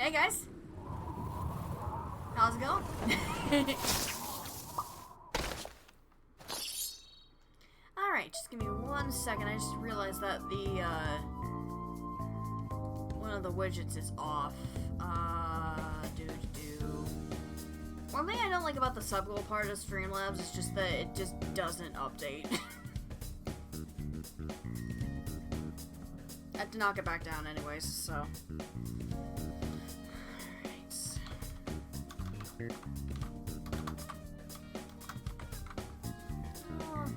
Hey guys! How's it going? Alright, just give me 1 second. I just realized that the, one of the widgets is off. One thing I don't like about the sub-goal part of Streamlabs is just that it just doesn't update. I have to knock it back down anyways, so... Alright.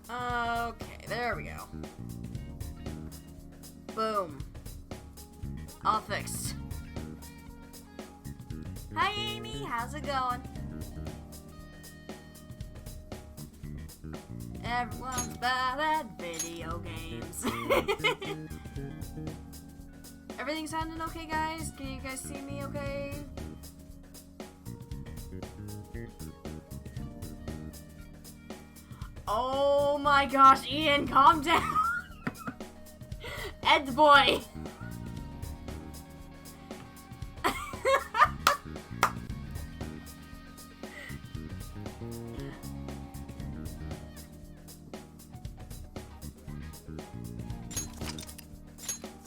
Okay, there we go. Boom. All fixed. Hi Amy, how's it going? Everyone's bad at video games. Everything sounding okay, guys? Can you guys see me okay? Oh my gosh, Ian, calm down. Ed boy.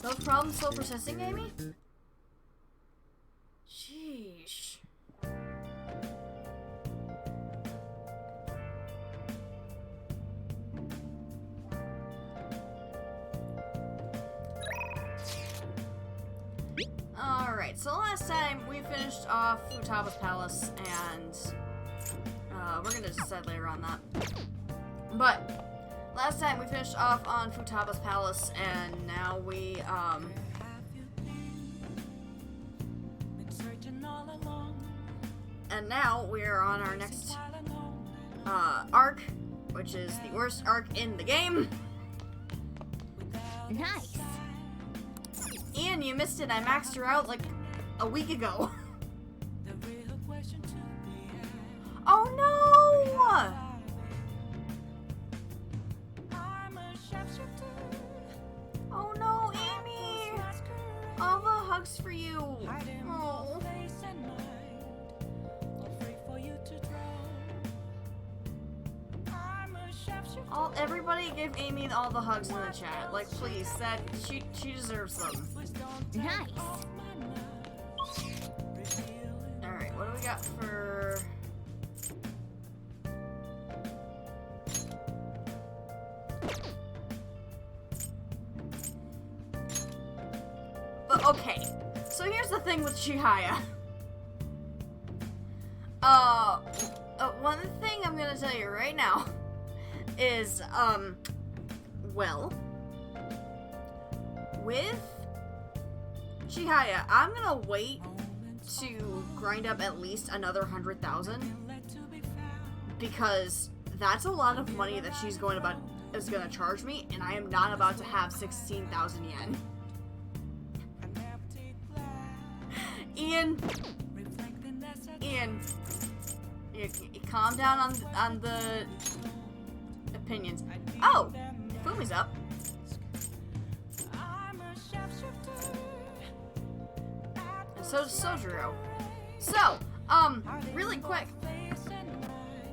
No problem still processing, Amy? Sheesh. Alright, so last time we finished off Futaba's Palace, and we're gonna decide later on that. But last time we finished off on Futaba's Palace, and now we are on our next arc, which is the worst arc in the game. Nice. Ian, you missed it. I maxed her out like a week ago. Oh no! Oh no, Amy! All the hugs for you. Oh. Everybody give Amy all the hugs in the chat. Like, please, that she deserves them. Nice. Alright, what do we got for... But, okay. So here's the thing with Chihaya. One thing I'm gonna tell you right now is, well, with Chihaya, I'm gonna wait to grind up at least another 100,000, because that's a lot of money that she's is gonna charge me, and I am not about to have 16,000 yen. Ian, you calm down on the opinions. Oh, Fumi's up. And so does Sojiro. So, really quick.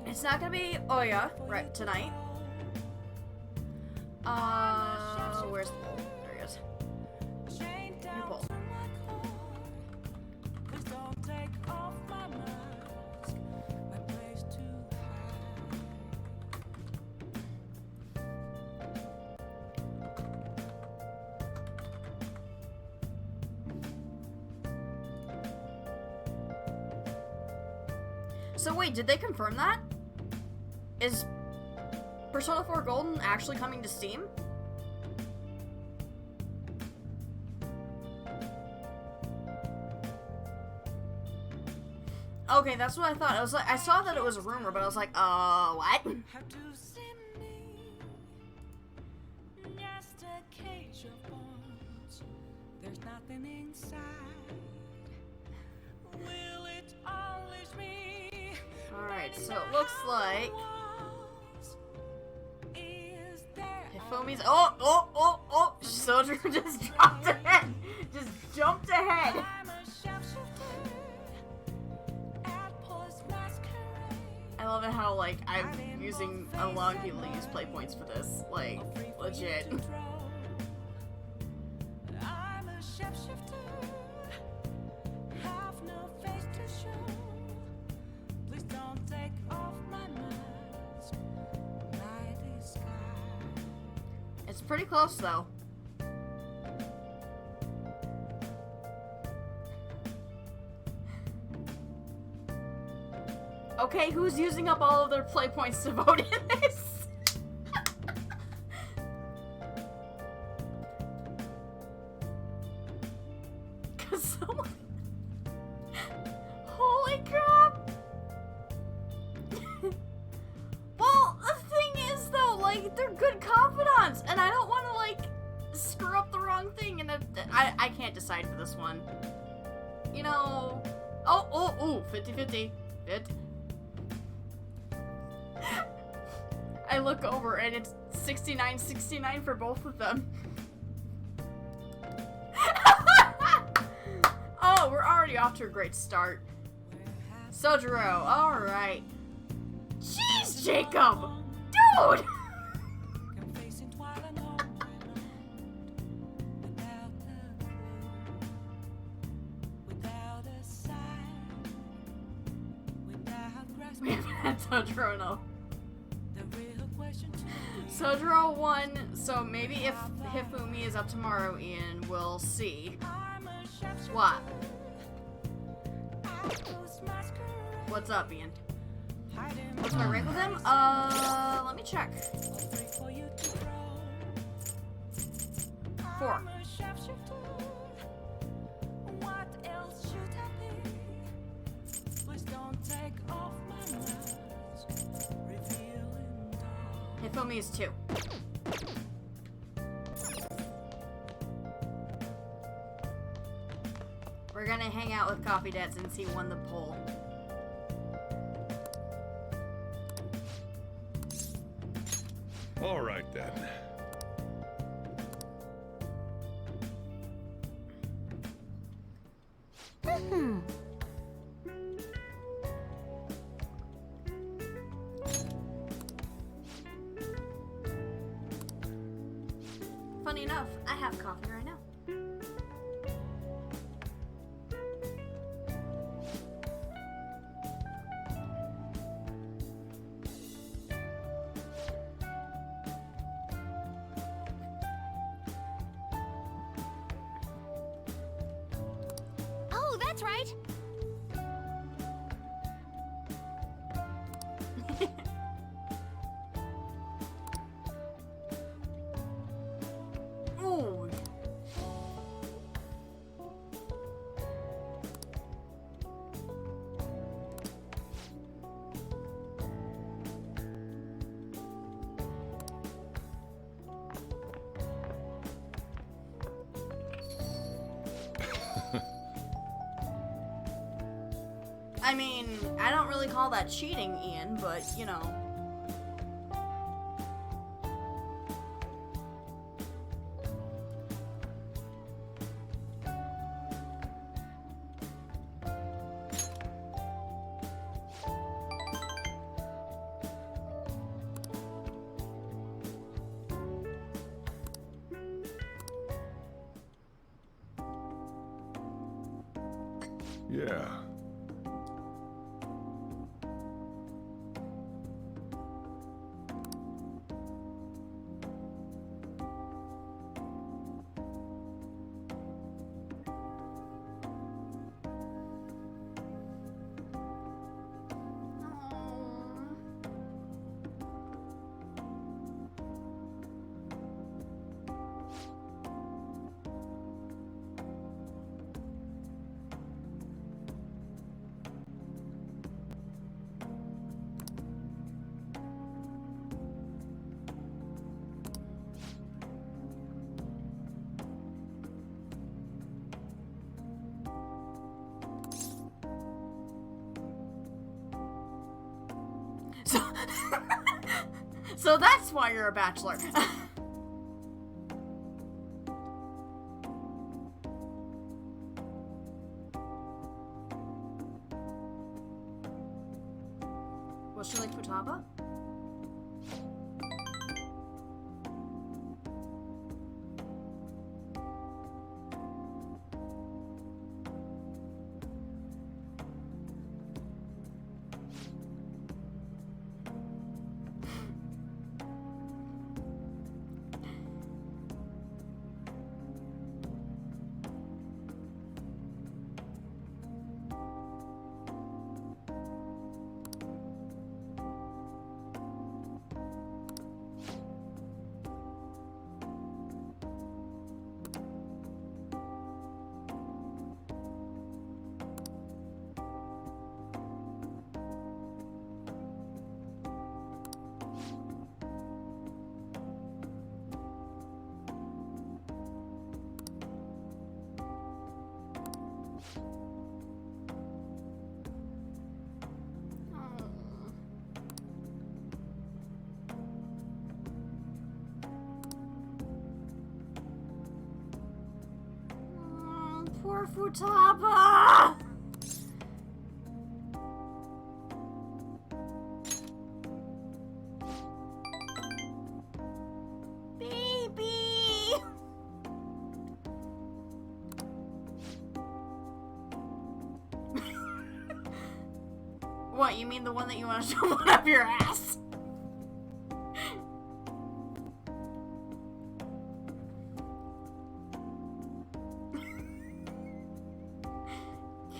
It's not gonna be Oya right tonight. Where's Paul? There he is. New Paul. So wait, did they confirm that? Is Persona 4 Golden actually coming to Steam? Okay, that's what I thought. I was like, I saw that it was a rumor, but I was like, what? There's nothing inside. Will it always be? Alright, so it looks like Hifumi's. Oh! Soldier just dropped ahead. Just jumped ahead. I love it how, like, I'm using a long people to use play points for this. Like, legit. It's pretty close, though. Okay, who's using up all of their play points to vote in this? Cause someone... Holy crap! Well, the thing is though, like, they're good confidants, and I don't want to, like, screw up the wrong thing, and I can't decide for this one. You know... Oh, 50-50. I look over and it's 69-69 for both of them. Oh, we're already off to a great start. Sojiro, alright. Jeez, Jacob! Dude! We haven't had Sojiro, no. Sojiro won, so maybe if Hifumi is up tomorrow, Ian, we'll see. What? What's up, Ian? What's my rank with him? Let me check. 4. Hifumi is 2. We're gonna hang out with Coffee Dads and see who won the poll. All right then. Funny enough, I have coffee right now. Oh, that's right. Ooh. I mean, I don't really call that cheating, Ian, but, you know. Yeah. So, so that's why you're a bachelor. Was she like Futaba? Poor Futaba! Baby! What, you mean the one that you want to shove one up your ass?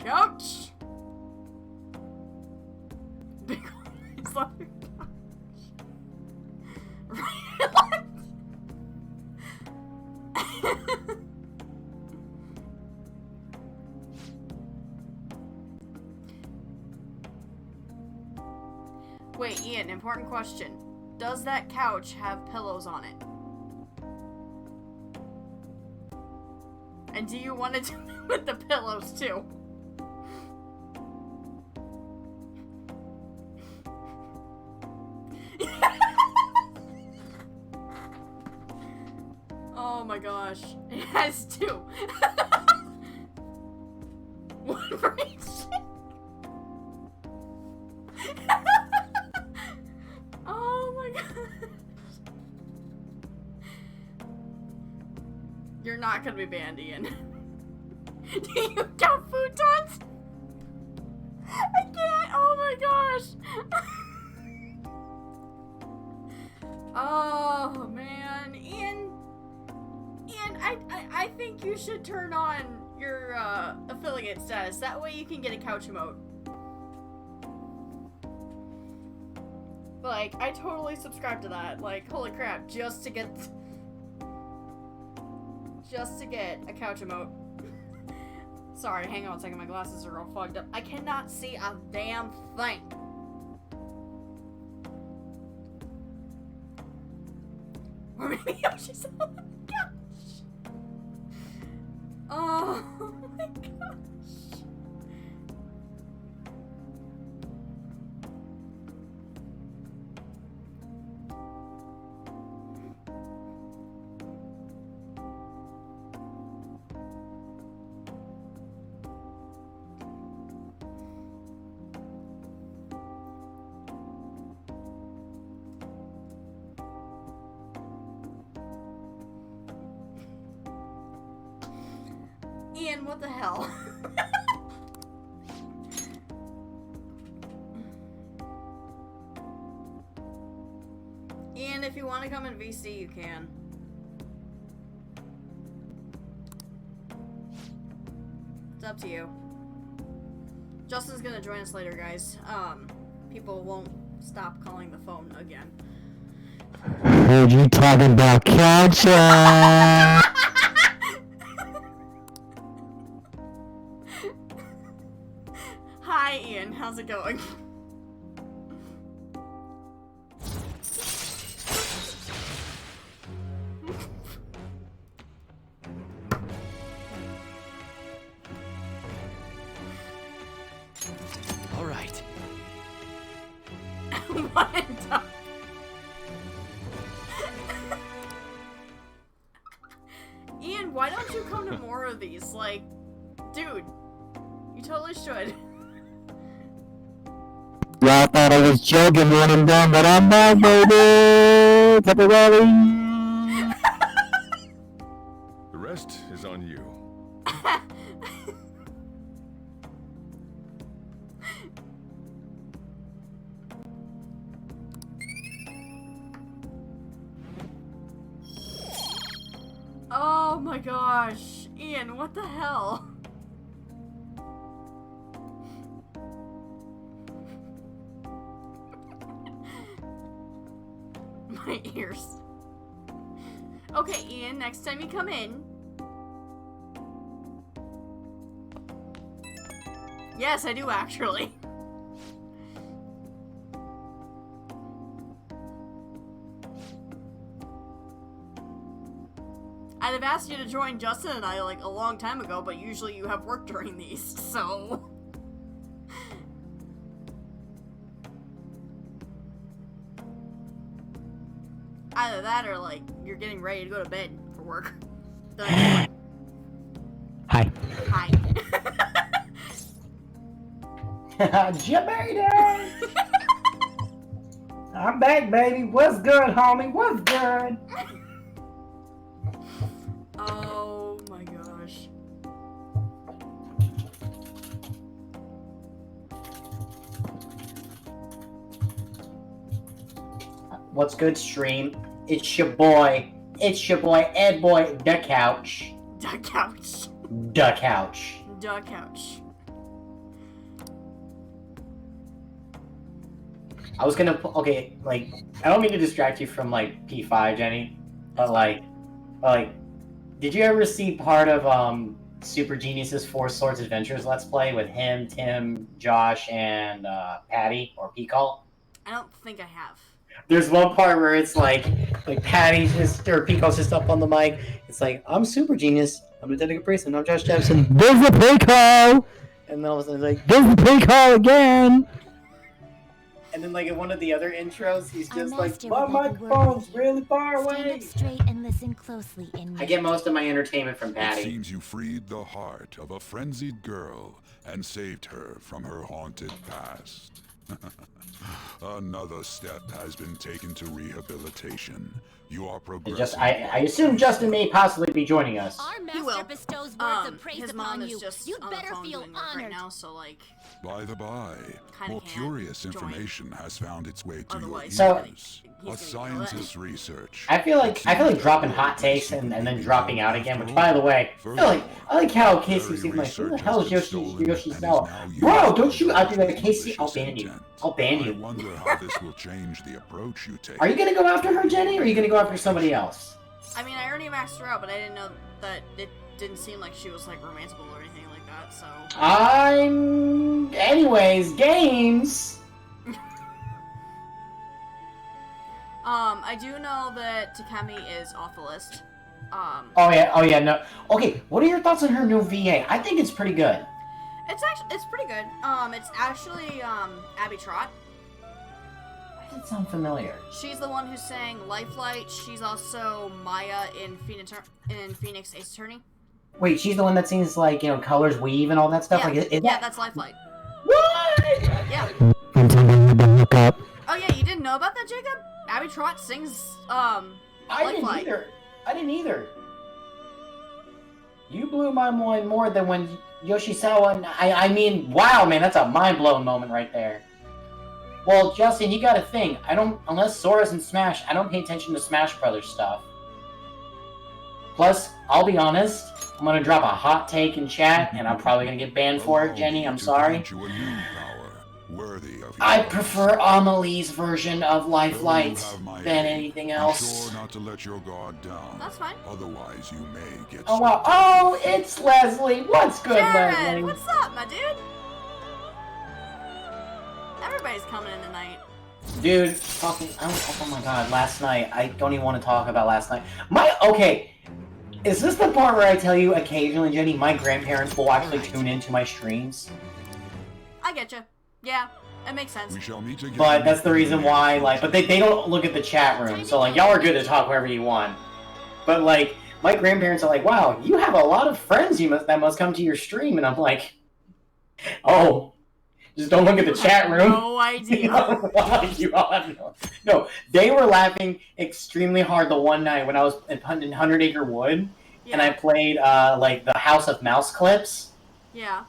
Couch! Big ones on your couch. Right? Wait, Ian, important question. Does that couch have pillows on it? And do you want to do it with the pillows too? Oh my gosh. It has two. One for each. Oh my gosh. You're not gonna be banned, Ian. Do you count futons? I can't. Oh my gosh. Oh man, Ian, I think you should turn on your affiliate status. That way you can get a couch emote. Like, I totally subscribe to that. Like, holy crap, just to get a couch emote. Sorry, hang on a second, my glasses are all fogged up. I cannot see a damn thing. Or maybe Yoshi's on the couch. Oh my gosh. Ian, what the hell? Ian, if you want to come in VC, you can. It's up to you. Justin's gonna join us later, guys. People won't stop calling the phone again. Heard you talking about couch. Hi, Ian. How's it going? All right. What come to more of these. Like, dude, you totally should. Y'all thought I was joking when I'm done, but I'm not, baby! Pepperoni! The rest is on you. Oh my gosh. Ian, what the hell? My ears. Okay, Ian, next time you come in. Yes, I do actually. I'd have asked you to join Justin and I like a long time ago, but usually you have work during these, so... Either that or like you're getting ready to go to bed for work. Hi. Hi. You made it! I'm back, baby. What's good, homie? What's good? Oh my gosh. What's good, stream? It's your boy, Ed Boy, the couch. Duck couch. The couch. Duck couch. I was gonna, okay, like, I don't mean to distract you from, like, P5, Jenny, but, like, did you ever see part of, Super Genius's Four Swords Adventures Let's Play with him, Tim, Josh, and, Patty, or Peacock? I don't think I have. There's one part where it's like Patty's just, or Peacock's just up on the mic. It's like, I'm Super Genius. I'm Lieutenant Caprice, and I'm Josh Jefferson. There's the pay call! And then all of a sudden, it's like, There's the pay call again! and then like in one of the other intros, he's just Our like, master my would like a word microphone's with you. really far Stand away. up straight and listen closely in I get most of my entertainment from It Patty. seems you freed the heart of a frenzied girl and saved her from her haunted past. Another step has been taken to rehabilitation. You are progressing. I assume Justin may possibly be joining us. Our He will. master bestows words of praise His mom upon is you. just You'd on the better phone feel doing work right honored. now, so like, By the by, Kinda more can't curious join. information has found its way to your Otherwise, ears. So- he's A gonna yell at me. scientist's research. I feel like dropping hot takes and then dropping out again. Which, by the way, I like how Casey seems like, who the hell is Yoshi Sawa? Bro, don't you? I'll do that, Casey. I'll ban you. I'll ban I you. wonder how this will change the approach you take. Are you gonna go after her, Jenny, or are you gonna go after somebody else? I mean, I already maxed her out, but I didn't know that it didn't seem like she was like romanceable or anything like that, so. Anyways, games. I do know that Takemi is off the list. Oh yeah, no. Okay, what are your thoughts on her new VA? I think it's pretty good. It's pretty good. It's actually, Abby Trott. Why does it sound familiar? She's the one who sang Lifelight. She's also Maya in Phoenix Ace Attorney. Wait, she's the one that sings like, colors weave and all that stuff? Yeah, Like, is yeah, that... that's Lifelight. What? Yeah. I'm telling you to look up. Oh yeah, you didn't know about that, Jacob? Abby Trott sings, I didn't Lifelight. either. You blew my mind more than when Yoshisawa... I mean, wow, man, that's a mind-blowing moment right there. Well, Justin, you gotta think. Unless Sora's in Smash, I don't pay attention to Smash Brothers stuff. Plus, I'll be honest, I'm gonna drop a hot take in chat, and I'm probably gonna get banned for it, Jenny, I'm sorry. To grant you a new power, worthy of I yours. prefer Amelie's version of Though Lifelight you have my than aid, anything be else. sure not to let your guard down. That's fine. Otherwise, you may get. Oh wow! Oh, it's Leslie. What's good, Jared, Leslie? what's up, my dude? Everybody's coming in tonight. Dude, fucking! Oh my god! Last night, I don't even want to talk about last night. Okay, is this the part where I tell you occasionally, Jenny, my grandparents will actually tune into my streams? I get you. Yeah, it makes sense. We shall meet again. But that's the reason why, like, but they don't look at the chat room, so like, y'all are good to talk wherever you want. But like, my grandparents are like, wow, you have a lot of friends that must come to your stream. And I'm like, oh, just don't look at the chat room. No idea. You all have no, they were laughing extremely hard the one night when I was in 100 Acre Wood, and I played like the House of Mouse clips. Yeah.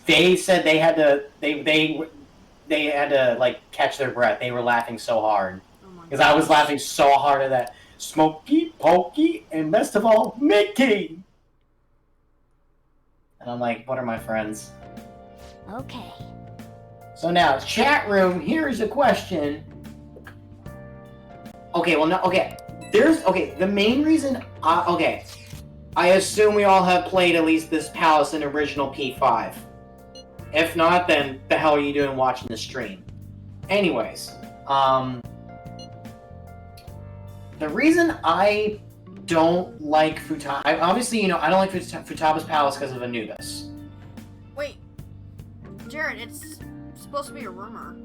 They said they had to they had to like catch their breath. They were laughing so hard because I was laughing so hard at that Smokey, Pokey, and best of all, Mickey. And I'm like, what are my friends? Okay. So now, chat room, here's a question. Okay, well, no, okay. The main reason, okay. I assume we all have played at least this palace in original P5. If not, then the hell are you doing watching the stream? Anyways, the reason I don't like Futaba, obviously, you know, I don't like Futaba's palace because of Anubis. Wait, Jared, it's supposed to be a rumor.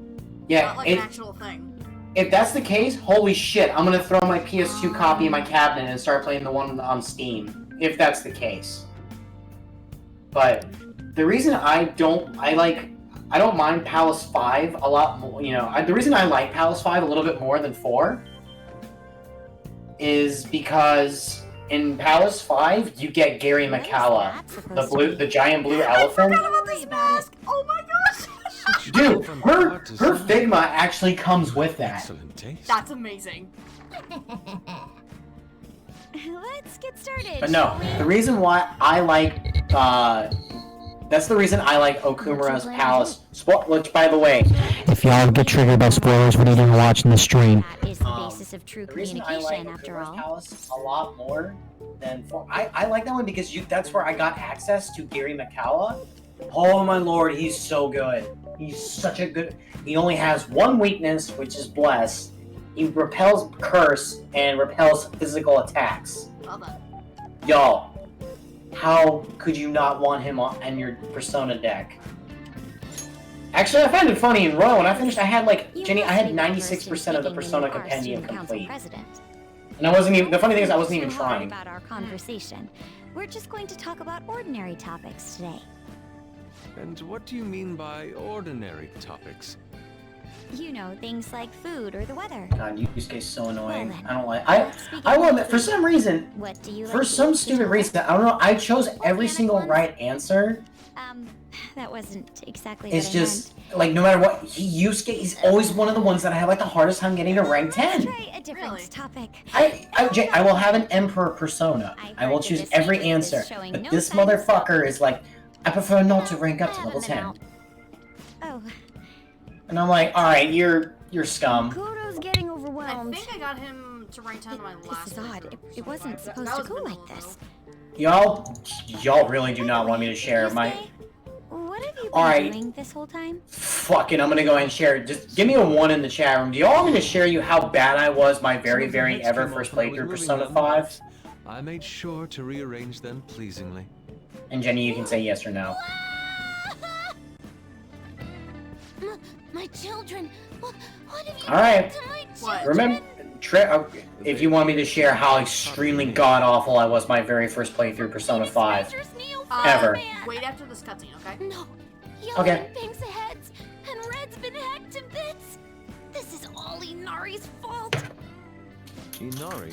Yeah, not like an actual thing. If that's the case, holy shit, I'm gonna throw my PS2 copy in my cabinet and start playing the one on Steam. If that's the case. But the reason I don't mind Palace 5 a lot more, you know, the reason I like Palace 5 a little bit more than 4 is because in Palace 5 you get Gary McCalla, the giant blue elephant. I forgot about this mask! Oh my gosh! Dude, her Figma actually comes with that. Excellent taste. That's amazing. Let's get started. But no, the reason why I like, that's the reason I like Okumura's Palace, which, by the way, If y'all get triggered by spoilers when you're watching the stream, That is the basis of true the reason I like communication, after Okumura's all. Palace a lot more than 4, I like that one because that's where I got access to Gary McCalla. Oh my lord, he's so good. He's such a good, he only has one weakness, which is Bless. He repels curse and repels physical attacks. Love that. Y'all, how could you not want him on your Persona deck? Actually, I found it funny in Row when I finished. I had like Jenny. I had 96% of the Persona Compendium complete, and I wasn't even. The funny thing is, I wasn't even trying. About our conversation, we're just going to talk about ordinary topics today. And what do you mean by ordinary topics? You know, things like food or the weather. God, Yusuke's so annoying. Well, then, I don't like. let's begin I will with admit, for food. some reason, What do you like for to some eat, stupid Fujiwara? reason, I don't know. I chose every Organic single ones? right answer. That wasn't exactly It's what I just like no matter what, Yusuke is always one of the ones that I have like the hardest time getting to rank meant. 10. Let's try a different Really? topic. I will have an Emperor Persona. I will heard that choose this every secret is answer. showing But no this signs of motherfucker is like, I prefer not to Well, rank up I to have level them 10. out. Oh, And I'm like, alright, you're scum. Kuro's getting I overwhelmed. think I got him to rank 10 in my last This is odd. playthrough, It so wasn't that supposed was to go vanilla, like this. Y'all really do not want me to share my... Yusuke, what have you been Alright. doing this whole time? Fuck it, I'm gonna go ahead and share it. Just give me a 1 in the chat room. Do y'all want me to share you how bad I was my very, very ever first playthrough Persona 5? I made sure to rearrange them pleasingly. And Jenny, you can say yes or no. My children! What have you Alright. done to my What? children? Remember, if you want me to share how extremely god-awful I was my very first playthrough Persona 5. Rangers, Neo, Ever. man. Wait after this cutscene, okay? No. Yellow Okay. bangs of heads, and Red's been hacked to bits. This is all Inari's fault. Inari?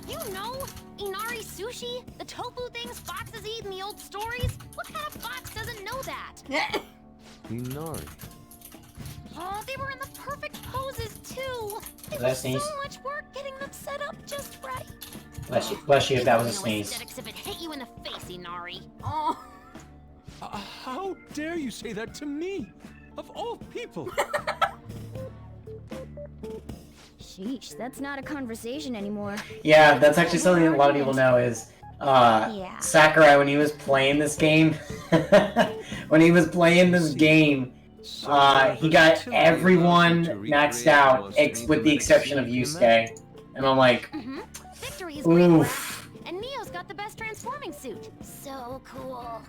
You know, Inari sushi, the tofu things foxes eat in the old stories. What kind of fox doesn't know that? Inari. Oh, they were in the perfect poses too. It that was sneeze? so much work getting them set up just right. Bless you if that was a No sneeze. aesthetics if it hit you in the face, Inari. Oh, How dare you say that to me? Of all people! Sheesh, that's not a conversation anymore. Yeah, that's actually something that a lot of people know is Yeah. Sakurai when he was playing this game he got everyone maxed out with the exception of Yusuke. And I'm like, Mm-hmm. Victory is great, oof. and Neo's got the best transforming suit. So cool.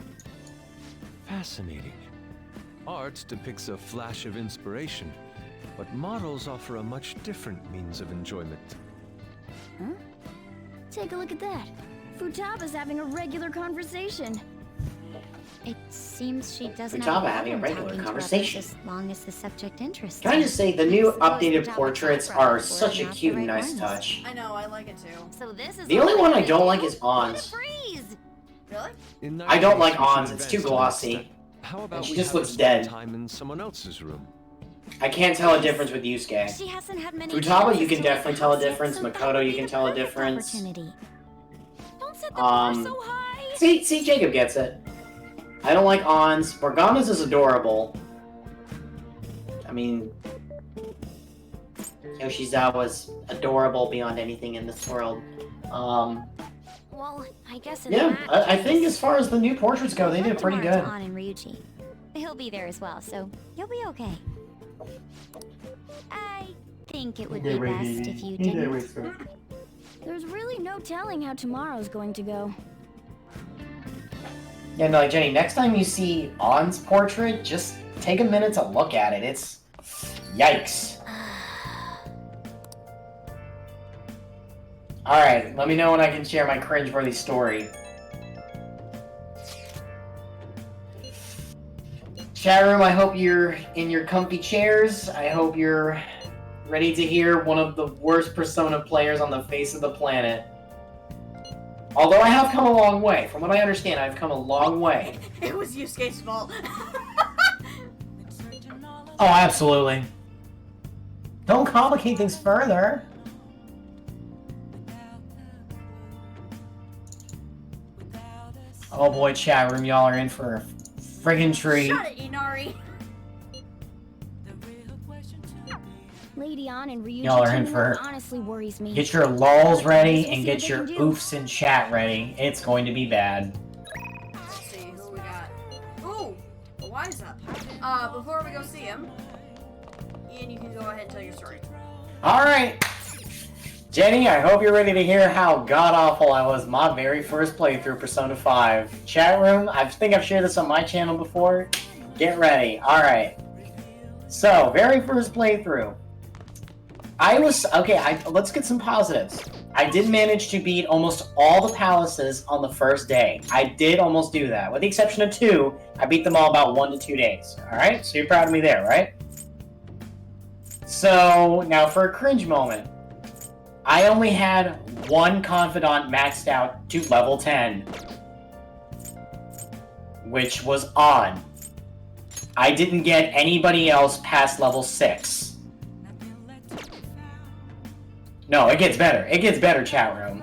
Fascinating. Art depicts a flash of inspiration, but models offer a much different means of enjoyment. Take a look at that. Futaba's having a regular conversation. It seems she doesn't Futaba have a having a problem regular talking to conversation. others as long as the subject interests Can I her. just say, the new Suppose updated Futaba portraits talks are about such a not the cute and right nice ones. touch. I know, I like it too. So this is The all only one I they don't do? like is What a Ons. freeze! Really? In that I don't case, like we should Ons, it's advance too to the glossy. next step. How about she we just have her looks spend dead. time in someone else's room? I can't tell a difference with Yusuke. She hasn't had many Futaba, chances you can to definitely leave tell a the house yet, difference. so that Makoto, would you be can the tell a perfect difference. opportunity. Don't set the bar so high. See, Jacob gets it. I don't like Ons. Morgana's is adorable. I mean, Yoshizawa's adorable beyond anything in this world. Well, I guess in Yeah, that I think case, as far as the new portraits go, they head did pretty tomorrow good. to An and Ryuji. He'll be there as well, so you'll be okay. I think it would be best if you didn't. There's really no telling how tomorrow's going to go. Yeah, no, like, Jenny, next time you see On's portrait, just take a minute to look at it. It's... yikes. Alright, let me know when I can share my cringeworthy story. Chat room, I hope you're in your comfy chairs. I hope you're ready to hear one of the worst Persona players on the face of the planet. Although I have come a long way. From what I understand, I've come a long way. It was Yusuke's fault. Oh, absolutely. Don't complicate things further. Oh boy, chat room, y'all are in for a friggin' treat. Shut it, Inari. Lady An and Ryuji Y'all are in teaming for- up honestly worries me. Get your lulls ready We'll and see get what they your can do. oofs in chat ready. It's going to be bad. Let's see who we got. Ooh, wise up. Before we go see him, Ian, you can go ahead and tell your story. Alright. Jenny, I hope you're ready to hear how god-awful I was my very first playthrough Persona 5. Chat room, I think I've shared this on my channel before. Get ready. Alright. So, very first playthrough. Let's get some positives. I did manage to beat almost all the palaces on the first day. I did almost do that. With the exception of 2, I beat them all about 1 to 2 days. Alright? So you're proud of me there, right? So, now for a cringe moment. I only had one confidant maxed out to level 10. Which was On. I didn't get anybody else past level 6. No, it gets better. It gets better, chat room.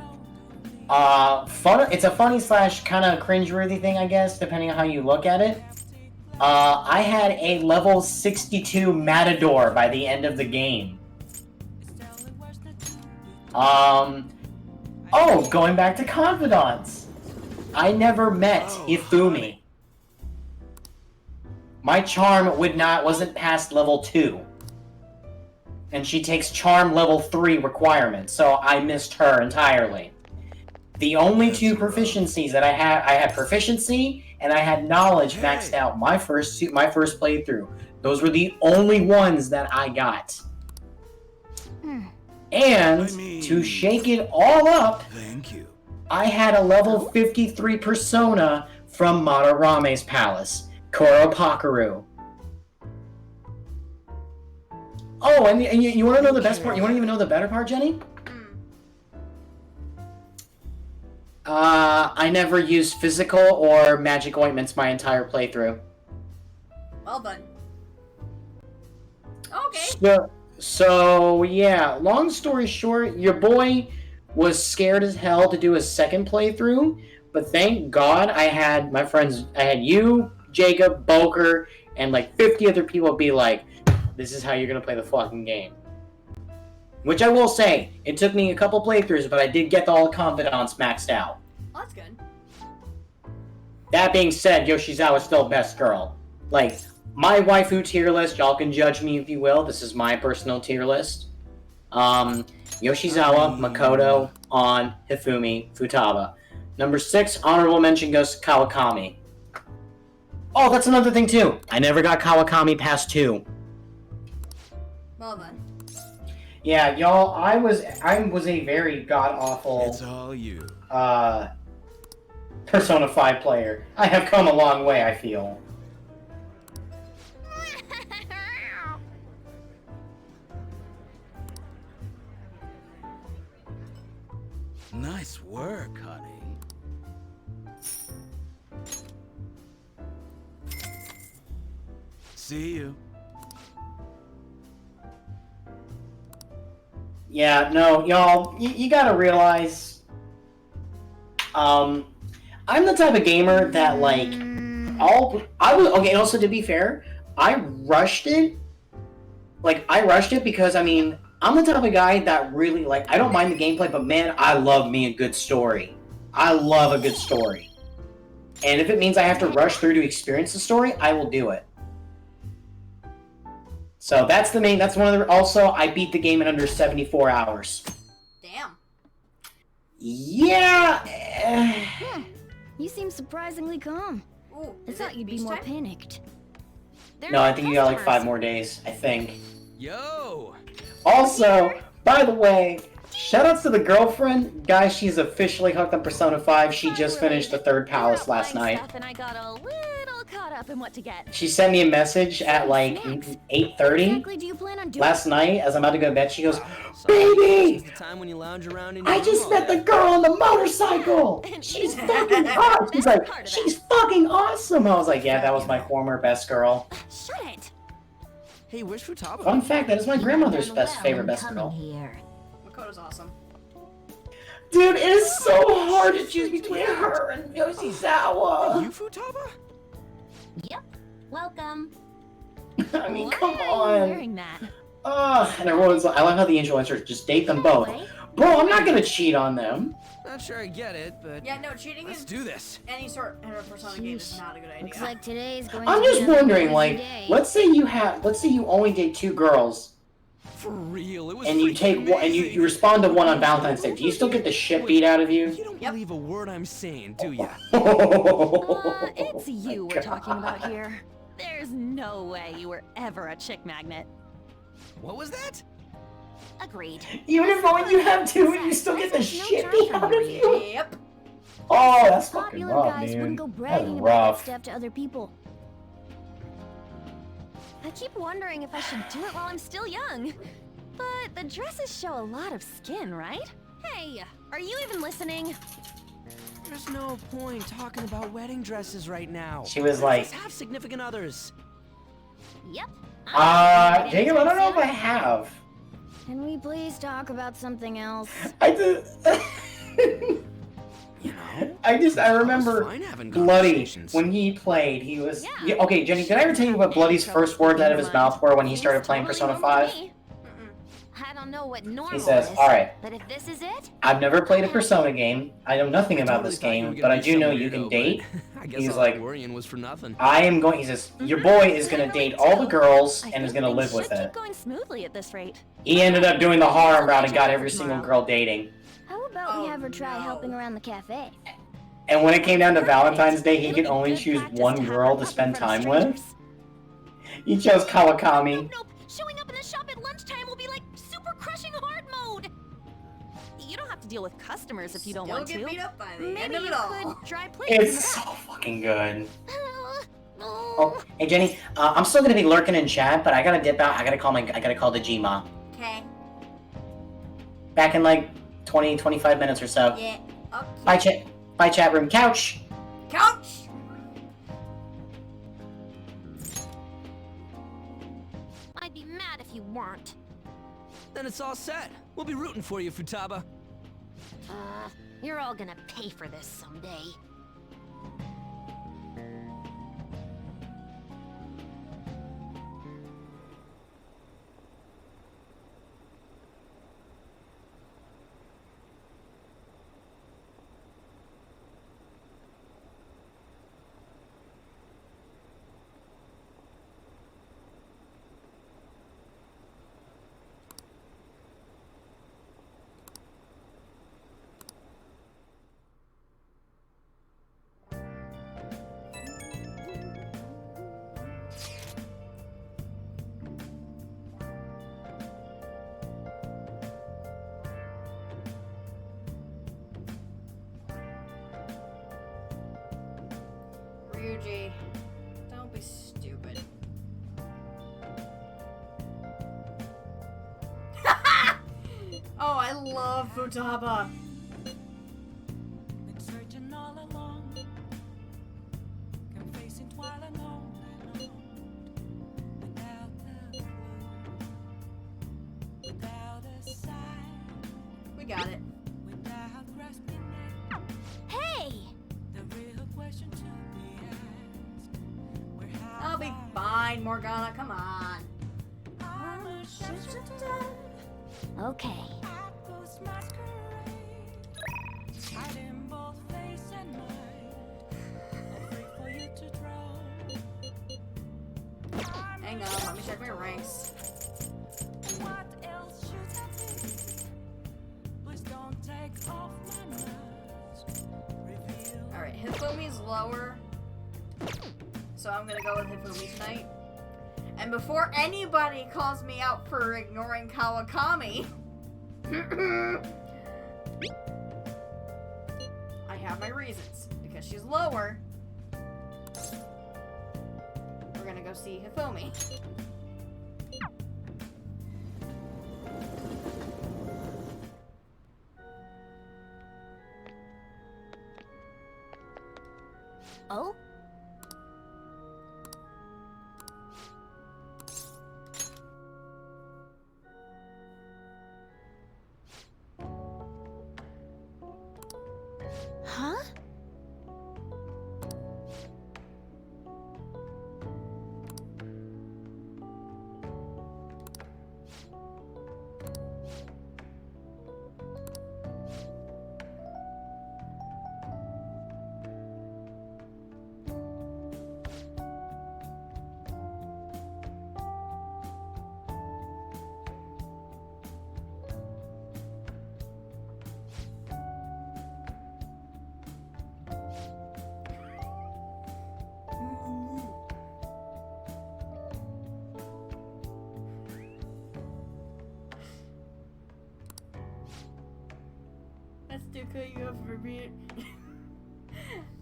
It's a funny slash kind of cringeworthy thing, I guess, depending on how you look at it. I had a level 62 Matador by the end of the game. Going back to confidants. I never met Hifumi. My charm wasn't past level 2. And she takes charm level 3 requirements, so I missed her entirely. The only two proficiencies that I had proficiency and I had knowledge maxed out my first playthrough. Those were the only ones that I got. And to shake it all up, I had a level 53 persona from Madarame's palace, Koropakaru. Oh, and you want to know the best part? You want to even know the better part, Jenny? I never used physical or magic ointments my entire playthrough. Well done. Okay. So yeah, long story short, your boy was scared as hell to do a second playthrough, but thank God I had my friends, I had you, Jacob, Boker, and like 50 other people be like, this is how you're gonna play the fucking game. Which I will say, it took me a couple playthroughs, but I did get all the confidants maxed out. Well, that's good. That being said, Yoshizawa's still best girl. Like, my waifu tier list, y'all can judge me if you will, this is my personal tier list. Yoshizawa, Makoto, On, Hifumi, Futaba. Number 6, honorable mention goes to Kawakami. Oh, that's another thing too. I never got Kawakami past 2. Well then. Yeah, y'all, I was a very god-awful, It's all you. Persona 5 player. I have come a long way, I feel. Nice work, honey. See you. Yeah, no, y'all, you gotta realize, I'm the type of gamer that, like, okay, and also to be fair, I rushed it because, I mean, I'm the type of guy that really, like, I don't mind the gameplay, but man, I love me a good story. I love a good story. And if it means I have to rush through to experience the story, I will do it. So that's one of the, also, I beat the game in under 74 hours. Damn. Yeah! You seem surprisingly calm. Ooh, I is thought it you'd be beach more time? panicked. No, I think you got like 5 more days, I think. Yo! Also, by the way, shoutouts to the girlfriend. Guys, she's officially hooked on Persona 5. She just finished the 3rd palace last night. And I got a little caught up in what to get. She sent me a message at like 8:30 Exactly do you plan on doing? last night as I'm about to go to bed. She goes, It's "Baby, the time when you lounge around in I your just room met all the day." girl on the motorcycle. She's fucking hot." She's like, "She's fucking awesome." I was like, "Yeah, that was my former best girl." Shut it. Hey, where's Futaba? Fun fact, that is my grandmother's favorite best girl. Makoto's awesome. Dude, it is so hard to choose between her and Yoshizawa. You Futaba? Yep. Welcome. I mean, Why come are you on. wearing that? And everyone's like, I love how the influencers just date them both. Bro, I'm not gonna cheat on them. Not sure I get it, but Yeah, no, cheating let's in do this. any sort of Persona game is not a good idea. Looks like today's going I'm to be just another wondering, busy like, day. let's say you only date 2 girls, For real, it was and you freaking take one, and you amazing. respond to one on Valentine's Day. Do you still get the shit beat out of You you? don't Yep. believe a word I'm saying, do ya? It's you we're talking about here. There's no way you were ever a chick magnet. What was that? Agreed. Even if only you have 2, you still get the shit beat out of you. Yep. Oh, that's fucking Popular rough, guys wouldn't dude. go That's bragging about that rough. stuff to other people. I keep wondering if I should do it while I'm still young. But the dresses show a lot of skin, right? Hey, are you even listening? There's no point talking about wedding dresses right now. She was None of like, us have significant others. Yep. Jacob, I don't know if I have. Can we please talk about something else? I just, You know? I remember fine having Bloody, conversations. when he played, he was... Yeah. Yeah, okay, Jenny, did I ever tell you what Bloody's first words out of his mouth were when he started playing Totally Persona normal to 5? me. I don't know what normal He says, is, "Alright, but if this is it, I've never played a Persona game. I know nothing about Totally this thought you were game, gonna but I be do know some you can weirdo, date. but I guess He's all like- that worrying was for nothing. I am going..." He says, "Your boy is gonna date all the girls I and is think gonna things live with should it." keep going smoothly at this rate. He ended up doing the harem route and got every single girl dating. How about we Oh, have her try no. helping around the cafe? And when it came down to Valentine's Day, he It'll could be only good choose practice one to have girl her to up spend in front of time with. strangers. He chose Kawakami. Nope. Showing up in the shop at lunchtime will be like super crushing hard mode. You don't have to deal with customers if you don't Still want get to. beat up by the Maybe end of you it all. could dry plates in the It's so back. fucking good. Oh, Oh, hey Jenny, I'm still gonna be lurking in chat, but I gotta dip out. I gotta call the Gma. Okay. Back in like 20, 25 minutes or so. Yeah. Okay. Bye chat room. Couch. Couch. I'd be mad if you weren't. Then it's all set. We'll be rooting for you, Futaba. You're all gonna pay for this someday. Yuji. Don't be stupid. Oh, I love Futaba. Been searching all along, confessing while alone, without a clue, without a sign, We got it. without grasping it. Hey! The real question to be asked, where have I'll be I fine, Morgana. Come on. I'm a shapeshifter Okay. at ghost masquerade, hiding both face and mind, afraid for you to draw. Hang on, let me check my ranks. What else should I be? Please don't take off my mask. Reveal. Alright, Hifumi's lower. So I'm gonna go with Hifumi tonight. And before anybody calls me out for ignoring Kawakami, I have my reasons. Because she's lower, we're gonna go see Hifumi. Oh? Huh? That's too cool you up for me.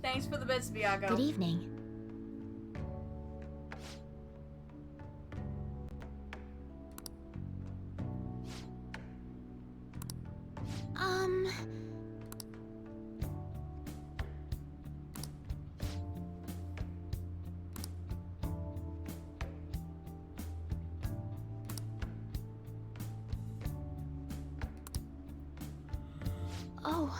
Thanks for the bits, Viago. Good evening. Oh.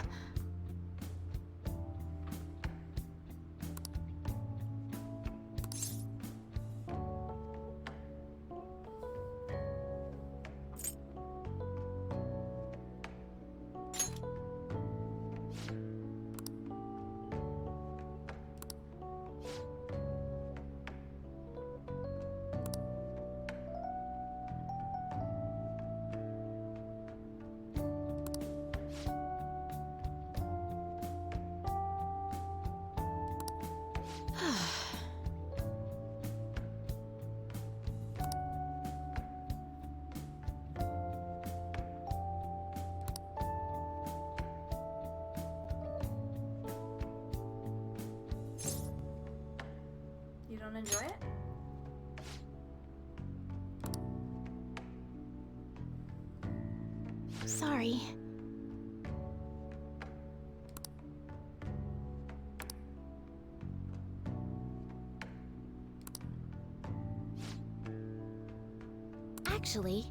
You don't enjoy it? Sorry. Actually,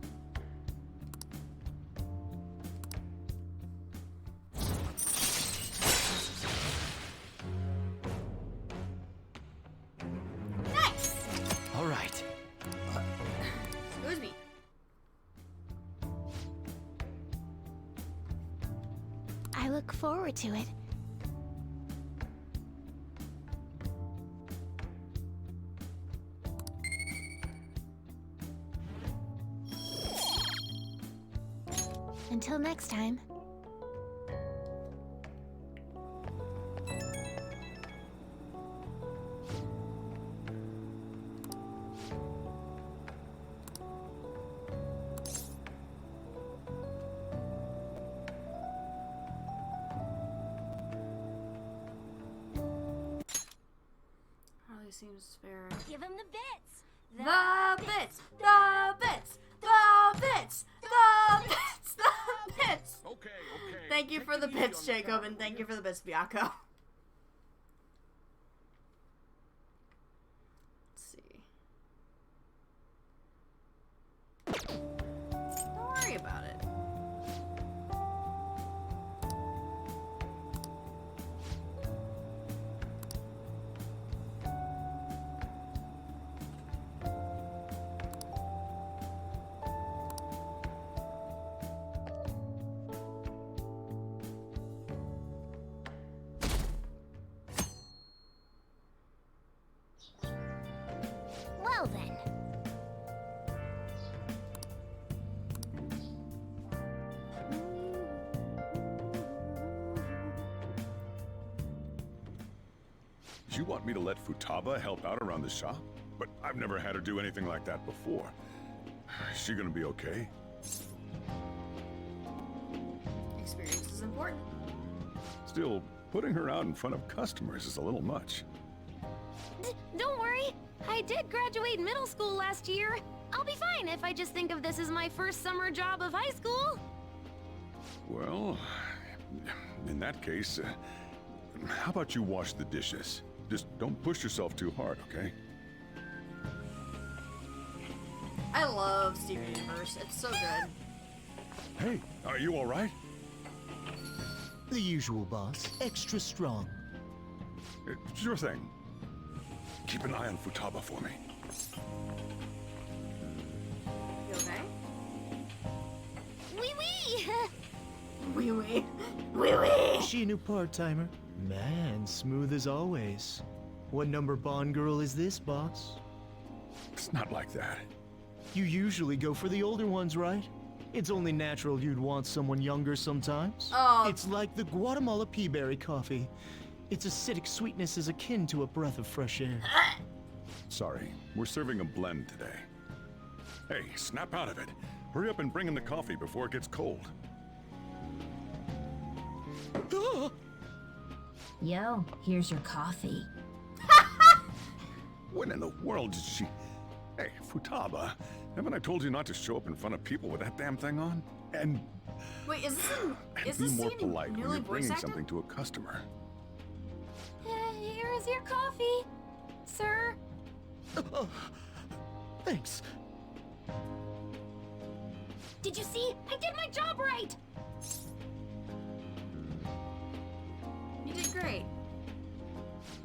Nice! All right. Excuse me. I look forward to it. Until next time. Actually seems fair. Give him the bits. The bits! The bits! The bits! The bits! The bits! Okay. Thank you for the bits, Jacob, and thank you for the bits, Biako. Let's see. Don't worry about it. Well then. You want me to let Futaba help out around the shop? But I've never had her do anything like that before. Is she gonna be okay? Experience is important. Still, putting her out in front of customers is a little much. Don't worry. I did graduate middle school last year. I'll be fine if I just think of this as my first summer job of high school. Well, in that case, how about you wash the dishes? Just don't push yourself too hard, okay? I love Steven Universe. It's so good. Hey, are you all right? The usual, boss. Extra strong. Sure thing. Keep an eye on Futaba for me. You okay? Wee wee! Wee wee. Wee wee. Is she a new part-timer? Man, smooth as always. What number Bond girl is this, boss? It's not like that. You usually go for the older ones, right? It's only natural you'd want someone younger sometimes. Oh. It's like the Guatemala peaberry coffee. Its acidic sweetness is akin to a breath of fresh air. Sorry, we're serving a blend today. Hey, snap out of it. Hurry up and bring in the coffee before it gets cold. Yo, here's your coffee. When in the world did she... Hey, Futaba, haven't I told you not to show up in front of people with that damn thing on? And Wait, is be this more scene polite when newly you're voice bringing acted? something to a customer. Here's your coffee, sir. Thanks. Did you see? I did my job right. You did great.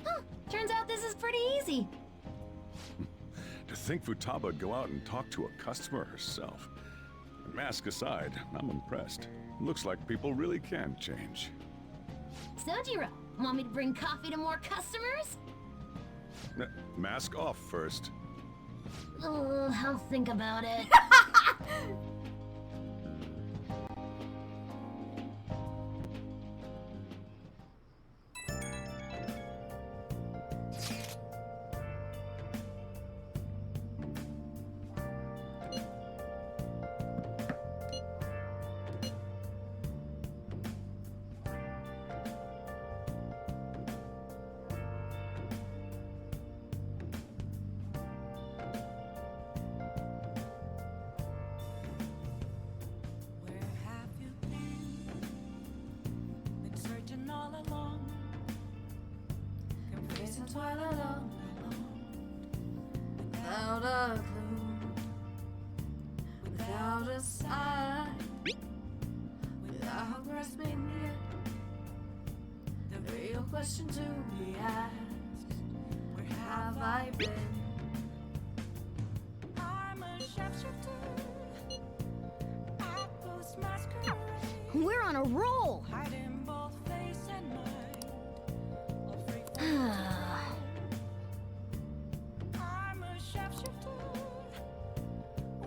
Huh. Turns out this is pretty easy. To think Futaba would go out and talk to a customer herself. Mask aside, I'm impressed. Looks like people really can change. Sojiro, want me to bring coffee to more customers? Mask off first. Oh, I'll think about it. Where have you been? Been searching all along. Confessing twilight alone. Without a clue, without a sign, without grasping it, the real question to be asked: where have I been? I'm a sharpshooter. I post masquerade. We're on a roll. Hiding both face and mind. Afraid for I'm a sharpshooter.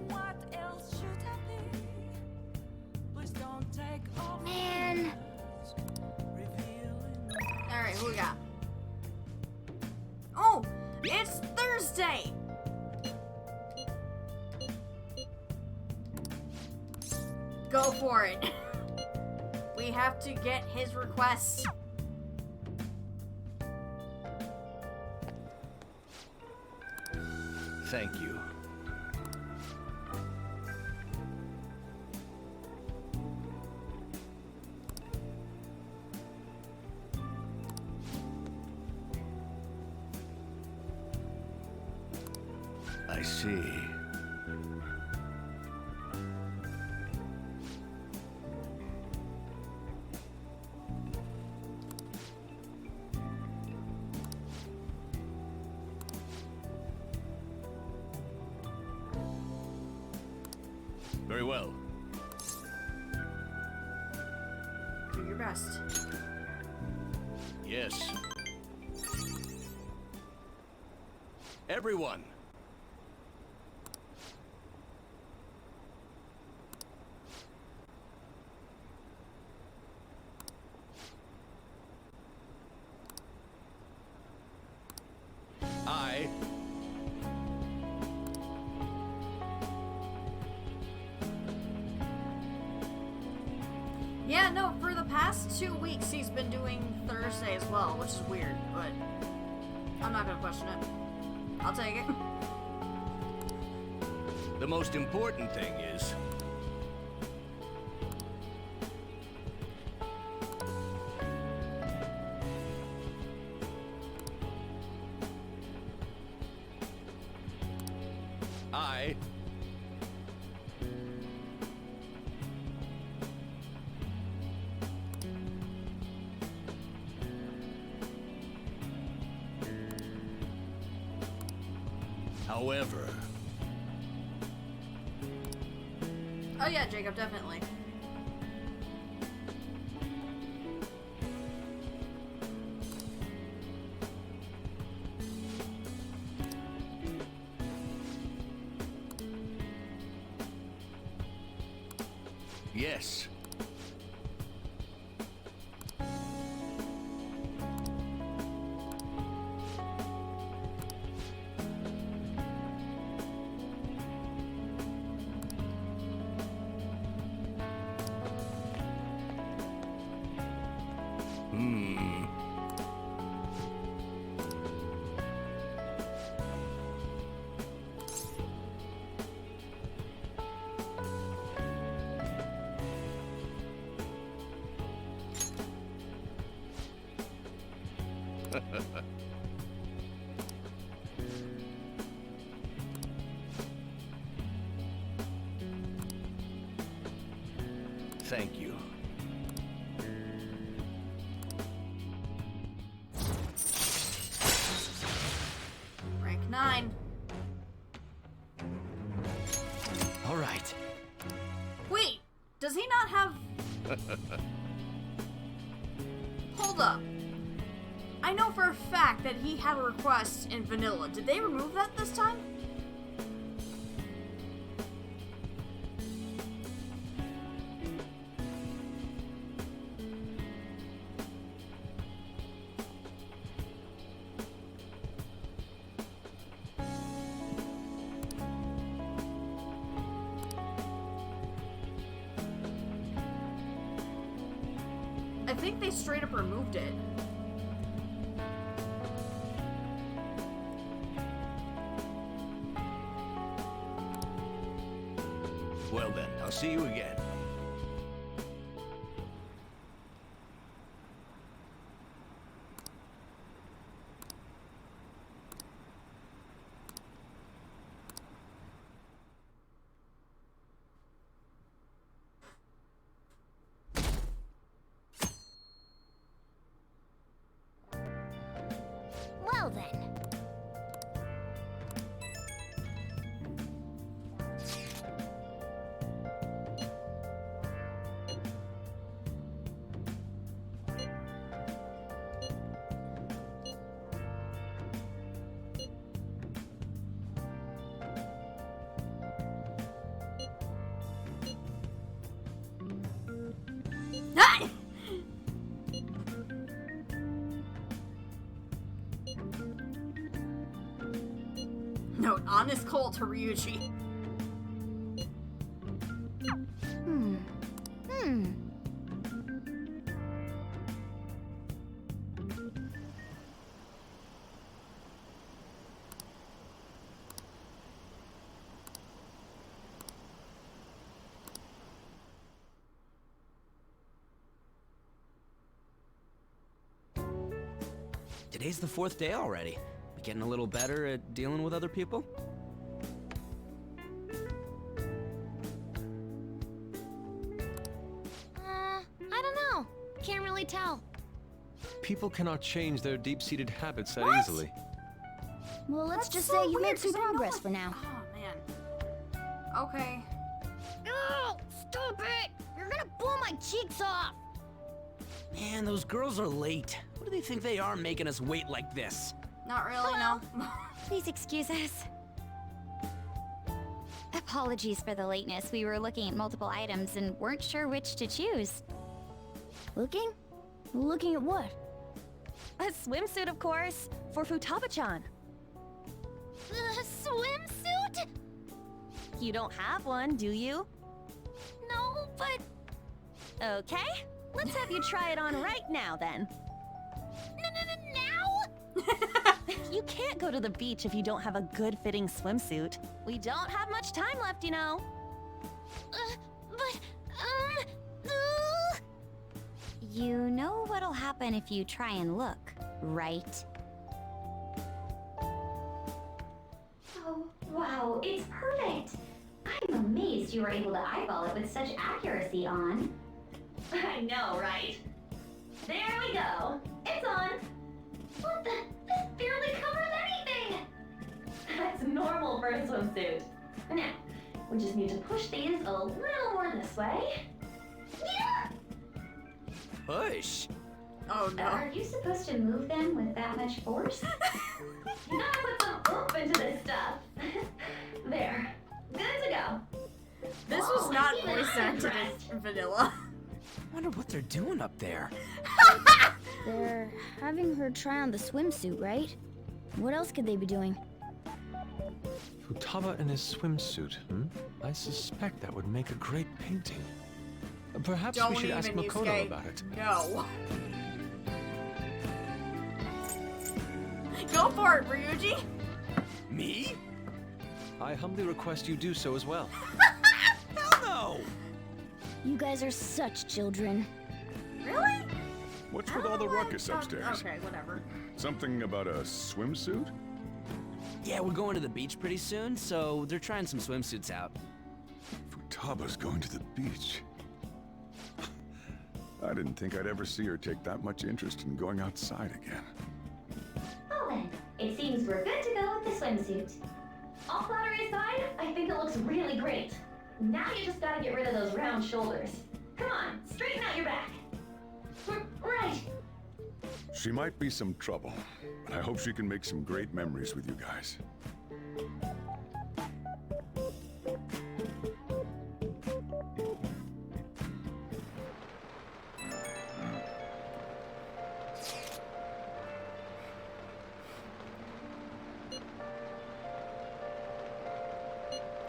What else should I be? Please don't take off. Man. Revealing. Alright, who we got? Oh! It's Thursday! Go for it. We have to get his request. Thank you. I see. Very well. Do your best. Yes. Everyone. I Yeah, no, for the past 2 weeks he's been doing Thursday as well, which is weird, but I'm not gonna question it. I'll take it. The most important thing is I however, Oh yeah, Jacob, definitely. yes. Hmm. Thank you. Rank 9. All right. Wait, does he not have... Hold up. I know for a fact that he had a request in vanilla. Did they remove that this time? I think they straight up removed it. Well then, I'll see you again. Well then. Ah! Note, honest Cole to Ryuji. Today's the 4th day already. We getting a little better at dealing with other people? I don't know. Can't really tell. People cannot change their deep-seated habits that What? easily. Well, let's That's just so say you weird, made some 'cause I know progress it- for now. Oh, man. Okay. Oh, stop it! You're gonna blow my cheeks off! Man, those girls are late. What do they think they are making us wait like this? Not really, no. Please excuse us. Apologies for the lateness. We were looking at multiple items and weren't sure which to choose. Looking? Looking at what? A swimsuit, of course, for Futaba-chan. A swimsuit? You don't have one, do you? No, but... Okay, let's have you try it on right now then. Now? You can't go to the beach if you don't have a good-fitting swimsuit. We don't have much time left, you know. But, You know what'll happen if you try and look, right? Oh, wow, it's perfect! I'm amazed you were able to eyeball it with such accuracy on. I know, right? There we go. It's on. What the? This barely covers anything! That's normal for a swimsuit. Now, we just need to push these a little more this way. Yeah! Push? Oh, no. Are you supposed to move them with that much force? You gotta put some oomph into this stuff. There. Good to go. This Whoa, was not even voice I'm acted impressed. in vanilla. I wonder what they're doing up there. They're having her try on the swimsuit, right? What else could they be doing? Futaba in his swimsuit, I suspect that would make a great painting. Perhaps Don't we should ask even, Makoto Yusuke. about it. No. Go for it, Ryuji. Me? I humbly request you do so as well. Hell no! You guys are such children. Really? What's with all the ruckus upstairs? Okay, whatever. Something about a swimsuit? Yeah, we're going to the beach pretty soon, so they're trying some swimsuits out. Futaba's going to the beach. I didn't think I'd ever see her take that much interest in going outside again. Well then, it seems we're good to go with the swimsuit. All flattery aside, I think it looks really great. Now you just gotta get rid of those round shoulders. Come on, straighten out your back. Right. She might be some trouble, but I hope she can make some great memories with you guys.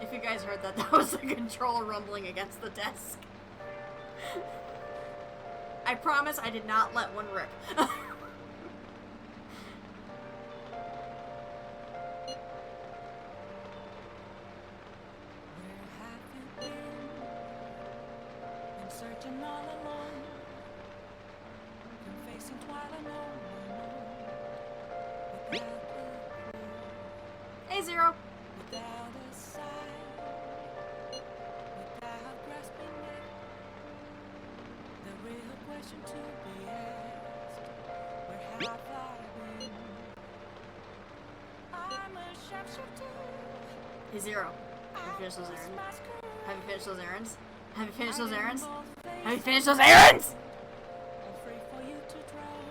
If you guys heard that, that was the controller rumbling against the desk. I promise I did not let one rip. Been searching all alone, been facing twilight alone, without Hey, Zero. without a sign, without grasping it. The real question to be asked: where have I been? I'm a sharpshooter. Hey, Zero. Have you finished those errands? Have you finished those errands? Have you finished those errands? Have you finished those errands? Afraid for you to drown.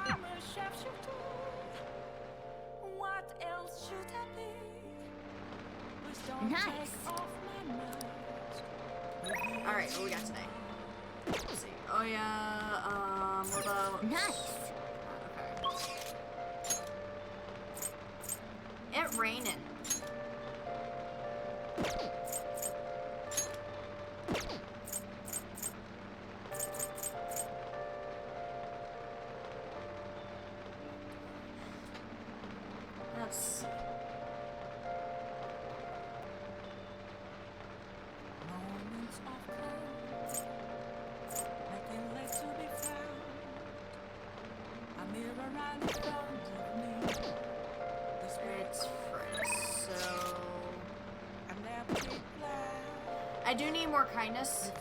I'm a sharpshooter. What else should I be? Please don't Nice. take off my mask. Alright, what we got today? Let's see. Oh, yeah, what about... Nice. Okay. It raining. That's... Moments of calm, nothing left to be found. It's Fritz, so I do need more kindness.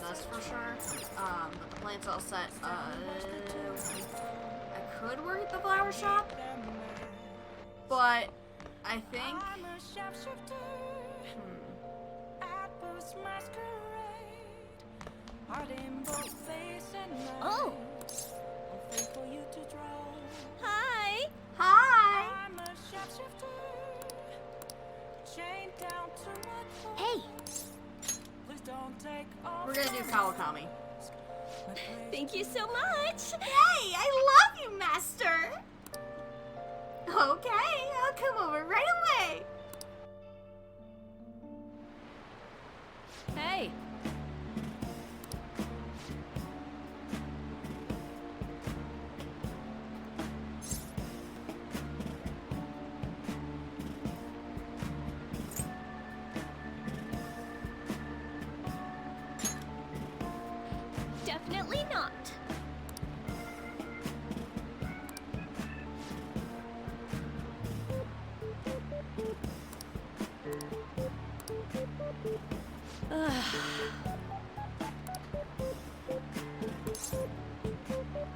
That's for sure. But the plant's all set. I could work at the flower shop, but I think. Oh! Hi! Hi! Hey! We're gonna do Kawakami. Thank you so much! Hey, I love you, Master! Okay, I'll come over right away. Hey! Definitely not.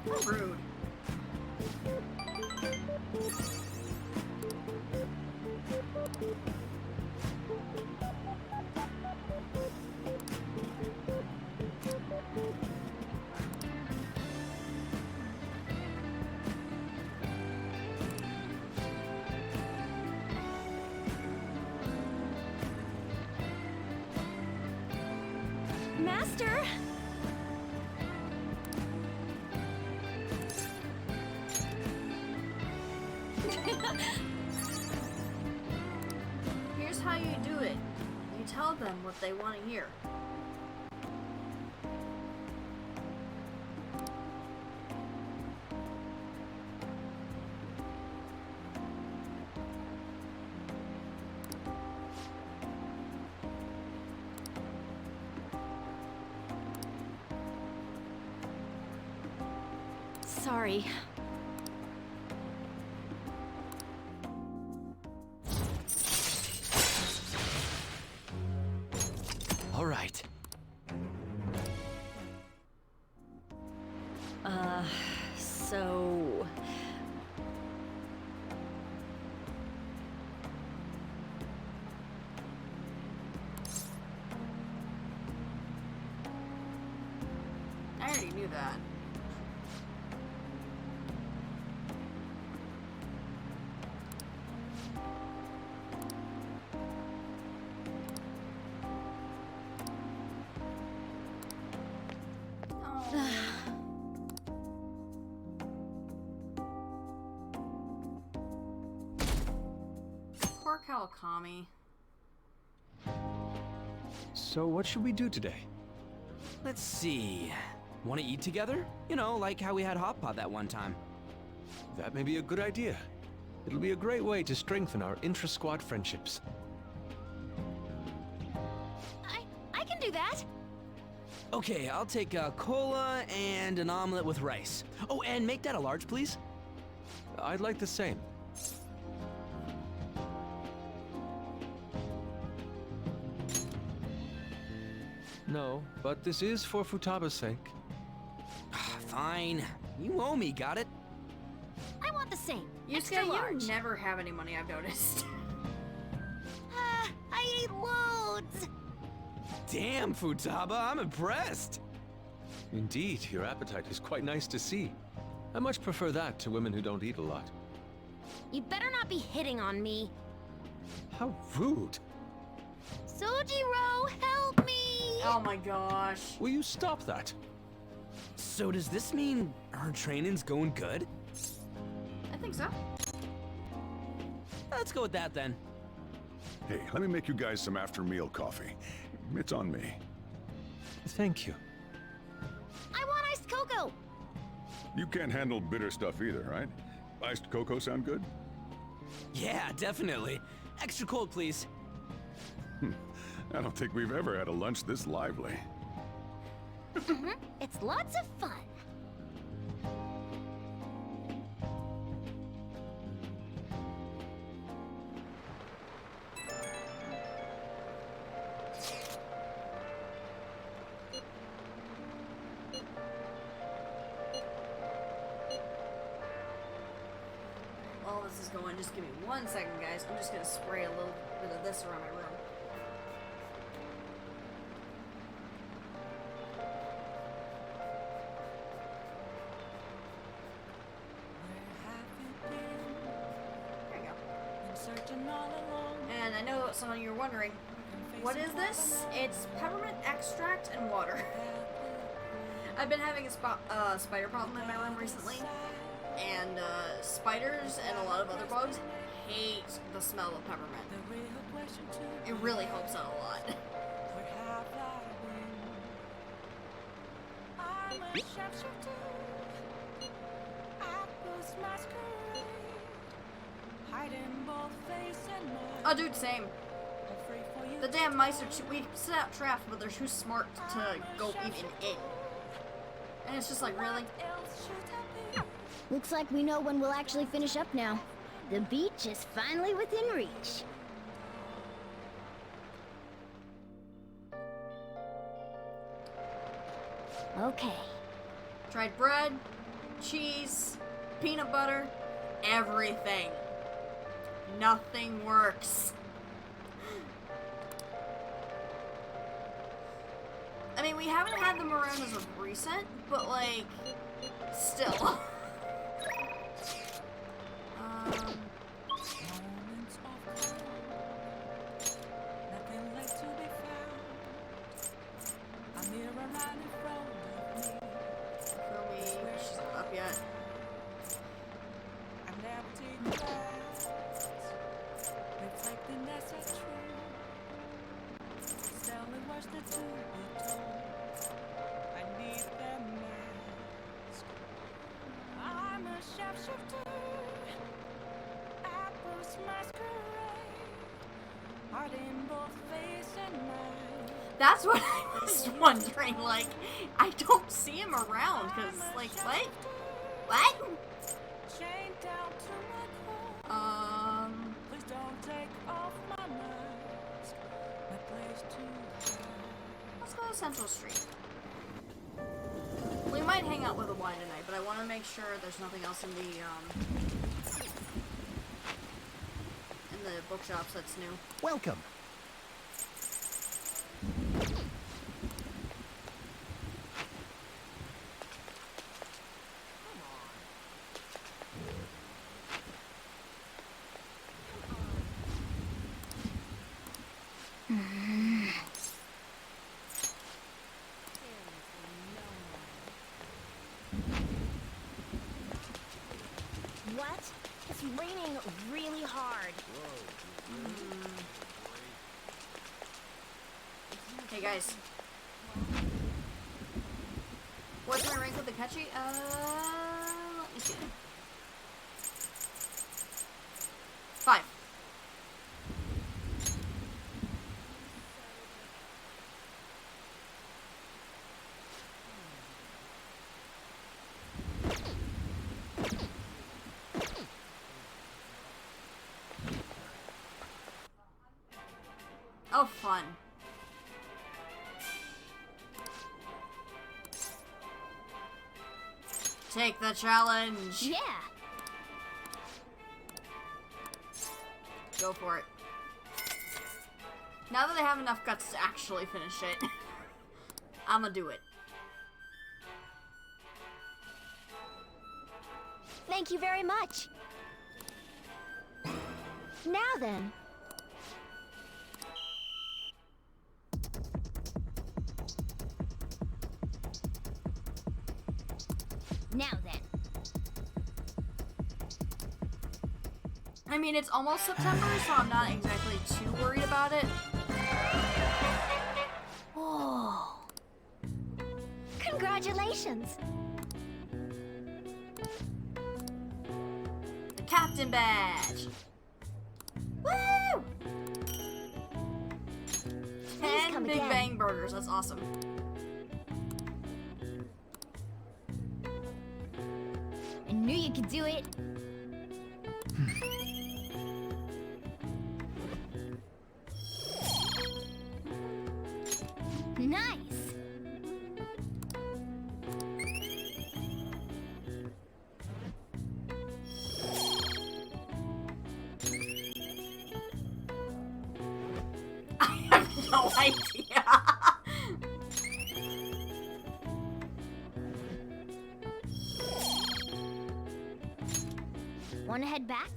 How rude. Master! Here's how you do it. You tell them what they want to hear. Sorry. All right. So... I already knew that. Poor Kawakami. So what should we do today? Let's see. Want to eat together? You know, like how we had hot pot that one time. That may be a good idea. It'll be a great way to strengthen our intra-squad friendships. I can do that. Okay, I'll take a cola and an omelet with rice. Oh, and make that a large, please. I'd like the same. No, but this is for Futaba's sake. Fine. You owe me, got it? I want the same. You Extra say large. you never have any money, I've noticed. I ate loads. Damn, Futaba, I'm impressed. Indeed, your appetite is quite nice to see. I much prefer that to women who don't eat a lot. You better not be hitting on me. How rude! Sojiro, help me! Oh my gosh. Will you stop that? So does this mean our training's going good? I think so. Let's go with that then. Hey, let me make you guys some after-meal coffee. It's on me. Thank you. I want iced cocoa! You can't handle bitter stuff either, right? Iced cocoa sound good? Yeah, definitely. Extra cold, please. I don't think we've ever had a lunch this lively. It's lots of fun. this is going. Just give me 1 second, guys. I'm just gonna spray a little bit of this around my room. There you go. And I know some of you are wondering, what is this? It's peppermint extract and water. I've been having a spider problem in my room recently, and spiders and a lot of other bugs hate the smell of peppermint. It really helps out a lot. Oh, dude, same. The damn mice are we set out traps, but they're too smart to go even in. And it's just like, really? Looks like we know when we'll actually finish up now. The beach is finally within reach. Okay. Tried bread, cheese, peanut butter, everything. Nothing works. I mean, we haven't had them around as of recent, but like, still. She's not up yet. That's what I was wondering, like, I don't see him around, cause, like, what? What? Let's go to Central Street. We might hang out with a wine tonight, but I want to make sure there's nothing else in the bookshops that's new. Welcome. What? It's raining really hard. Hey guys. What's my rank with the catchy? Let me see. 5. Oh, fun. Take the challenge. Yeah. Go for it. Now that I have enough guts to actually finish it, I'm gonna do it. Thank you very much. Now then. Now then. I mean, it's almost September, so I'm not exactly too worried about it. Whoa. Congratulations. The Captain Badge. Woo! 10 Big Bang Burgers, that's awesome. I knew you could do it. Nice. idea. Wanna head back?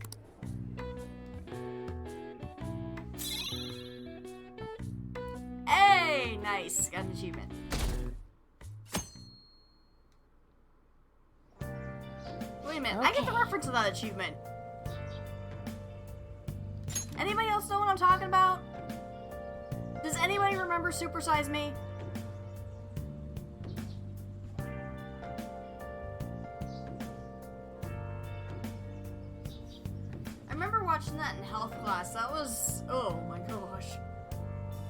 Hey, nice. Got an achievement. Wait a minute. I get the reference to that achievement. Anybody else know what I'm talking about? Does anybody remember Super Size Me? I remember watching that in health class. That was, oh my gosh.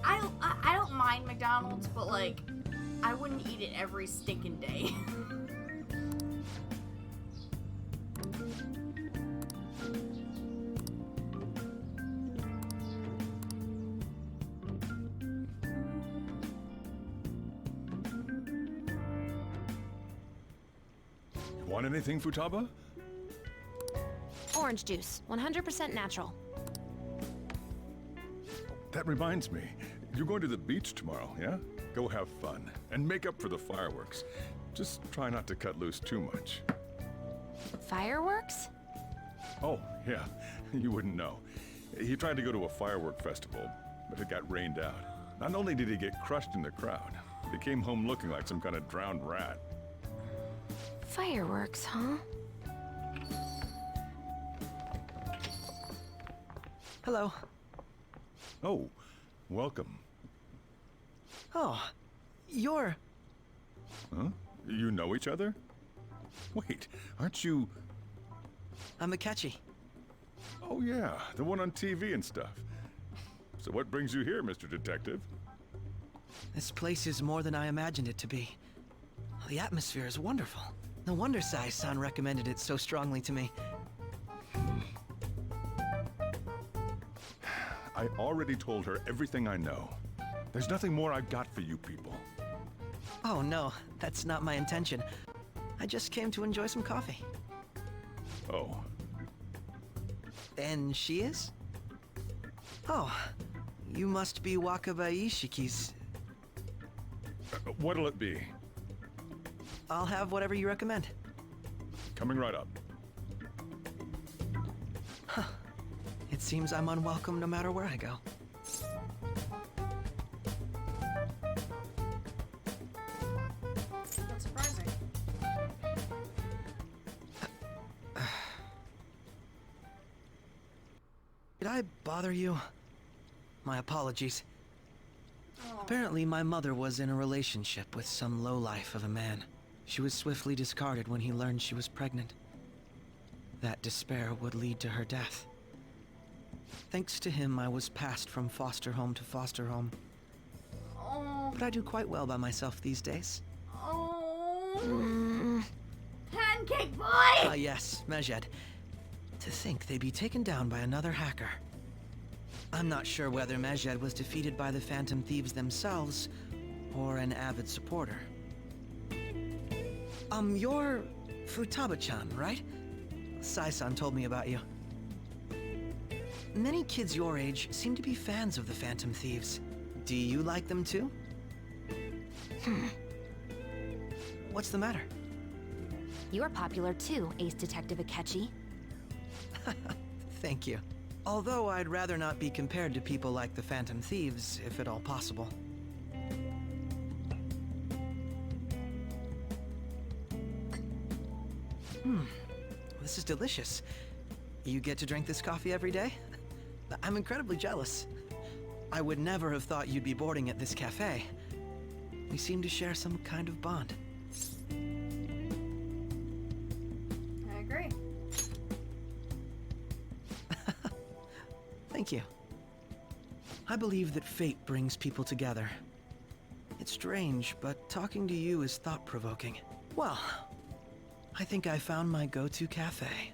I don't mind McDonald's, but like, I wouldn't eat it every stinking day. Want anything, Futaba? Orange juice, 100% natural. That reminds me. You're going to the beach tomorrow, yeah? Go have fun. And make up for the fireworks. Just try not to cut loose too much. Fireworks? Oh, yeah. You wouldn't know. He tried to go to a firework festival, but it got rained out. Not only did he get crushed in the crowd, but he came home looking like some kind of drowned rat. Fireworks, huh? Hello. Oh, welcome. Oh, you're... Huh? You know each other? Wait, aren't you... I'm Akechi. Oh yeah, the one on TV and stuff. So what brings you here, Mr. Detective? This place is more than I imagined it to be. The atmosphere is wonderful. No wonder Sai-san recommended it so strongly to me. I already told her everything I know. There's nothing more I've got for you people. Oh no, that's not my intention. I just came to enjoy some coffee. Oh. And she is? Oh, you must be Wakaba Ishiki's... What'll it be? I'll have whatever you recommend. Coming right up. Huh. It seems I'm unwelcome no matter where I go. That's surprising. Did I bother you? My apologies. Oh. Apparently, my mother was in a relationship with some lowlife of a man. She was swiftly discarded when he learned she was pregnant. That despair would lead to her death. Thanks to him, I was passed from foster home to foster home. Oh. But I do quite well by myself these days. Oh. Pancake boy! Ah, yes, Mejed. To think they'd be taken down by another hacker. I'm not sure whether Mejed was defeated by the Phantom Thieves themselves, or an avid supporter. You're Futaba-chan, right? Sai-san told me about you. Many kids your age seem to be fans of the Phantom Thieves. Do you like them too? What's the matter? You're popular too, Ace Detective Akechi. Thank you. Although I'd rather not be compared to people like the Phantom Thieves, if at all possible. This is delicious. You get to drink this coffee every day? I'm incredibly jealous. I would never have thought you'd be boarding at this cafe. We seem to share some kind of bond. I agree. Thank you. I believe that fate brings people together. It's strange, but talking to you is thought-provoking. Well, I think I found my go-to cafe.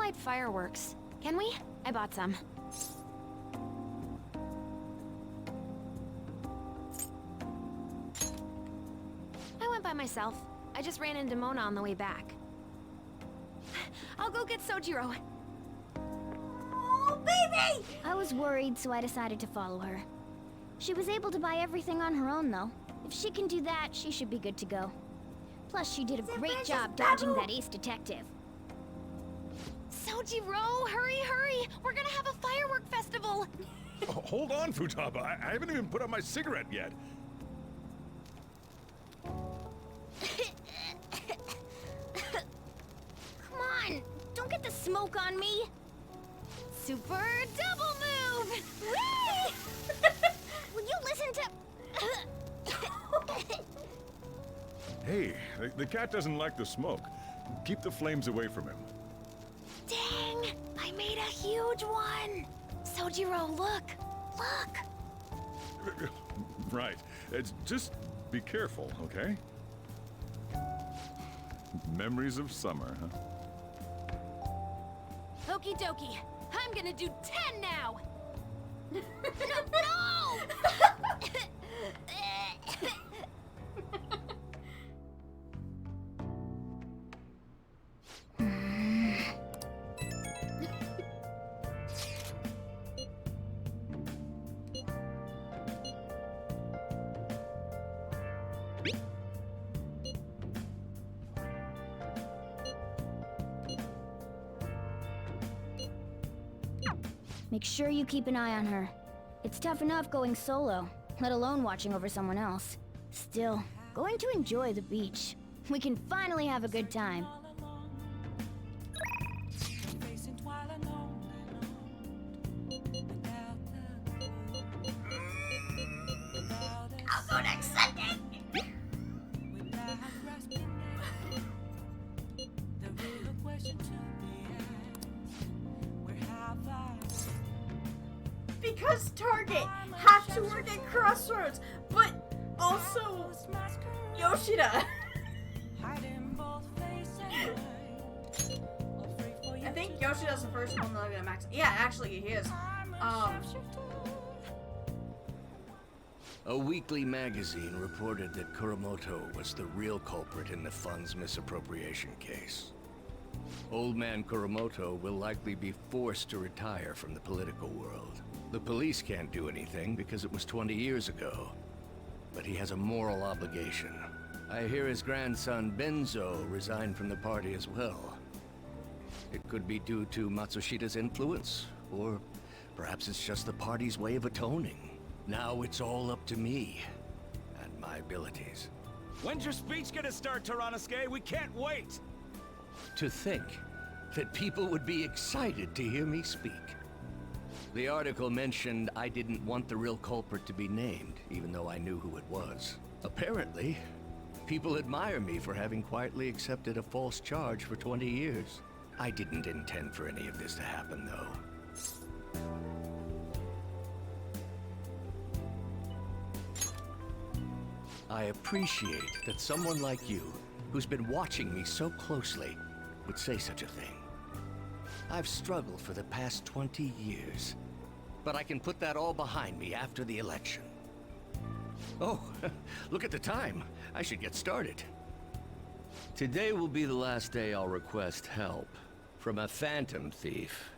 light fireworks. Can we? I bought some. I went by myself. I just ran into Mona on the way back. I'll go get Sojiro. Oh, baby! I was worried, so I decided to follow her. She was able to buy everything on her own, though. If she can do that, she should be good to go. Plus, she did a great job dodging that ace detective. Sojiro, hurry, hurry! We're gonna have a firework festival! Oh, hold on, Futaba. I haven't even put out my cigarette yet. Come on! Don't get the smoke on me! Super double move! Whee! Will you listen to... Hey, the cat doesn't like the smoke. Keep the flames away from him. Dang! I made a huge one! Sojiro, look! Look! Right. It's just be careful, okay? Memories of summer, huh? Okie dokie. I'm gonna do 10 now! No! Make sure you keep an eye on her. It's tough enough going solo, let alone watching over someone else. Still, going to enjoy the beach. We can finally have a good time. I'll go next Sunday. Because Target have to work at Crossroads, but also Yoshida. I think Yoshida's the first one that got max. Yeah, actually he is. A weekly magazine reported that Kuromoto was the real culprit in the fund's misappropriation case. Old man Kuromoto will likely be forced to retire from the political world. The police can't do anything because it was 20 years ago. But he has a moral obligation. I hear his grandson Benzo resigned from the party as well. It could be due to Matsushida's influence, or perhaps it's just the party's way of atoning. Now it's all up to me and my abilities. When's your speech gonna start, Tyranosuke? We can't wait! To think that people would be excited to hear me speak. The article mentioned I didn't want the real culprit to be named, even though I knew who it was. Apparently, people admire me for having quietly accepted a false charge for 20 years. I didn't intend for any of this to happen, though. I appreciate that someone like you, who's been watching me so closely, would say such a thing. I've struggled for the past 20 years, but I can put that all behind me after the election. Oh, look at the time. I should get started. Today will be the last day I'll request help from a phantom thief.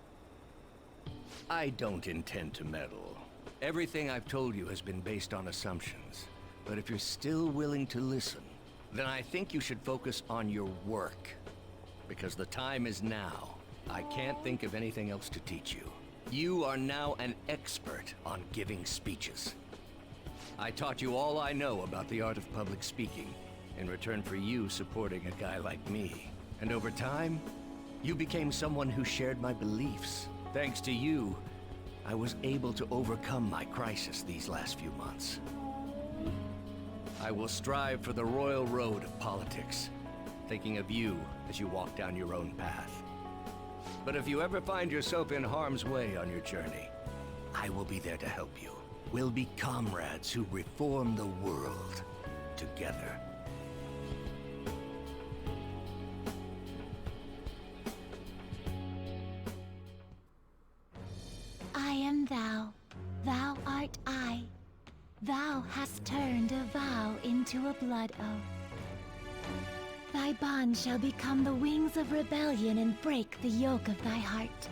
I don't intend to meddle. Everything I've told you has been based on assumptions. But if you're still willing to listen, then I think you should focus on your work. Because the time is now. I can't think of anything else to teach you. You are now an expert on giving speeches. I taught you all I know about the art of public speaking, in return for you supporting a guy like me. And over time, you became someone who shared my beliefs. Thanks to you, I was able to overcome my crisis these last few months. I will strive for the royal road of politics, thinking of you as you walk down your own path. But if you ever find yourself in harm's way on your journey, I will be there to help you. We'll be comrades who reform the world together. I am thou, thou art I. Thou hast turned a vow into a blood oath. Thy bond shall become the wings of rebellion and break the yoke of thy heart.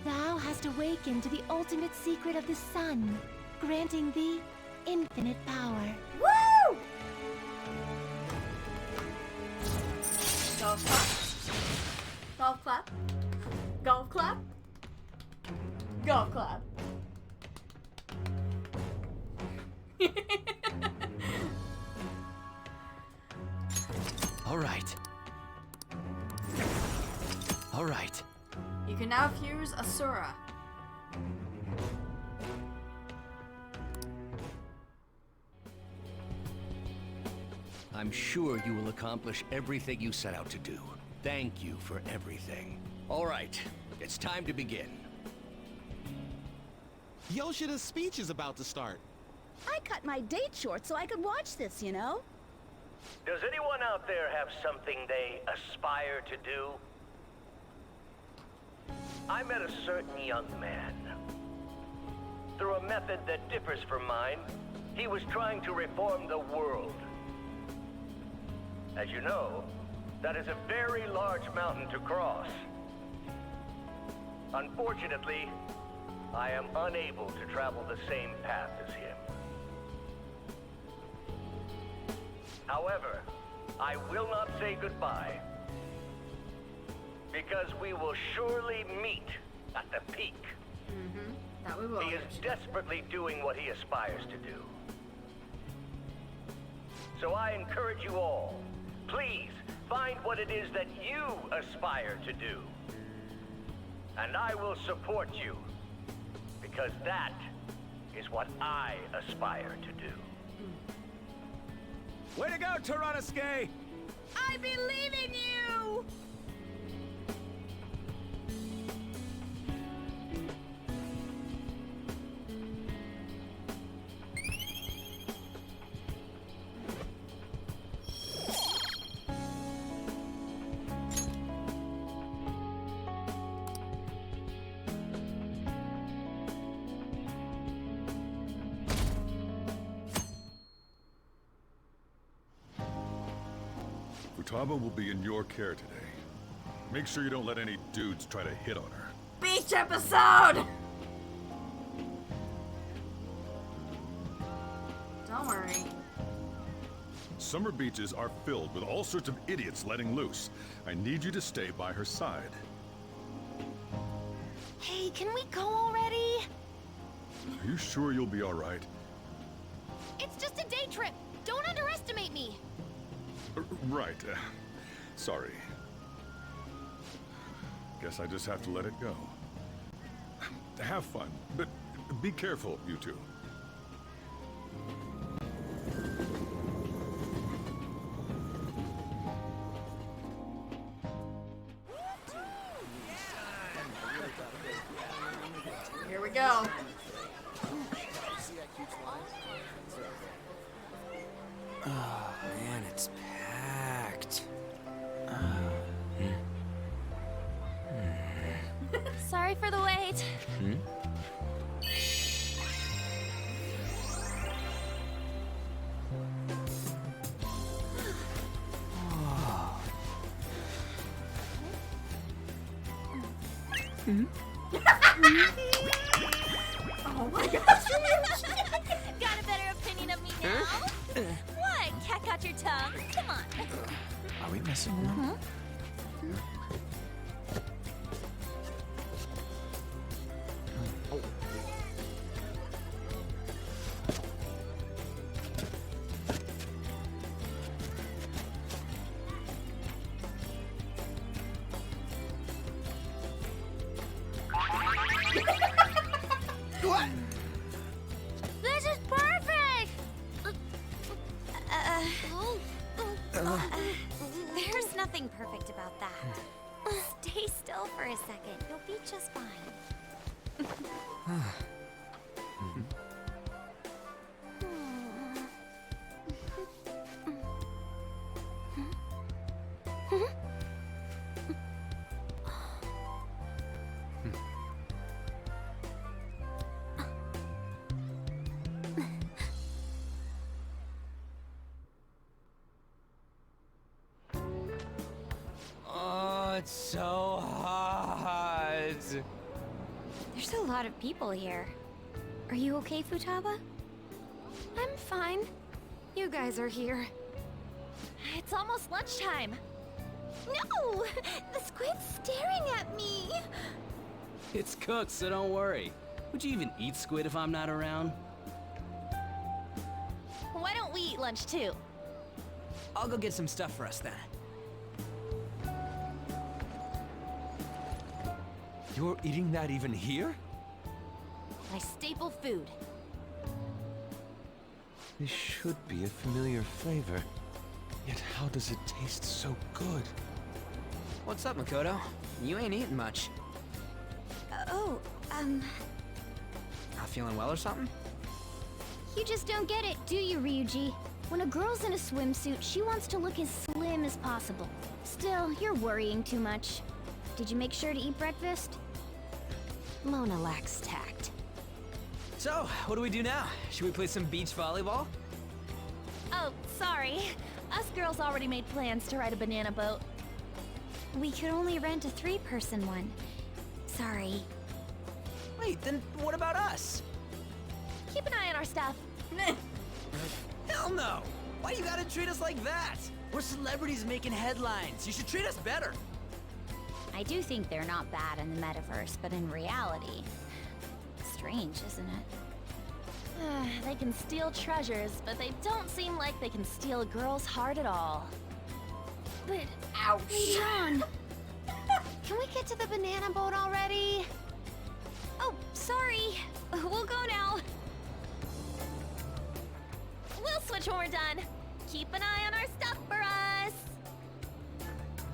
Thou hast awakened to the ultimate secret of the sun, granting thee infinite power. Woo! Golf clap. Golf clap. Golf clap. Golf clap. All right. All right. You can now fuse Asura. I'm sure you will accomplish everything you set out to do. Thank you for everything. All right, it's time to begin. Yoshida's speech is about to start. I cut my date short so I could watch this, you know? Does anyone out there have something they aspire to do? I met a certain young man. Through a method that differs from mine, he was trying to reform the world. As you know, that is a very large mountain to cross. Unfortunately, I am unable to travel the same path as him. However, I will not say goodbye, because we will surely meet at the peak. That we will. He is desperately doing what he aspires to do. So I encourage you all, please find what it is that you aspire to do. And I will support you, because that is what I aspire to do. Way to go, Tyranosuke! I believe in you! Futaba will be in your care today. Make sure you don't let any dudes try to hit on her. Beach episode! Don't worry. Summer beaches are filled with all sorts of idiots letting loose. I need you to stay by her side. Hey, can we go already? Are you sure you'll be all right? It's just a day trip. Don't underestimate me. Right. Sorry. Guess I just have to let it go. Have fun, but be careful, you two. Here we go. Oh, man, it's packed. Sorry for the wait. Oh my gosh. Got a better opinion of me now? What? Cat got your tongue? Come on. Are we messing around? What? This is perfect! There's nothing perfect about that. Stay still for a second. You'll be just fine. so hot. There's a lot of people here. Are you okay, Futaba? I'm fine. You guys are here. It's almost lunchtime. No! The squid's staring at me! It's cooked, so don't worry. Would you even eat squid if I'm not around? Why don't we eat lunch too? I'll go get some stuff for us then. You're eating that even here? My staple food. This should be a familiar flavor. Yet how does it taste so good? What's up, Makoto? You ain't eating much. Not feeling well or something? You just don't get it, do you, Ryuji? When a girl's in a swimsuit, she wants to look as slim as possible. Still, you're worrying too much. Did you make sure to eat breakfast? Mona lacks tact. So, what do we do now? Should we play some beach volleyball? Oh, sorry. Us girls already made plans to ride a banana boat. We could only rent a 3-person one. Sorry. Wait, then what about us? Keep an eye on our stuff. Hell no! Why you gotta treat us like that? We're celebrities making headlines. You should treat us better. I do think they're not bad in the metaverse, but in reality... Strange, isn't it? They can steal treasures, but they don't seem like they can steal a girl's heart at all. But... Ouch! Later on! Can we get to the banana boat already? Oh, sorry. We'll go now. We'll switch when we're done. Keep an eye on our stuff for us.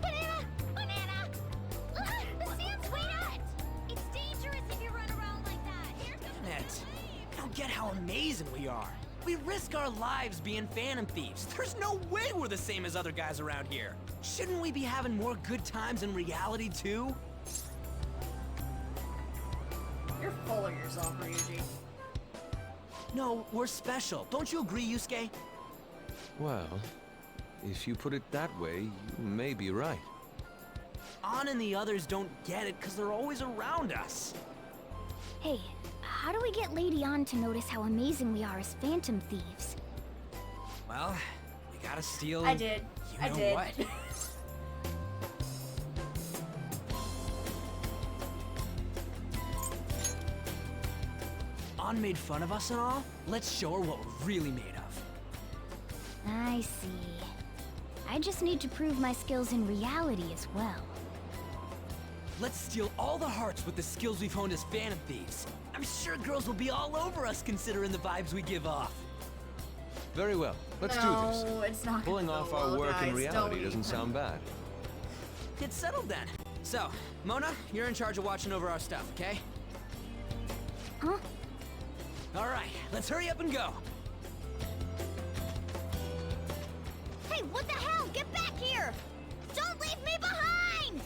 Banana! Banana! The sand's way out! It's dangerous if you run around like that. Here comes Damn it. I don't get how amazing we are. We risk our lives being phantom thieves. There's no way we're the same as other guys around here. Shouldn't we be having more good times in reality too? You're full of yourself, Ryuji. No, we're special. Don't you agree, Yusuke? Well, if you put it that way, you may be right. An and the others don't get it because they're always around us. Hey, how do we get Lady An to notice how amazing we are as phantom thieves? Well, we gotta steal... I did. You know what? An made fun of us and all? Let's show her what we're really made of. I see. I just need to prove my skills in reality as well. Let's steal all the hearts with the skills we've honed as phantom thieves. I'm sure girls will be all over us considering the vibes we give off. Very well. Let's do this. No, it's not Pulling gonna off go our well, work in guys. reality Don't doesn't even. sound bad. Get settled then. So, Mona, you're in charge of watching over our stuff, okay? Huh? All right, let's hurry up and go. Hey, what the hell? Get back here! Don't leave me behind!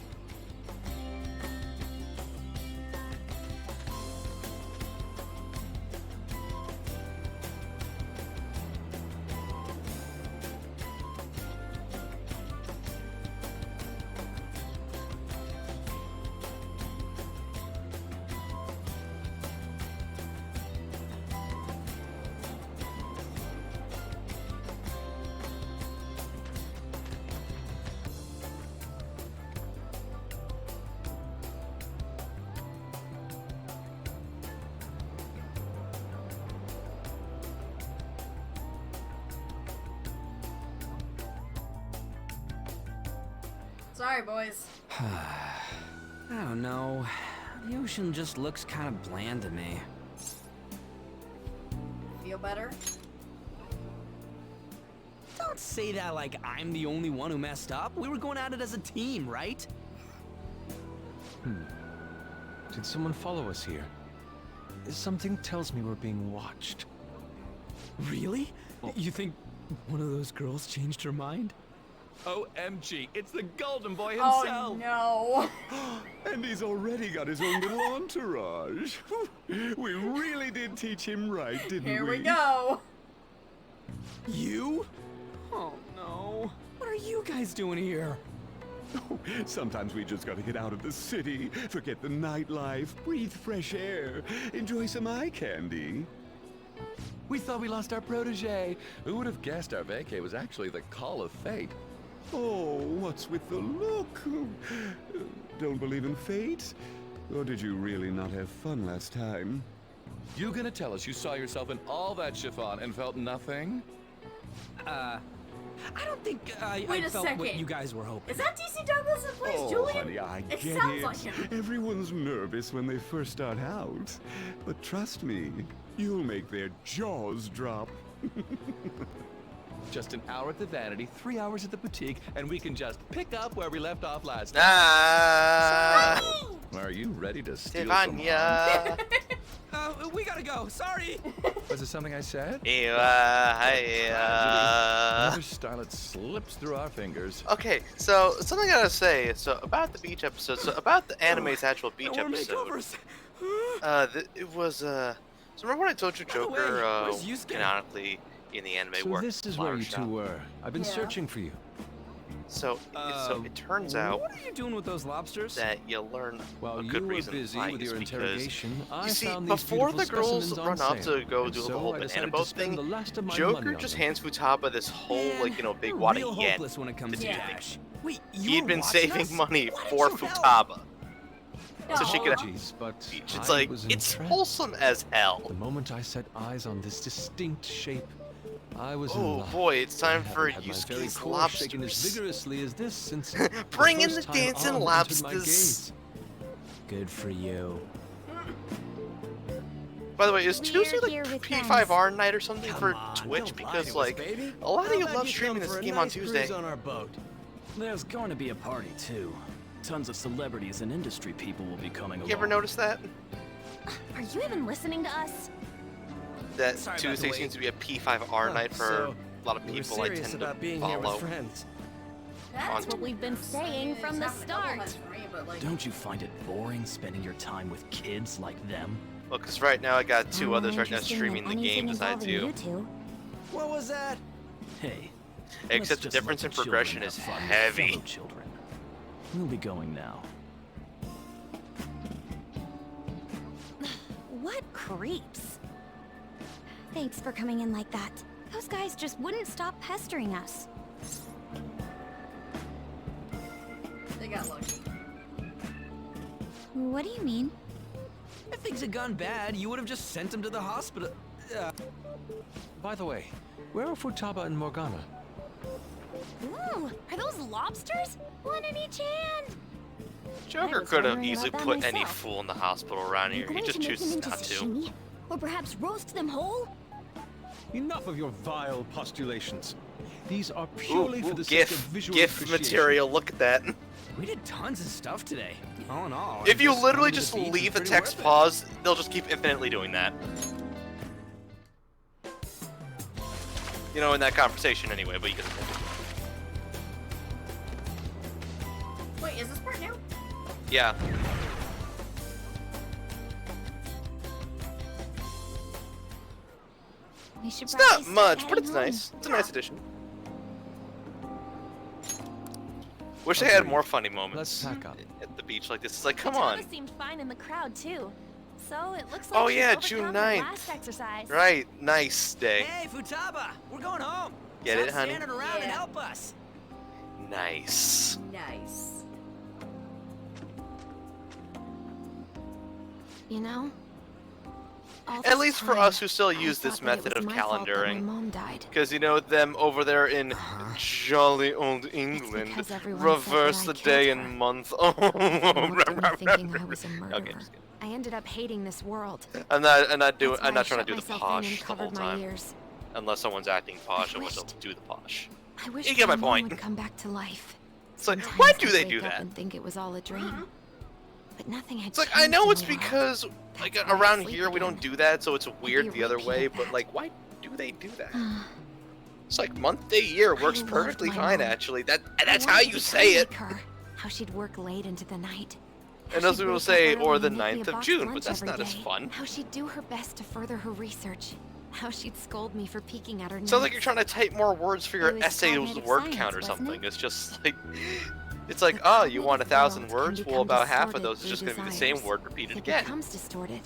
Sorry, boys. I don't know. The ocean just looks kind of bland to me. Feel better? Don't say that like I'm the only one who messed up. We were going at it as a team, right? Did someone follow us here? Something tells me we're being watched. Really? You think one of those girls changed her mind? OMG, it's the Golden Boy Oh himself! no! And he's already got his own little entourage. We really did teach him right, didn't we? Here we go! You? Oh no. What are you guys doing here? Sometimes we just gotta get out of the city, forget the nightlife, breathe fresh air, enjoy some eye candy. We thought we lost our protege. Who would have guessed our vacay was actually the call of fate? Oh, what's with the look? Don't believe in fate? Or did you really not have fun last time? You gonna tell us you saw yourself in all that chiffon and felt nothing? I don't think I Wait a felt second. what you guys were hoping. Is that DC Douglas that plays Oh, Julian? honey, I It get sounds it. like him. Everyone's nervous when they first start out. But trust me, you'll make their jaws drop. Just an hour at the Vanity, 3 hours at the boutique, and we can just pick up where we left off last Ah, time. Are you ready to steal Stefania. We gotta go. Sorry. Was it something I said? Hi. Another starlet slips through our fingers. Okay, so something I gotta say. So about the beach episode. So about the anime's actual beach More episode. makeovers. It was So remember when I told you Joker where's Yusuke? canonically in the anime So worked this is flower where you shop? two were. I've been searching for you. So it turns out What are you doing with those lobsters? that you learn While a you good were reason busy why with is your because interrogation, I you see found these before the beautiful girls specimens run on off sale, to go and do the so whole I banana decided to boat spend thing, the last of my Joker money on just them. hands Futaba this whole big You're wad real of yen hopeless when it comes to do cash. Wait, you He'd were been watching saving us? money Why for didn't you help? Futaba. So she could Apologies, but It's I like, was it's entranced. wholesome as hell. The moment I set eyes on this distinct shape, I was in Oh love. boy, it's time I for haven't had my very Yusuke's core shaken as lobsters. vigorously as this since Bring the in first the time dancing Arm entered my lobsters. gaze. Good for you. By the way, is We're Tuesday like here with P5R night or something for on, Twitch? don't lie Because to us, like baby. a lot of How you about love you streaming come this for a game on nice cruise Tuesday. on our boat? There's going to be a party too. Tons of celebrities and industry people will be coming along. You ever notice that? Are you even listening to us? That Sorry about the Tuesday wait. seems to be a P5R night for so a lot of We're people I serious tend about to being here follow. with friends. That's what we've been saying from the start. Don't you find it boring spending your time with kids like them? Well, because right now I got two I'm others more right now interested streaming in the game anything besides involving you. two. What was that? Hey. Except the let's just difference let in the progression children is have fun with heavy. fellow children. We'll be going now. What creeps? Thanks for coming in like that. Those guys just wouldn't stop pestering us. They got lucky. What do you mean? If things had gone bad, you would have just sent him to the hospital. By the way, where are Futaba and Morgana? Ooh, are those lobsters? One in each hand. Joker was could have wondering easily about that put any myself. fool in the hospital around Are you here. He going just to make them chooses into not to. sashimi? Or perhaps roast them whole? Enough of your vile postulations. These are purely for the sake of GIF visual GIF appreciation. material. Look at that. We did tons of stuff today. All in all, If you I guess literally going to just the beach was leave the pretty text worth it. pause, they'll just keep infinitely doing that. You know, in that conversation anyway, but you can. Wait, is this part new? Yeah. We should It's probably not start much, but heading it's home. nice. It's a nice addition. Wish they had more funny moments Let's pack up. at the beach like this. It's like, come on. Futaba seemed fine in the crowd too. So it looks like Oh she's yeah, overcome June her 9th. last exercise. Right, nice day. Hey, Futaba, we're going home. Get Stop it, honey? standing around and Yeah. help us. Nice. Nice. You know? all At this least for time, us who still I use thought this that it method was of my fault that my calendaring. mom died. Because, you know, them over there in jolly old England because everyone reverse said the that I day killed and her. month. I looked at me thinking I was a murderer. Okay, just kidding. I ended up hating this world. I'm not That's why I'm not I trying to shut do the myself in posh and the whole covered my time. ears. Unless someone's acting posh, I want wished- to do the posh. I wish You get my mom point. would come back to life. It's like, Sometimes why do I'd they wake do up that? And think it was all a dream. But nothing had It's like, I changed know in it's a while. because, like, That's why I around sleep here we don't again. do that, so it's weird Maybe the other repeat way, of but, that. like, why do they do that? It's like, month, day, year works loved perfectly my fine, mom. actually. I That's how wanted you to say it. become like her. How she'd work late into the night. How And those she'd people wake say, up or early the and make me 9th a of boxed June, but lunch that's every not as day. fun. How she'd do her best to further her research. How she'd scold me for peeking at her Sounds like notes. you're trying to type more words for your It was essay's cognitive word science, count or wasn't something. it? It's just like, It's like, oh, you want 1,000 words? Well, about half of those is just going to be the same desires. word repeated It again. becomes distorted.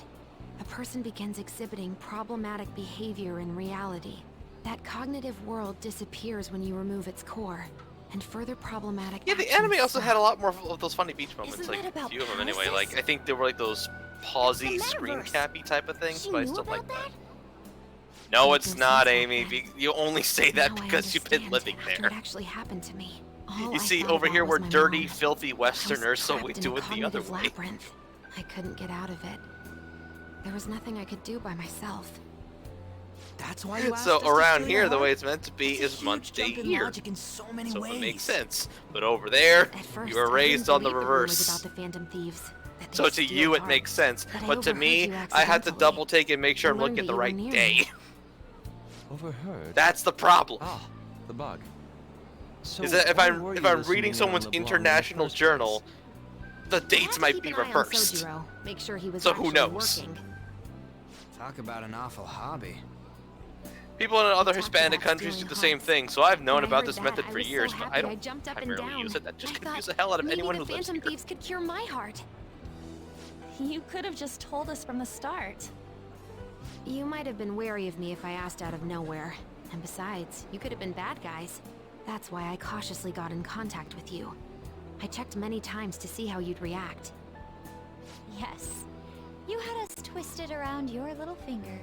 A person begins exhibiting problematic behavior in reality. That cognitive world disappears when you remove its core, and further problematic. Yeah, the actions anime also stop. had a lot more of those funny beach moments, Isn't like that a about few of them anyway. palaces? Like I think there were like those pausey screen cappy type of things, She but I knew still about like that. that? No, it's Goodness, not, that's Amy. You only say that Now I because you've been understand living after there. it actually happened to me. All You I see, thought over about here was we're my dirty, mom. filthy I was Westerners, so we trapped in do a it the other cognitive way. labyrinth. I couldn't get out of it. There was nothing I could do by myself. That's why you asked So us to around steal here, your the way heart? it's meant to be That's a is month, huge day, jump in year. logic in so many So ways. it makes sense. But over there, At first, you were I raised didn't on the believe rumors reverse. about the Phantom Thieves. That they So to steal you it hearts. makes sense, But I but to overheard me, you I had to accidentally. double take and make sure I I'm looking learned at the that you were right near day. me. Overheard? That's the problem. Ah, the bug. So Is that if why I'm were if you I'm listening reading in on someone's LeBlanc in the international first journal, the dates I had might to be keep an eye on reversed. Sojiro, make sure he was So who actually knows? working. Talk about an awful hobby. People in other talked Hispanic about countries do stealing the same hearts. thing, so I've known When I about heard this that, method I for was so years, but I happy I don't jumped up primarily and down. use it. That just I confused the thought hell out of maybe anyone the who lives Phantom here. Thieves could cure my heart. You could have just told us from the start. You might have been wary of me if I asked out of nowhere. And besides, you could have been bad guys. That's why I cautiously got in contact with you. I checked many times to see how you'd react. Yes. You had us twisted around your little finger.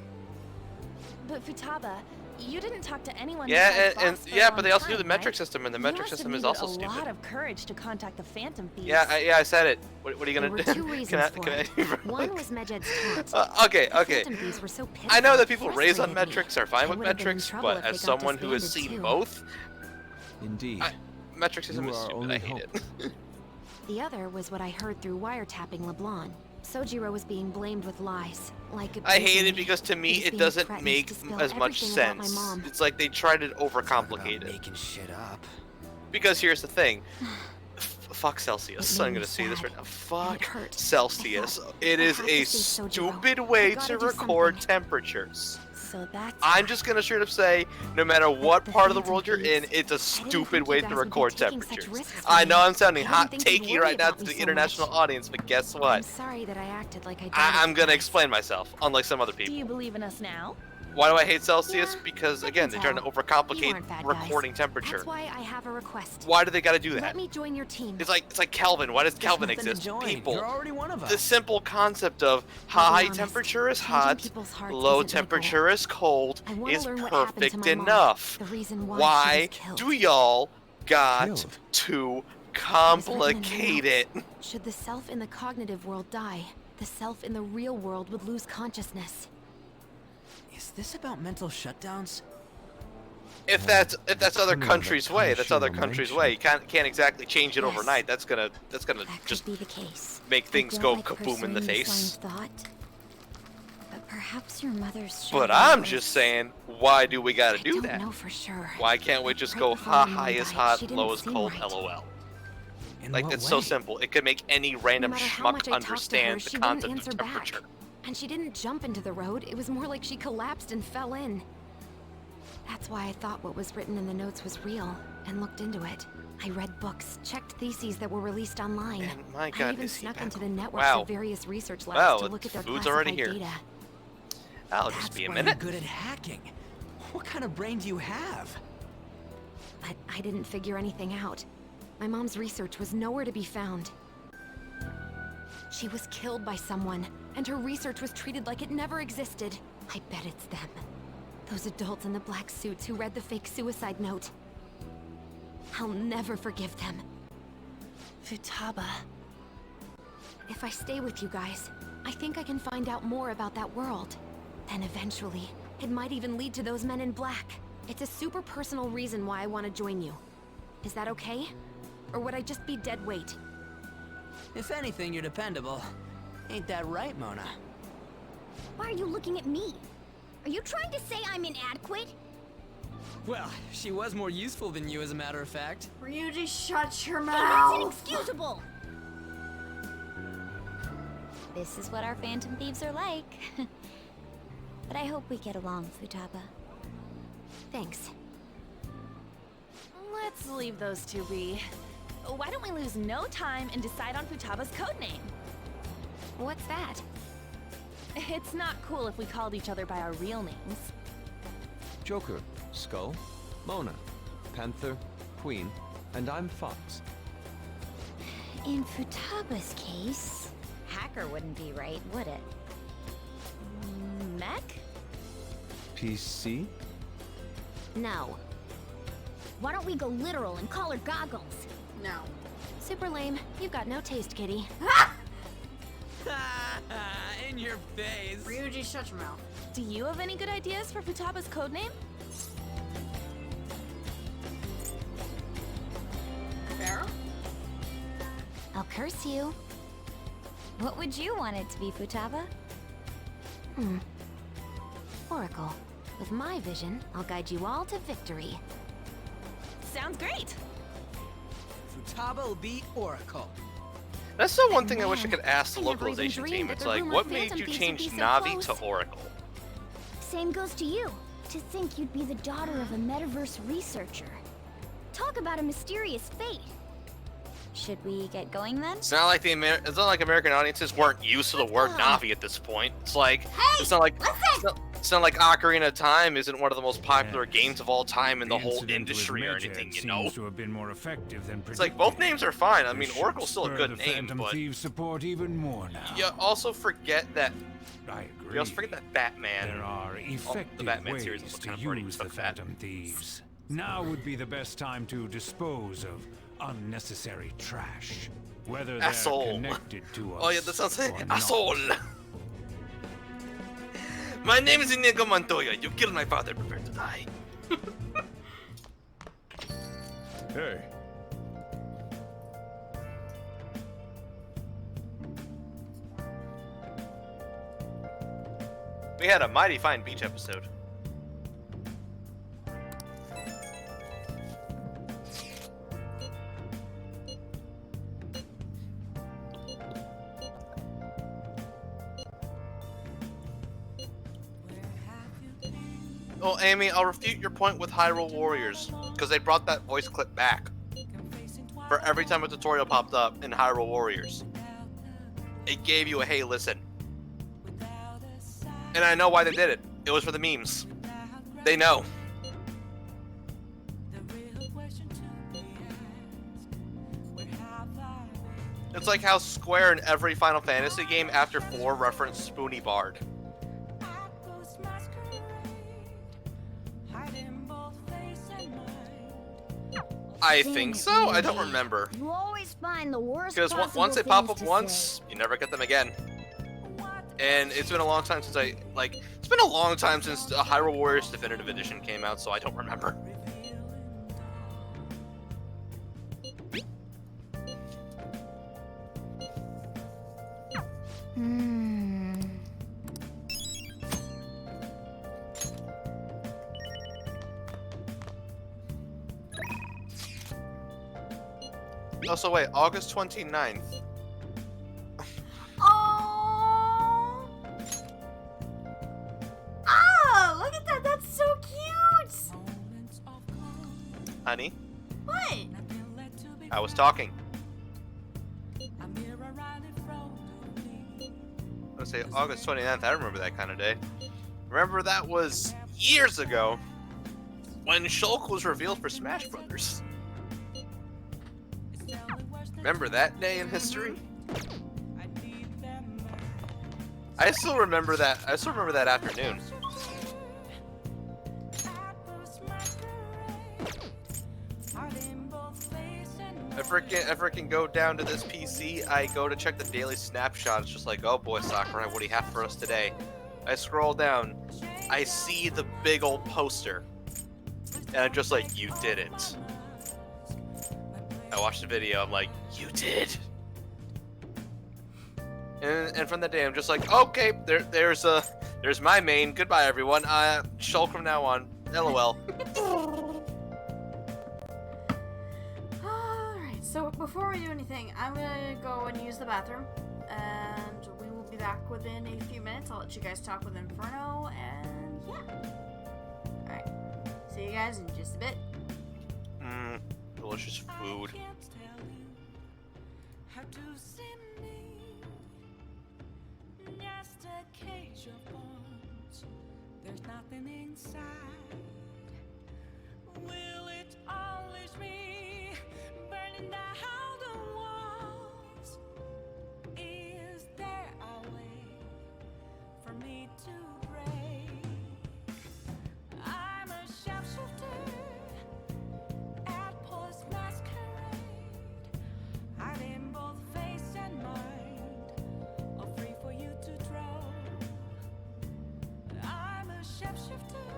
But Futaba, you didn't talk to anyone. Yeah, besides and Boss for a yeah, but long they also do time, the metric right? system, and the You metric must have system is needed also a stupid. lot of courage to contact the Phantom Thieves. Yeah, I said it. What are you gonna There were do? two reasons Can I- for can it. I- One was Medjed's taunt. Okay, The okay. Phantom Thieves were so I know that pitiful, people raised on frustrated me. metrics are fine I with would have been in metrics, trouble but if they as got someone who has disbanded, seen too. both, Indeed. metric system You is are stupid. only I hate it. The other was what I heard through wiretapping LeBlanc. Sojiro was being blamed with lies, like I hate abusing it because to me He was it being doesn't threatened make to spill as much everything about my sense. mom. It's like they tried to overcomplicate it. Making shit up. Because here's the thing. Fuck Celsius. It made I'm me gonna say this sad. right now. Fuck it hurt. Celsius. I thought, It I is have a to save Sojiro. stupid I way gotta to do record something. temperatures. So that's I'm just gonna straight up say, no matter what the part of the Phantom world you're in, Thieves. it's a I didn't stupid think way you to guys would be record taking such temperatures. risks for I me. know I'm sounding I hot didn't think you'd takey worry right now about to me the so international much. audience, but guess I'm what? sorry that I acted like I did. I'm gonna explain myself, unlike some other Do people. you believe in us now? Why do I hate Celsius? Yeah, because I again, can they're trying to tell. You overcomplicate aren't bad guys. recording temperature. That's why I have a request. Why do they gotta do that? Let me join your team. It's like Kelvin. Why does Kelvin nothing to exist? join. People. You're already one of us. The simple concept of I'll be high honest, temperature is changing hot, people's hearts low isn't my goal. temperature is cold I wanna is learn what happened to perfect my mom, enough. the reason why she Why was killed. do y'all got Killed? to I was written in the complicate it? notes. Should the self in the cognitive world die, the self in the real world would lose consciousness. Is this about mental shutdowns? If that's other Criminal countries' that way, comes that's from other a countries' nation. way. You can't exactly change it Yes. overnight. That's gonna That just could be the case. make I things don't go like kaboom in the pursuing face. this line of thought, but perhaps your mother's. But shadow I'm was- just saying, why do we gotta I do don't that? know for sure. Why can't we But just right go before ha my mom high is died, hot, she didn't low is seem cold, right. lol. In Like what it's so way? simple. It could make any random No matter how schmuck much I talked to her, understand she the wouldn't concept answer of back. temperature. And she didn't jump into the road. It was more like she collapsed and fell in. That's why I thought what was written in the notes was real, and looked into it. I read books, checked theses that were released online. And my I God, even is he snuck back? into the networks Wow. of various research labs Wow, to look at their food's classified already here. data. I'll just That's be a why minute. you're good at hacking. What kind of brain do you have? But I didn't figure anything out. My mom's research was nowhere to be found. She was killed by someone, and her research was treated like it never existed. I bet it's them. Those adults in the black suits who read the fake suicide note. I'll never forgive them. Futaba. If I stay with you guys, I think I can find out more about that world. Then eventually, it might even lead to those men in black. It's a super personal reason why I want to join you. Is that okay? Or would I just be dead weight? If anything, you're dependable. Ain't that right, Mona? Why are you looking at me? Are you trying to say I'm inadequate? Well, she was more useful than you, as a matter of fact. Ryuji, shut your Hey, mouth! that's inexcusable! This is what our Phantom Thieves are like. But I hope we get along, Futaba. Thanks. Let's leave those two be. why don't we lose no time and decide on Futaba's codename? What's that? It's not cool if we called each other by our real names. Joker, Skull, Mona, Panther, Queen, and I'm Fox. In Futaba's case, Hacker wouldn't be right, would it? Mech? PC? no. Why don't we go literal and call her Goggles? No. Super lame. You've got no taste, kitty. In your face. Ryuji, shut your mouth. Do you have any good ideas for Futaba's codename? Pharaoh? I'll curse you. What would you want it to be, Futaba? Oracle. With my vision, I'll guide you all to victory. Sounds great. Futaba will be Oracle. That's the one thing I wish I could ask the I never even localization dreamed team. that It's the like, rumored what made Phantom you Thieves change would be so Navi to close. Oracle? Same goes to you. To think you'd be the daughter of a metaverse researcher. Talk about a mysterious fate. Should we get going then? It's not like it's not like American audiences weren't used to the word Navi at this point. It's like it's not like it's not like Ocarina of Time isn't one of the most popular games of all time in the whole industry or anything, you know. Seems to have been more effective than It's like both names are fine. I mean, This Oracle's still a spur good the name, Phantom but Thieves support even more now. you also forget that. I agree. You also forget that Batman. There are the effective Batman ways series was to kind of pretty use the Phantom Thieves. Now would be the best time to dispose of unnecessary trash, whether they're Asshole. connected to us. Oh yeah, that sounds like or not. asshole. My name is Inigo Montoya. You killed my father. Prepare to die. Hey, We had a mighty fine beach episode. Well, Amy, I'll refute your point with Hyrule Warriors, because they brought that voice clip back for every time a tutorial popped up in Hyrule Warriors. It gave you a hey, listen. And I know why they did it. It was for the memes. They know. It's like how Square in every Final Fantasy game after 4 referenced Spoony Bard. I think so? I don't remember. You always find the worst Because possible once they pop things up to once, say. you never get them again. And it's been a long time since it's been a long time since Hyrule Warriors Definitive Edition came out, so I don't remember. Also, wait, August 29th. Oh! Ah! Look at that! That's so cute! Honey, What? I was talking. Let's say August 29th. I remember that kind of day. Remember that was years ago when Shulk was revealed for Smash Brothers. Remember that day in history? I still remember that. I still remember that afternoon. I freaking go down to this PC. I go to check the daily snapshot. It's just like, oh boy, Sakurai, what do you have for us today? I scroll down. I see the big old poster, and I'm just like, you did it. I watched the video. I'm like, you did. And from that day, I'm just like, okay, there's my main. Goodbye, everyone. Shulk from now on. LOL. Alright, so before we do anything, I'm gonna go and use the bathroom, and we will be back within a few minutes. I'll let you guys talk with Inferno, and yeah. Alright, see you guys in just a bit. Delicious food. How to see me? Just a cage of bones. There's nothing inside. Will it unleash me, burning down the walls? Is there a way for me to break? I'm a sharpshooter at Post Masquerade, hiding both face and mind, all free for you to draw. I'm a shapeshifter,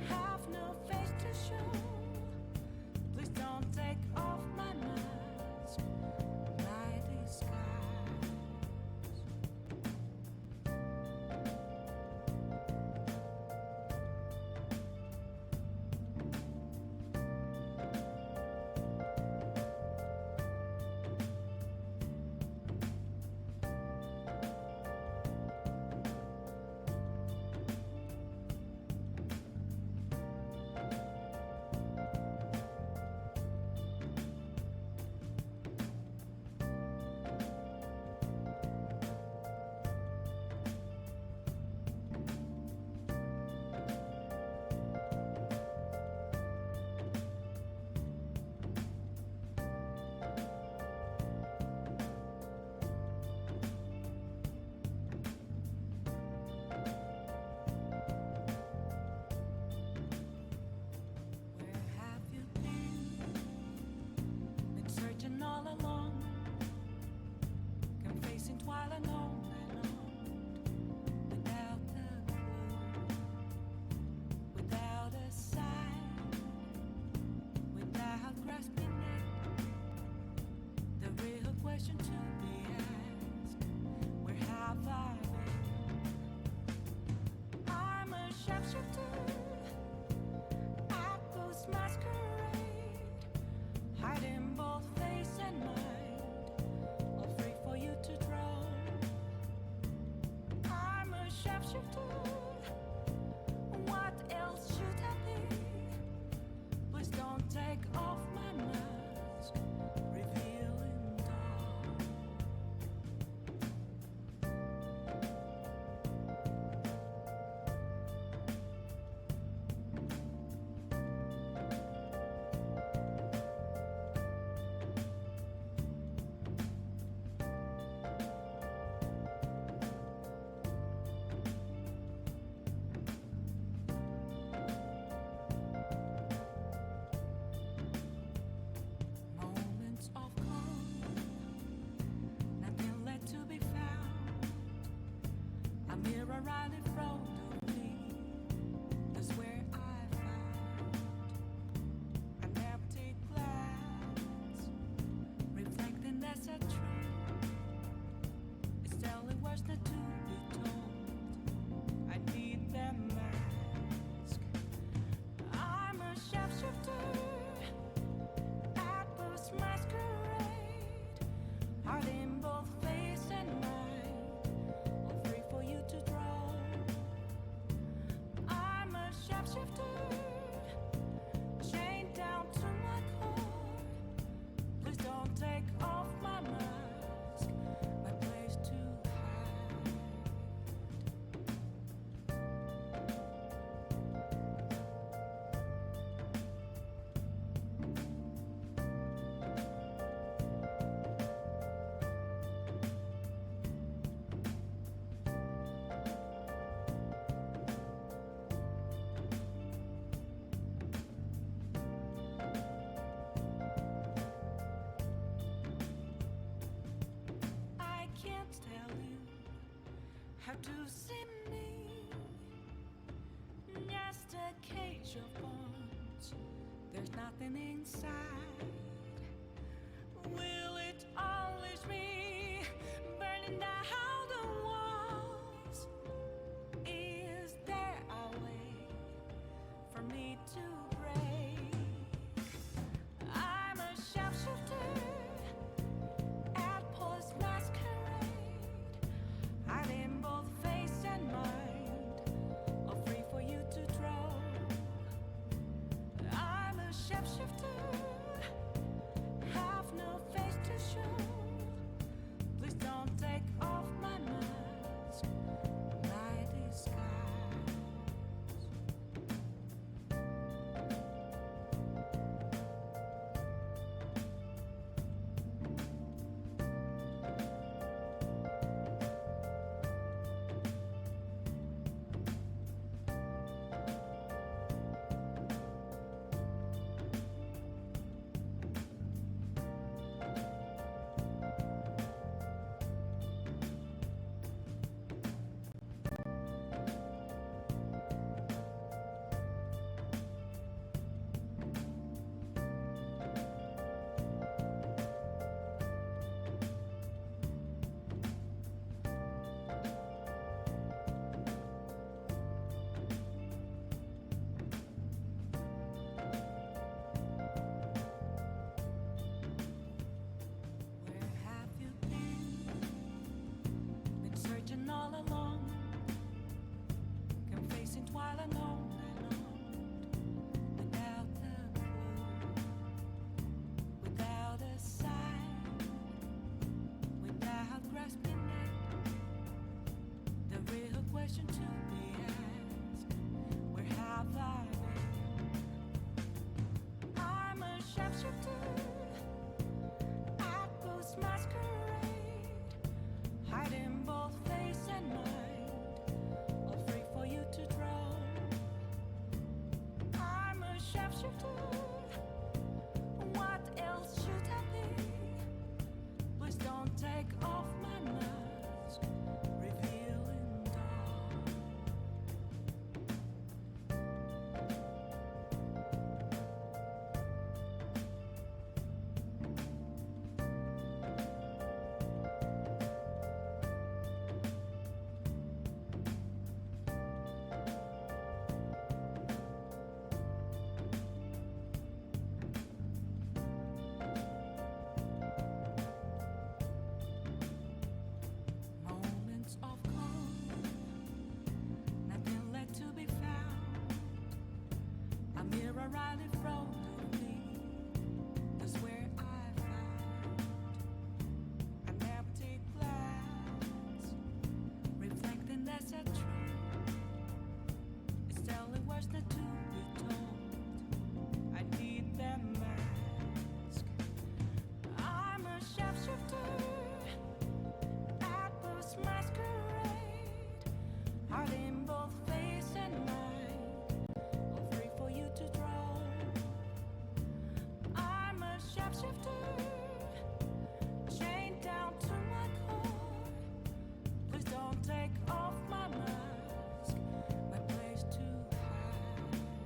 have no face to show. Please don't take off my mask, my disguise. Where have you been searching all along, confessing twilight on and on, without a clue, without a sign, without grasping it. The real question to be asked: where have I been? I'm a sharpshooter at Post Masquerade, hiding both face and mind, all free for you to draw. I'm a sharpshooter. What else should I be? Please don't take off my mask, revealing dawn. Moments of calm, nothing left to be found. A mirror right in front of me, that's where I found an empty glass, reflecting as a tree. It's telling words not to be told. I need the mask. I'm a sharpshooter at Post Masquerade, hiding both face and mind, all free for you to draw. I'm a sharpshifter, chained down to my core. Please don't take off my mask, my place to hide. I can't tell you how to see me. Just a cage of bones. There's nothing inside. Will it unleash me, burning down the walls? Is there a way for me to break? I'm a sharpshooter at Post Masquerade, hiding both face and mind, all free for you to draw. I'm a shapeshifter shapeshifter at Post Masquerade, hiding both face and mind, all free for you to draw. I'm a shapeshifter. What else should I be? Please don't take off my mask, revealing dawn. Moments of calm, nothing left to be found. A mirror right in front of me, that's where I found an empty glass, reflecting that's a truth. It's telling words not to be told. I need that mask. I'm a shapeshifter at Post Masquerade, hiding both face and mind, all free for you to draw. I'm a shapeshifter, chained down to my core. Please don't take off my mask, my place to hide.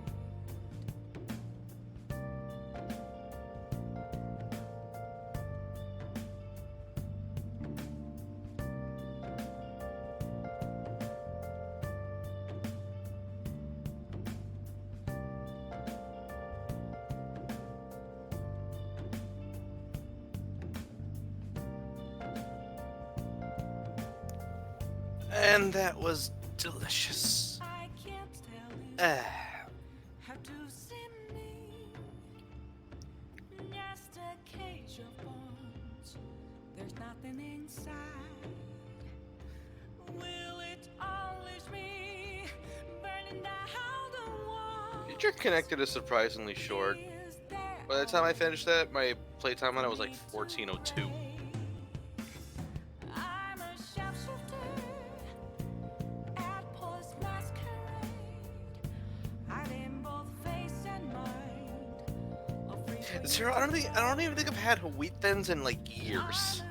And that was delicious. I can't tell you Ah. how to see me. Just a cage of bones. There's nothing inside. Will it always be burning down the wall? Future Connected is surprisingly short. By the time I finished that, my playtime on it was like 14:02. I'm a shapeshifter at Post Masquerade, hiding both face and mind, all free for Zero, I don't even think I've had Huitens in like years.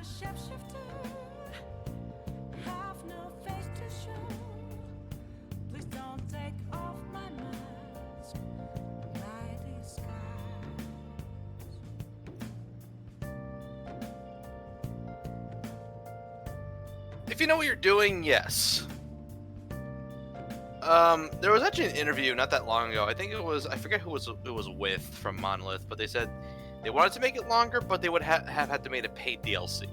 have no face to show. Please don't take off my mask, my disguise. If you know what you're doing, yes. There was actually an interview not that long ago. I think it was, I forget who it was with from Monolith, but they said they wanted to make it longer, but they would have had to make a paid DLC.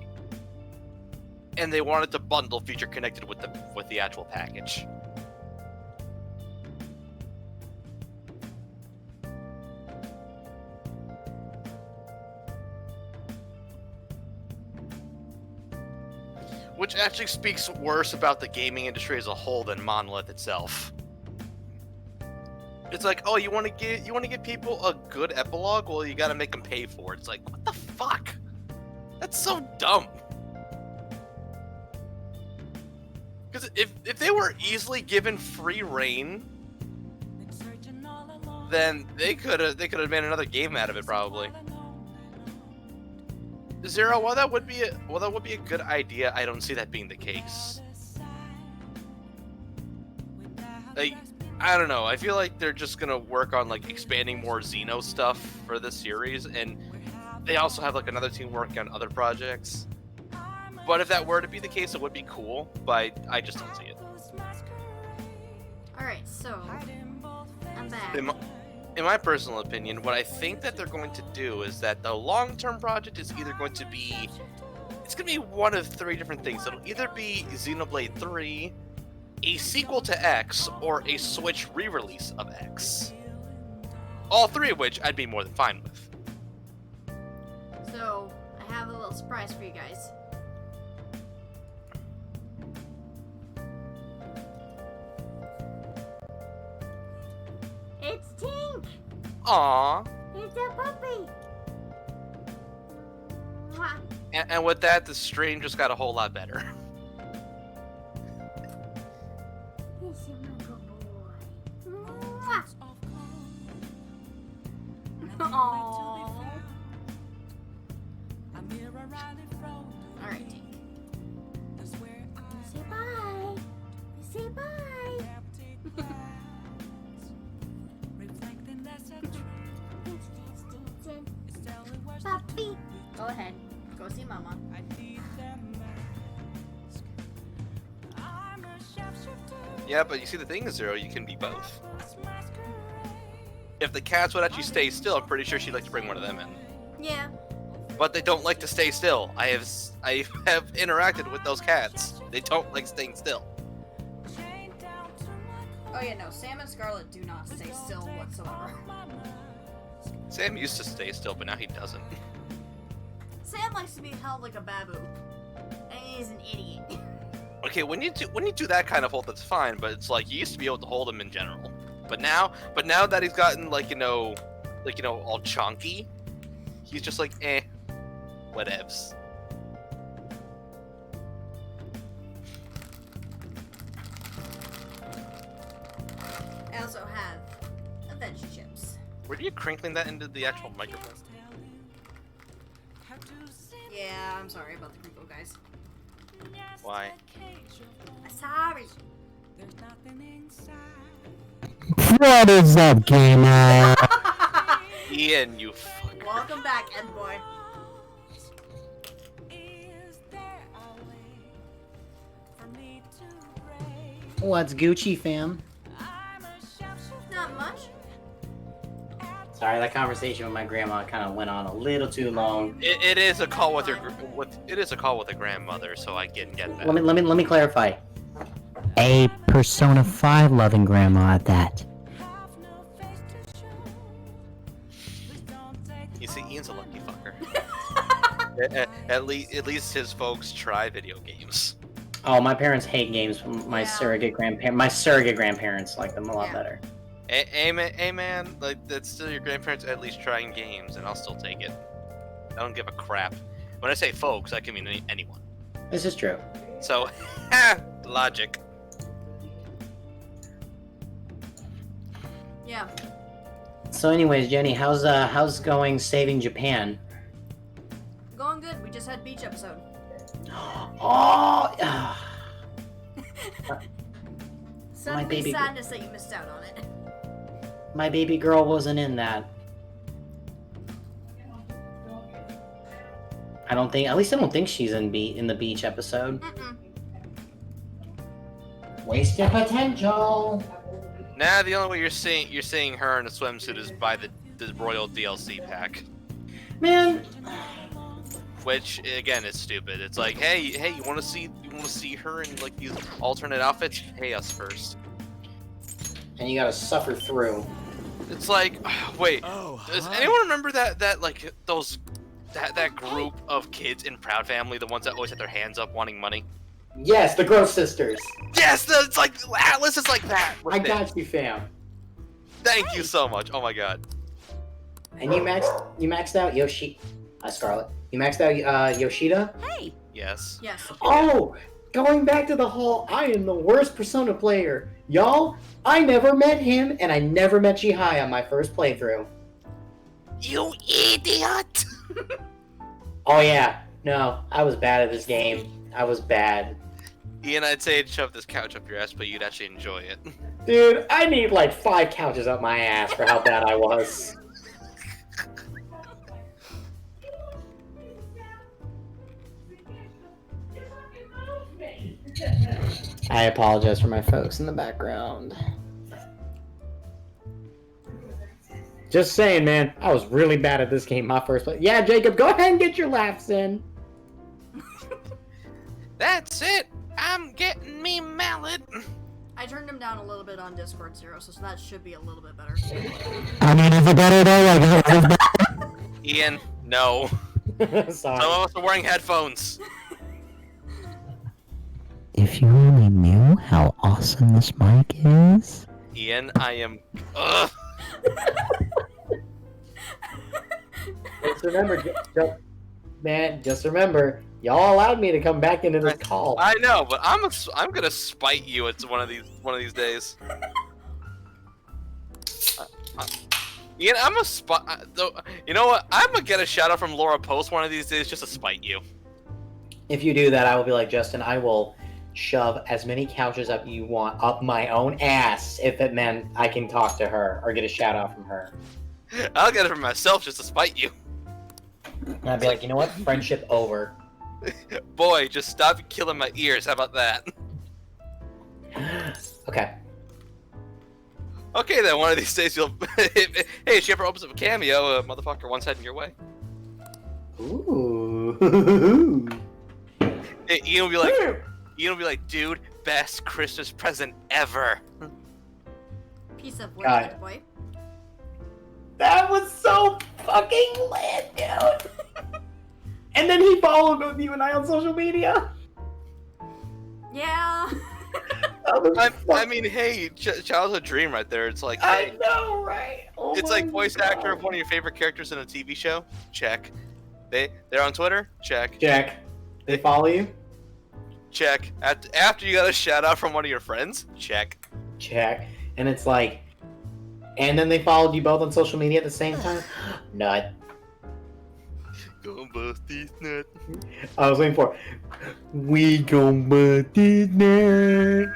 And they wanted to bundle Future Connected with the actual package. Which actually speaks worse about the gaming industry as a whole than Monolith itself. It's like, oh, you want to give people a good epilogue? Well, you got to make them pay for it. It's like, what the fuck? That's so dumb. Because if they were easily given free reign, then they could have made another game out of it probably. Zero, while that would be a good idea, I don't see that being the case. Like, I don't know. I feel like they're just gonna work on like expanding more Xeno stuff for this series, and they also have like another team working on other projects. But if that were to be the case, it would be cool. But I just don't see it. All right, so I'm back. In my personal opinion, what I think that they're going to do is that the long-term project is either going to be, it's going to be one of three different things. It'll either be Xenoblade 3, a sequel to X, or a Switch re-release of X. All three of which I'd be more than fine with. So, I have a little surprise for you guys. It's Tink! Aww. It's a puppy! And with that, the stream just got a whole lot better. Alright, Tink. Say bye. Say bye. Puppy. Go ahead. Go see Mama. Yeah, but you see, the thing is, Zero, you can be both. If the cats would actually stay still, I'm pretty sure she'd like to bring one of them in. Yeah. But they don't like to stay still. I have interacted with those cats. They don't like staying still. Oh yeah, no. Sam and Scarlet do not stay still whatsoever. Sam used to stay still, but now he doesn't. Sam likes to be held like a babu, and he's an idiot. Okay, when you do that kind of hold, that's fine. But it's like you used to be able to hold him in general. But now that he's gotten like all chunky, he's just like whatevs. I also have adventure chips. Were you crinkling that into the actual microphone? Yeah, I'm sorry about the crinkle, guys. Why? Sorry. What is up, gamer? Ian, you fuck. Welcome back, Ed boy. What's Gucci, fam? Not much. Sorry, that conversation with my grandma kind of went on a little too long. It is a call with a grandmother, so I can get that. Let me clarify. A Persona 5 loving grandma at that. You see, Ian's a lucky fucker. at least his folks try video games. Oh, my parents hate games. My surrogate grandparents like them a lot better. Hey man, like that's still your grandparents at least trying games, and I'll still take it. I don't give a crap. When I say folks, I can mean anyone. This is true. So, logic. Yeah. So, anyways, Jenny, how's going saving Japan? Going good. We just had beach episode. Oh. Suddenly sadness that you missed out on it. My baby girl wasn't in that. I don't think she's in the beach episode. Waste your potential. Nah, the only way you're seeing her in a swimsuit is by the Royal DLC pack. Man. Which again is stupid. It's like, hey, you want to see her in like these alternate outfits? Pay us first. And you gotta suffer through. It's like, wait, does anyone remember that group of kids in Proud Family, the ones that always had their hands up wanting money? Yes, the Gross Sisters. Yes, it's like Atlas is like that. I got you, fam. Thank you so much. Oh my god. And you maxed out Scarlet. You maxed out Yoshida? Hey. Yes. Yes. Oh, going back to the whole, I am the worst Persona player. Y'all, I never met him, and I never met Jihai on my first playthrough. You idiot! Oh yeah, no, I was bad at this game. I was bad. Ian, I'd say shove this couch up your ass, but you'd actually enjoy it. Dude, I need like 5 couches up my ass for how bad I was. I apologize for my folks in the background. Just saying, man, I was really bad at this game my first play. Yeah, Jacob, go ahead and get your laughs in. That's it! I'm getting me mallet! I turned him down a little bit on Discord, Zero, so that should be a little bit better. I mean, is it better though? Ian, no. Sorry. Some of us are wearing headphones. If you only knew how awesome this mic is. Ian, I am... Ugh! Just remember, man, just remember, y'all allowed me to come back into this call. I know, but I'm gonna spite you at one of these days. Ian, I'm a spite. You know what? I'm gonna get a shout out from Laura Post one of these days just to spite you. If you do that, I will be like, Justin, I will shove as many couches up you want up my own ass if it meant I can talk to her or get a shout out from her. I'll get it for myself just to spite you. And I'd be like, you know what? Friendship over. Boy, just stop killing my ears. How about that? Okay. Okay, then one of these days you'll. Hey, if she ever opens up a cameo, motherfucker, one's heading your way. Ooh. Hey, Ian will be like, dude, best Christmas present ever. Piece of work, boy. That was so fucking lit, dude. And then he followed both you and I on social media. Yeah. I mean, hey, childhood dream right there. It's like, I hey, know, right? Oh it's like voice actor of one of your favorite characters in a TV show. Check. They're on Twitter. Check. Check. They follow you. Check. After you got a shout out from one of your friends. Check. Check. And it's like, and then they followed you both on social media at the same time. Nut. Go bust this nut. I was waiting for. We gon' bust this nut.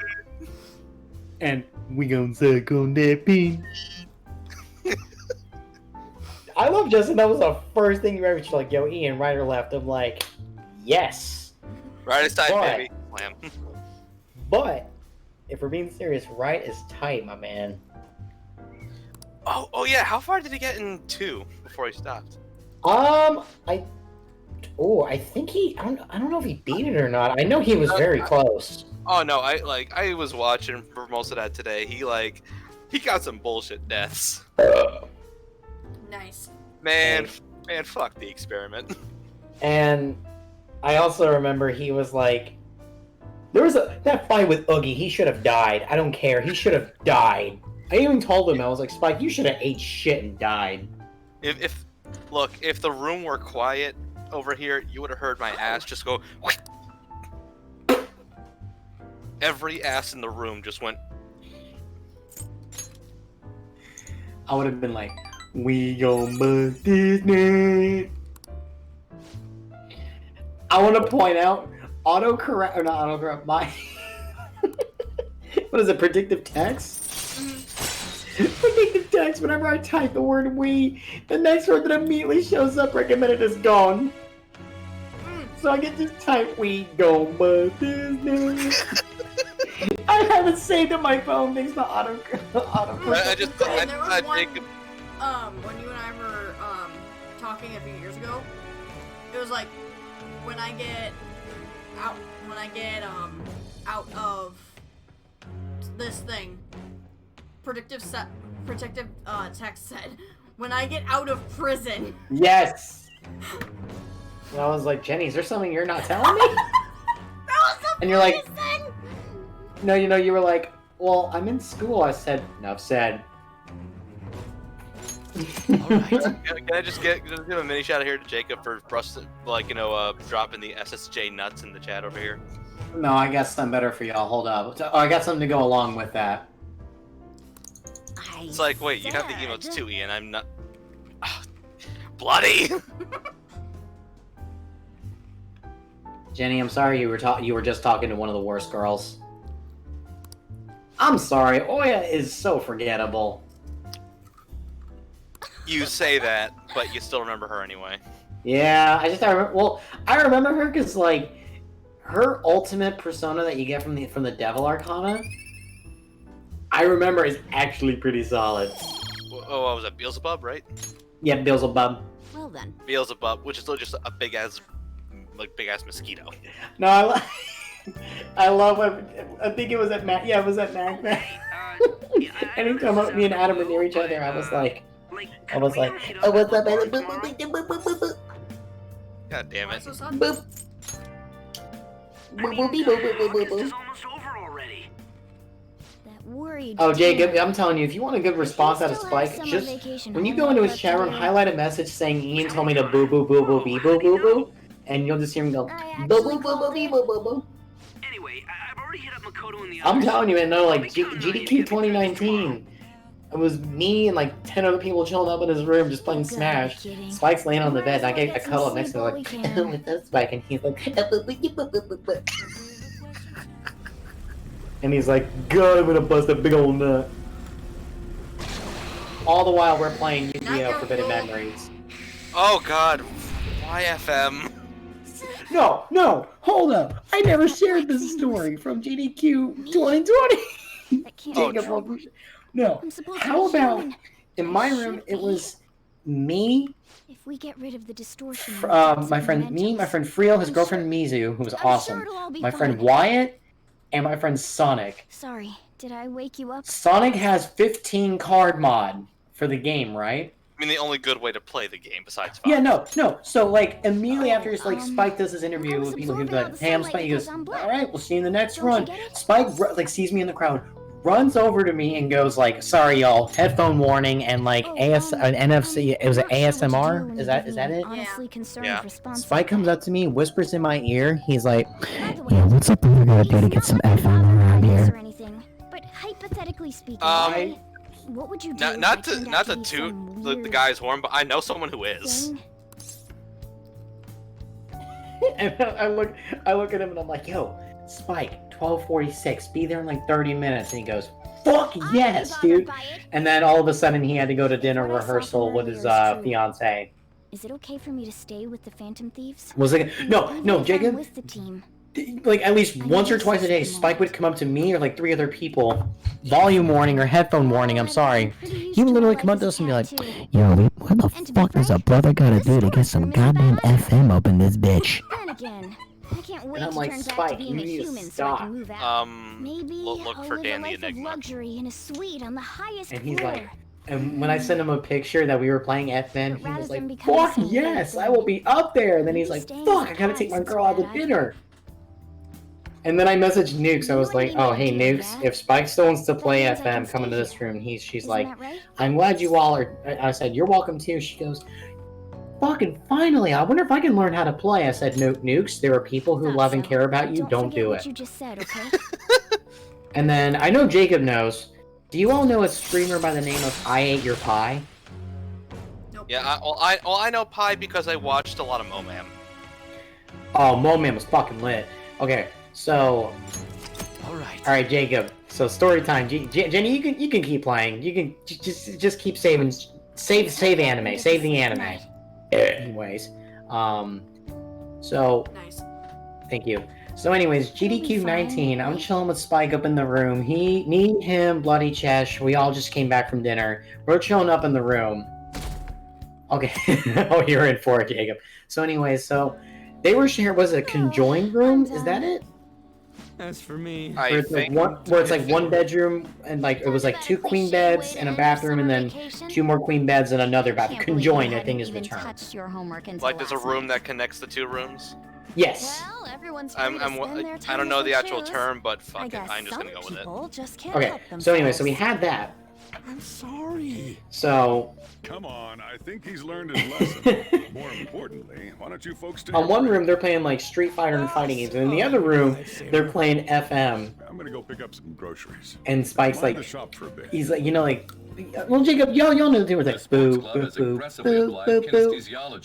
And we gon' suck on that pin. I love Justin. That was the first thing you ever. She's like, yo, Ian, right or left? I'm like, yes. Right is tight, baby. Slam. But if we're being serious, right is tight, my man. Oh yeah. How far did he get in 2 before he stopped? I think he. I don't know if he beat it or not. I know he was very close. Oh no, I was watching for most of that today. He got some bullshit deaths. Nice. Man, fuck the experiment. And I also remember he was like, there was that fight with Oogie. He should have died. I don't care. He should have died. I even told him, I was like, Spike, you should have ate shit and died. If the room were quiet over here, you would have heard my ass just go. Every ass in the room just went. I would have been like, we gon' bust this nut. I want to point out, autocorrect, or not autocorrect, my, what is it, predictive text? Predictive text, whenever I type the word we, the next word that immediately shows up recommended is gone. So I can just type we gon' bust this nut. I have it saved on my phone thanks to autocorrect. I just Jacob. When you and I were talking a few years ago, it was like when I get out of this thing, predictive text said, when I get out of prison. Yes. And I was like, Jenny, is there something you're not telling me? That was the And you're like, thing. no, you were like, well, I'm in school. I said, enough said. Can I just give a mini shout out here to Jacob for dropping the SSJ nuts in the chat over here? No, I got something better for y'all. Hold up. Oh, I got something to go along with that. It's like, wait, you have the emotes too, Ian. I'm not. Bloody. Jenny, I'm sorry you were just talking to one of the worst girls. I'm sorry, Oya is so forgettable. You say that, but you still remember her anyway. Yeah, I remember her because like her ultimate persona that you get from the Devil Arcana, I remember is actually pretty solid. Oh, what was that? Beelzebub, right? Yeah, Beelzebub. Well then. Beelzebub, which is still just a big ass mosquito. No, I love I think it was at Mac. Yeah, it was at Mac. Anytime me and Adam were near each other, I was like, oh, what's up? God damn it. Boop. That worry worried. Oh, Jacob, I'm telling you, if you want a good response out of Spike, just when you go into his chat room, highlight a message saying Ian told me to boo boo boo boo bee boo boo boo, and you'll just hear him go boo boo boo boo bee boo boo boo. Anyway, I've already hit up Makoto and the I'm others. telling you, man, no, like GDQ 2019. It was me and like 10 other people chilling up in his room just playing Smash. Spike's laying on the bed, and I cuddle up next to him like, what's up, Spike? And he's like, and he's like, God, I'm gonna bust a big old nut. All the while we're playing Yu-Gi-Oh! Forbidden Memories. Oh God, why FM? No, hold up. I never shared this story from GDQ 2020. Jacob, no. How about in my room? It was me, If we get rid of the distortion, my friend Frio, his girlfriend Mizu, who was awesome, my friend Wyatt, and my friend Sonic. Sorry, did I wake you up? Sonic has 15 card mod for the game, right? I mean, the only good way to play the game besides 5. Yeah, no. So, like, immediately after like Spike does his interview with people, he'd be like, "Hey, I'm Spike." He goes, "All right, we'll see you in the next run." Spike like sees me in the crowd, runs over to me and goes like, "Sorry, y'all, headphone warning," and like an NFC. It was an ASMR. Is that it? Honestly concerned Yeah. response. Spike comes up to me, whispers in my ear. He's like, Yeah, what's up we gotta do to get some FM around Or here? anything, but hypothetically speaking, what would you do? Not to toot the guy's horn, but I know someone who is. and I look at him and I'm like, "Yo, Spike, 12:46. Be there in like 30 minutes." And he goes, "Fuck yes, dude!" And then all of a sudden he had to go to dinner rehearsal with his fiance. Is it okay for me to stay with the Phantom Thieves? Was it? No, Jacob. With the team. Like at least once or twice a day, Spike would come up to me or like 3 other people, volume warning or headphone warning. I'm sorry. He would literally come up to us and be like, Yo, what the fuck does a brother gotta do to get some goddamn FM up in this bitch? Then again, I can't wait and I'm to like, turn back to Spike, being you a need to human so I stop. can move out. Maybe Look I'll for live Dan a the life of Enigma. luxury in a suite on the highest And he's floor. like, and when I sent him a picture that we were playing FN, he was like, becoming "Fuck some yes, weird I will be up there." And then he's like, "Fuck, I gotta take my girl out to dinner." And then I messaged Nukes. I was like, "Oh, hey Nukes, if Spike still wants to play FM, come into this room." She's like, "I'm glad you all are." I said, "You're welcome too." She goes, "Fucking finally! I wonder if I can learn how to play." I said, "No, Nukes. There are people who love and care about you. Don't do What it." you just said, okay? And then I know Jacob knows. Do you all know a streamer by the name of I Ate Your Pie? Yeah, I know Pi because I watched a lot of Momam. Oh, Moman was fucking lit. Okay, so. All right, Jacob. So story time. Jenny, you can keep playing. You can just keep saving. Save anime. Save the anime. Anyways, so. Nice. Thank you. So, anyways, GDQ 19. I'm chilling with Spike up in the room. Me, him, Bloody Chesh. We all just came back from dinner. We're chilling up in the room. Okay. Oh, you're in for it, Jacob. So, anyways, they were sharing. Was it a conjoined room? Is that it? As for me, Where it's like one bedroom and like it was like 2 queen beds and a bathroom and then 2 more queen beds and another bathroom. Conjoined, I think, is the term. Your homework Like there's a room that connects the 2 rooms. Yes. Well, everyone's I don't know the actual term, but fuck it, I'm just gonna go with it. Just can't Okay. help So anyway, so we had that. I'm sorry. So. Come on, I think he's learned his lesson. More importantly, why don't you folks take On one room, they're playing like Street Fighter and fighting games, and in the other room, they're playing FM. I'm gonna go pick up some groceries. And Spike's Mind like, the shop for a bit. he's like, like, well, Jacob, y'all know the thing with like boo, boo, boo, boo, boo, boo.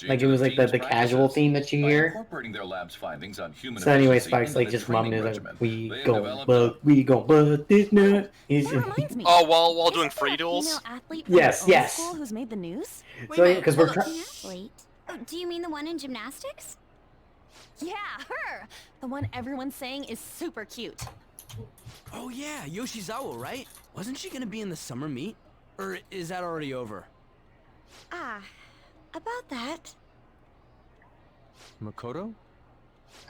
Like it was like the casual theme that you hear. Incorporating their lab's findings on human So anyway, efficiency Spike's into like the just mumbling, training he's like, regimen. we gon' this nut. Oh, while doing free duels? Yes. Who's made the news? So because we're Athlete? Oh, do you mean the one in gymnastics? Yeah, her! The one everyone's saying is super cute. Oh yeah, Yoshizawa, right? Wasn't she gonna be in the summer meet? Or is that already over? Ah, about that. Makoto?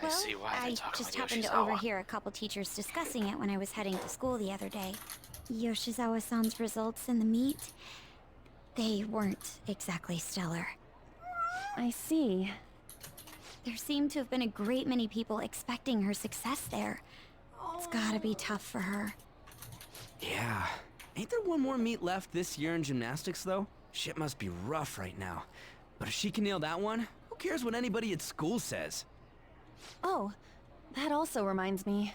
I see why I they're talking just about happened to Yoshizawa. overhear a couple teachers discussing it when I was heading to school the other day. Yoshizawa-san's results in the meet, they weren't exactly stellar. I see. There seemed to have been a great many people expecting her success there. It's gotta be tough for her. Yeah, Ain't there one more meet left this year in gymnastics, though? Shit must be rough right now. But if she can nail that one, who cares what anybody at school says? Oh, that also reminds me.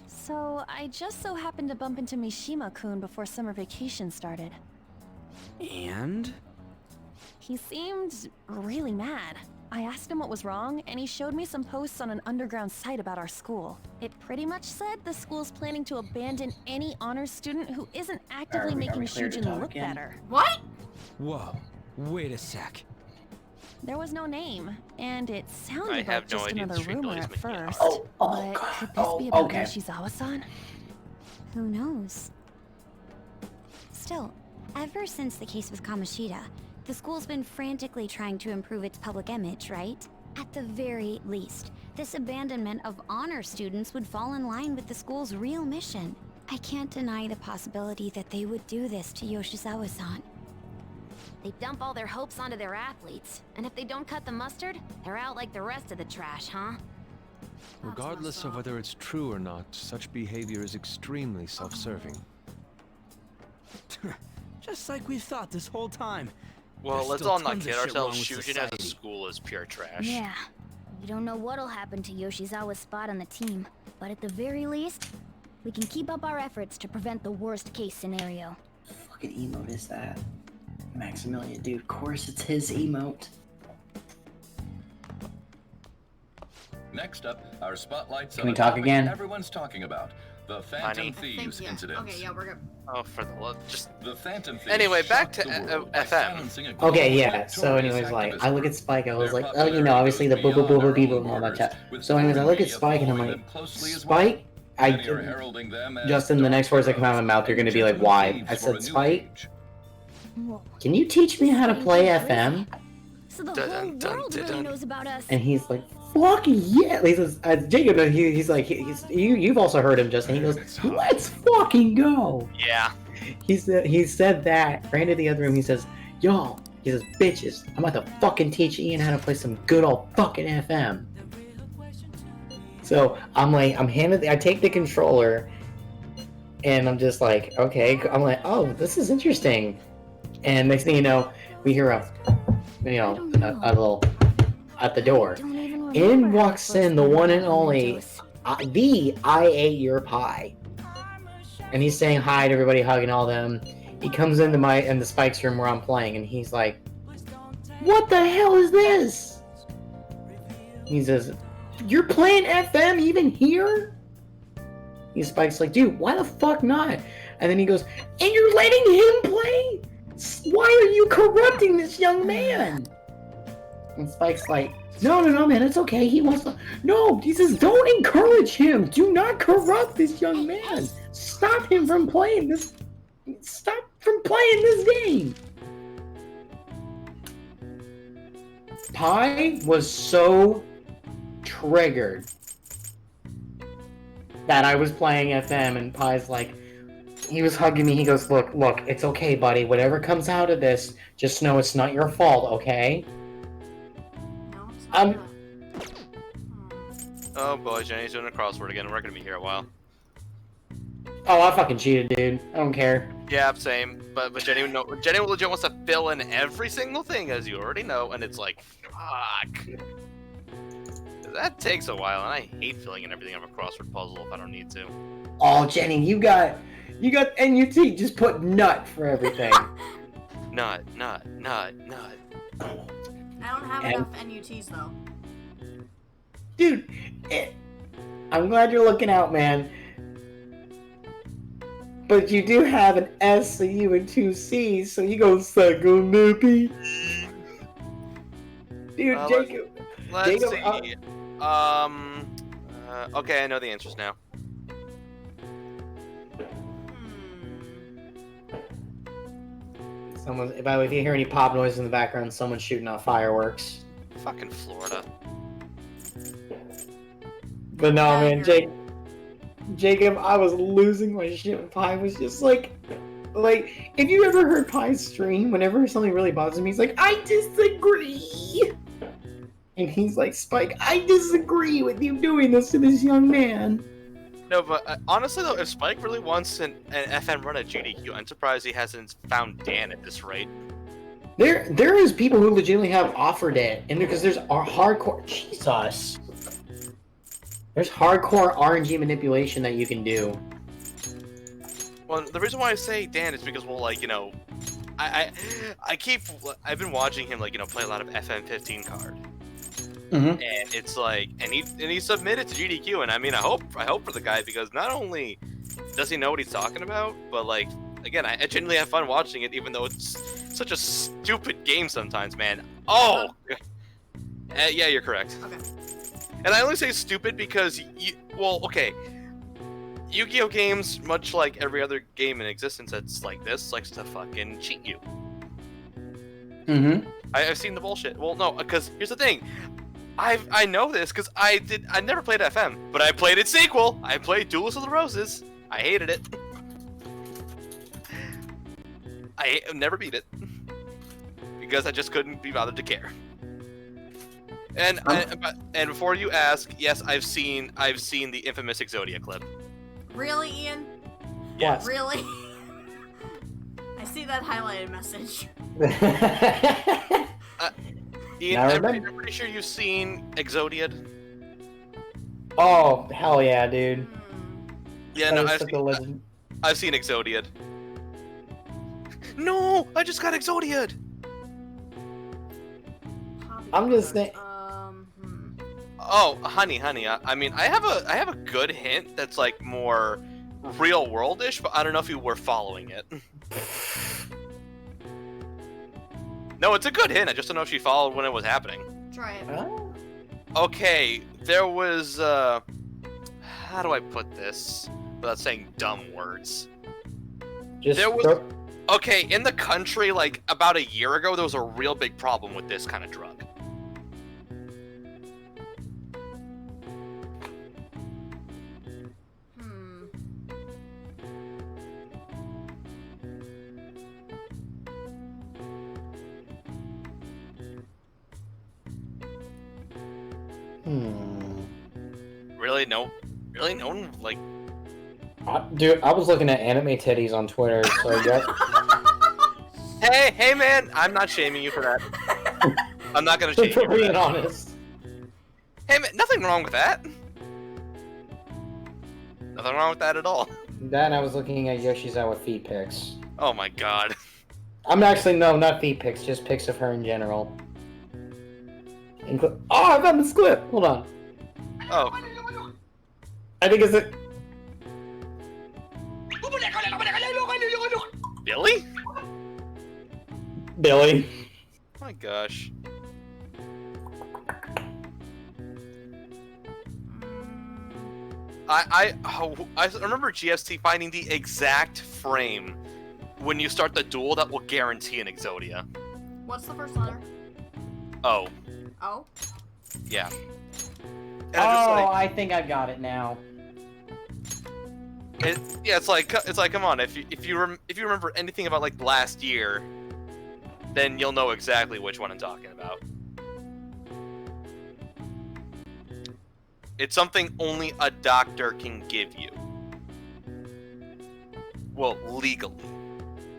So, I just so happened to bump into Mishima-kun before summer vacation started. And? He seemed really mad. I asked him what was wrong, and he showed me some posts on an underground site about our school. It pretty much said the school's planning to abandon any honors student who isn't actively making Shujin look better. What? Whoa, wait a sec. There was no name, and it sounded like have no just idea another the rumor noise at making first. Oh, but God. could this be about Okay. Yoshizawa-san? Who knows? Still, ever since the case with Kamoshida, the school's been frantically trying to improve its public image, right? At the very least, this abandonment of honor students would fall in line with the school's real mission. I can't deny the possibility that they would do this to Yoshizawa-san. They dump all their hopes onto their athletes, and if they don't cut the mustard, they're out like the rest of the trash, huh? Regardless of whether it's true or not, such behavior is extremely self-serving. Just like we thought this whole time. Well, There's let's still all not tons of kid shit ourselves. wrong with Shujin as a society. school is pure trash. Yeah. We don't know what'll happen to Yoshizawa's spot on the team, but at the very least, we can keep up our efforts to prevent the worst case scenario. Fucking emote is that? Maximilian, dude, of course it's his emote. Next up, our spotlights Can on we a talk topic again? everyone's talking about. The Phantom Thieves incident. Okay, yeah, we're good. Oh, for the love, just the Phantom Thieves. Anyway, back shocked to the world by FM. silencing a global Okay, yeah, so victorious anyways, like, activist I look group. at Spike, I was Their like, oh, you know, obviously the boo boo boo boo boo boo and all that chat. So anyways, I look at Spike and I'm like, Spike? Many are heralding them as Justin, the next words that come out of my mouth, you're gonna be like, why? I said, Spike, can you teach me how to play FM? So the whole world really knows about us. And he's like, fuck yeah! He says, Jacob, he's like, you've also heard him, Justin. He goes, let's fucking go! Yeah. He said that, ran to the other room, he says, y'all, he says, bitches, I'm about to fucking teach Ian how to play some good old fucking FM. So, I'm like, I take the controller, and I'm just like, okay, I'm like, oh, this is interesting. And next thing you know, we hear a little, at the door. In walks in the one and only, the I ate your pie. And he's saying hi to everybody, hugging all them. He comes into the Spike's room where I'm playing, and he's like, what the hell is this? He says, you're playing FM even here? Spike's like, dude, why the fuck not? And then he goes, and you're letting him play? Why are you corrupting this young man? And Spike's like, no, man, it's okay. He wants to. No, he says, don't encourage him. Do not corrupt this young man. Stop him from playing this. Stop from playing this game. Pi was so triggered that I was playing FM, and Pi's like, he was hugging me. He goes, look, it's okay, buddy. Whatever comes out of this, just know it's not your fault, okay? Oh boy, Jenny's doing a crossword again. We're gonna be here a while. Oh, I fucking cheated, dude. I don't care. Yeah, same. But Jenny legit wants to fill in every single thing, as you already know, and it's like, fuck. That takes a while, and I hate filling in everything of a crossword puzzle if I don't need to. Oh, Jenny, you got NUT. Just put nut for everything. Nut. I don't have enough NUTs though. Dude, I'm glad you're looking out, man. But you do have an S, a U, and 2 C's, so you go psycho nippy. Dude, Jacob. Let's see. Okay, I know the answers now. By the way, if you hear any pop noise in the background, someone's shooting off fireworks. Fucking Florida. But no, man, Jacob, I was losing my shit when Pi was just like, if you ever heard Pi's stream, whenever something really bothers me, he's like, I disagree. And he's like, Spike, I disagree with you doing this to this young man. No, but honestly though, if Spike really wants an FM run at GDQ, I'm surprised he hasn't found Dan at this rate. There is people who legitimately have offered it, and because there's hardcore Jesus. There's hardcore RNG manipulation that you can do. Well, the reason why I say Dan is because, well, like, you know, I've been watching him, like, you know, play a lot of FM15 card. And it's like, and he submitted to GDQ, and I mean, I hope for the guy, because not only does he know what he's talking about, but like, again, I genuinely have fun watching it, even though it's such a stupid game sometimes, man. Oh, yeah, you're correct. Okay. And I only say stupid because Yu-Gi-Oh games, much like every other game in existence that's like this, likes to fucking cheat you. I've seen the bullshit. Well, no, because here's the thing. I know this because I never played FM, but I played its sequel. I played Duelist of the Roses. I hated it. I never beat it because I just couldn't be bothered to care. And before you ask, yes, I've seen the infamous Exodia clip. Really, Ian? Yes. Really? I see that highlighted message. Ian, I'm pretty sure you've seen Exodiad. Oh, hell yeah, dude. Yeah, no, I've seen Exodiad. No, I just got Exodiad. I'm just saying. Oh, honey. I mean, I have a good hint that's like more real world-ish, but I don't know if you were following it. No, it's a good hint. I just don't know if you followed when it was happening. Try it. Okay, there was how do I put this without saying dumb words? Okay, in the country, like about a year ago, there was a real big problem with this kind of drug. Really? No? Really? No one, like... Dude, I was looking at anime titties on Twitter, so I guess... Hey, man! I'm not shaming you for that. I'm not gonna shame you for being that. honest. Hey, man, nothing wrong with that. Nothing wrong with that at all. Then I was looking at Yoshi's out with feet pics. Oh my god. I'm actually, no, not feet pics, just pics of her in general. Oh, I found this clip! Hold on. Oh. I think it's a... Billy? Billy. Oh my gosh. I remember GST finding the exact frame when you start the duel that will guarantee an Exodia. What's the first letter? Oh. Oh? Yeah. I think I got it now. It's like come on, if you remember anything about like last year, then you'll know exactly which one I'm talking about. It's something only a doctor can give you. Well, legally.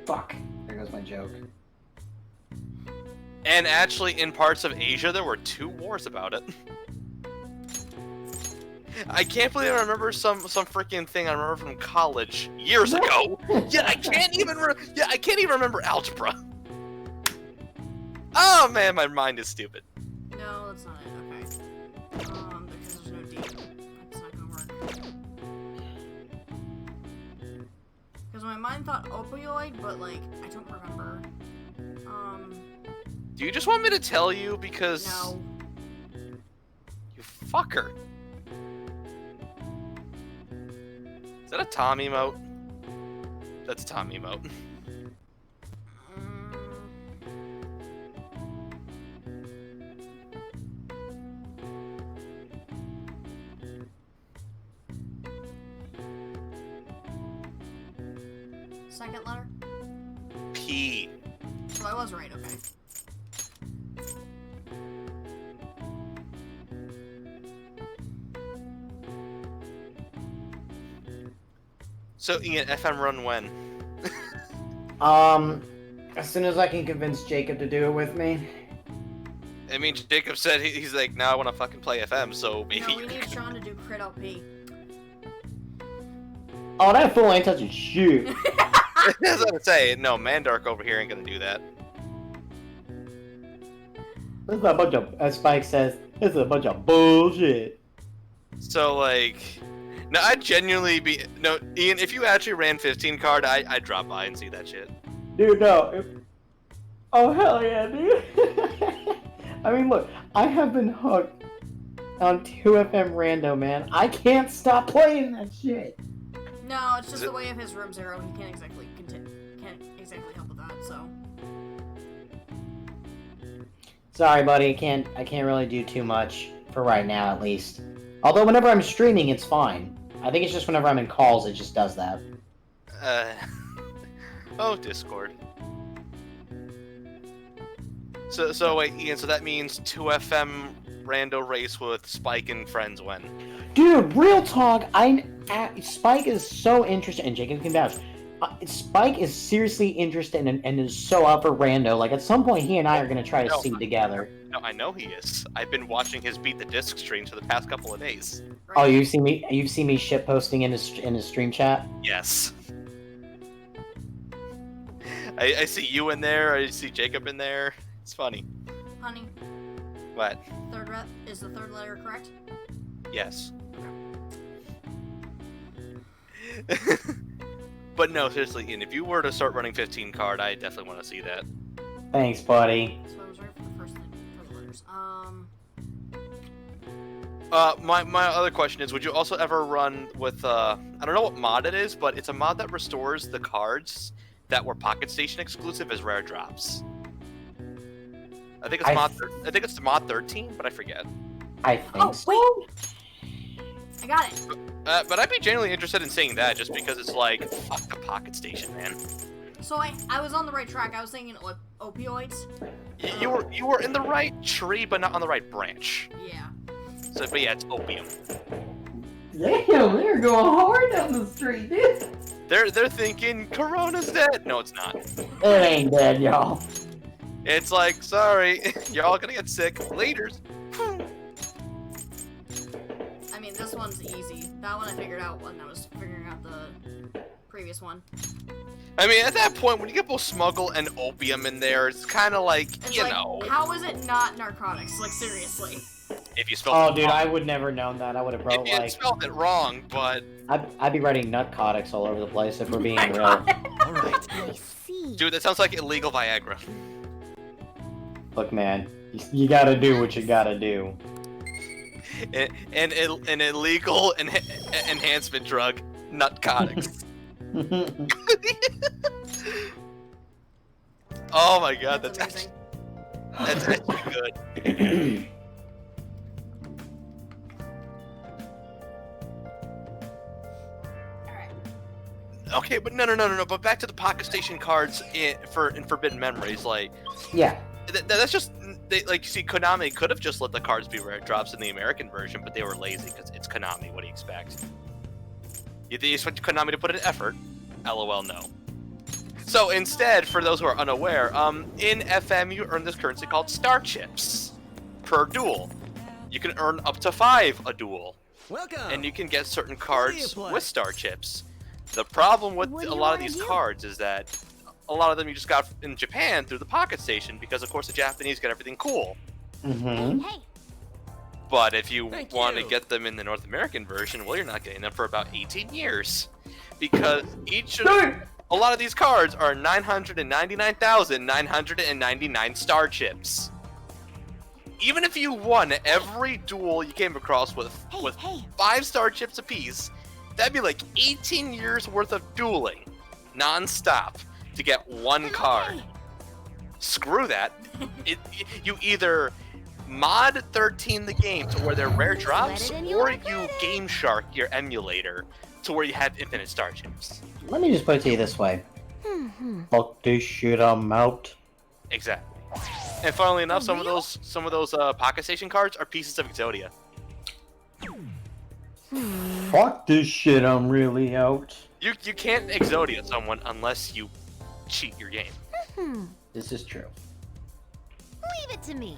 Fuck. There goes my joke. And actually, in parts of Asia, there were 2 wars about it. I can't believe I remember some freaking thing I remember from college years ago. Yeah, I can't even remember algebra. Oh man, my mind is stupid. No, that's not it. Okay. Because there's no D. That's not gonna work. Because my mind thought opioid, but like I don't remember. Do you just want me to tell you because? No. You fucker. Is that a Tom emote? That's a Tom emote. Second letter? P. So I was right, okay. So Ian, FM run when? As soon as I can convince Jacob to do it with me. I mean, Jacob said he's like, now I want to fucking play FM, so maybe. No, we need Sean to do crit LP. Oh, that fool ain't touching shit. That's what I'm saying. No, Mandark over here ain't gonna do that. This is a bunch of, as Spike says, this is a bunch of bullshit. So like, no, I'd genuinely be no, Ian. If you actually ran 15 card, I'd drop by and see that shit. Dude, no. Oh hell yeah, dude. I mean, look, I have been hooked on 2FM Rando, man. I can't stop playing that shit. No, it's just the way of his room zero. He can't exactly help with that. So. Sorry, buddy. I can't really do too much for right now, at least. Although whenever I'm streaming, it's fine. I think it's just whenever I'm in calls, it just does that. Oh, Discord. So wait, Ian. So that means 2FM Rando race with Spike and friends when? Dude, real talk. Spike is so interested, and Jacob can vouch. Spike is seriously interested and is so up for Rando. Like, at some point, he and I are gonna try to sing together. No, I know he is. I've been watching his Beat the Disc streams for the past couple of days. Oh, you've seen me shit posting in his stream chat? Yes. I see you in there. I see Jacob in there. It's funny. Honey. What? Is the third letter correct? Yes. But no, seriously, Ian, if you were to start running 15 card, I definitely want to see that. Thanks, buddy. So I was right for the first thing, for the letters. My other question is, would you also ever run with, I don't know what mod it is, but it's a mod that restores the cards that were Pocket Station exclusive as rare drops. I think it's mod 13, but I forget. I think so. Wait. I got it. But I'd be genuinely interested in seeing that, just because it's like, fuck the Pocket Station, man. So I was on the right track. I was thinking opioids. You were in the right tree, but not on the right branch. Yeah. So, but yeah, it's opium. Damn, they're going hard down the street, dude. They're thinking Corona's dead. No, it's not. It ain't dead, y'all. It's like, sorry, you're all gonna get sick. Laters. I mean, this one's easy. That one I figured out when I was figuring out the previous one. I mean, at that point, when you get both smuggle and opium in there, it's kind of like, you know. How is it not narcotics? Like, seriously. If you spelled it dude, wrong. I would never known that. I would have wrote, If you spelled it wrong, but... I'd be writing nutcotics all over the place if we're being real. Alright. Dude, that sounds like illegal Viagra. Look, man, you gotta do what you gotta do. An illegal enhancement drug, narcotics. Oh my god, that's actually good. Okay, but no. But back to the Pocket Station cards in Forbidden Memories, like. Yeah. That's just like, you see, Konami could have just let the cards be rare drops in the American version, but they were lazy because it's Konami. What do you expect? You expect Konami to put an effort? LOL, no. So instead, for those who are unaware, in FM you earn this currency called Star Chips per duel. You can earn up to 5 a duel. Welcome. And you can get certain cards with Star Chips. The problem with a lot of these cards is that a lot of them you just got in Japan through the Pocket Station because, of course, the Japanese get everything cool. Mm-hmm. But if you want to get them in the North American version, well, you're not getting them for about 18 years. Because a lot of these cards are 999,999 Star Chips. Even if you won every duel you came across with 5 Star Chips apiece, that'd be like 18 years worth of dueling, non-stop, to get 1 card. Screw that. You either mod 13 the game to where they're rare drops, or you Game Shark your emulator to where you have infinite Star Chips. Let me just put it to you this way. Fuck this shit, I'm out. Exactly. And funnily enough, some of those Pocket Station cards are pieces of Exodia. Fuck this shit, I'm really out. You can't Exodia someone unless you cheat your game. This is true. Leave it to me.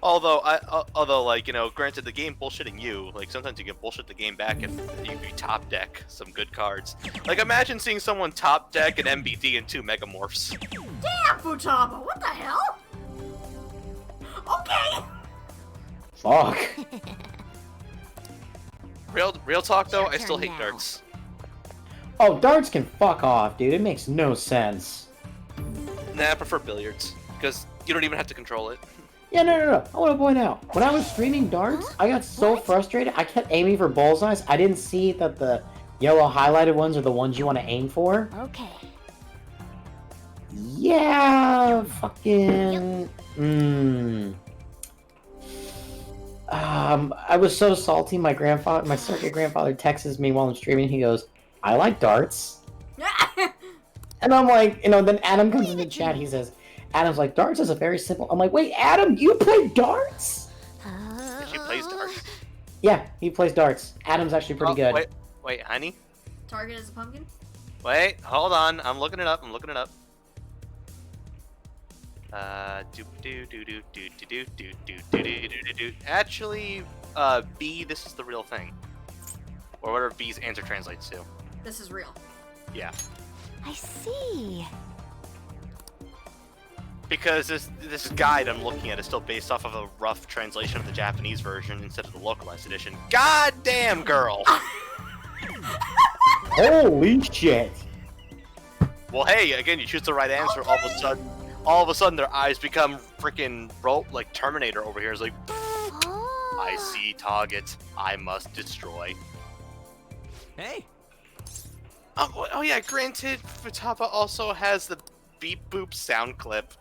Although like, you know, granted the game bullshitting you, like sometimes you can bullshit the game back and you top deck some good cards. Like imagine seeing someone top deck an MBD and 2 Megamorphs. Damn, Futaba, what the hell? Okay. Fuck. Real talk though, I still hate darts. Oh, darts can fuck off, dude. It makes no sense. Nah, I prefer billiards because you don't even have to control it. Yeah, no. I want to point out, when I was streaming darts, I got so frustrated, I kept aiming for bullseyes. I didn't see that the yellow highlighted ones are the ones you want to aim for. Okay. Yeah, fucking... I was so salty, my surrogate grandfather texts me while I'm streaming, he goes, I like darts. And I'm like, you know, then Adam comes in the chat, he says, Adam's like, darts is a very simple... I'm like, wait, Adam, you play darts? She plays darts. Yeah, he plays darts. Adam's actually pretty good. Wait, honey? Target is a pumpkin? Wait, hold on. I'm looking it up. Actually, B, this is the real thing. Or whatever B's answer translates to. This is real. Yeah. I see. Because this guide I'm looking at is still based off of a rough translation of the Japanese version instead of the localized edition. God damn, girl! Holy shit! Well, hey, again, you choose the right answer, all of a sudden their eyes become freaking like Terminator over here. It's like, I see target, I must destroy. Hey. Oh yeah, granted, Futaba also has the beep boop sound clip.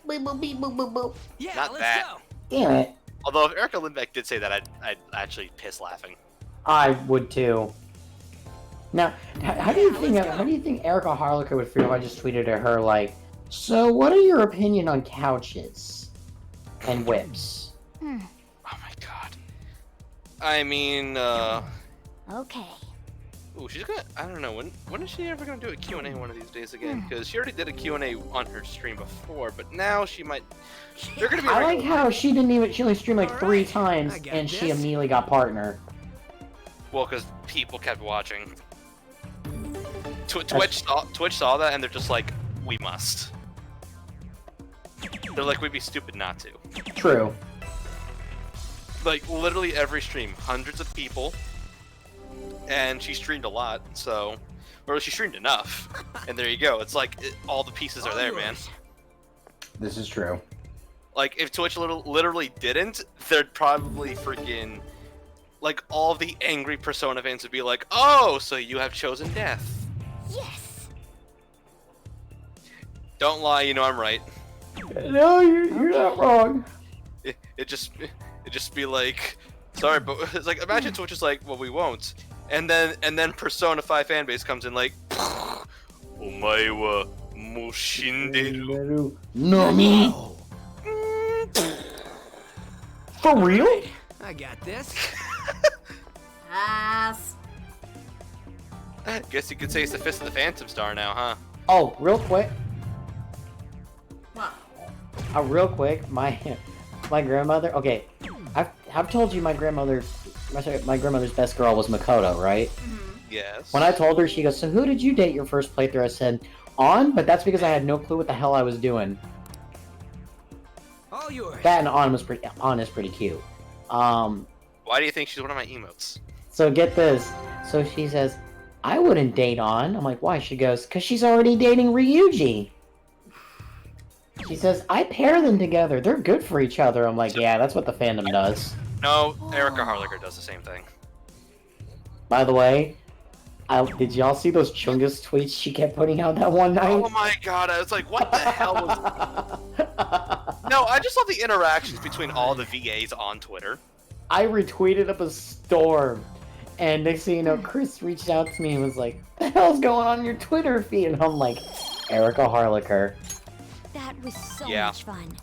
Beep boop beep boop boop boop. Yeah, Not let's that. go. Damn it. Although if Erica Lindbeck did say that, I'd actually piss laughing. I would too. Now, how do you think Erica Harlicker would feel if I just tweeted at her like, so what are your opinion on couches and whips? Oh my god. I mean, Okay. ooh, she's gonna, I don't know, when is she ever gonna do a Q&A one of these days again? Because she already did a Q&A on her stream before, but now she might, they're gonna be I like how she only streamed like 3 times and she immediately got partner. Well, because people kept watching. Twitch saw that and they're just like, we must. They're like, we'd be stupid not to. True. Like, literally every stream, hundreds of people, and she streamed a lot, so... Or she streamed enough, and there you go. It's like, all the pieces are there, man. This is true. Like, if Twitch literally didn't, they'd probably freaking... Like, all the angry Persona fans would be like, oh, so you have chosen death. Yes. Don't lie, you know I'm right. No, you're not wrong. It just be like, sorry, but it's like, imagine Twitch is like, well, we won't. And then Persona 5 fanbase comes in like, Omae wa mou shinderu. Nani? For real? I got this. Ass. I guess you could say it's the Fist of the Phantom Star now, huh? Oh, real quick. What? Real quick, my grandmother. Okay, I've told you my grandmother's best girl was Makoto, right? Yes. When I told her, she goes, "So who did you date your first playthrough?" I said, "On," but that's because I had no clue what the hell I was doing. All yours. That and On is pretty cute. Why do you think she's one of my emotes? So get this. So she says, "I wouldn't date On." I'm like, "Why?" She goes, "Cause she's already dating Ryuji." She says, "I pair them together. They're good for each other." I'm like, "Yeah, that's what the fandom does." No, Erica Harlicker does the same thing. By the way, did y'all see those Chungus tweets she kept putting out that one night? Oh my god, I was like, what the hell was... No, I just love the interactions between all the VAs on Twitter. I retweeted up a storm, and next thing you know, Chris reached out to me and was like, "The hell's going on in your Twitter feed?" And I'm like, "Erica Harlicker." That was so much fun.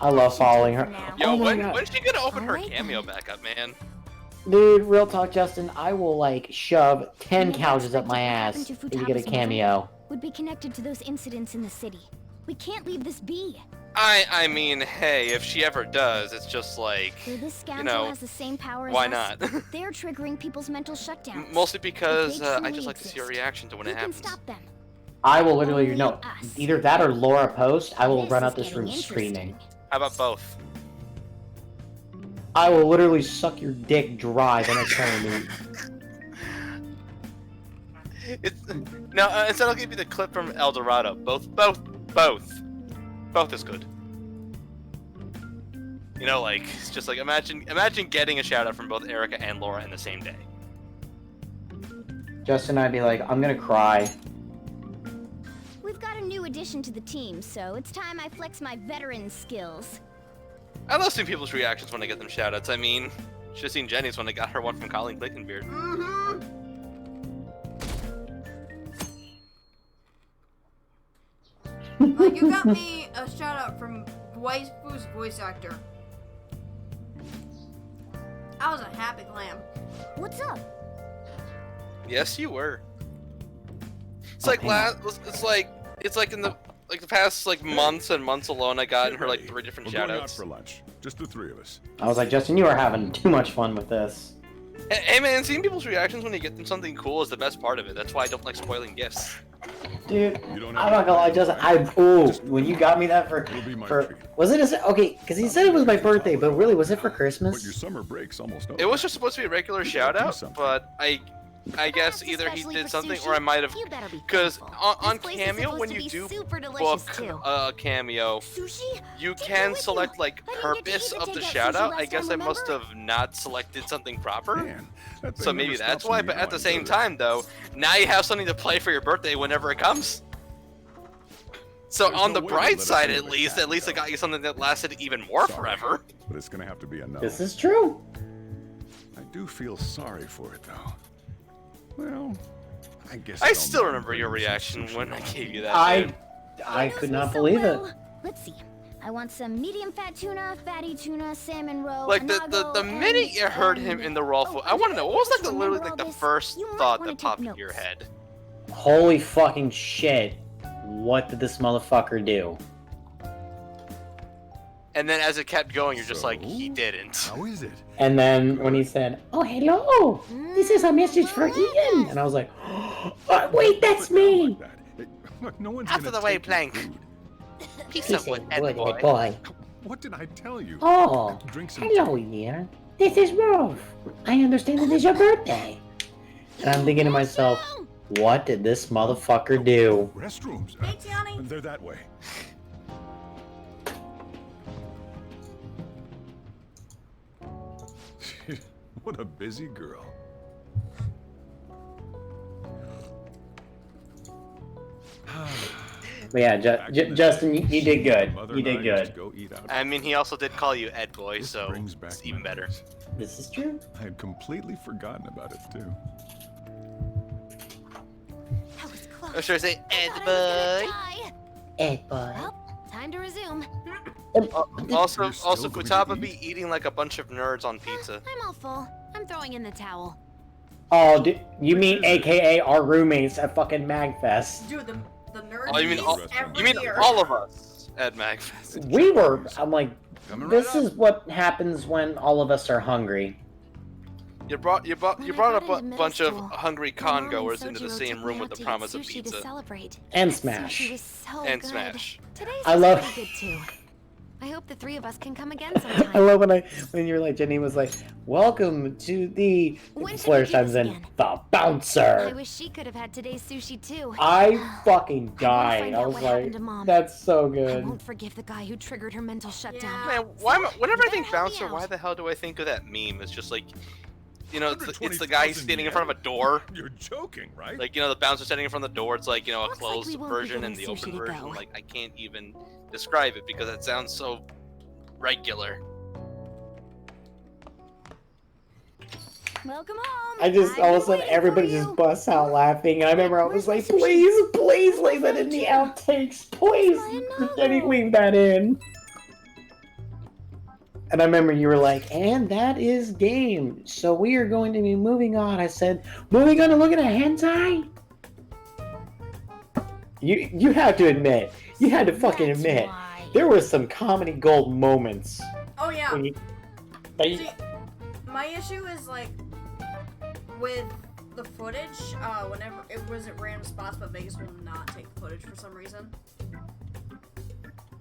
I love following her. Yo, Oh my when's God. she gonna open her cameo back up, man? Dude, real talk, Justin, I will, like, shove 10 Whatever couches up expected my to happen ass to if you get a Futaba's cameo. Would be connected to those incidents in the city. We can't leave this be. I mean, hey, if she ever does, it's just like, Though this scoundrel you know, has the same power as why us, not? they're triggering people's mental shutdowns. Mostly because If they I truly just like to see your exist, reaction to when who it can happens. stop them? I will literally, no, us. either that or Laura Post, I will This run is out this getting room screaming. How about both? I will literally suck your dick dry the next time we meet. No, instead I'll give you the clip from El Dorado. Both is good. You know, like, it's just like, imagine getting a shout out from both Erica and Laura in the same day. Justin and I'd be like, I'm gonna cry. We've got a new addition to the team, so it's time I flex my veteran skills. I love seeing people's reactions when I get them shout outs. I mean, should've seen Jenny's when I got her one from Colleen Blinkenbeard. Like, you got me a shout out from Waifu's voice actor. I was a happy clam. What's up? Yes, you were. It's like it's like in the past months and months alone. I got in her like 3 different We're shout going out outs. for lunch. Just the 3 of us. I was like, Justin, you are having too much fun with this. Hey man, seeing people's reactions when you get them something cool is the best part of it. That's why I don't like spoiling gifts. Dude, I'm not gonna lie, Justin, when you got me that for was it okay, because he said it was my birthday, but really, was it for Christmas? But your summer break's almost over. It was just supposed to be a regular shout out, but I guess either he did something or I might have, because on Cameo, when you do book a cameo, you can select like purpose of the shout out. I guess I must have not selected something proper, so maybe that's why. But at the same time though, now you have something to play for your birthday whenever it comes. So on the bright side, at least I got you something that lasted even more forever. But it's gonna have to be enough. This is true. I do feel sorry for it though. Well, I guess I still remember your reaction when I gave you that. I could not believe it. Let's see. I want some medium fat tuna, fatty tuna, salmon roe. Like the minute you heard him in the raw food, I want to know what was like literally like the first thought that popped into your head. Holy fucking shit! What did this motherfucker do? And then as it kept going, you're just like, he didn't. How is it? And then when he said, "Oh hello, this is a message for Ian," and I was like, "Oh, wait, that's me." Look, no one's After the way, Plank. Piece of wood, boy. What did I tell you? Oh, Drink some hello, Ian. This is Rolf. I understand it is your birthday. And I'm thinking to myself, what did this motherfucker do? Restrooms. They're that way. What a busy girl. But yeah, Justin, you did good. You did good. I mean, he also did call you Ed Boy, so it's even better. This is true. I had completely forgotten about it too. Oh, sure, say Ed Boy. Ed Boy. Well, time to resume. Also, Futaba be eating like a bunch of nerds on pizza. I'm all full. I'm throwing in the towel. Oh, you mean AKA our roommates at fucking Magfest? Dude, the nerd. Oh, you mean all of us at Magfest? We were. I'm like, this is what happens when all of us are hungry. You brought a bunch of hungry con-goers into the same room with the promise of pizza. And Smash. And Smash. Today's I love. pretty good too. I hope the 3 of us can come again sometime. I love when you're like, Jenny was like, "Welcome to the Slash times in the bouncer." I wish she could have had today's sushi too. I fucking died. I was what like, happened to Mom. that's so I good. won't forgive the guy who triggered her mental shutdown. Man, whenever I think bouncer, why the hell do I think of that meme? It's just like, you know, it's the guy standing in front of a door. You're joking, right? Like, you know, the bouncer standing in front of the door. It's like, you know, a Looks like closed we won't be version and the getting open sushi to version. go. Like, I can't even describe it because it sounds so regular. Welcome home. I just all of a sudden everybody just busts out laughing. I remember I was like, please leave that in the outtakes. Please, Jenny, leave that in. And I remember you were like, and that is game. So we are going to be moving on. I said, moving on to look at a hentai? You have to admit, you had to fucking admit, there were some comedy gold moments. Oh yeah. when you- See, my issue is like with the footage. Whenever it was at random spots, but Vegas will not take the footage for some reason.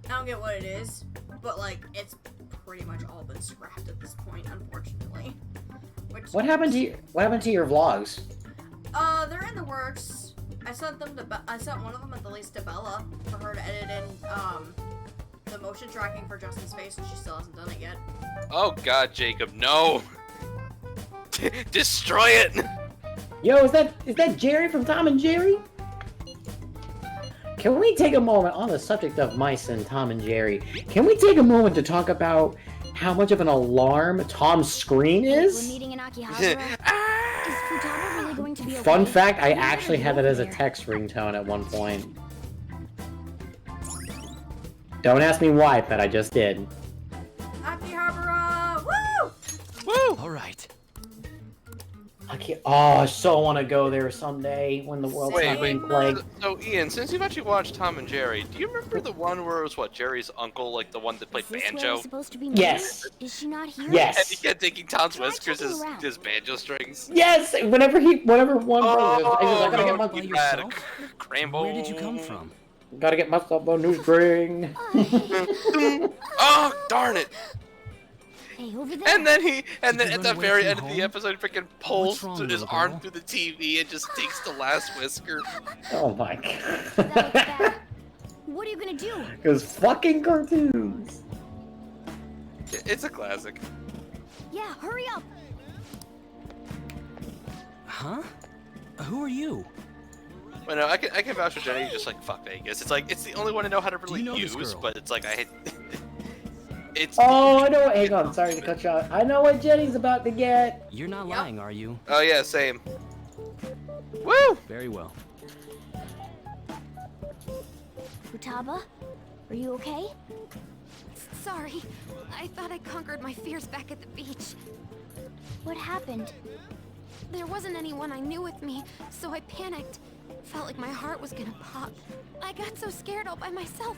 I don't get what it is, but like it's pretty much all been scrapped at this point, unfortunately. What happened to your vlogs? They're in the works. I sent them to I sent one of them at the least to Bella for her to edit in the motion tracking for Justin's face, and she still hasn't done it yet. Oh God, Jacob, no! Destroy it! Yo, is that Jerry from Tom and Jerry? Can we take a moment on the subject of mice and Tom and Jerry? Can we take a moment to talk about how much of an alarm Tom's scream We're is? meeting in Akihabara. Is Futaba really going to be okay? Fun fact, I actually had that as a text ringtone at one point. Don't ask me why, but I just did. Akihabara! Woo! Woo! Alright. I so want to go there someday when the world's not being plagued. So Ian, since you've actually watched Tom and Jerry, do you remember the one where it was what, Jerry's uncle, like the one that played banjo? Yes. Is she not here? Yes. And he kept taking Tom's whiskers as his banjo strings. Yes. Whenever one brother, I gotta get my Crambo. Where did you come from? Gotta get myself a new string. Oh, darn it! Hey, over there. And then at the very end of the home? episode, freaking pulls wrong, his little arm girl? through the TV and just takes the last whisker. Oh my god. What are you gonna do? Because fucking cartoons. It's a classic. Yeah, hurry up. Huh? Who are you? Well, no, I can vouch for Jenny. Just like fuck Vegas. It's like it's the only one I know how to really know this use, girl? but it's like it's. Oh, I know what. Hang on, sorry to cut you off. I know what Jenny's about to get. You're not lying, are you? Oh yeah, same. Woo! Very well. Futaba, are you okay? Sorry. I thought I conquered my fears back at the beach. What happened? There wasn't anyone I knew with me, so I panicked. Felt like my heart was gonna pop. I got so scared all by myself.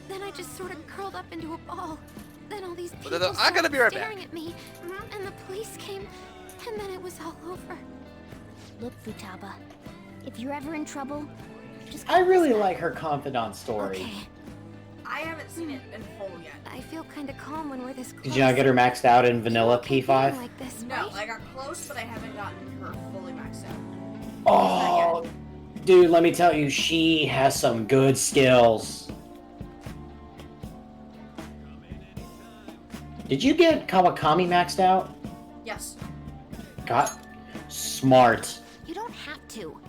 Then I just sort of curled up into a ball. Then all these people I'm gonna be right staring back. at me, and the police came, and then it was all over. Look, Futaba, if you're ever in trouble, just I really like her confidant story. Okay. I haven't seen it in full yet. I feel kind of calm when we're this close. Did you not get her maxed out in vanilla P5? Like this, No, I got close, but I haven't gotten her fully maxed out. Oh, dude, let me tell you, she has some good skills. Did you get Kawakami maxed out? Yes. Got smart. You don't have to.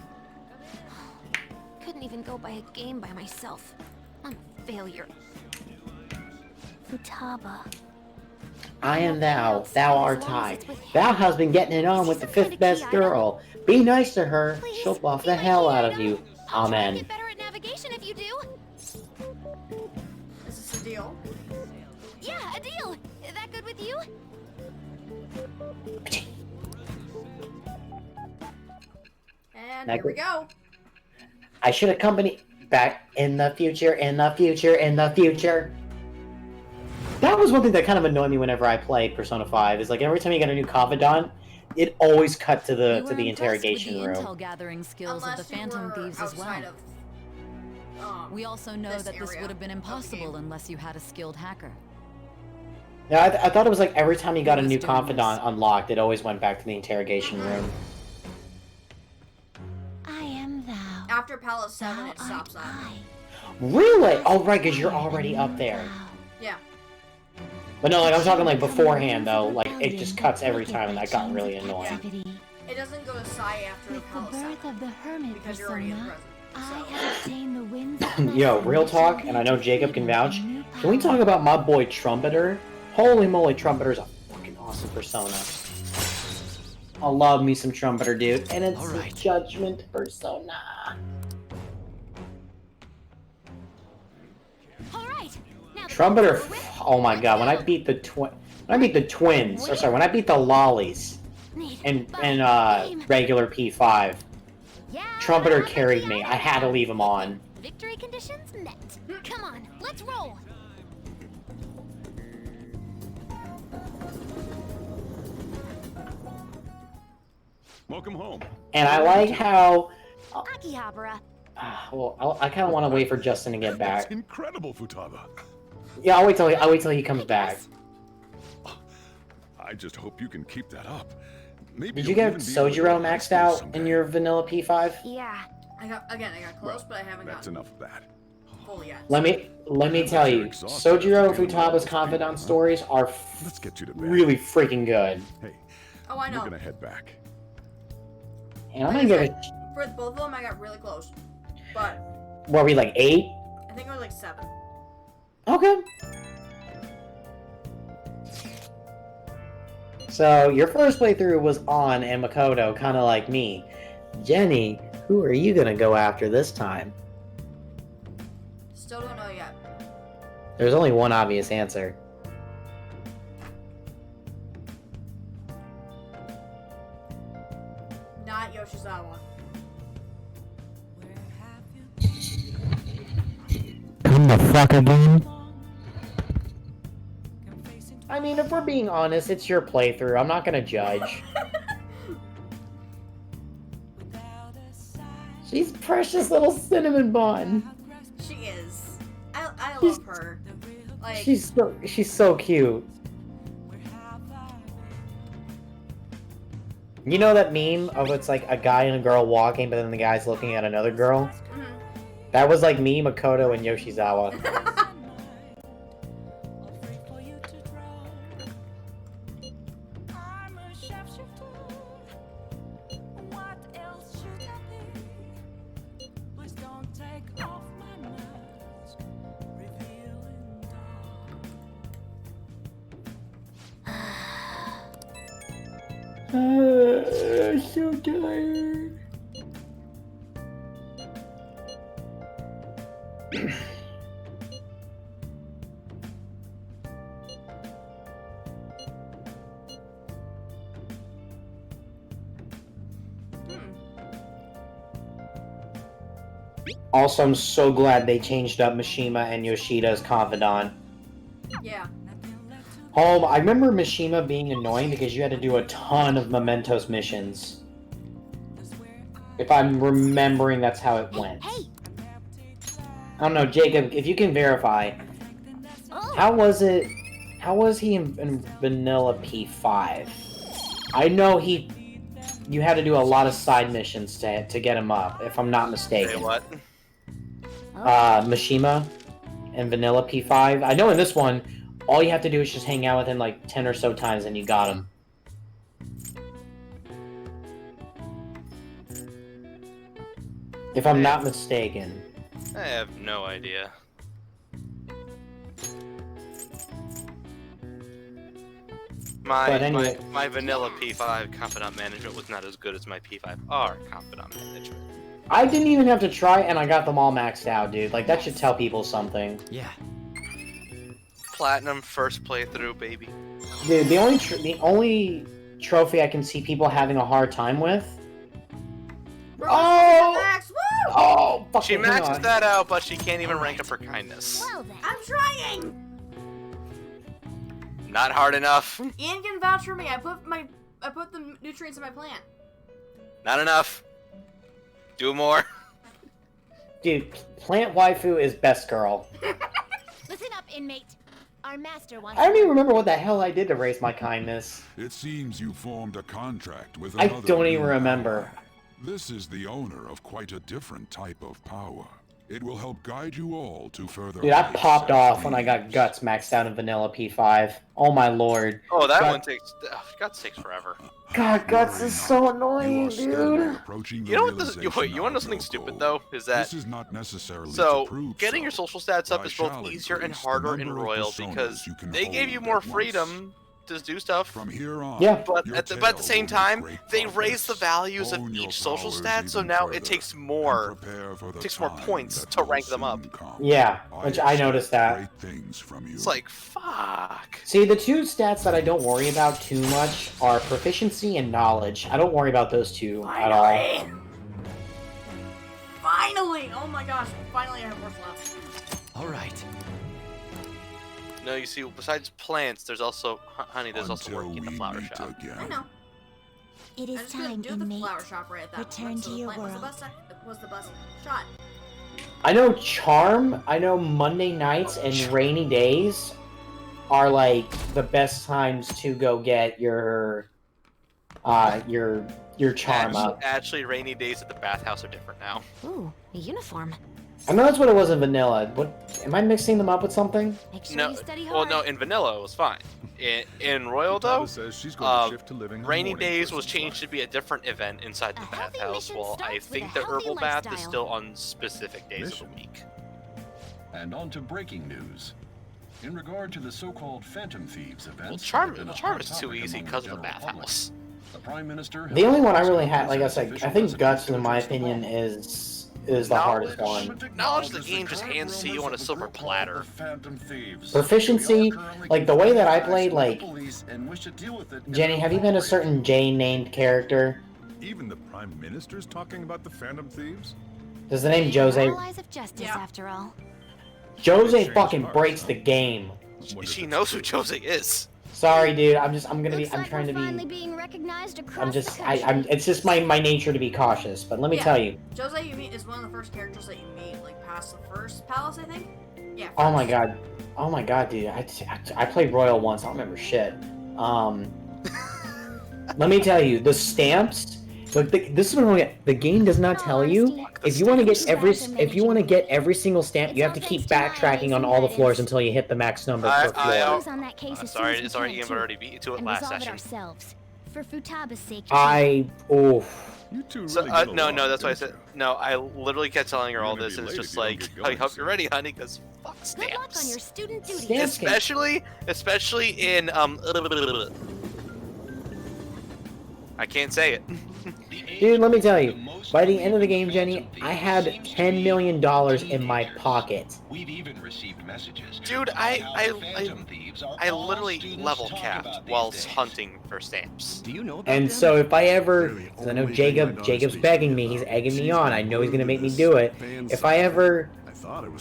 Couldn't even go by a game by myself. I'm a failure. Futaba. I am thou, thou art I. Thou hast been getting it on with the fifth best girl. Be nice to her, she'll buff the hell out of you. Amen. Get better at navigation if you do. Is this a deal? Yeah, a deal. Is that good with you? And here we go. I should accompany back in the future, in the future, in the future. That was one thing that kind of annoyed me whenever I played Persona 5. Is like every time you get a new confidant, it always cut to the interrogation room. Intel gathering skills of the Phantom Thieves as well. We also know that this would have been impossible unless you had a skilled hacker. Yeah, I thought it was like every time you got a new confidant unlocked, it always went back to the interrogation room. I am thou. After Palace 7, it stops that. Really? Oh, right, because you're already up there. Yeah. But no, like I'm talking like beforehand though. Like it just cuts every time, and that got really annoying. It doesn't go to Sai after Palace 7. Of the hermit Because you're already in the present. I have obtained the winds. Yo, real talk, and I know Jacob can vouch. Can we talk about my boy Trumpeter? Holy moly, Trumpeter's a fucking awesome persona. I love me some Trumpeter, dude. And it's a Judgment persona. All right. Now Trumpeter, oh my god, when I beat the When I beat the twins, or sorry, when I beat the lollies, and regular P5, Trumpeter carried me. I had to leave him on. Victory conditions met. Come on, let's roll. Welcome home. And I like how. Akihabara. Well, I kind of want to wait for Justin to get back. That's incredible, Futaba. Yeah, I'll wait till he comes back. I just hope you can keep that up. Maybe Did you get Sojiro maxed out in your vanilla P5? Yeah. I got close, but I haven't That's gotten enough of that. fully yet. Let me tell you, Sojiro and Futaba's confidant stories are Let's get you to bed. really freaking good. Hey, Oh, I know. we're gonna head back. And I'm gonna give it. For both of them, I got really close. But What are we, like 8? I think it was like 7. Okay. So your first playthrough was on and Makoto, kind of like me. Jenny, who are you gonna go after this time? Still don't know yet. There's only one obvious answer. Not Yoshizawa. Come the fuck again? I mean, if we're being honest, it's your playthrough. I'm not gonna judge. She's precious little cinnamon bun. She is. I love her. Like She's so cute. You know that meme of it's like a guy and a girl walking, but then the guy's looking at another girl? That was like me, Makoto, and Yoshizawa. So tired. Also, I'm so glad they changed up Mishima and Yoshida's confidant. Yeah. I remember Mishima being annoying because you had to do a ton of Mementos missions. If I'm remembering, that's how it went. I don't know, Jacob, if you can verify, how was he in Vanilla P5? I know you had to do a lot of side missions to get him up, if I'm not mistaken. Say what? Mishima and Vanilla P5. I know in this one, all you have to do is just hang out with him like 10 or so times and you got him. If I'm not mistaken. I have no idea. My vanilla P5 confidant management was not as good as my P5R confidant management. I didn't even have to try and I got them all maxed out, dude. Like, that should tell people something. Yeah. Platinum first playthrough, baby. Dude, the only trophy I can see people having a hard time with. She maxes that out, but she can't even rank up her kindness. Well then. I'm trying! Not hard enough. Ian can vouch for me. I put the nutrients in my plant. Not enough. Do more. Dude, plant waifu is best girl. Listen up, inmate. Our master wants. I don't even remember what the hell I did to raise my kindness. It seems you formed a contract with I another. don't even remember. This is the owner of quite a different type of power. It will help guide you all to further. Dude, I popped off when I got Guts maxed out in Vanilla P5. Oh my lord. Oh, that one takes. Guts takes forever. God, Guts is so annoying, dude. You know what? You want to know something stupid though? Is that this is not necessarily so? Getting your social stats up is both easier and harder in Royal because they gave you more freedom do stuff. From here on, Yeah. But at the same time, they raise the values of each social stat, so now it takes more points to rank them up. Yeah, which I noticed that. Great things from you. It's like, fuck. See, the two stats that I don't worry about too much are proficiency and knowledge. I don't worry about those two at all. Finally! Oh my gosh, finally I have more slots. Alright. No, you see, besides plants, there's also honey. There's also work in the flower shop. I know. It I is just couldn't time, do the inmate. flower shop right at that Return moment, to so the your plant world. was the best shot. I know Charm, I know Monday nights and rainy days are like the best times to go get your charm up. Actually, rainy days at the bathhouse are different now. Ooh, a uniform. I know that's what it was in vanilla. What am I mixing them up with something? Make sure No, you study well, hard. no, in vanilla it was fine. In Royal though, rainy days was changed to be a different event inside the bathhouse. Well, I think the herbal bath is still on specific days of the week. And on to breaking news. In regard to the so-called Phantom Thieves event, Well, Charm is too easy because of the bathhouse. The Prime Minister. The only one I really had, like I said, I think Guts, in my opinion, is the hardest one. Knowledge of the game just hands to you on a silver platter. Proficiency, like the way that I played, like Jenny, have you been a certain Jane named character? Even the Prime Minister's talking about the Phantom Thieves? Does the name Jose? Allies of justice, after all. Jose fucking breaks the game. She knows who Jose is. Sorry, dude. I'm trying to Finally be. being recognized across I'm just. the country. It's just my nature to be cautious. But let me tell you. Jose, you meet is one of the first characters that you meet, like past the first palace, I think. Yeah. Oh my god. Oh my god, dude. I played Royal once. I don't remember shit. Let me tell you, the stamps. Like this is what the game does not tell you. If you want to get every single stamp, you have to keep backtracking on all the floors until you hit the max number per floor. Sorry, Ian, but already beat you to it last session. For Futaba's sake. No, that's why I said no. I literally kept telling her all this, and it's just like, I hope you're ready, honey, because fuck stamps. Good luck on your student duties. Especially in I can't say it. Dude, let me tell you, by the end of the game, Jenny, I had $10 million in my pocket. We've even received messages. Dude, I literally level capped whilst hunting for stamps. Do you know about And so if I ever, because I know Jacob's begging me, he's egging me on, I know he's gonna make me do it. If I ever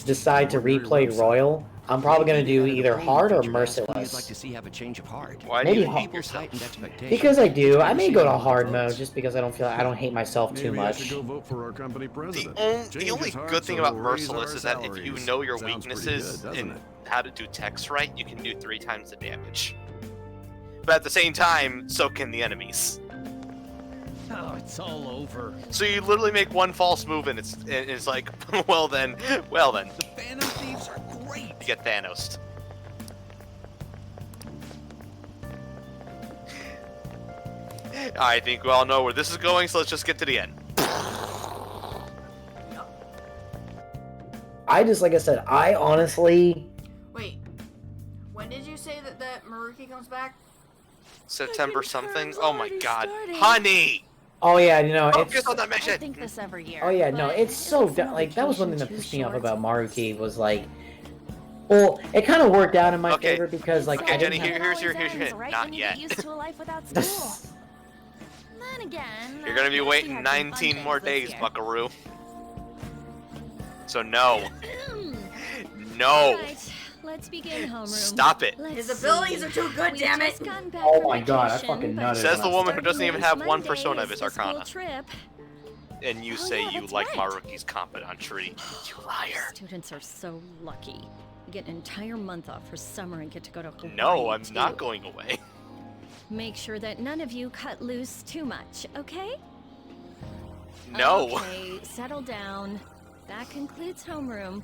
decide to replay Royal, I'm probably gonna do either hard or merciless. I'd like to see have a change of heart. Why Maybe do you hard. keep yourself? Because I do. I may go to hard mode just because I don't hate myself too much. Go vote for our company president. The only good thing about merciless is that if you know your weaknesses and how to do text right, you can do 3 times the damage. But at the same time, so can the enemies. Oh, it's all over. So you literally make one false move and it's like, well then. The Phantom Thieves are great. You get Thanos. I think we all know where this is going, so let's just get to the end. Like I said, I honestly... Wait, when did you say that Maruki comes back? September something? Oh my god. Honey! Oh yeah, it's... Focus on that mission! I think this every year. Oh yeah, no, it's so... Like, that was one thing that pissed me off about Maruki, was like... Well, it kind of worked out in my favor because, like, okay, I didn't Jenny, have... here's your hint. Not yet. Used to a life without school. Then again, You're gonna be waiting 19 more days, buckaroo. So no. No. Right, let's begin homeroom. Stop it. His abilities are too good, damn it! Oh my god, I fucking nutted. Says the woman who doesn't even have one persona of his Monday is the Arcana. school trip. And you say you like Maruki's competency. You liar. Students are so lucky. You get an entire month off for summer and get to go to Hawaii. No, I'm not going away. Make sure that none of you cut loose too much, okay? No. Okay, settle down. That concludes homeroom.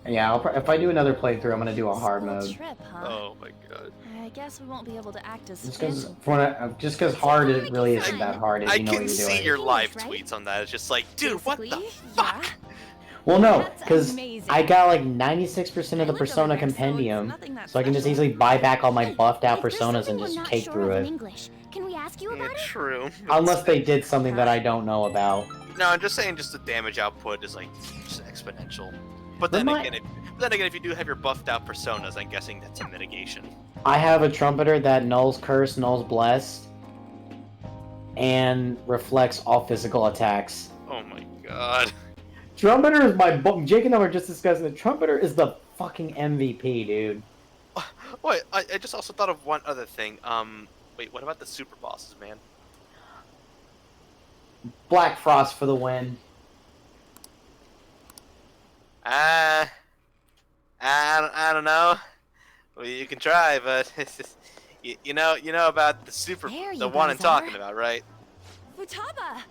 Yeah, if I do another playthrough, I'm gonna do a hard mode. Trip, huh? Oh my god. I guess we won't be able to act as Just because hard really isn't that hard if I you know what can you're see doing. your live tweets on that. It's just like, dude, what the fuck? Well, no, That's because amazing. I got like 96% of the Persona Compendium, so I can just easily buy back all my buffed out Personas and just cake through it. English, can we ask you about it? True. Unless they did something that I don't know about. No, I'm just saying, just the damage output is like just exponential. But But then my- again, if you do have your buffed out Personas, I'm guessing that's a mitigation. I have a Trumpeter that nulls Curse, nulls Blessed, and reflects all physical attacks. Oh my god. Trumpeter is my Jake and I were just discussing it. Trumpeter is the fucking MVP, dude. Wait, I just also thought of one other thing. Wait, what about the super bosses, man? Black Frost for the win. I don't know. Well, you can try, but you know about the super, the one I'm talking about, right? Futaba,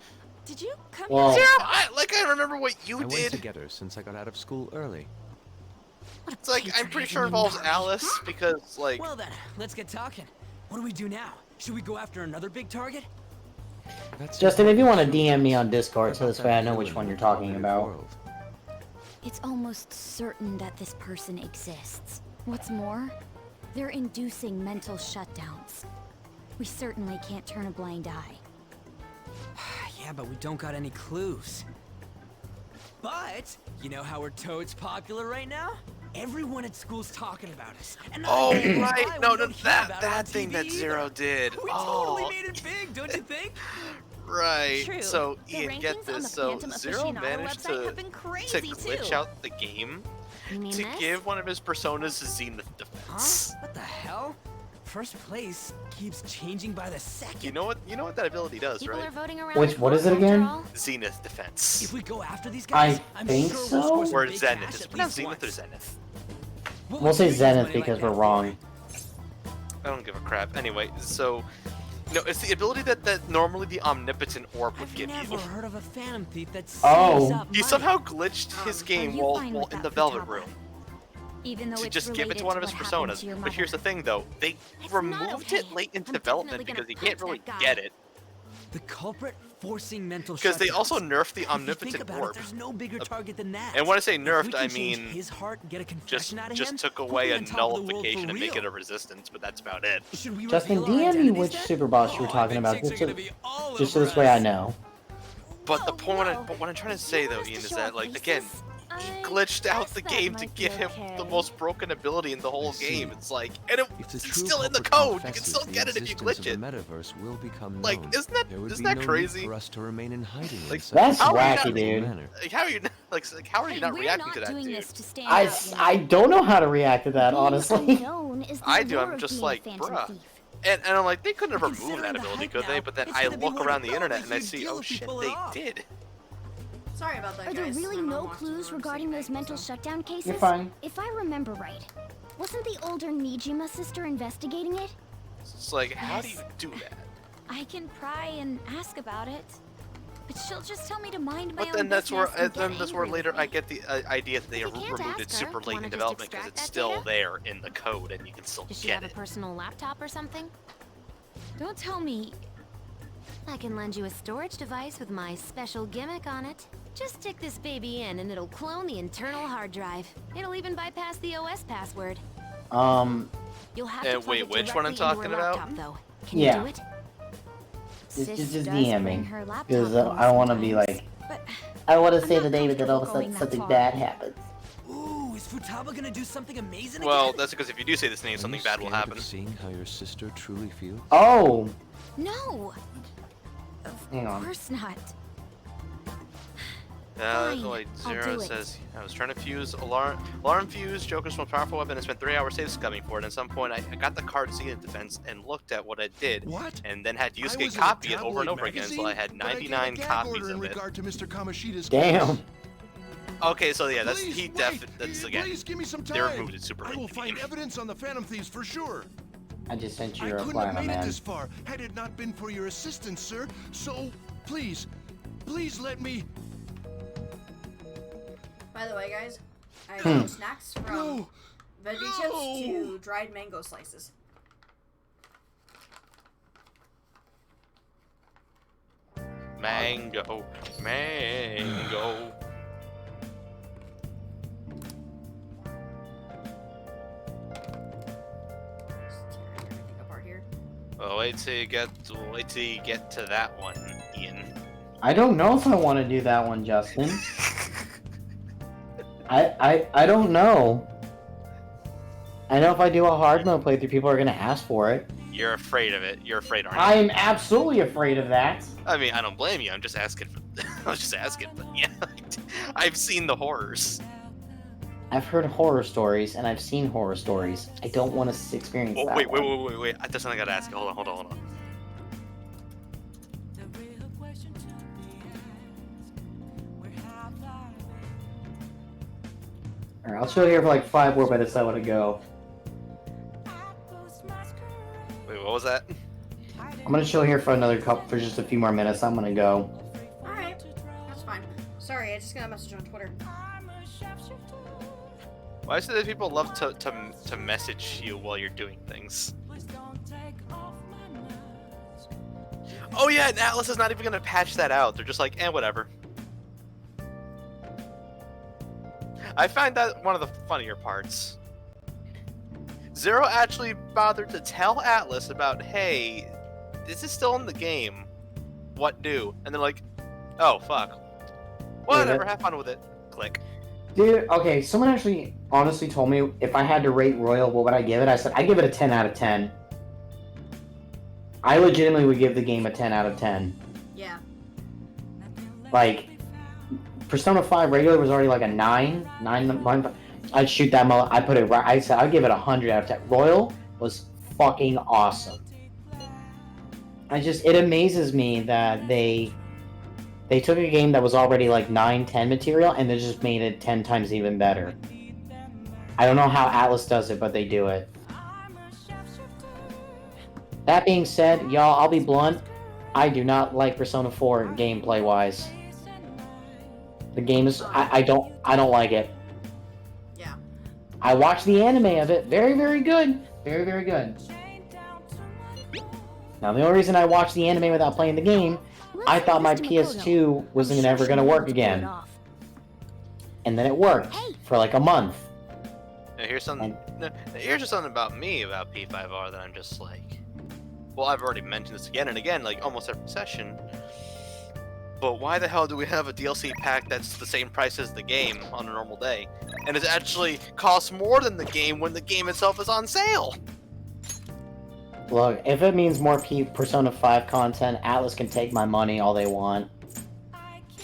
did you come Well- here? Zero, I remember what you I went did. together since I got out of school early. It's like I'm pretty sure it involves Alice because like. Well then, let's get talking. What do we do now? Should we go after another big target? Justin, if you want to DM me on Discord, so this way I know which one you're talking about. It's almost certain that this person exists. What's more, they're inducing mental shutdowns. We certainly can't turn a blind eye. Yeah, but we don't got any clues. But you know how we're toads popular right now? Everyone at school's talking about us. And Oh not even right, why no, we don't hear that about it on that thing TV that either. Zero did. We Oh, totally made it big, don't you think? right. True. So The Ian, get rankings on this. the So Phantom Zero aficionado managed website to have been crazy, glitch too. out the game You mean to this? give one of his personas a Zenith defense. Huh? What the hell? First place keeps changing by the second. You know what that ability does, People right? are voting around. Which, what is it again? Zenith defense. If we go after these I guys, I'm think sure so? we'll score some Or big Zenith. cash Is it at pronounced least Zenith or once. Zenith? What We'll would say you use Zenith money like because that we're for? wrong. I don't give a crap. Anyway, so no, it's the ability that normally the Omnipotent Orb would give Never you. heard of a Phantom Thief that saves Oh. up He money. somehow glitched his game you while fine with in that, the Velvet Futaba? Room Even though to it's just give it related to one of to his what happened personas. to your But here's the mother. thing, though, they It's removed not it okay. late in I'm development definitely because you gonna can't really punch that guy. get it. The culprit forcing mental Because they shutdowns. also nerfed the If you think Omnipotent about Orb. it, there's no bigger target than that. And when I say If we nerfed, can I change mean his heart and get a just confession out of him, took we'll away be a on top of the world nullification for and make real. it a resistance, but that's about it. Should we Justin, reveal our DM me identities which then? super boss you were talking about, just so this way I know. But the point, but what I'm trying to say though, Ian, is that like again, he glitched out the game to give him the most broken ability in the whole game. It's like, and If the it's true still in the culprit code. You can confesses, still the get it if you existence glitch of it. the metaverse will become Like, known. isn't that There would be that no crazy? Need for us to remain in hiding. Like, That's how are you wacky, not- dude. Like, how are you how are you not We're reacting not to that, doing dude? this to stand I, out, you know? I don't know how to react to that, Being honestly. unknown is the I do. allure I'm of just being like, a phantom bruh. thief. And I'm like, they couldn't have removed Considering that the ability, hype could they? now, But then it's I gonna be look one around the hell of a internet and I huge see, deal oh if shit, people they are off. did. Sorry about that, Are there guys. really I'm no watching clues the room regarding those sleeping, mental so- shutdown cases? You're fine. If I remember right, wasn't the older Nijima sister investigating it? It's like, how do you do that? I can pry and ask about it, but she'll just tell me to mind my But own then that's where, business and then get that's where angry later with I me. get the idea that they If you can't removed it ask her, super late wanna in just development because extract it's that still data? there in the code and you can still Does she get have a it. personal laptop or something? Don't tell me. I can lend you a storage device with my special gimmick on it. Just stick this baby in and it'll clone the internal hard drive. It'll even bypass the OS password. You'll have to plug wait, it which one I'm directly into talking her about? laptop, though. Can Yeah. you do it? Just Sis DM does me. bring her laptop Because home I don't want to be sometimes, like, but I want to I'm say not the name and then all of a comfortable sudden going something that bad far. happens. Ooh, is Futaba gonna do something amazing Well, again? that's because if you do say this name, something bad will happen. Seeing how your sister truly feels. Oh! No! Hang Of on. course not. Like I'll Zero do it. says, I was trying to fuse alarm fuse Joker's most powerful weapon. I spent 3 hours save scumming for it. At some point, I got the card Zenith defense and looked at what it did. What? And then had to use I it was in a copy it over and tabloid over again until I had magazine, but I gave a 99 gag copies order in of it. regard to Mr. Kamoshida's Damn. case. Okay, so yeah, that's Please, that's again. Please give me some They time. removed it super I late will in the find game. evidence on the Phantom Thieves for sure. I just sent you I a couldn't reply, have my made it man. this far had it not been for your assistance, sir. So, please let me. By the way, guys, I Hmm. have snacks from veggie chips to dried mango slices. Mango. wait till you get to that one, Ian. I don't know if I want to do that one, Justin. I don't know. I know if I do a hard mode playthrough, people are gonna ask for it. You're afraid of it. You're afraid, aren't you? I'm absolutely afraid of that. I mean, I don't blame you. I'm just asking. I was just asking, but yeah, I've seen the horrors. I've heard horror stories and I've seen horror stories. I don't want to experience that. Wait. That's something I gotta ask. Hold on. Alright, I'll chill here for like 5 more minutes. I want to go. Wait, what was that? I'm gonna chill here for for just a few more minutes. I'm gonna go. Alright, that's fine. Sorry, I just got a message on Twitter. Why is it that people love to message you while you're doing things? Oh yeah, and Atlas is not even gonna patch that out. They're just like, whatever. I find that one of the funnier parts. Zero actually bothered to tell Atlas about, hey, this is still in the game. What do? And they're like, oh fuck. Whatever, have fun with it. Click. Dude, okay, someone actually honestly told me if I had to rate Royal, what would I give it? I said, I'd give it a 10 out of 10. I legitimately would give the game a 10 out of 10. Yeah. Like, Persona 5 regular was already like a 9. I'd shoot that I put it right. I said I'd give it a 100 out of 10. Royal was fucking awesome. It amazes me that they took a game that was already like 9-10 material and they just made it 10 times even better. I don't know how Atlas does it, but they do it. That being said, y'all, I'll be blunt. I do not like Persona 4 gameplay wise. The game is I don't like it. Yeah. I watched the anime of it. Very, very good. Very, very good. Now the only reason I watched the anime without playing the game, I thought my PS2 wasn't ever gonna work again. And then it worked for like a month. Now here's something about me about P5R that I'm just like, well, I've already mentioned this again and again, like almost every session. But why the hell do we have a DLC pack that's the same price as the game on a normal day? And it actually costs more than the game when the game itself is on sale? Look, if it means more Persona 5 content, Atlas can take my money all they want.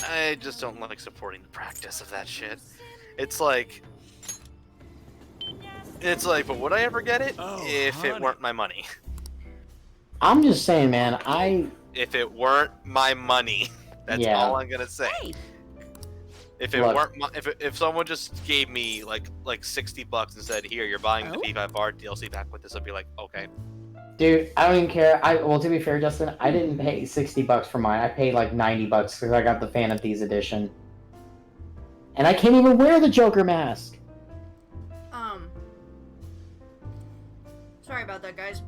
I just don't like supporting the practice of that shit. It's like, but would I ever get it if it weren't my money? I'm just saying, man, If it weren't my money. That's all I'm gonna say. If it weren't if someone just gave me like $60 and said, "Here, you're buying the P5R DLC pack with this," I'd be like, "Okay." Dude, I don't even care. Well, to be fair, Justin, I didn't pay $60 for mine. I paid like $90 because I got the Phantom Thieves edition, and I can't even wear the Joker mask. Sorry about that, guys.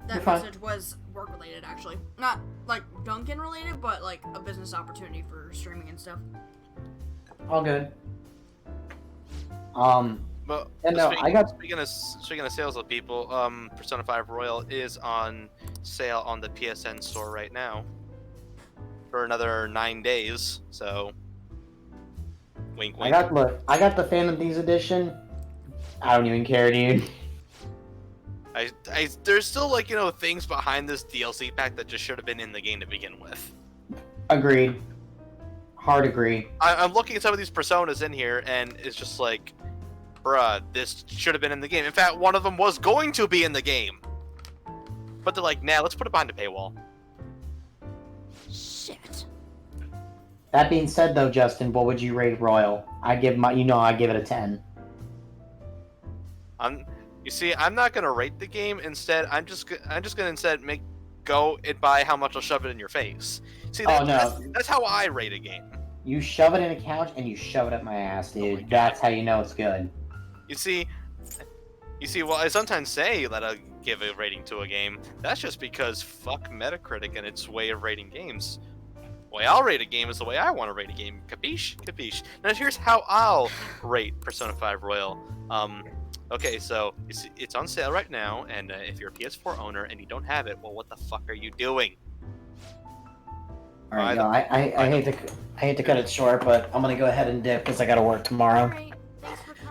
That message was work related, actually. Not like Duncan related, but like a business opportunity for streaming and stuff. All good. But speaking of sales of people, Persona 5 Royal is on sale on the PSN store right now for another 9 days. So, wink, wink. I got the Phantom Thieves edition. I don't even care, dude. There's still things behind this DLC pack that just should have been in the game to begin with. Agreed. Hard agree. I'm looking at some of these personas in here, and it's just like, bruh, this should have been in the game. In fact, one of them was going to be in the game. But they're like, nah, let's put it behind a paywall. Shit. That being said, though, Justin, what would you rate Royal? I give it a 10. You see, I'm not gonna rate the game. Instead, I'm just gonna go and buy how much I'll shove it in your face. See, that's how I rate a game. You shove it in a couch and you shove it up my ass, dude. That's how you know it's good. You see, well, I sometimes say that I give a rating to a game. That's just because fuck Metacritic and its way of rating games. The way I'll rate a game is the way I want to rate a game. Capiche? Capiche. Now here's how I'll rate Persona 5 Royal. Okay, so it's on sale right now, and if you're a PS4 owner and you don't have it, well, what the fuck are you doing? All right, yo, I hate to cut it short, but I'm gonna go ahead and dip because I gotta work tomorrow.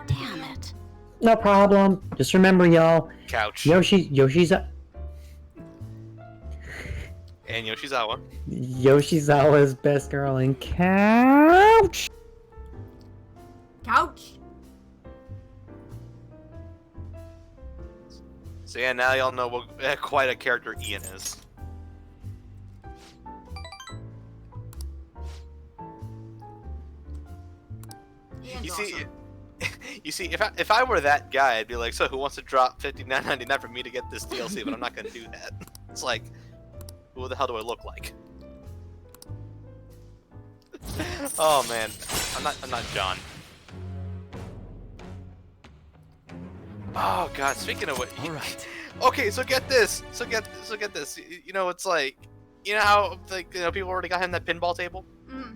Damn it. No problem. Just remember, y'all. Couch. Yoshizawa. And Yoshizawa. Yoshizawa's best girl in couch. Couch. So yeah, now y'all know what quite a character Ian is. You see, if I were that guy, I'd be like, so who wants to drop $59.99 for me to get this DLC? But I'm not gonna do that. It's like, who the hell do I look like? Oh man, I'm not John. Oh god, speaking of what, alright. Okay, so get this. So get this. You know, it's like, you know how like people already got him that pinball table? Mm.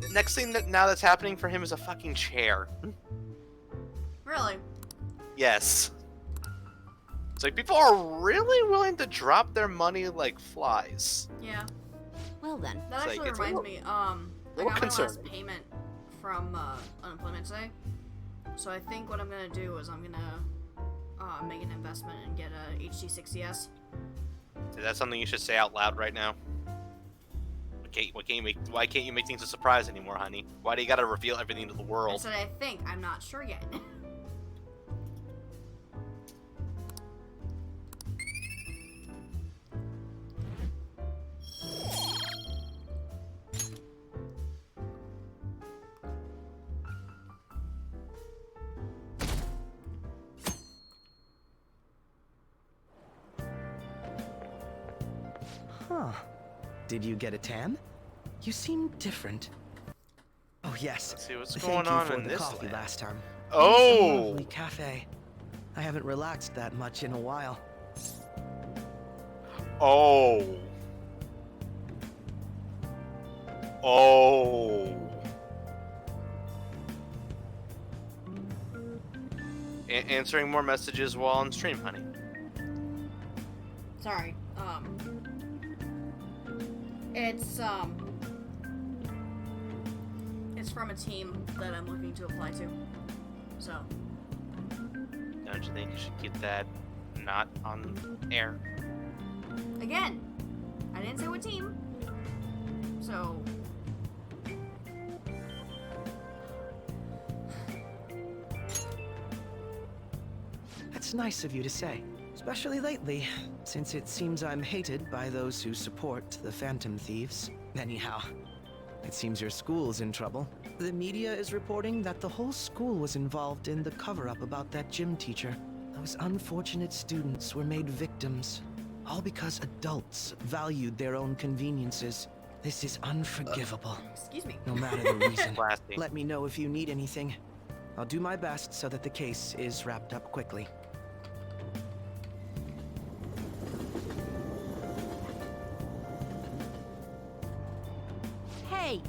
The next thing that's happening for him is a fucking chair. Really? Yes. It's like people are really willing to drop their money like flies. Yeah. Well then. That actually reminds me, I got my last payment from unemployment today. So I think what I'm gonna do is I'm gonna make an investment and get a HD60S. Is that something you should say out loud right now? Why can't you make things a surprise anymore, honey? Why do you gotta reveal everything to the world? I said I think. I'm not sure yet. Huh. Did you get a tan? You seem different. Oh yes. Let's see what's Thank going you on for in the this coffee land. last time. Oh! It's a lovely cafe. I haven't relaxed that much in a while. Oh. Oh. Answering more messages while on stream, honey. Sorry. It's from a team that I'm looking to apply to. So. Don't you think you should keep that not on air? Again, I didn't say what team. So. That's nice of you to say. Especially lately, since it seems I'm hated by those who support the Phantom Thieves. Anyhow, it seems your school's in trouble. The media is reporting that the whole school was involved in the cover-up about that gym teacher. Those unfortunate students were made victims, all because adults valued their own conveniences. This is unforgivable. Excuse me. No matter the reason. Let me know if you need anything. I'll do my best so that the case is wrapped up quickly. Hey!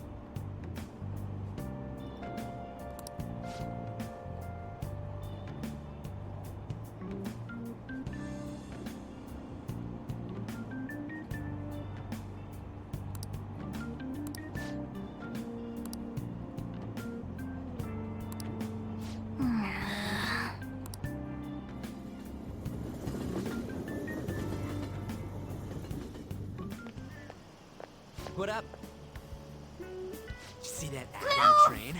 What up? See that ad on the train?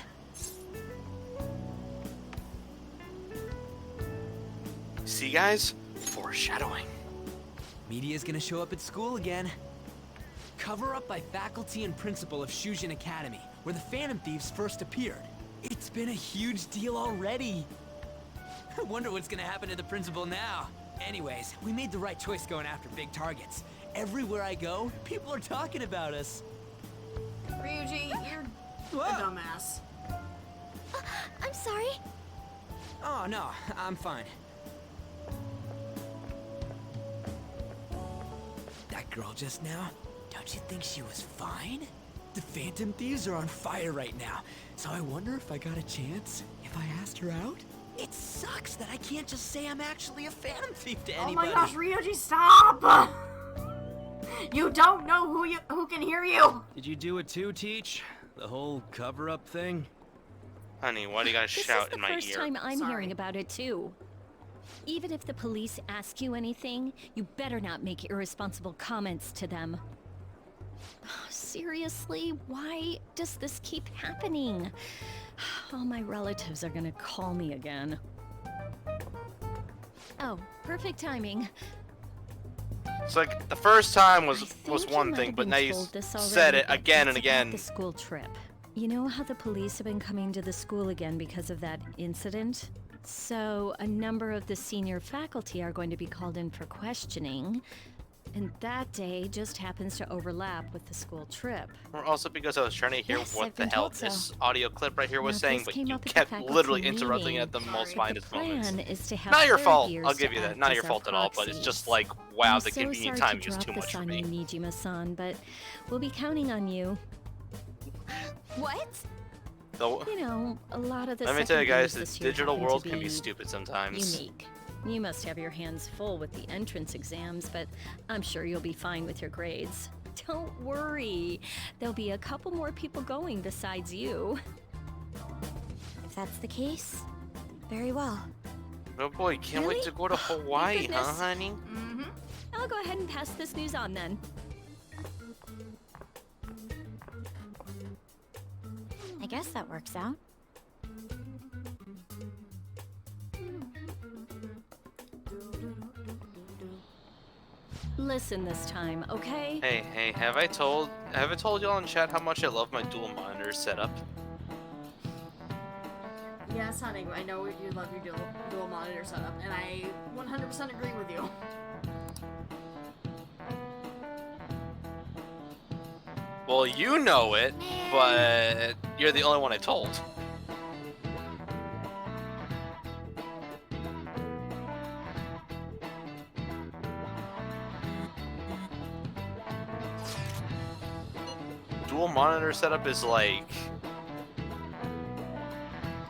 See, guys? Foreshadowing. Media's gonna show up at school again. Cover up by faculty and principal of Shujin Academy, where the Phantom Thieves first appeared. It's been a huge deal already. I wonder what's gonna happen to the principal now. Anyways, we made the right choice going after big targets. Everywhere I go, people are talking about us. Ryuji, you're a dumbass. I'm sorry. Oh, no, I'm fine. That girl just now, don't you think she was fine? The Phantom Thieves are on fire right now, so I wonder if I got a chance if I asked her out? It sucks that I can't just say I'm actually a Phantom Thief to Oh anybody. my gosh, Ryoji, stop! You don't know who can hear you. Did you do it too, Teach? The whole cover-up thing? Honey, why do you gotta shout in my ear? This is the first time I'm hearing about it too. Even if the police ask you anything, you better not make irresponsible comments to them. Seriously, why does this keep happening? All my relatives are gonna call me again. Oh, perfect timing. It's like the first time was You one might thing, have but been now you told this said already, it but again and it's about again. The school trip. You know how the police have been coming to the school again because of that incident? So a number of the senior faculty are going to be called in for questioning, and that day just happens to overlap with the school trip. Or also because I was trying to hear Yes, what I've the been hell told so. this audio clip right here was Now, saying, this but came you up at the kept faculty literally interrupting meeting. at the most finest moments. Plan is to have Not your third fault, years I'll give you to that. act Not as your our fault at all, but it's proxies. just like, wow, I'm the so convenient sorry time to is drop too this much for on me. you, Nijima-san, but we'll be counting on you. What? So, You know, a lot of the let me tell you second guys, years the this year digital happen world to can be stupid sometimes. unique. You must have your hands full with the entrance exams, but I'm sure you'll be fine with your grades. Don't worry. There'll be a couple more people going besides you. If that's the case, very well. Oh boy, can't wait to go to Hawaii, huh, goodness. honey? Mm-hmm. I'll go ahead and pass this news on then. I guess that works out. Listen this time, okay? Hey, have I told y'all in chat how much I love my dual monitor setup? Yes, honey, I know you love your dual monitor setup, and I 100% agree with you. Well, you know it, but you're the only one I told. Dual monitor setup is like...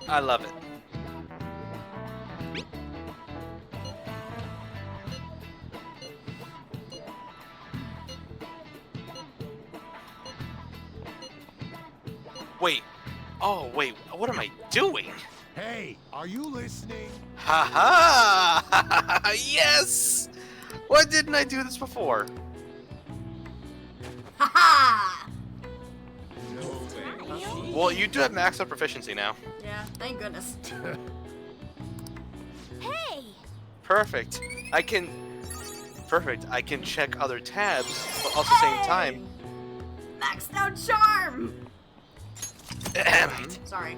I love it. Wait. Oh, wait. What am I doing? Hey, are you listening? Haha! Yes! Why didn't I do this before? Haha! Well, you do have maxed out proficiency now. Yeah, thank goodness. Hey! Perfect. I can check other tabs, but also at the same time. Maxed out charm! Sorry.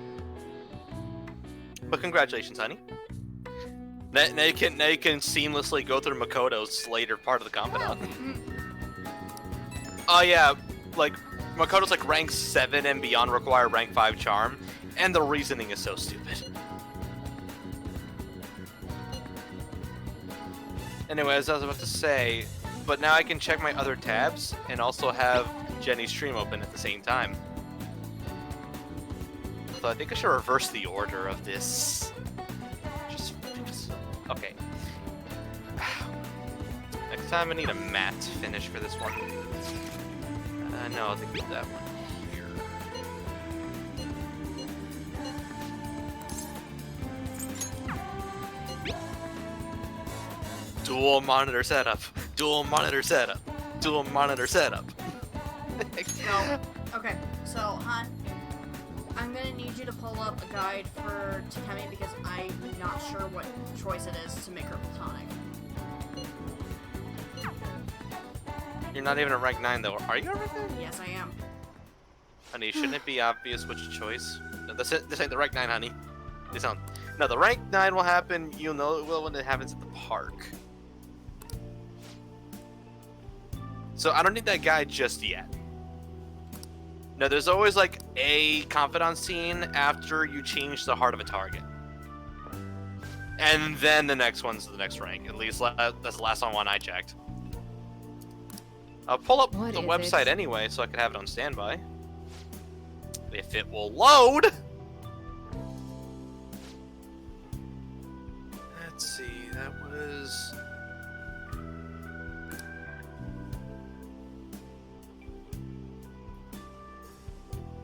But congratulations, honey. Now you can seamlessly go through Makoto's later part of the confidant. Oh yeah, like Makoto's like rank 7 and beyond require rank 5 charm, and the reasoning is so stupid. Anyway, as I was about to say, but now I can check my other tabs and also have Jenny's stream open at the same time. So I think I should reverse the order of this. Just because... Okay. Next time I need a matte finish for this one. No, I'll take that one here. Dual monitor setup. Dual monitor setup. Dual monitor setup. No. Okay, so, hon, I'm gonna need you to pull up a guide for Takemi because I'm not sure what choice it is to make her platonic. You're not even a rank 9 though. Are you a rank 9? Yes, I am. Honey, shouldn't it be obvious which choice? No, this ain't the rank 9, honey. This don't. No, the rank 9 will happen. You'll know it will when it happens at the park. So I don't need that guide just yet. No, there's always like a confidant scene after you change the heart of a target. And then the next one's the next rank. At least that's the last one I checked. I'll pull up the website anyway so I can have it on standby. If it will load! is...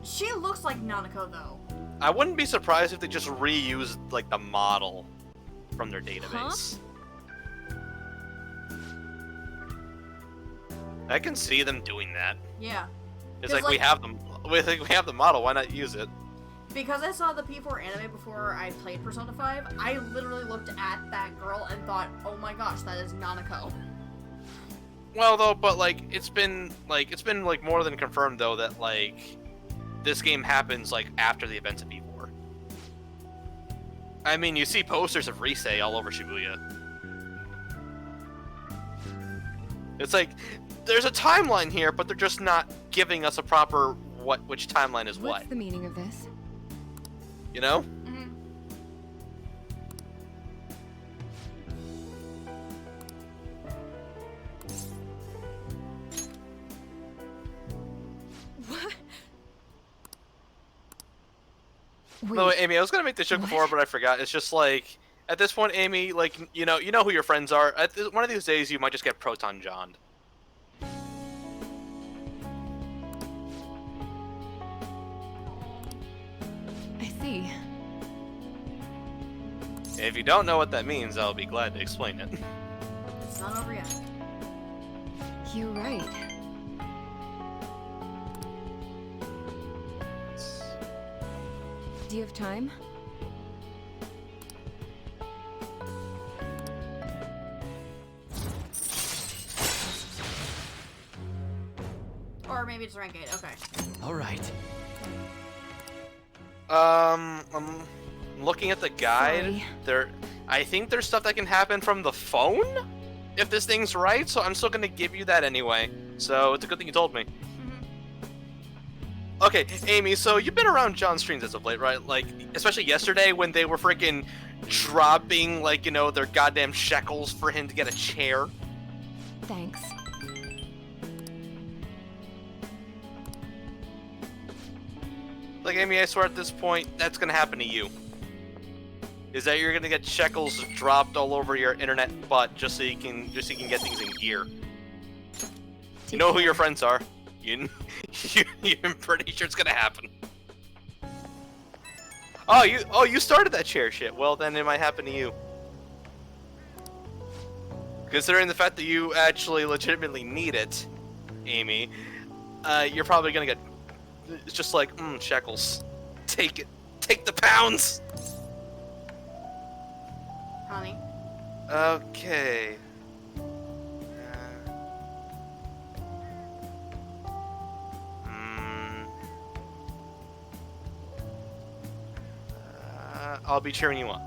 She looks like Nanako, though. I wouldn't be surprised if they just reused, like, the model from their database. I can see them doing that. Yeah. It's like, we have them. We have the model. Why not use it? Because I saw the P4 anime before I played Persona 5, I literally looked at that girl and thought, "Oh my gosh, that is Nanako." Well, though, but like it's been like more than confirmed though that like this game happens like after the events of P4. I mean, you see posters of Risei all over Shibuya. It's like there's a timeline here, but they're just not giving us a proper which timeline is what. What's the meaning of this? You know? What? No, Amy, I was gonna make this joke before, but I forgot. It's just like at this point, Amy, like you know who your friends are. One of these days, you might just get Proton John'd. I see. If you don't know what that means, I'll be glad to explain it. It's not over yet. You're right. Do you have time? Or maybe it's rank 8, okay. Alright. I'm looking at the guide. I think there's stuff that can happen from the phone? If this thing's right, so I'm still gonna give you that anyway. So it's a good thing you told me. Okay, Amy, so you've been around John's streams as of late, right? Like, especially yesterday when they were freaking dropping, like, you know, their goddamn shekels for him to get a chair. Thanks. Like, Amy, I swear at this point, that's gonna happen to you. Is that you're gonna get shekels dropped all over your internet butt just so you can get things in gear. You know who your friends are. You're pretty sure it's gonna happen. Oh, you started that chair shit. Well, then it might happen to you. Considering the fact that you actually legitimately need it, Amy, you're probably gonna get. It's just like, shekels. Take it. Take the pounds. Honey. Okay. I'll be cheering you on.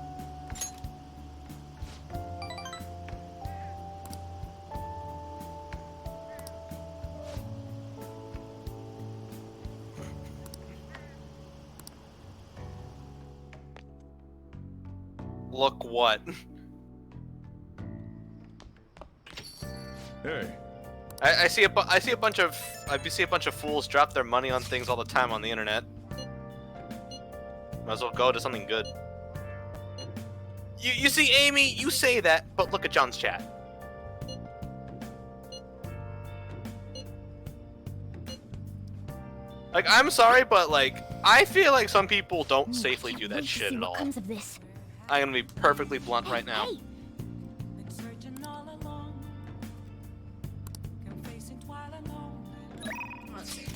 Look what? Hey. I see a bunch of fools drop their money on things all the time on the internet. Might as well go to something good. You see, Amy, you say that, but look at John's chat. Like, I'm sorry, but like, I feel like some people don't safely do that shit at all. Comes of this. I'm gonna be perfectly blunt right now. Hey. Let's see.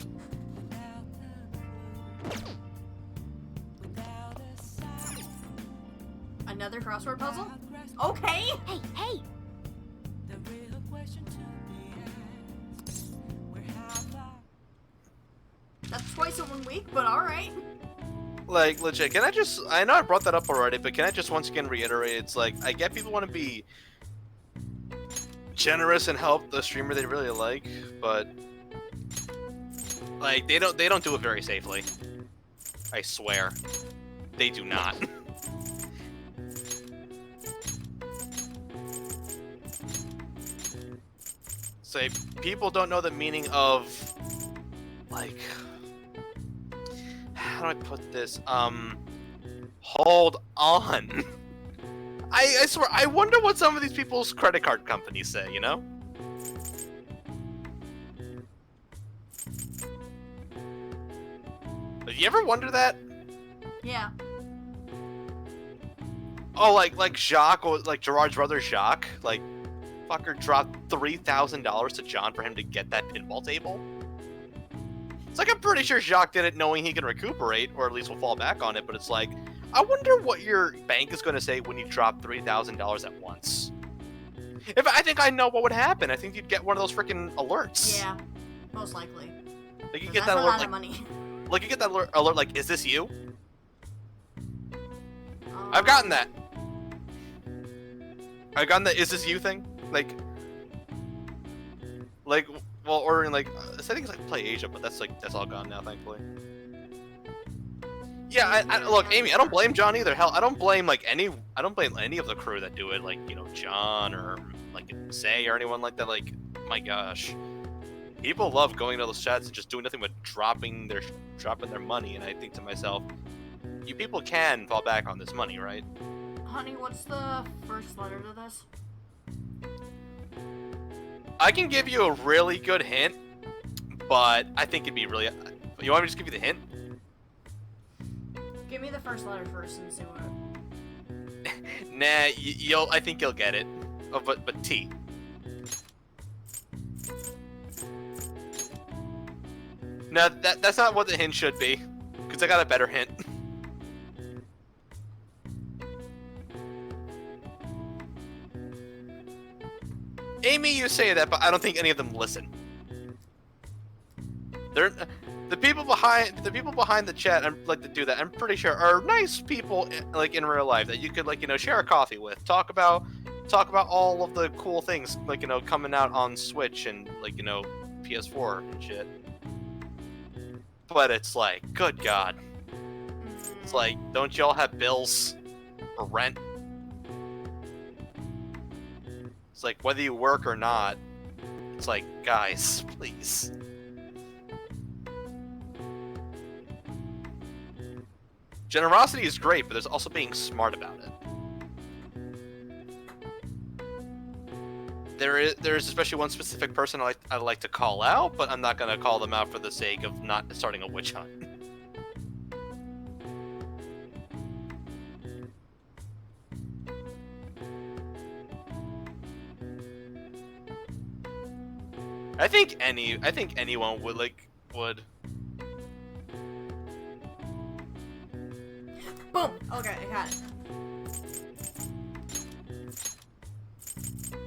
Another crossword puzzle? Okay! Hey, hey! That's twice in 1 week, but alright. Like, legit, can I just... I know I brought that up already, but can I just once again reiterate, it's like, I get people want to be generous and help the streamer they really like, but... like, they don't do it very safely. I swear. They do not. Say, people don't know the meaning of... like... how do I put this? Hold on. I swear, I wonder what some of these people's credit card companies say, you know? Did you ever wonder that? Yeah. Oh, like Jacques, or like Gerard's brother Jacques, like, fucker dropped $3,000 to John for him to get that pinball table? It's like, I'm pretty sure Jacques did it knowing he can recuperate, or at least will fall back on it, but it's like, I wonder what your bank is going to say when you drop $3,000 at once. I think I know what would happen. I think you'd get one of those freaking alerts. Yeah, most likely. Like, you 'Cause get that's that a alert, lot like, of money. like, you get that alert, like, is this you? I've gotten that. I've gotten the is this you thing. Like, well, or in, like, I think it's like Play Asia, but that's all gone now, thankfully. Yeah, look, Amy, I don't blame John either. Hell, I don't blame any of the crew that do it, like, you know, John or like Zay or anyone like that. Like, my gosh, people love going to those chats and just doing nothing but dropping their money. And I think to myself, you people can fall back on this money, right? Honey, what's the first letter to this? I can give you a really good hint, but I think it'd be really. You want me to just give you the hint? Give me the first letter first and see what. Nah, I think you'll get it. Oh, but T. No, that's not what the hint should be, because I got a better hint. Amy, you say that, but I don't think any of them listen. They're the people behind the chat. I like to do that. I'm pretty sure are nice people, like in real life, that you could, like, you know, share a coffee with, talk about all of the cool things, like, you know, coming out on Switch and, like, you know, PS4 and shit. But it's like, good God, it's like, don't y'all have bills or rent? It's like, whether you work or not, it's like, guys, please. Generosity is great, but there's also being smart about it. There's especially one specific person I'd like to call out, but I'm not gonna call them out for the sake of not starting a witch hunt. I think anyone would. Boom! Okay, I got it.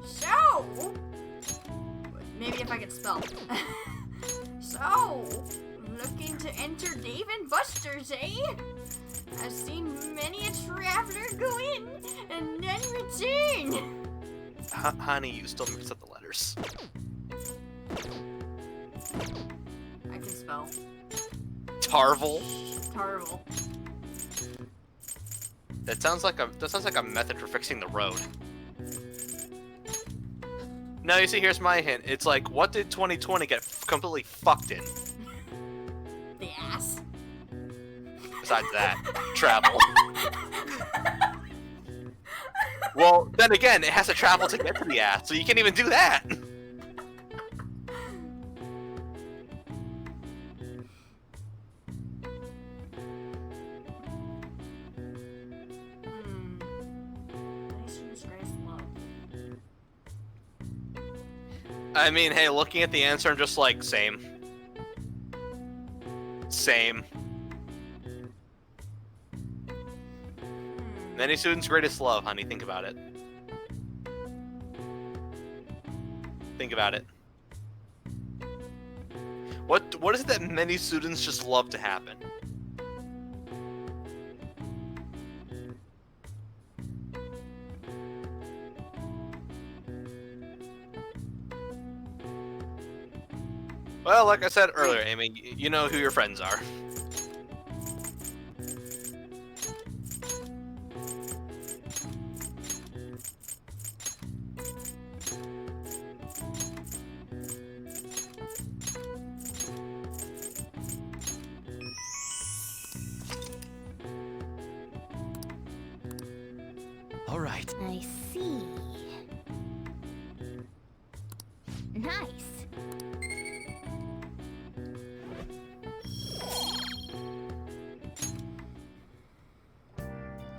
So, maybe if I can spell. So, looking to enter Dave and Buster's, eh? I've seen many a traveler go in and then return. Honey, you still mixed up the letters. I can spell. Tarvel. Tarvel. That sounds like a method for fixing the road. No, you see, here's my hint. It's like, what did 2020 get completely fucked in? The ass. Besides that, travel. Well, then again, it has to travel to get to the ass, so you can't even do that. I mean, hey, looking at the answer, I'm just like, same. Same. Many students' greatest love, honey. Think about it. Think about it. What is it that many students just love to happen? Well, like I said earlier, Amy, you know who your friends are. All right. I see. Nice.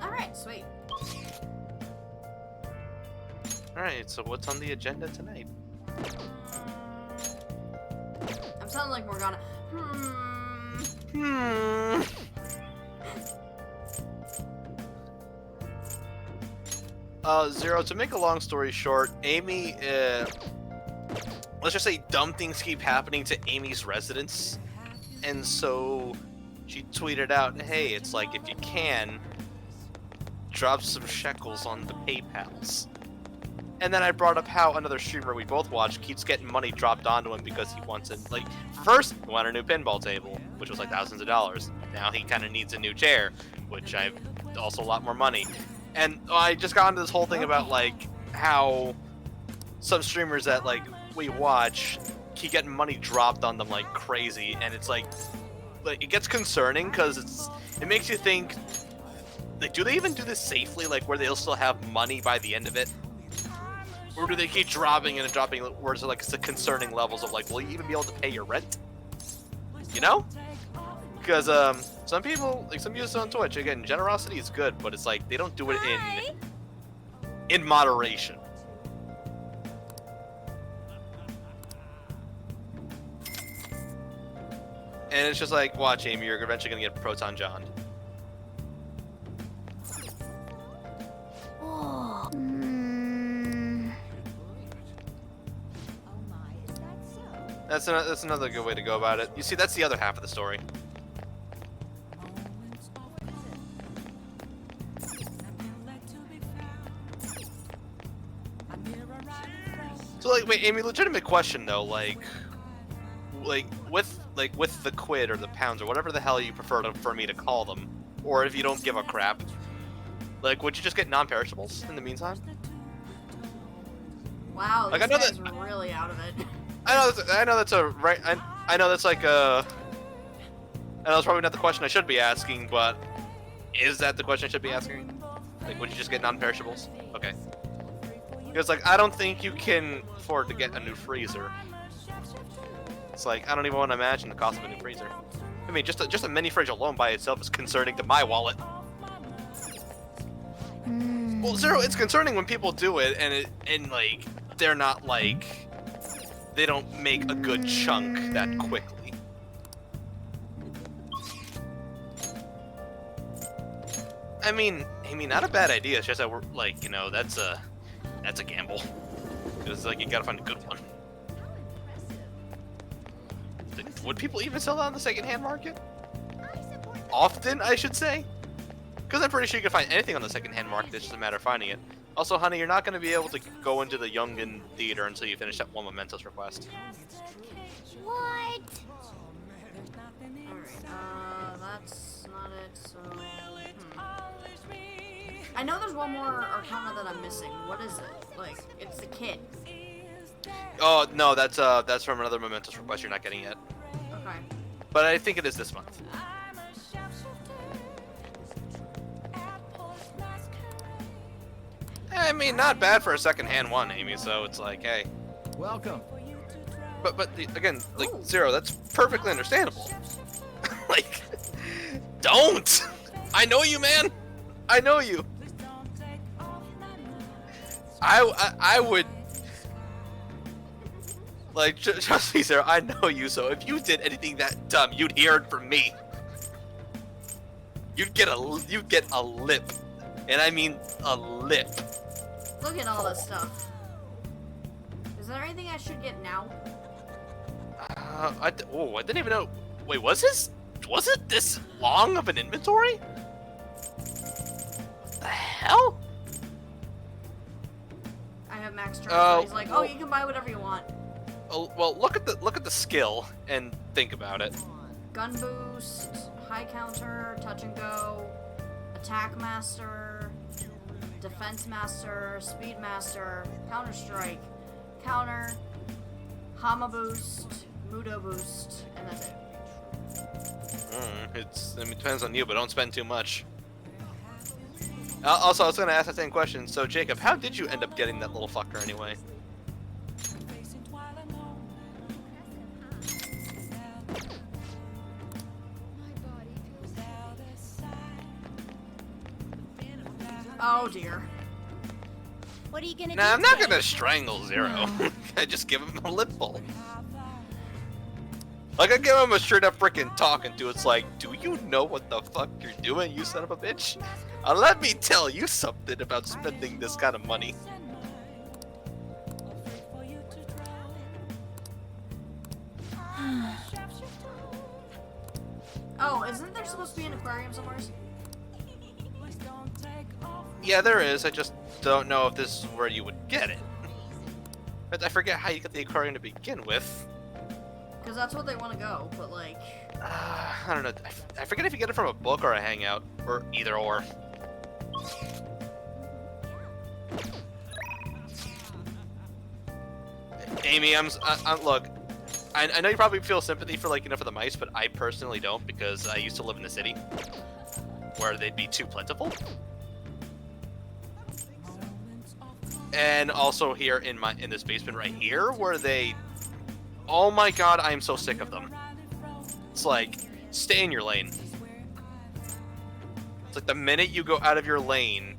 Alright, sweet. Alright, so what's on the agenda tonight? I'm sounding like Morgana. Zero, to make a long story short, Amy, let's just say dumb things keep happening to Amy's residence. And so she tweeted out, hey, it's like, if you can, drop some shekels on the PayPals. And then I brought up how another streamer we both watch keeps getting money dropped onto him because he wants it. Like, first, he wanted a new pinball table, which was like thousands of dollars. Now he kind of needs a new chair, which I've also a lot more money. And I just got into this whole thing about, like, how some streamers that, like, we watch keep getting money dropped on them like crazy. And it's like it gets concerning because it makes you think, like, do they even do this safely? Like, where they'll still have money by the end of it? Or do they keep dropping and dropping where it's like it's the concerning levels of, like, will you even be able to pay your rent? You know? Because some people, like some users on Twitch, again, generosity is good, but it's like they don't do it in moderation. And it's just like, watch, Amy, you're eventually gonna get Proton John. Oh. That's another good way to go about it. You see, that's the other half of the story. So, like, wait, Amy, legitimate question though, like with the quid or the pounds or whatever the hell you prefer for me to call them, or if you don't give a crap, like, would you just get non-perishables in the meantime? Wow, like, this I know guy's that, really out of it. I know that's a right. I know that's like a. I know that's probably not the question I should be asking, but is that the question I should be asking? Like, would you just get non-perishables? Okay. Because, like, I don't think you can afford to get a new freezer. It's like, I don't even want to imagine the cost of a new freezer. I mean, just a mini fridge alone by itself is concerning to my wallet. Well, Zero, it's concerning when people do it and like they're not like they don't make a good chunk that quickly. I mean, not a bad idea. It's just that we're like, you know, that's a gamble. It's like you gotta find a good one. Would people even sell that on the secondhand market? Often, I should say. Because I'm pretty sure you can find anything on the secondhand market, it's just a matter of finding it. Also, honey, you're not going to be able to go into the Youngin Theater until you finish that one Mementos request. What? Alright, that's not it, so... I know there's one more Arcana that I'm missing. What is it? Like, it's the kid. Oh, no, that's from another Mementos request you're not getting yet. Okay. But I think it is this month. I mean, not bad for a second-hand one, Amy, so it's like, hey. Welcome. But again, like, Zero, that's perfectly understandable. Like, don't! I know you, man! I know you! I would... Like, trust me, Zero, I know you, so if you did anything that dumb, you'd hear it from me. You'd get a lip. And I mean a lip. Look at all this stuff. Is there anything I should get now? I didn't even know. Wait, was it this long of an inventory? The hell? I have max charge. He's like, oh, you can buy whatever you want. Oh, well, look at the skill and think about it. Gun boost, high counter, touch and go, attack master, defense master, speed master, counter strike, counter, Hama boost, Mudo boost, and that's it. It depends on you, but don't spend too much. Also, I was gonna ask that same question. So, Jacob, how did you end up getting that little fucker anyway? Oh dear. What are you gonna do? Nah, I'm not today? gonna strangle Zero. I just give him a lip pull. Like, I give him a straight up freaking talking to. It's like, do you know what the fuck you're doing, you son of a bitch? Let me tell you something about spending this kind of money. Oh, isn't there supposed to be an aquarium somewhere? Yeah, there is. I just don't know if this is where you would get it. But I forget how you get the aquarium to begin with. Because that's what they want to go, but like... I don't know. I forget if you get it from a book or a hangout, or either or. Amy, look. I know you probably feel sympathy for, like, for the mice, but I personally don't, because I used to live in the city where they'd be too plentiful. And also here in this basement right here, where they... Oh my god, I am so sick of them. It's like, stay in your lane. It's like the minute you go out of your lane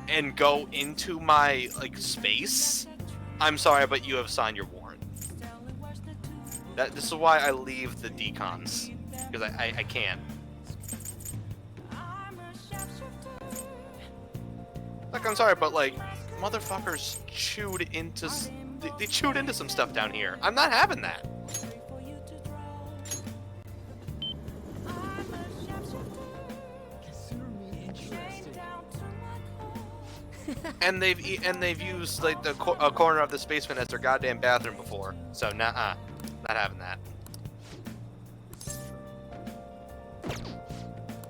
and go into my, like, space, I'm sorry, but you have signed your warrant. This is why I leave the decons, because I can't. Like, I'm sorry, but, like, motherfuckers chewed into... They chewed into some stuff down here. I'm not having that. And they've used, like, a corner of this basement as their goddamn bathroom before. So nah, not having that.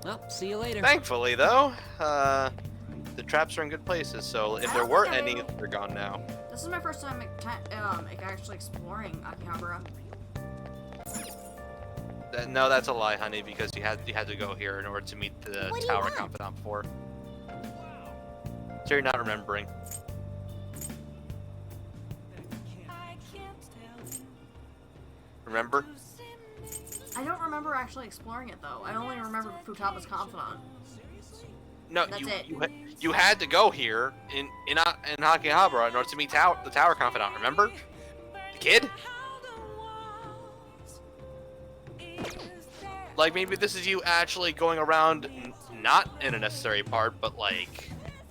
Well, see you later. Thankfully, though, the traps are in good places. So if there were any, they're gone now. This is my first time actually exploring Akihabara. No, that's a lie, honey, because you had to go here in order to meet the tower confidant before. So you're not remembering. Remember? I don't remember actually exploring it though. I only remember Futaba's confidant. No, That's you had to go here in Akihabara in order to meet the tower confidant. Remember? The kid? Like, maybe this is you actually going around, not in a necessary part, but like,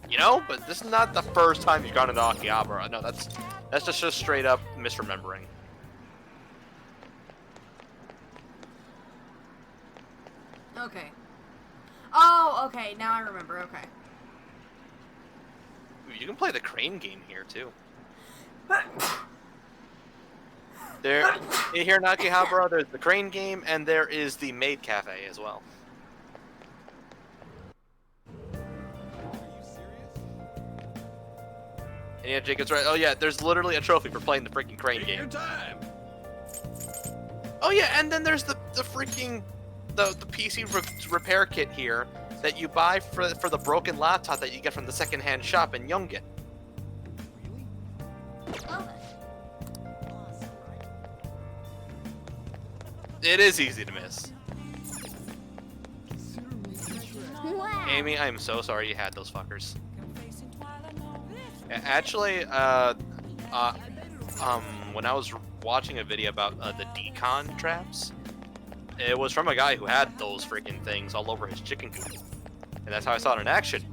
you know? But this is not the first time you've gone into Akihabara. No, that's just straight up misremembering. Okay. Oh, okay. Now I remember. Okay. You can play the crane game here too. Here in Akihabara, there's the crane game, and there is the maid cafe as well. And yeah, Jacob's right. Oh yeah, there's literally a trophy for playing the freaking crane game. Your time. Oh yeah, and then there's the freaking the PC repair kit here that you buy for the broken laptop that you get from the secondhand shop in Yongen. It is easy to miss. Wow. Amy, I'm so sorry you had those fuckers. Actually, when I was watching a video about the decon traps, it was from a guy who had those freaking things all over his chicken coop. And that's how I saw it in action.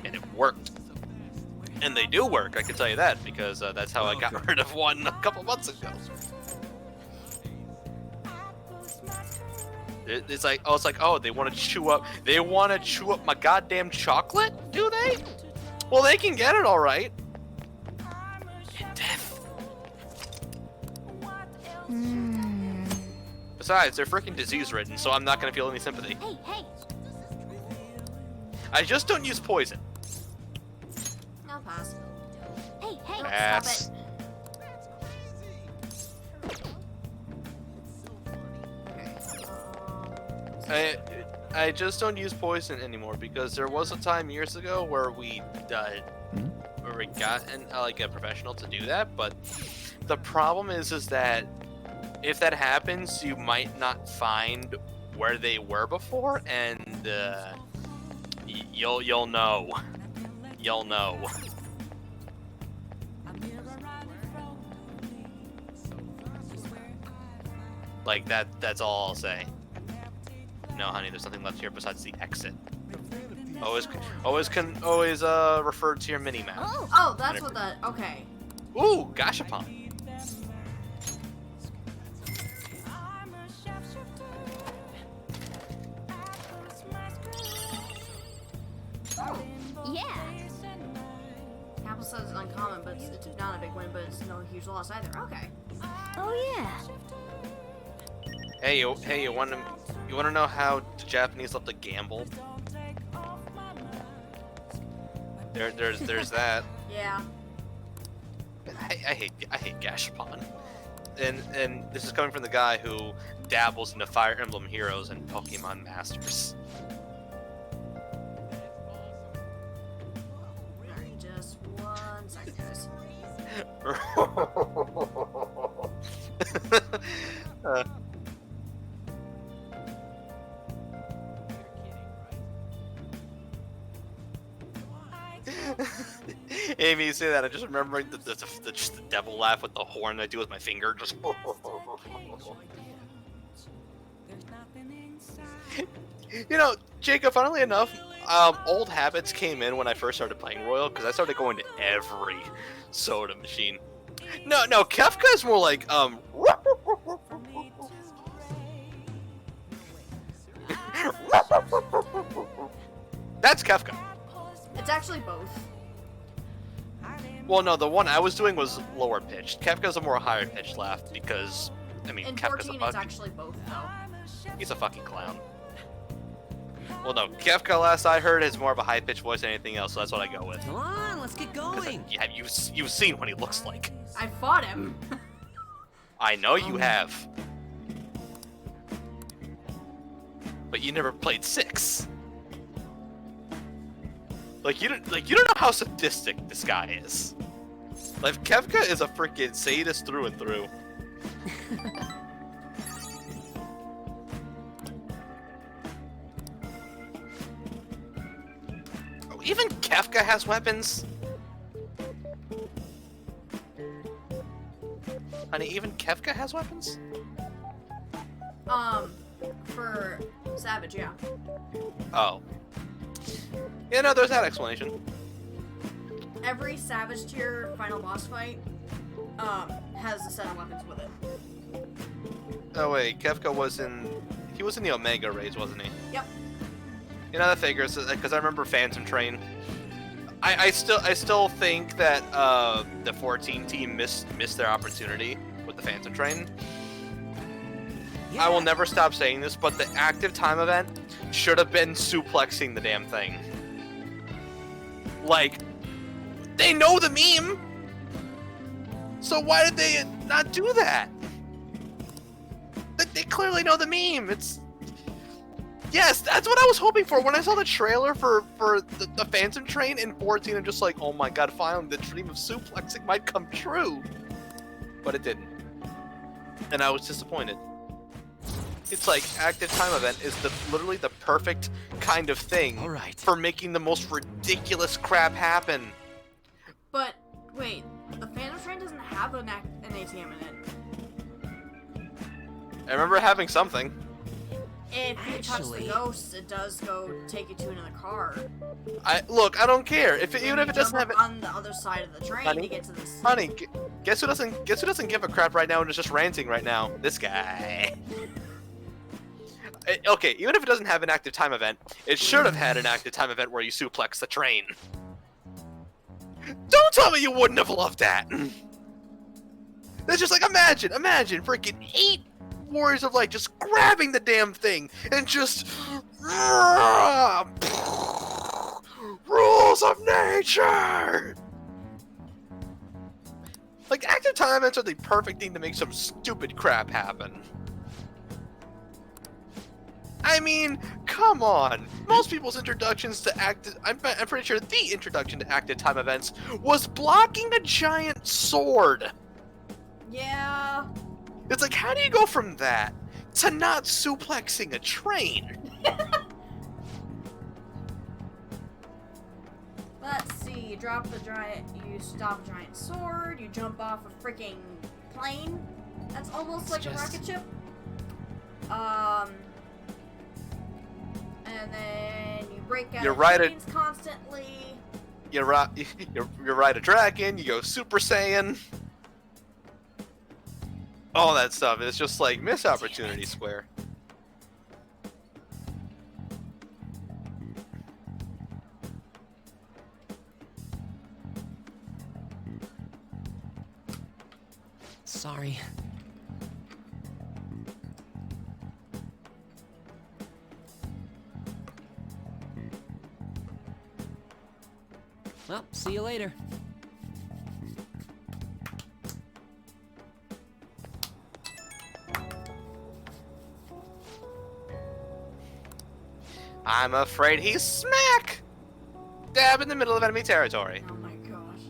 And it worked. And they do work, I can tell you that, because that's how I got rid of one a couple months ago. It's like, oh, they want to chew up my goddamn chocolate, do they? Well, they can get it, all right. In death. Besides, they're freaking disease-ridden, so I'm not gonna feel any sympathy. Hey. I just don't use poison. No, pass. Hey. Pass. Stop it. Okay. I just don't use poison anymore because there was a time years ago where we got like a professional to do that, but the problem is that if that happens, you might not find where they were before, and you'll know. You'll know. Like that's all I'll say. No, honey, there's nothing left here besides the exit. Always refer to your mini-map. Oh, that's what that. Okay. Ooh, Gashapon. Yeah. Apple says it's uncommon, but it's not a big win, but it's no huge loss either. Okay. Oh yeah. Hey, you wanna know how the Japanese love to gamble? There's that. Yeah. I hate Gashapon, and this is coming from the guy who dabbles into Fire Emblem Heroes and Pokemon Masters. Alright, just 1 second, guys. Amy, you say that, I'm just remembering just the devil laugh with the horn I do with my finger. Just. You know, Jacob, funnily enough, old habits came in when I first started playing Royal, because I started going to every soda machine. No, Kefka is more like, That's Kefka. It's actually both. Well, no, the one I was doing was lower pitched. Kefka's a more higher pitched laugh because, I mean, In Kefka's 14, a it's actually both, though. He's a fucking clown. Well, no, Kefka, last I heard, is more of a high pitched voice than anything else, so that's what I go with. Come on, let's get going. Yeah, you've seen what he looks like. I fought him. I know you have. But you never played 6. Like you don't know how sadistic this guy is. Like Kefka is a freaking sadist through and through. Oh, even Kefka has weapons. Honey, even Kefka has weapons? For Savage, yeah. Oh. Yeah, no, there's that explanation. Every Savage tier final boss fight, has a set of weapons with it. Oh wait, Kefka was in the Omega raids, wasn't he? Yep. You know, that figures, because I remember Phantom Train. I still think that the 14 team missed their opportunity with the Phantom Train. Yeah. I will never stop saying this, but the active time event should have been suplexing the damn thing. Like, they know the meme, so why did they not do that? They clearly know the meme. Yes, that's what I was hoping for. When I saw the trailer for the Phantom Train in 14, I'm just like, oh my god, finally the dream of suplexing might come true. But it didn't. And I was disappointed. It's like, active time event is literally the perfect kind of thing for making the most ridiculous crap happen. But, wait, the Phantom Train doesn't have an ATM in it. I remember having something. If you touch the ghosts, it does go take you to another car. Look, I don't care. Even if it doesn't have it on the other side of the train to get to the city. Honey, guess who doesn't give a crap right now and is just ranting right now? This guy. Okay, even if it doesn't have an active time event, it should have had an active time event where you suplex the train. Don't tell me you wouldn't have loved that. It's just like, imagine freaking 8 Warriors of Light just grabbing the damn thing and just rules of nature. Like, active time events are the perfect thing to make some stupid crap happen. I mean, come on. Most people's introductions to I'm pretty sure the introduction to active time events was blocking a giant sword. Yeah. It's like, how do you go from that to not suplexing a train? Let's see. You stop a giant sword. You jump off a freaking plane. That's almost like a rocket ship. And then you break out of trains constantly. You ride a dragon. You go Super Saiyan. All that stuff. It's just like missed opportunity square. Sorry. Well, see you later. I'm afraid he's smack dab in the middle of enemy territory. Oh my gosh.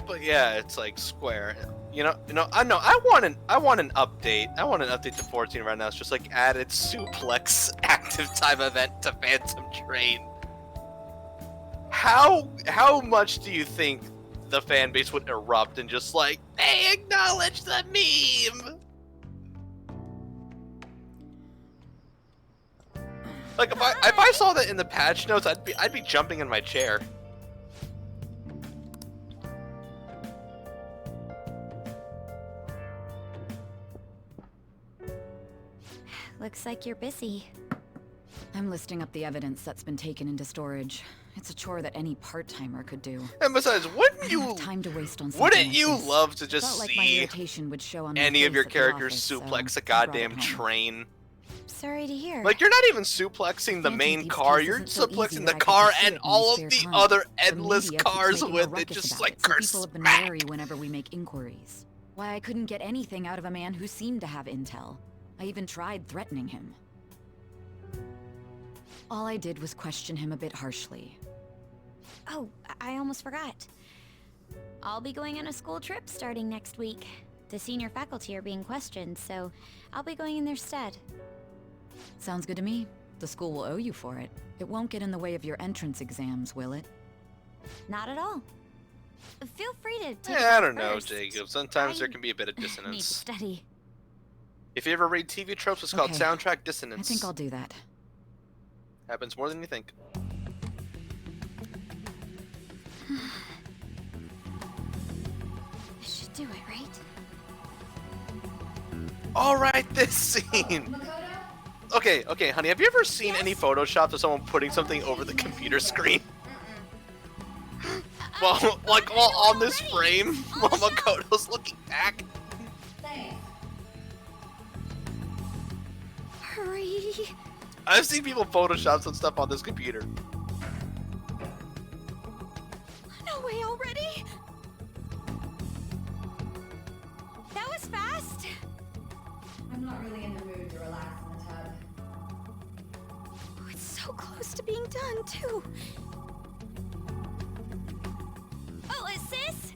But yeah, it's like square. I want an update. I want an update to 14 right now. It's just like added suplex active time event to Phantom Train. How much do you think the fan base would erupt and just like, they acknowledge the meme? Like if I saw that in the patch notes, I'd be jumping in my chair. Looks like you're busy. I'm listing up the evidence that's been taken into storage. It's a chore that any part-timer could do. And besides, wouldn't you love to just like see would show on any my of your face at the characters office, suplex so a I brought it goddamn home. train? Sorry to hear. Like, you're not even suplexing the main car, you're suplexing the car and all of the other endless cars with it, just like People have been wary whenever we make inquiries. Why I couldn't get anything out of a man who seemed to have intel. I even tried threatening him. All I did was question him a bit harshly. Oh, I almost forgot. I'll be going on a school trip starting next week. The senior faculty are being questioned, so I'll be going in their stead. Sounds good to me. The school will owe you for it. It won't get in the way of your entrance exams, will it? Not at all. Feel free to take Yeah, I it don't know, first. Jacob. Sometimes there can be a bit of Need to dissonance. study. If you ever read TV tropes, it's called Okay. soundtrack dissonance. I think I'll do that. Happens more than you think. I should do it, right? Alright, this scene! Okay, honey, have you ever seen any Photoshop of someone putting something over the computer screen? Well, like, while on this frame, while Makoto's looking back. Hurry. I've seen people Photoshop some stuff on this computer. No way already? That was fast. I'm not really in the mood to relax in the tub. Oh, it's so close to being done, too. Oh, sis?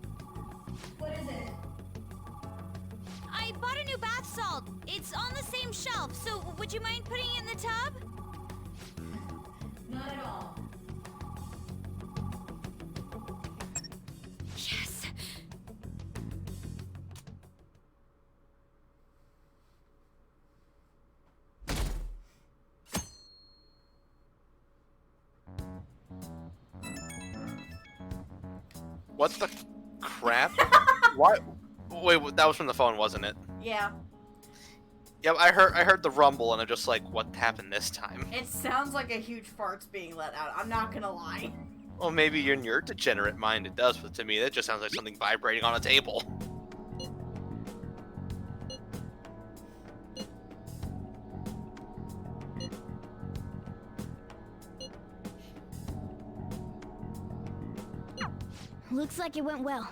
What is it? I bought a new bath salt. It's on the same shelf, so would you mind putting it in the tub? Not at all. Yes. What the crap? Why? Wait, that was from the phone, wasn't it? Yeah. Yep, I heard the rumble, and I'm just like, what happened this time? It sounds like a huge fart's being let out. I'm not gonna lie. Well, maybe in your degenerate mind it does, but to me that just sounds like something vibrating on a table. Looks like it went well.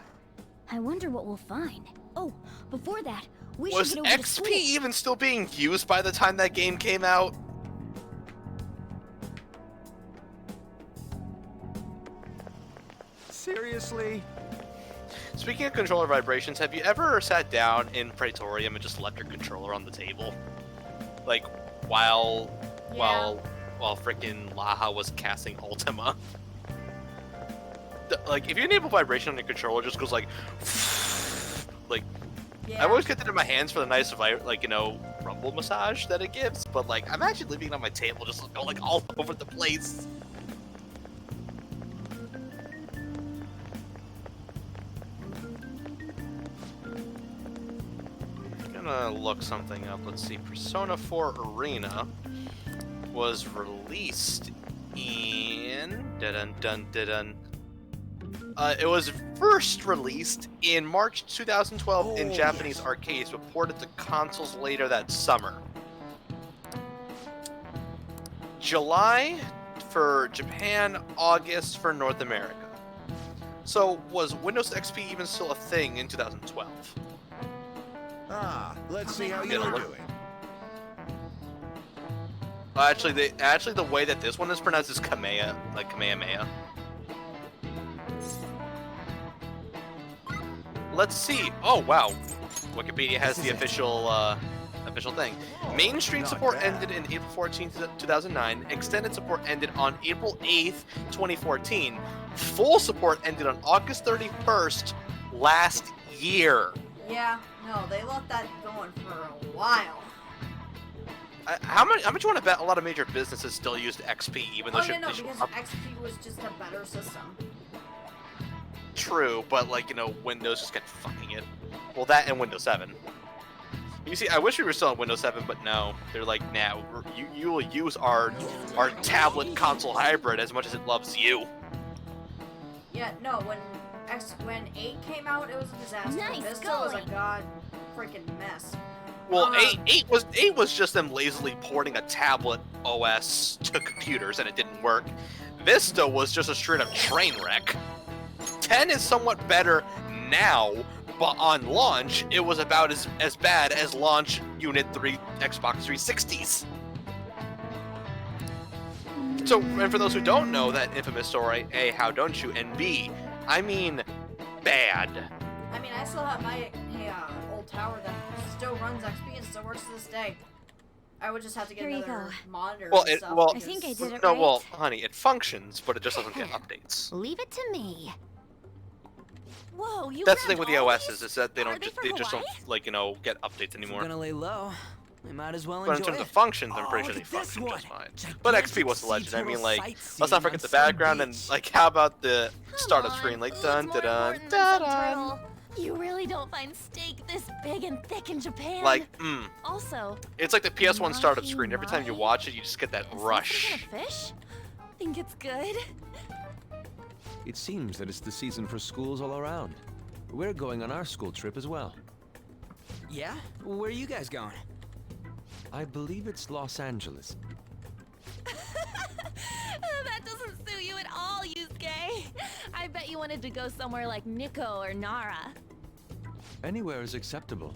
I wonder what we'll find. Oh, before that, we Was should get over to XP school. even still being used by the time that game came out? Seriously? Speaking of controller vibrations, have you ever sat down in Praetorium and just left your controller on the table? Like, while frickin' Laha was casting Ultima? Like, if you enable vibration on your controller, it just goes like... like, I always get it in my hands for the nice, like, you know, rumble massage that it gives, but, like, I'm actually leaving it on my table just go, like, all over the place. Gonna look something up. Let's see. Persona 4 Arena was released in... it was first released in March 2012 in Japanese arcades, but ported to consoles later that summer. July for Japan, August for North America. So, was Windows XP even still a thing in 2012? Ah, let's see how you're doing. Actually, the way that this one is pronounced is Kamea, like Kamehameha. Let's see. Oh wow, Wikipedia has the official thing. Mainstream support ended in April 14, 2009. Extended support ended on April 8th, 2014. Full support ended on August 31st last year. Yeah, no, they left that going for a while. How much you want to bet a lot of major businesses still used XP, even though because XP was just a better system. True, but like, you know, Windows just kept fucking it. Well, that and Windows 7. You see, I wish we were still on Windows 7, but no. They're like, now you will use our tablet console hybrid as much as it loves you. Yeah, no, when 8 came out, it was a disaster. Nice Vista going. was a god freaking mess. Well, 8 was just them lazily porting a tablet OS to computers, and it didn't work. Vista was just a straight up train wreck. 10 is somewhat better now, but on launch, it was about as bad as launch Unit 3 Xbox 360s. So, and for those who don't know that infamous story, A, how don't you, and B, I mean, bad. I mean, I still have my old tower that still runs XP and still works to this day. I would just have to get another monitor and stuff. I think I did it no, right. well, honey, it functions, but it just doesn't get updates. Leave it to me. Whoa, you That's the thing grabbed with the all OSs, is that they Are don't they just for don't Hawaii? like, you know, get updates anymore. We're gonna lay low. We might as well But in enjoy terms of it. functions, I'm pretty Oh, sure they look at this function just one. fine. But XP was the legend. I mean, like, let's not forget the sightseeing on background some and like, how about the startup screen? Like, dun dun dun dun dun. You really don't find steak this big and thick in Japan. Like, Also, it's like the PS1 startup screen. Every time you watch it, you just get that rush. fish? Think it's good? It seems that it's the season for schools all around. We're going on our school trip as well. Yeah? Where are you guys going? I believe it's Los Angeles. That doesn't suit you at all, Yusuke. I bet you wanted to go somewhere like Nikko or Nara. Anywhere is acceptable.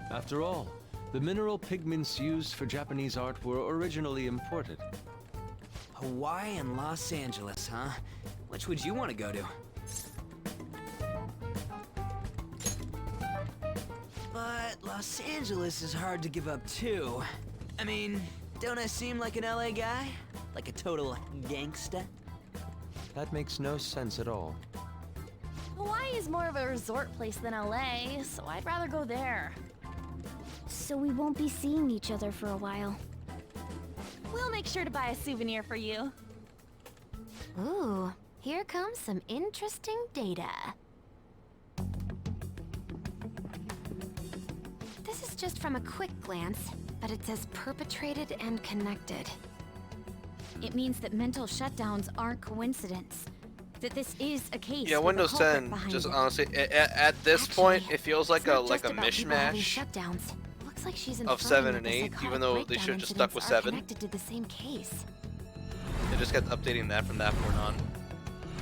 After all, the mineral pigments used for Japanese art were originally imported. Hawaii and Los Angeles, huh? Which would you want to go to? But Los Angeles is hard to give up too. I mean, don't I seem like an LA guy? Like a total gangsta? That makes no sense at all. Hawaii is more of a resort place than LA, so I'd rather go there. So we won't be seeing each other for a while. We'll make sure to buy a souvenir for you. Ooh, here comes some interesting data. This is just from a quick glance, but it says perpetrated and connected. It means that mental shutdowns aren't coincidence. That this is a case. Yeah, with a Windows culprit 10. behind Just it. honestly, at this point, it feels like a Just about people having mishmash shutdowns. Looks like she's of inferring 7 that and the 8, psychotic even though they breakdown should have just stuck with incidents are 7. connected to the same case. They just kept updating that from that point on.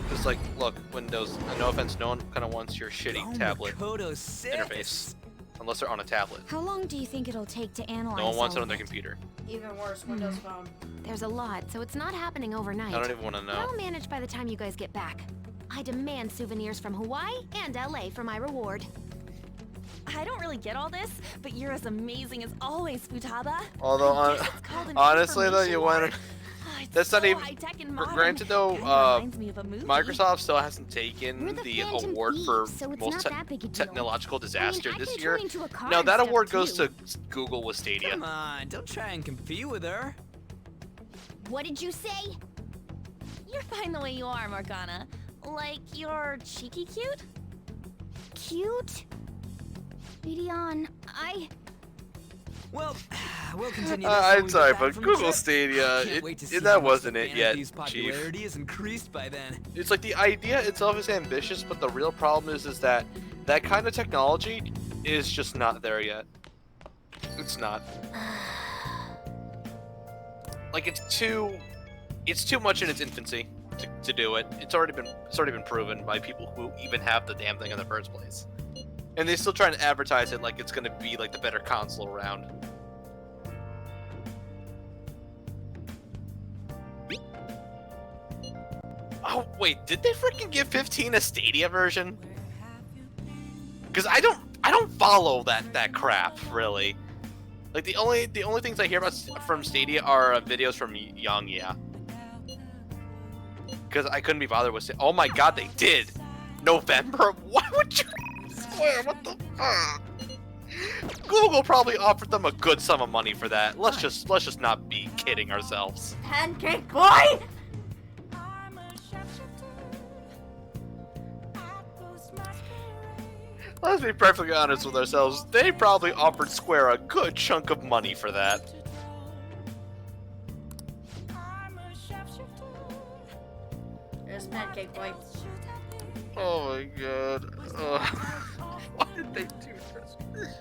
Just like, look, Windows. No offense, no one kind of wants your shitty tablet Kodo 6. interface, unless they're on a tablet. How long do you think it'll take to analyze No one wants it all on their of computer. Even worse, Windows Phone. There's a lot, so it's not happening overnight. I don't even want to know. I'll manage by the time you guys get back. I demand souvenirs from Hawaii and LA for my reward. I don't really get all this, but you're as amazing as always, Futaba. Although, honestly though, you want to... That's not even... Granted though, Microsoft still hasn't taken the award for most technological disaster this year. No, that award goes to Google with Stadia. Come on, don't try and compete with her. What did you say? You're fine the way you are, Morgana. Like, you're cheeky cute? Cute? Gideon, Well, we'll continue. I'm sorry, but Google Stadia, that wasn't it yet, popularity Chief. is increased by then. It's like the idea itself is ambitious, but the real problem is that that kind of technology is just not there yet. It's not. Like it's too much in its infancy to do it. It's already been proven by people who even have the damn thing in the first place. And they're still trying to advertise it like it's gonna be like the better console around. Oh wait, did they freaking give 15 a Stadia version? Because I don't follow that crap really. Like the only things I hear about from Stadia are videos from Young, yeah. Because I couldn't be bothered with it. Oh my god, they did! November? Why would you swear? What the fuck? Google probably offered them a good sum of money for that. Let's just not be kidding ourselves. Pancake boy! Let's be perfectly honest with ourselves. They probably offered Square a good chunk of money for that. There's Pancake boy. Oh my god. Why did they do this?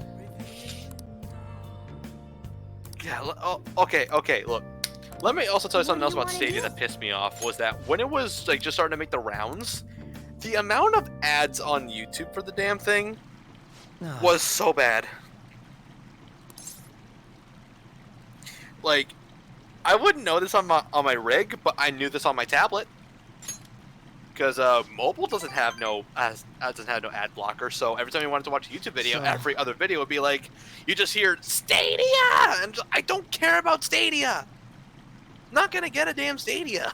Yeah, okay, look. Let me also tell you something else about Stadia that pissed me off, was that when it was like just starting to make the rounds, the amount of ads on YouTube for the damn thing was so bad. Like, I wouldn't know this on my rig, but I knew this on my tablet. Because mobile doesn't have no ad blocker, so every time you wanted to watch a YouTube video, every other video would be like, you just hear Stadia, and I don't care about Stadia. Not gonna get a damn Stadia.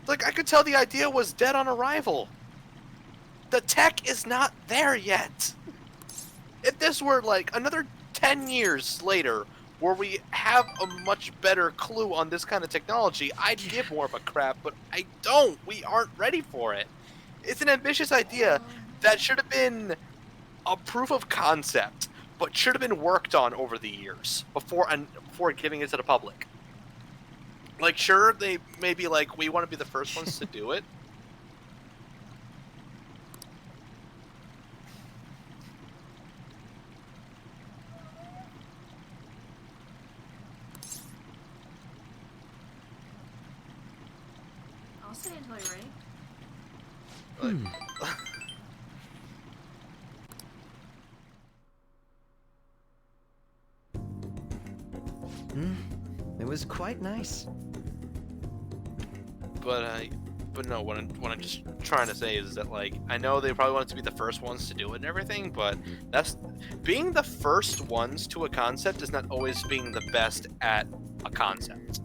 Like I could tell the idea was dead on arrival. The tech is not there yet. If this were like another 10 years later, where we have a much better clue on this kind of technology, I'd give more of a crap, but I don't. We aren't ready for it. It's an ambitious idea that should have been a proof of concept, but should have been worked on over the years before giving it to the public. Like, sure, they may be like, we want to be the first ones to do it. I'll stay until you're ready. It was quite nice. But no, what I'm just trying to say is that, like, I know they probably wanted to be the first ones to do it and everything, but that's being the first ones to a concept is not always being the best at a concept.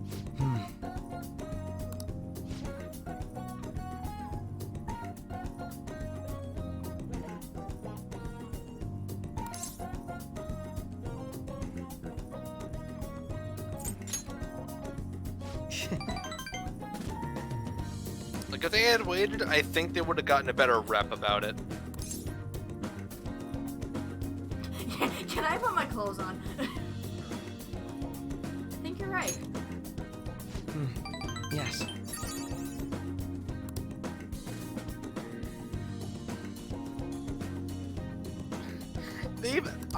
Like, if they had waited, I think they would have gotten a better rep about it. Can I put my clothes on? I think you're right. Yes.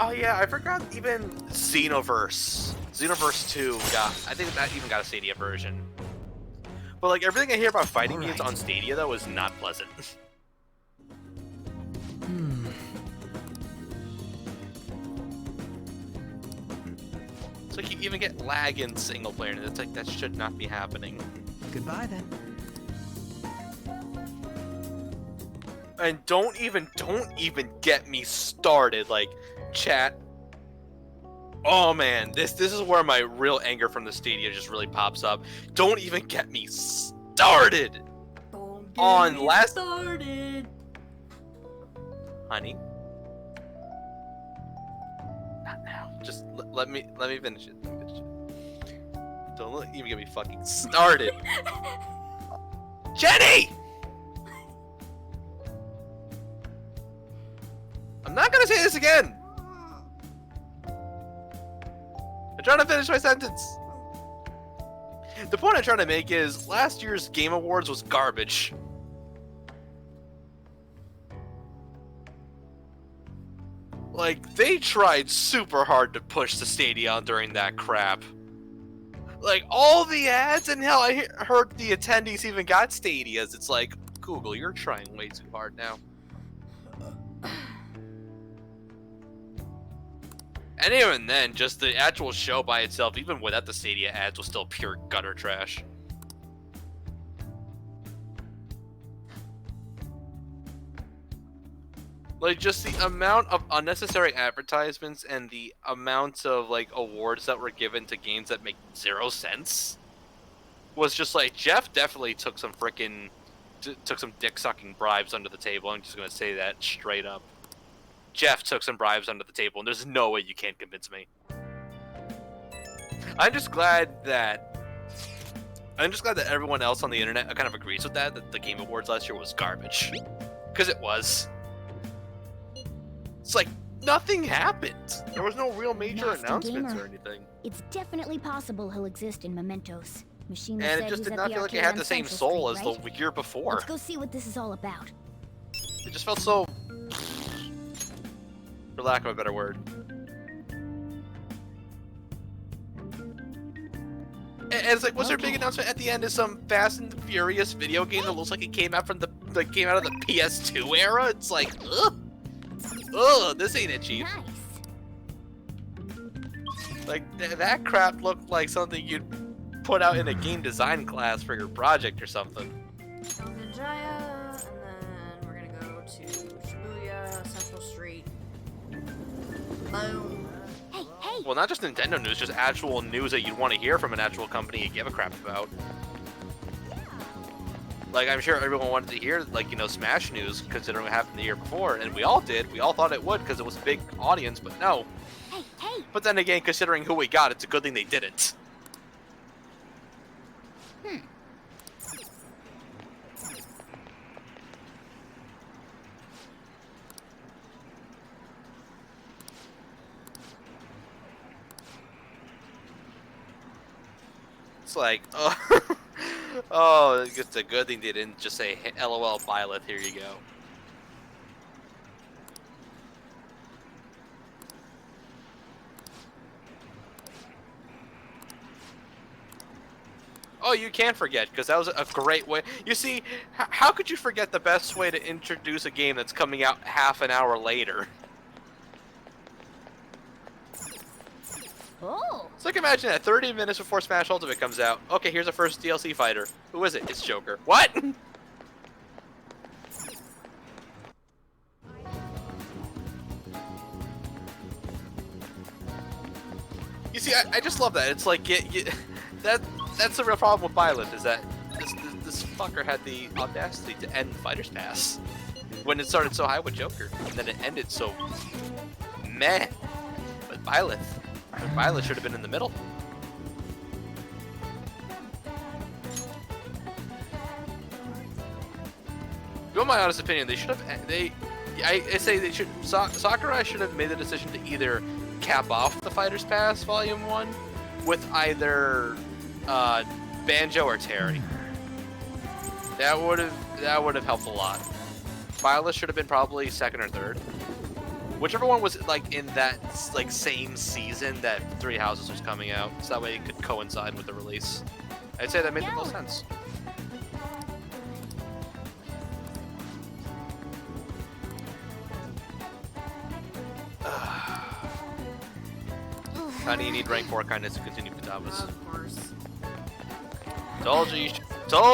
Oh yeah, I forgot even Xenoverse. Xenoverse 2 got, I think that even got a Stadia version. But like everything I hear about fighting games on Stadia though is not pleasant. It's like you even get lag in single player, and it's like that should not be happening. Goodbye then. And don't even get me started, like, chat. Oh man, this is where my real anger from the Stadia just really pops up. Don't even get me started on last. Honey, not now. Just let me finish it. Don't even get me fucking started, Jenny. I'm not gonna say this again. I'm trying to finish my sentence. The point I'm trying to make is last year's Game Awards was garbage. Like, they tried super hard to push the Stadia during that crap. Like, all the ads, and hell, I heard the attendees even got Stadias. It's like, Google, you're trying way too hard now. And even then, just the actual show by itself, even without the Stadia ads, was still pure gutter trash. Like, just the amount of unnecessary advertisements and the amount of, like, awards that were given to games that make 0 sense was just like, Jeff definitely took some frickin' took some dick-sucking bribes under the table. I'm just gonna say that straight up. Jeff took some bribes under the table, and there's no way you can't convince me. I'm just glad that everyone else on the internet kind of agrees with that the Game Awards last year was garbage. Because it was. It's like, nothing happened. There was no real major announcements or anything. It's definitely possible he'll exist in Mementos. Machina And said it just he's did at not the feel like it arcade had on the same Central soul Street, as right? the year before. Let's go see what this is all about. It just felt so... for lack of a better word. And it's like, was there a big announcement at the end of some Fast and the Furious video game that looks like it came out from came out of the PS2 era? It's like, ugh, this ain't it, cheap. Like, that crap looked like something you'd put out in a game design class for your project or something. Jaya, and then we're gonna go to Shibuya, Central Street. Boom. Well, not just Nintendo news, just actual news that you'd want to hear from an actual company you give a crap about. Like, I'm sure everyone wanted to hear, like, you know, Smash news, considering what happened the year before, and we all did. We all thought it would, because it was a big audience, but no. But then again, considering who we got, it's a good thing they didn't. It's like, oh, it's a good thing they didn't just say, hey, LOL, Byleth, here you go. Oh, you can't forget, because that was a great way. You see, how could you forget the best way to introduce a game that's coming out half an hour later? Oh. It's like, imagine that 30 minutes before Smash Ultimate comes out. Okay, here's our first DLC fighter. Who is it? It's Joker. What? You see, I just love that. It's like, that's the real problem with Byleth, is that this fucker had the audacity to end Fighter's Pass when it started so high with Joker, and then it ended so meh with Byleth. Byleth should have been in the middle. In my honest opinion, they should have. I say they should. Sakurai should have made the decision to either cap off the Fighter's Pass Volume 1 with either Banjo or Terry. That would have helped a lot. Byleth should have been probably second or third. Whichever one was like in that like same season that Three Houses was coming out, so that way it could coincide with the release. I'd say that made the most sense. Honey, you need rank 4 kindness to continue Futaba's. Of course. Told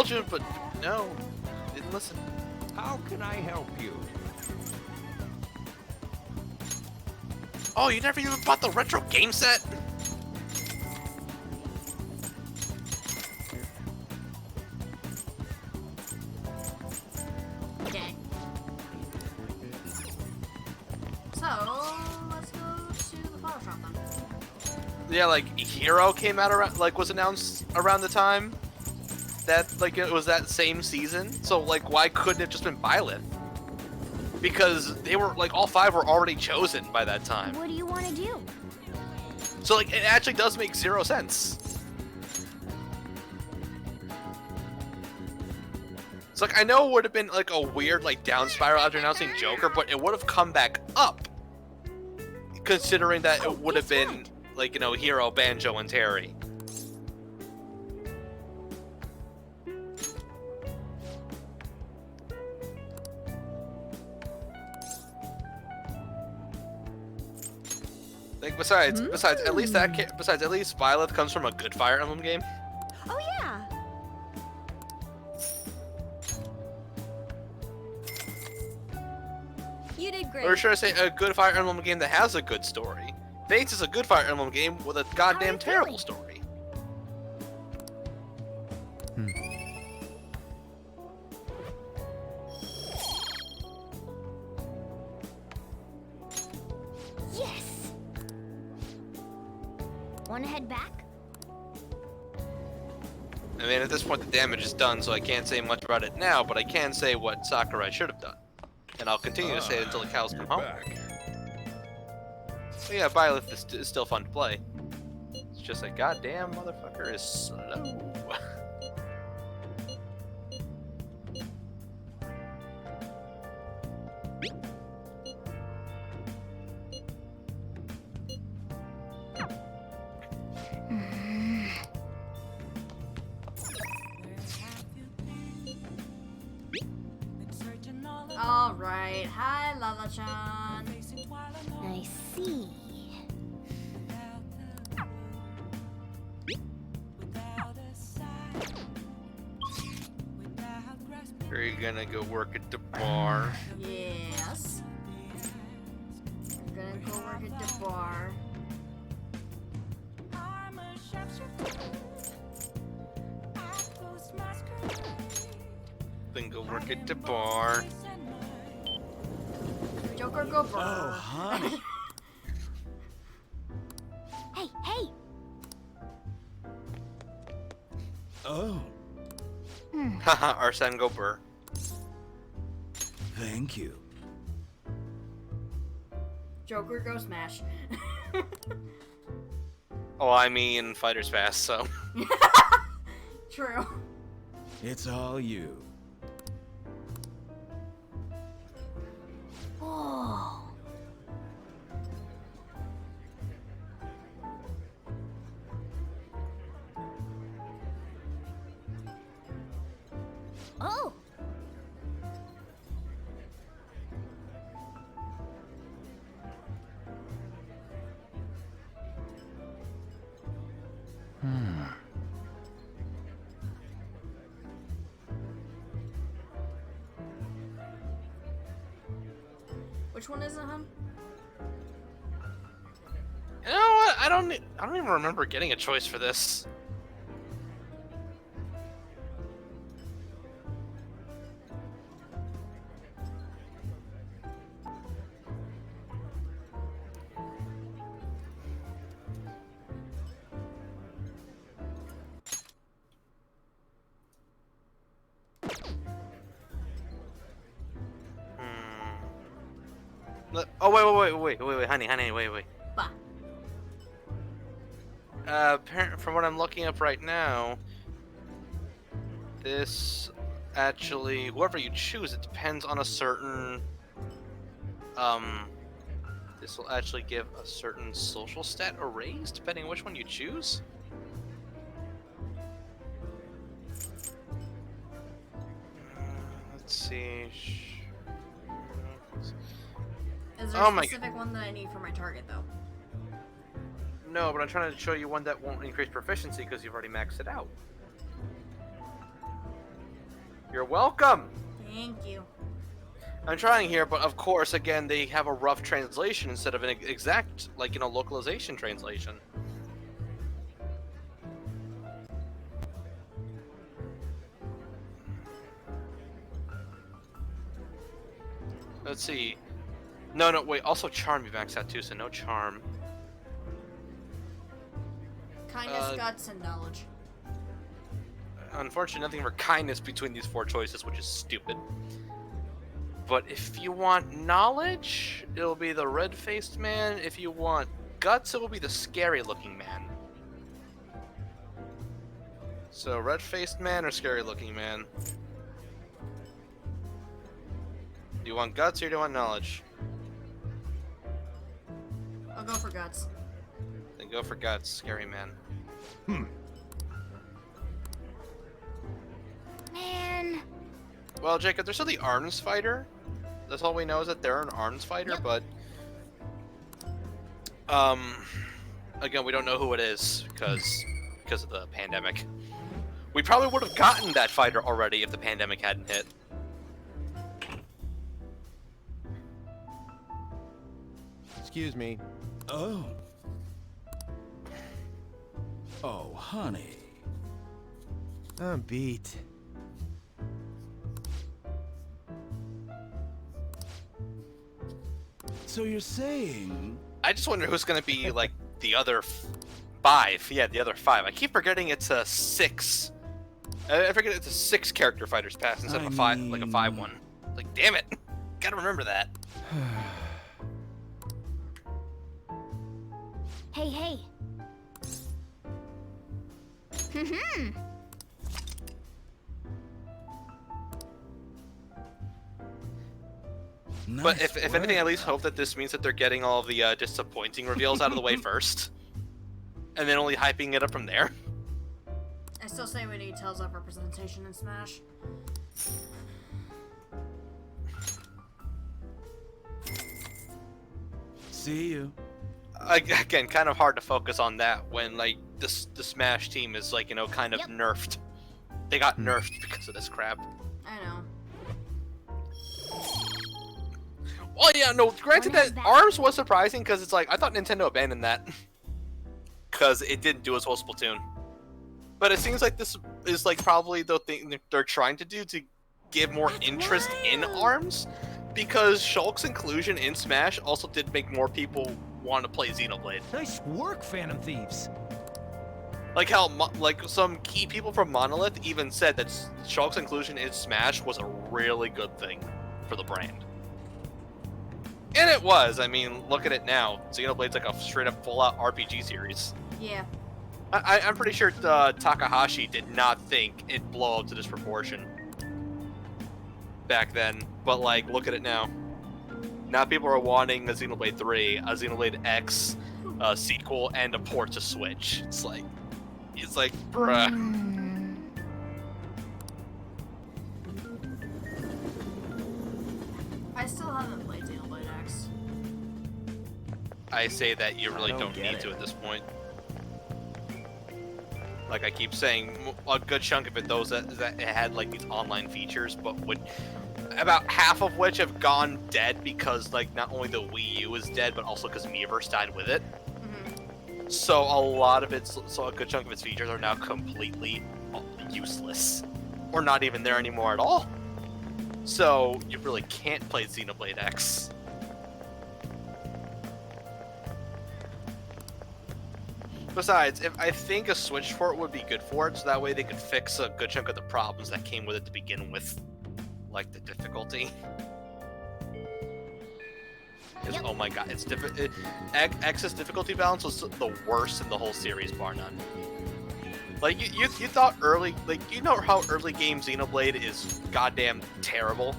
you, but no, didn't listen. How can I help you? Oh, you never even bought the retro game set? Okay. So, let's go to the flower shop then. Yeah, like Hero came out around, like was announced around the time that like it was that same season. So like, why couldn't it just been Byleth? Because they were like all 5 were already chosen by that time. What do you want to do? So like, it actually does make 0 sense. It's like, I know it would have been like a weird like down spiral after announcing Joker, but it would have come back up, considering that it would have been like, you know, Hero, Banjo, and Terry. Like besides at least Byleth comes from a good Fire Emblem game. Oh yeah. You did great. Or should I say a good Fire Emblem game that has a good story. Fates is a good Fire Emblem game with a goddamn terrible story. Yes. Want to head back? I mean, at this point the damage is done, so I can't say much about it now, but I can say what Sakurai should have done. And I'll continue to say it until the cows come home. So yeah, Byleth is still fun to play. It's just like, goddamn motherfucker is slow. Alright, hi Lala-chan. I see. Are you gonna go work at the bar? Yes. I'm gonna go work at the bar. Then go work at the bar. Joker, go burr. Oh, honey. Hey, hey. Oh, Haha, Arsene go burr. thank you. Joker, go smash. Oh, I mean, Fighter's fast, so. True. It's all you. Oh. Oh. Which one is it, hun? You know what? I don't even remember getting a choice for this. Oh wait, honey, wait. Bah. From what I'm looking up right now, this actually, whoever you choose, it depends on a certain This will actually give a certain social stat a raise, depending on which one you choose. Let's see. Is there a specific one that I need for my target, though? No, but I'm trying to show you one that won't increase proficiency because you've already maxed it out. You're welcome! Thank you. I'm trying here, but of course, again, they have a rough translation instead of an exact, like, you know, localization translation. Let's see. No, wait. Also, charm you maxed out too, so no charm. Kindness, guts, and knowledge. Unfortunately, nothing for kindness between these 4 choices, which is stupid. But if you want knowledge, it'll be the red-faced man. If you want guts, it will be the scary-looking man. So, red-faced man or scary-looking man? Do you want guts or do you want knowledge? I'll go for guts. Then go for guts, scary man. Man. Well, Jacob, they're still the arms fighter. That's all we know is that they're an arms fighter, but again, we don't know who it is because of the pandemic. We probably would have gotten that fighter already if the pandemic hadn't hit. Excuse me. Oh. Oh, honey. I'm beat. So you're saying... I just wonder who's going to be, like, the other 5. Yeah, the other 5. I keep forgetting it's a 6. I forget it's a 6 character fighter's pass instead of a 5, like a 5 one. Like, damn it. Gotta remember that. Hey. But if anything, I at least hope that this means that they're getting all the disappointing reveals out of the way first. And then only hyping it up from there. I still say we need Tales of representation in Smash. See you. Again, kind of hard to focus on that when, like, the Smash team is, like, you know, kind of nerfed. They got nerfed because of this crap. I know. Well, yeah, no, granted that ARMS was surprising because it's like, I thought Nintendo abandoned that. Because it didn't do as well as Splatoon. But it seems like this is, like, probably the thing they're trying to do to give more interest in ARMS. Because Shulk's inclusion in Smash also did make more people want to play Xenoblade. Nice work, Phantom Thieves! Like how, like, some key people from Monolith even said that Shulk's inclusion in Smash was a really good thing for the brand. And it was. I mean, look at it now. Xenoblade's like a straight-up full-out RPG series. Yeah. I'm pretty sure Takahashi did not think it'd blow up to this proportion back then. But, like, look at it now. Now people are wanting a Xenoblade 3, a Xenoblade X sequel, and a port to Switch. It's like, bruh. I still haven't played Xenoblade X. I say that you really don't need to at this point. Like I keep saying, a good chunk of it, those that it had like these online features, but would about half of which have gone dead because like not only the Wii U is dead, but also because Miiverse died with it. Mm-hmm. So a lot of its, so a good chunk of its features are now completely useless, or not even there anymore at all. So you really can't play Xenoblade X. Besides, I think a Switch port would be good for it, so that way they could fix a good chunk of the problems that came with it to begin with. Like the difficulty. Yep. Oh my god, it's X's difficulty balance was the worst in the whole series, bar none. Like, you thought early, like, you know how early game Xenoblade is goddamn terrible?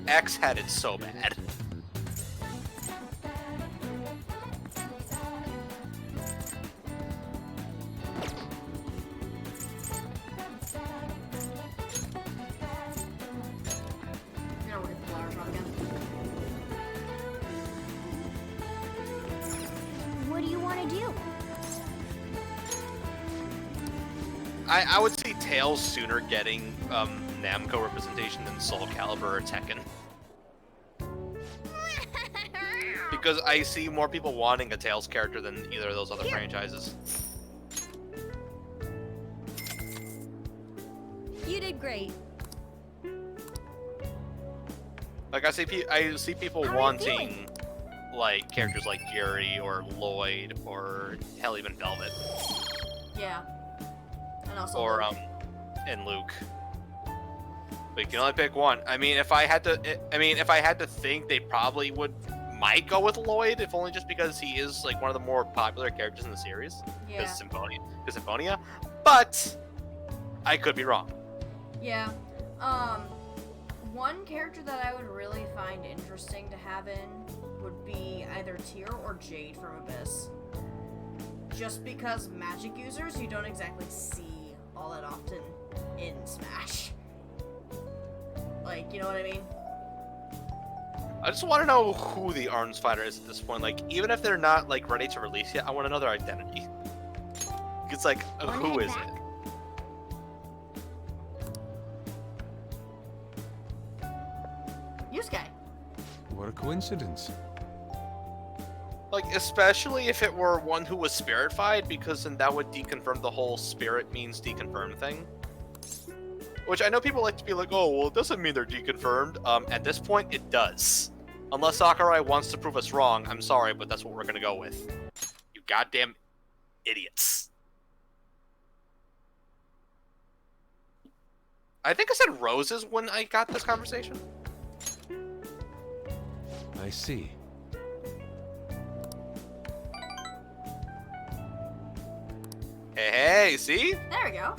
X had it so bad. I would see Tails sooner getting Namco representation than Soul Calibur or Tekken. Because I see more people wanting a Tails character than either of those other franchises. You did great. Like I see people wanting like characters like Yuri or Lloyd or hell even Velvet. Yeah. And also Or Luke. And Luke. But you can only pick one. I mean, if I had to think, they probably might go with Lloyd, if only just because he is like one of the more popular characters in the series. Yeah. Because Symphonia. But I could be wrong. Yeah. One character that I would really find interesting to have in would be either Tyr or Jade from Abyss. Just because magic users you don't exactly see all that often in Smash. Like, you know what I mean? I just want to know who the Arms Fighter is at this point. Like, even if they're not like ready to release yet, I want to know their identity. It's like, who is it? Yusuke. What a coincidence. Like, especially if it were one who was spiritified, because then that would deconfirm the whole spirit means deconfirmed thing. Which I know people like to be like, oh, well, it doesn't mean they're deconfirmed. At this point, it does. Unless Sakurai wants to prove us wrong, I'm sorry, but that's what we're gonna go with. You goddamn idiots. I think I said roses when I got this conversation. I see. Hey, see? There we go.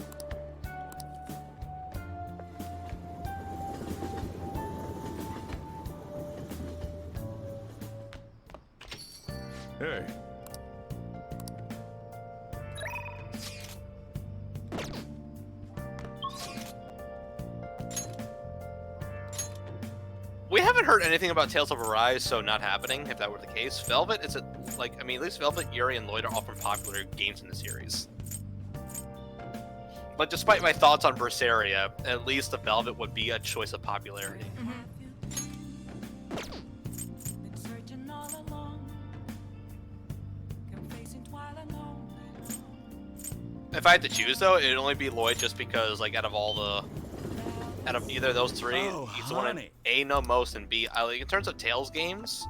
Hey. We haven't heard anything about Tales of Arise, so not happening, if that were the case. Velvet is at least Velvet, Yuri, and Lloyd are all from popular games in the series. But despite my thoughts on Berseria, at least the Velvet would be a choice of popularity. If I had to choose, though, it'd only be Lloyd, just because, like, out of either of those three, he's the one I A know most, and B, in terms of Tales games,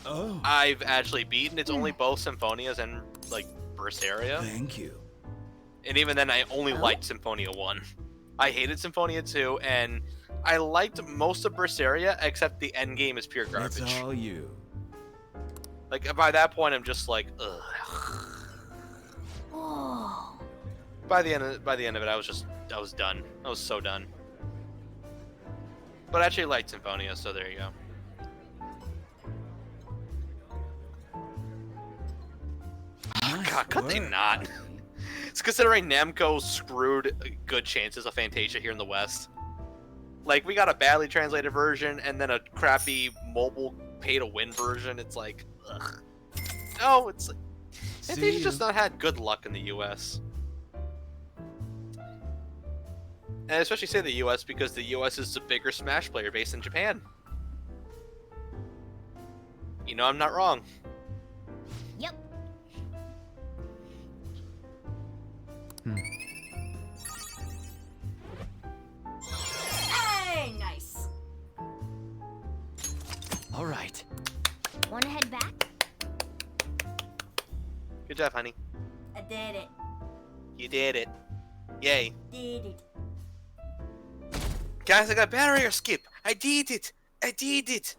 I've actually beaten. It's only both Symphonias and like Berseria. Thank you. And even then, I only liked Symphonia 1. I hated Symphonia 2, and I liked most of Berseria, except the end game is pure garbage. It's all you. Like, by that point, I'm just like, ugh. By the end of it, I was done. I was so done. But I actually liked Symphonia, so there you go. Oh, God, could they not? It's considering Namco screwed good chances of Fantasia here in the West. Like, we got a badly translated version and then a crappy mobile pay-to-win version. It's like, ugh. No, it's like, Fantasia's just not had good luck in the US. And I especially say the US because the US is the bigger Smash player base than Japan. You know I'm not wrong. Yep. Hey, nice. All right. Wanna head back? Good job, honey. I did it. You did it. Yay. Did it. Guys, I got barrier skip. I did it. I did it.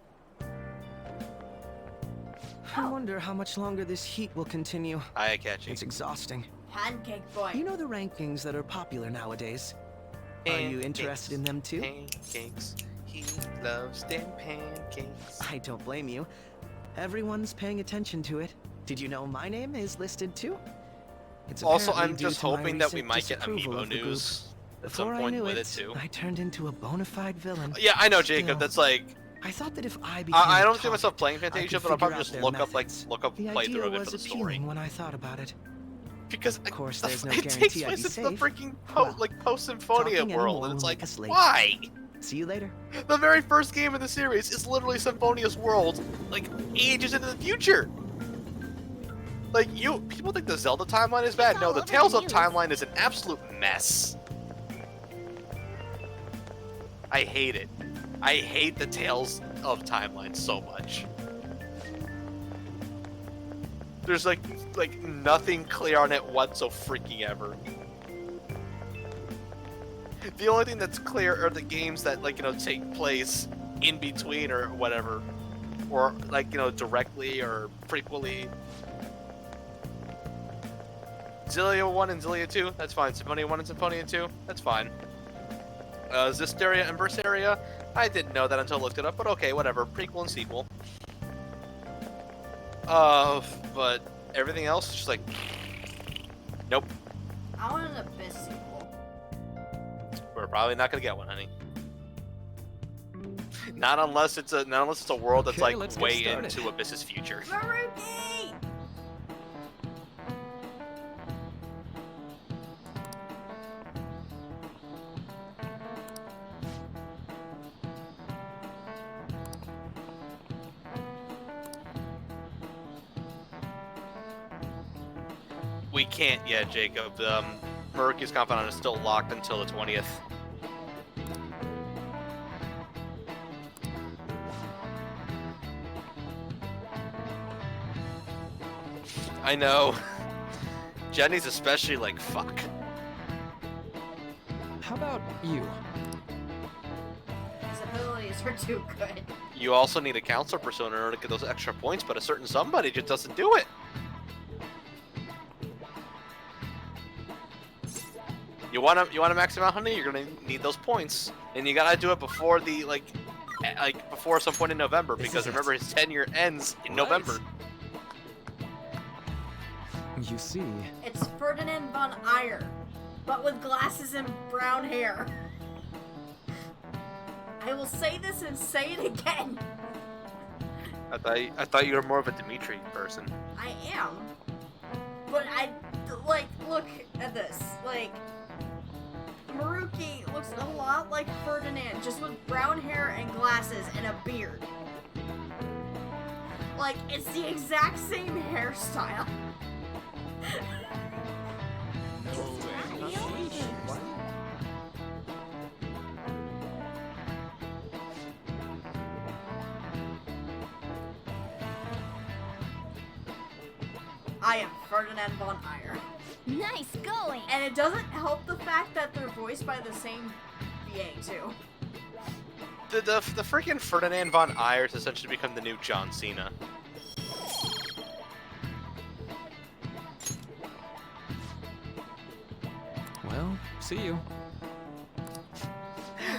I wonder how much longer this heat will continue. I catch you. It's exhausting. Pancake boy. You know the rankings that are popular nowadays? Are you interested in them too? Pancakes. He loves them pancakes. I don't blame you. Everyone's paying attention to it. Did you know my name is listed too? It's Also, apparently I'm due just to my hoping that we recent might get disapproval amiibo of the group. news at Before some I point knew with it, it too. I turned into a bona fide villain. Yeah, I know, Jacob. Still, That's like. I thought that if I became I don't a see myself playing target, I Fantasia, could but I'll figure probably out just their look methods. up The playthrough idea of it was for the story. appealing when I thought about it. Because of course, there's no it guarantee takes I'd be place in safe. the freaking post-Symphonia Talking world, anymore and it's will like, make us late. why? See you later. The very first game of the series is literally Symphonia's world, like ages into the future. Like people think the Zelda timeline is bad. No, the Tales of timeline is an absolute mess. I hate it. I hate the Tales of timeline so much. There's like nothing clear on it freaking ever. The only thing that's clear are the games that take place in between or whatever, or directly or frequently. Xillia 1 and Xillia 2, that's fine. Symphonia 1 and Symphonia 2, that's fine. Zisteria and Berseria, I didn't know that until I looked it up, but okay, whatever. Prequel and sequel. But everything else is just like, nope. I want an Abyss sequel. We're probably not gonna get one, honey. Not unless it's a world that's Okay, like let's way get started. into Abyss's future. Maruki! We can't yet, Jacob. Maruki's compound is still locked until the 20th. I know. Jenny's especially like, fuck. How about you? His abilities are too good. You also need a counselor persona in order to get those extra points, but a certain somebody just doesn't do it. You wanna max him out, honey? You're gonna need those points, and you gotta do it before the before some point in November, because remember his tenure ends in November. You see. It's Ferdinand von Eyre, but with glasses and brown hair. I will say this and say it again. I thought you were more of a Dimitri person. I am, but look at this. Maruki looks a lot like Ferdinand, just with brown hair and glasses and a beard. It's the exact same hairstyle. I am Ferdinand von Eyre. Nice going! And it doesn't help the fact that they're voiced by the same VA too. The freaking Ferdinand von Eyre has essentially become the new John Cena. Well, see you.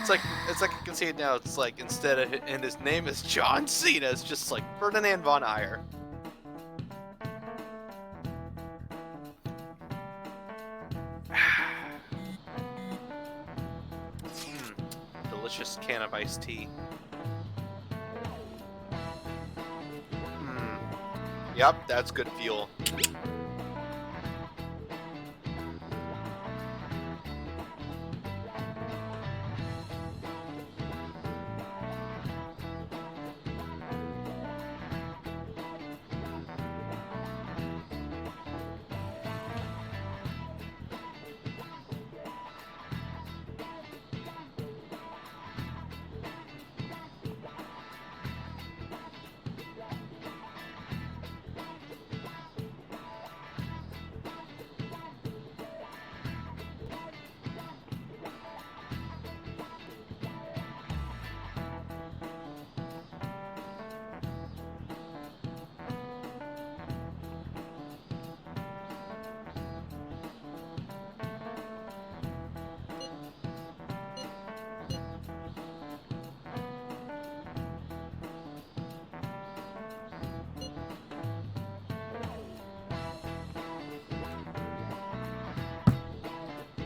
It's like I can see it now. It's like instead of and his name is John Cena, it's just like Ferdinand von Eyre. Delicious can of iced tea. Yep, that's good fuel.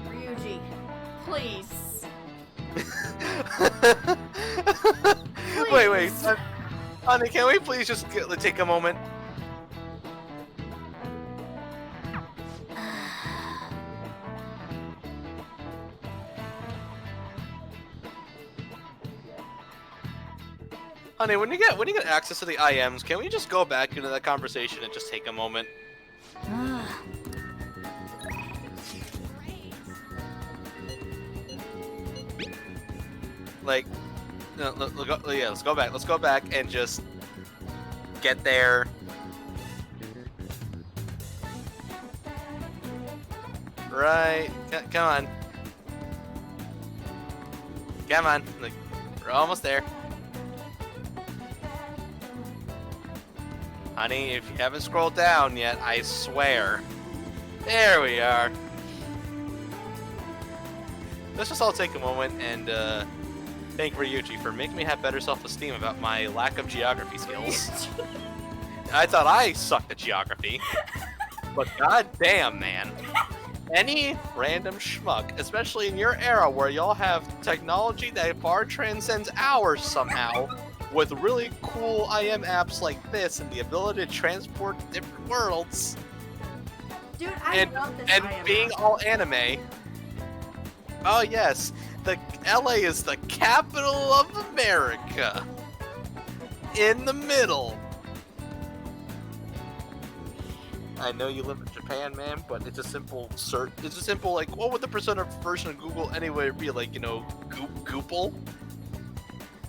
Ryuji, please. Wait, honey, can we please just take a moment? Honey, when you get access to the IMs, can we just go back into that conversation and just take a moment? Like, no, yeah, let's go back. Let's go back and just get there. Right, come on. Come on, like, we're almost there. Honey, if you haven't scrolled down yet, I swear. There we are. Let's just all take a moment and thank Ryuji for making me have better self-esteem about my lack of geography skills. I thought I sucked at geography, but goddamn, man. Any random schmuck, especially in your era where y'all have technology that far transcends ours somehow, with really cool IM apps like this and the ability to transport to different worlds, dude, I love this and IM being app. all anime. Oh yes, the LA is the capital of America. In the middle. I know you live in Japan, man, but it's a simple search. It's a simple, like, what would the Persona version of Google anyway be? Like, you know, Google?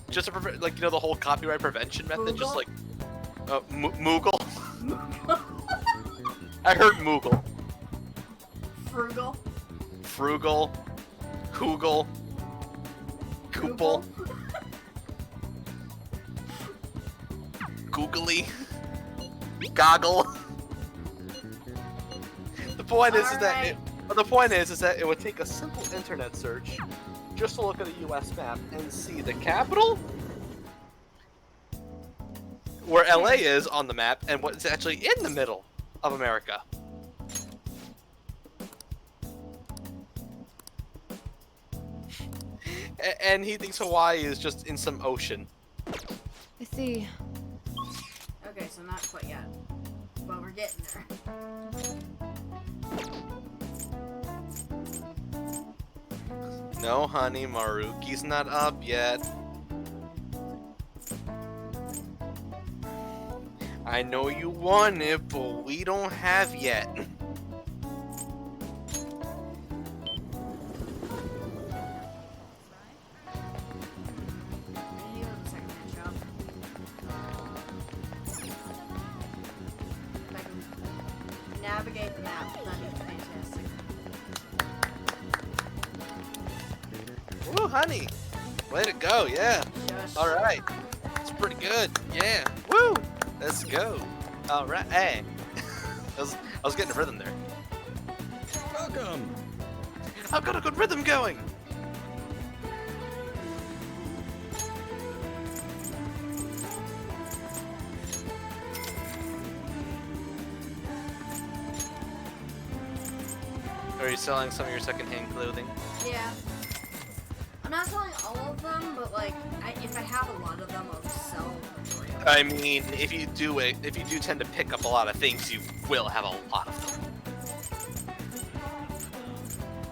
Just to prevent, like, you know, the whole copyright prevention method? Moogle? Just like, Moogle? I heard Moogle. Frugal. Frugal. Google. Google. Googly. Goggle. The point is that it would take a simple internet search just to look at a US map and see the capital, where LA is on the map, and what's actually in the middle of America. And he thinks Hawaii is just in some ocean. I see. Okay, so not quite yet, but we're getting there. No, honey, Maruki's not up yet. I know you want it, but we don't have yet. Navigate the map. That'd be fantastic. Woo, honey! Way to go, yeah. Shush. Alright. It's pretty good. Yeah. Woo! Let's go. Alright. Hey. I was getting a rhythm there. Welcome! I've got a good rhythm going! Are you selling some of your secondhand clothing? Yeah. I'm not selling all of them, but like, if I have a lot of them, I'll just sell the majority of them. I mean, if you do tend to pick up a lot of things, you will have a lot of them.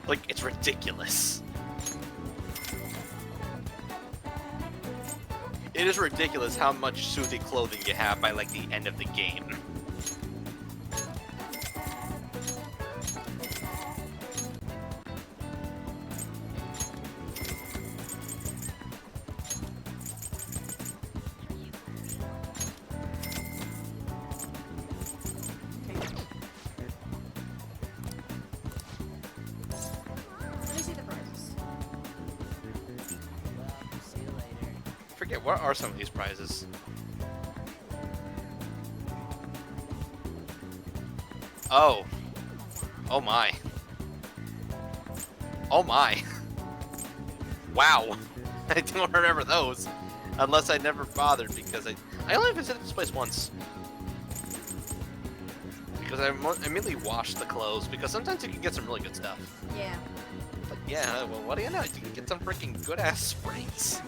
Like, it's ridiculous. It is ridiculous how much Suthi clothing you have by like the end of the game. What are some of these prizes? Oh. Oh my. Oh my. Wow. I don't remember those. Unless I never bothered because I only visited this place once. Because I immediately washed the clothes because sometimes you can get some really good stuff. Yeah. But yeah, well, what do you know? You can get some freaking good ass sprays.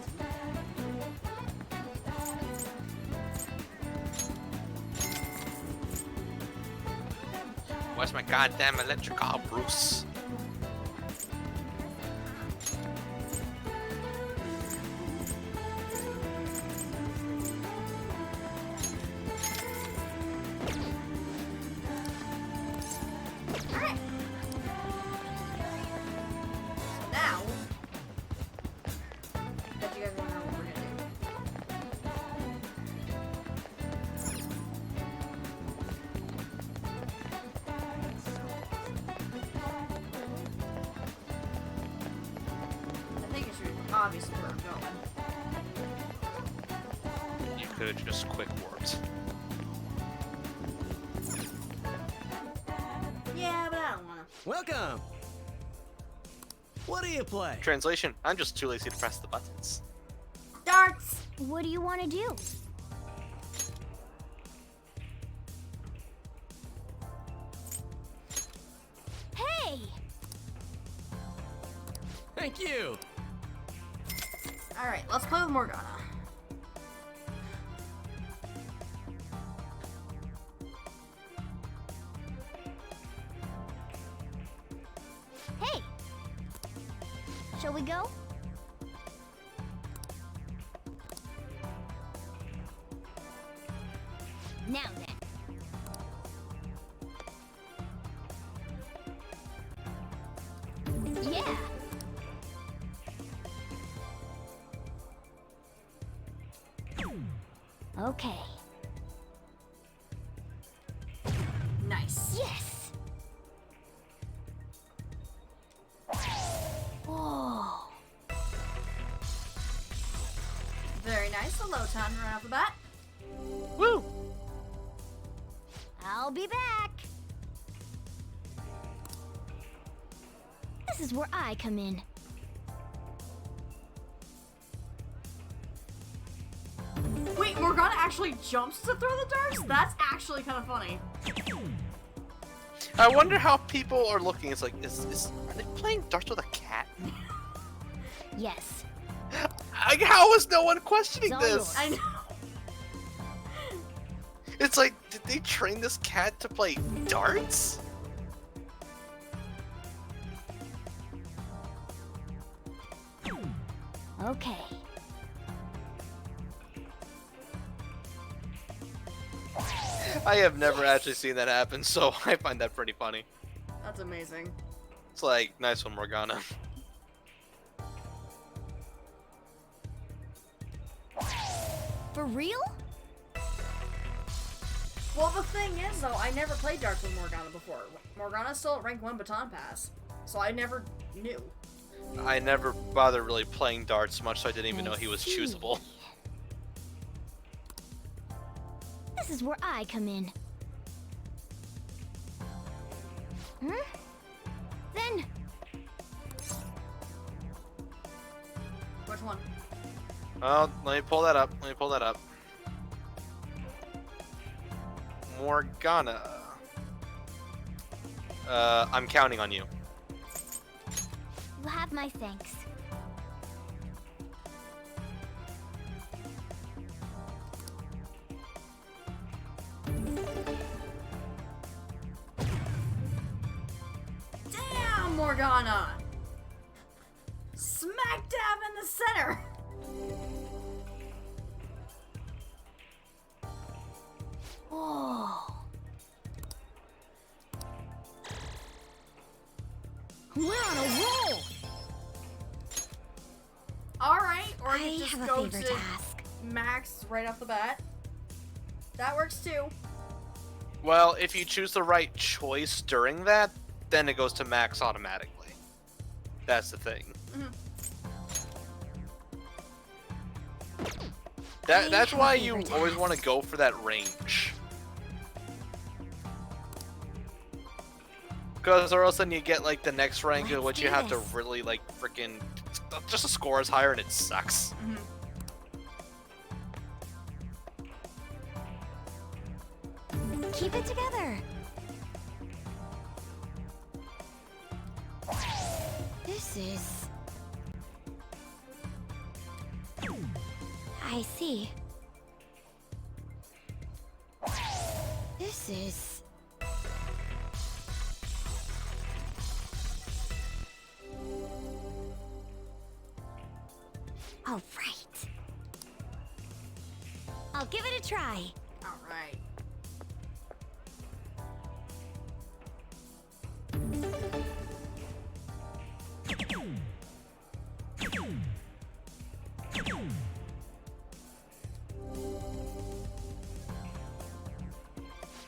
Where's my goddamn electric car, Bruce? obviously where I'm going. You could have just quick warped. Yeah, but I don't wanna. Welcome! What do you play? Translation, I'm just too lazy to press the buttons. Darts! What do you want to do? Hey! Thank you! Alright, let's play with Morgana. Hey! Shall we go? Now then. Yeah! Okay. Nice. Yes! Whoa! Very nice. A low time right off the bat. Woo! I'll be back! This is where I come in. Wait, Morgana actually jumps to throw the darts? That's actually kind of funny. I wonder how people are looking. It's like, are they playing darts with a cat? Yes. How is no one questioning It's all this? yours. I know. It's like, did they train this cat to play darts? Okay. I have never actually seen that happen, so I find that pretty funny. That's amazing. It's like, nice one, Morgana. For real? Well, the thing is, though, I never played darts with Morgana before. Morgana's still at rank 1 baton pass, so I never knew. I never bothered really playing darts much, so I didn't even know he was choosable. This is where I come in. Hmm? Then... Which one? Oh, let me pull that up. Morgana. I'm counting on you. You'll have my thanks. Damn, Morgana! Smack dab in the center! Whoa. We're on a roll! Alright, or you I just have a go favor to to ask. max right off the bat. That works too. Well, if you choose the right choice during that, then it goes to max automatically. That's the thing. That's why you always want to go for that range. Because or else then you get like the next rank in which you have to really like freaking just the score is higher and it sucks. Keep it together. This is... I see. This is... All right. I'll give it a try. All right.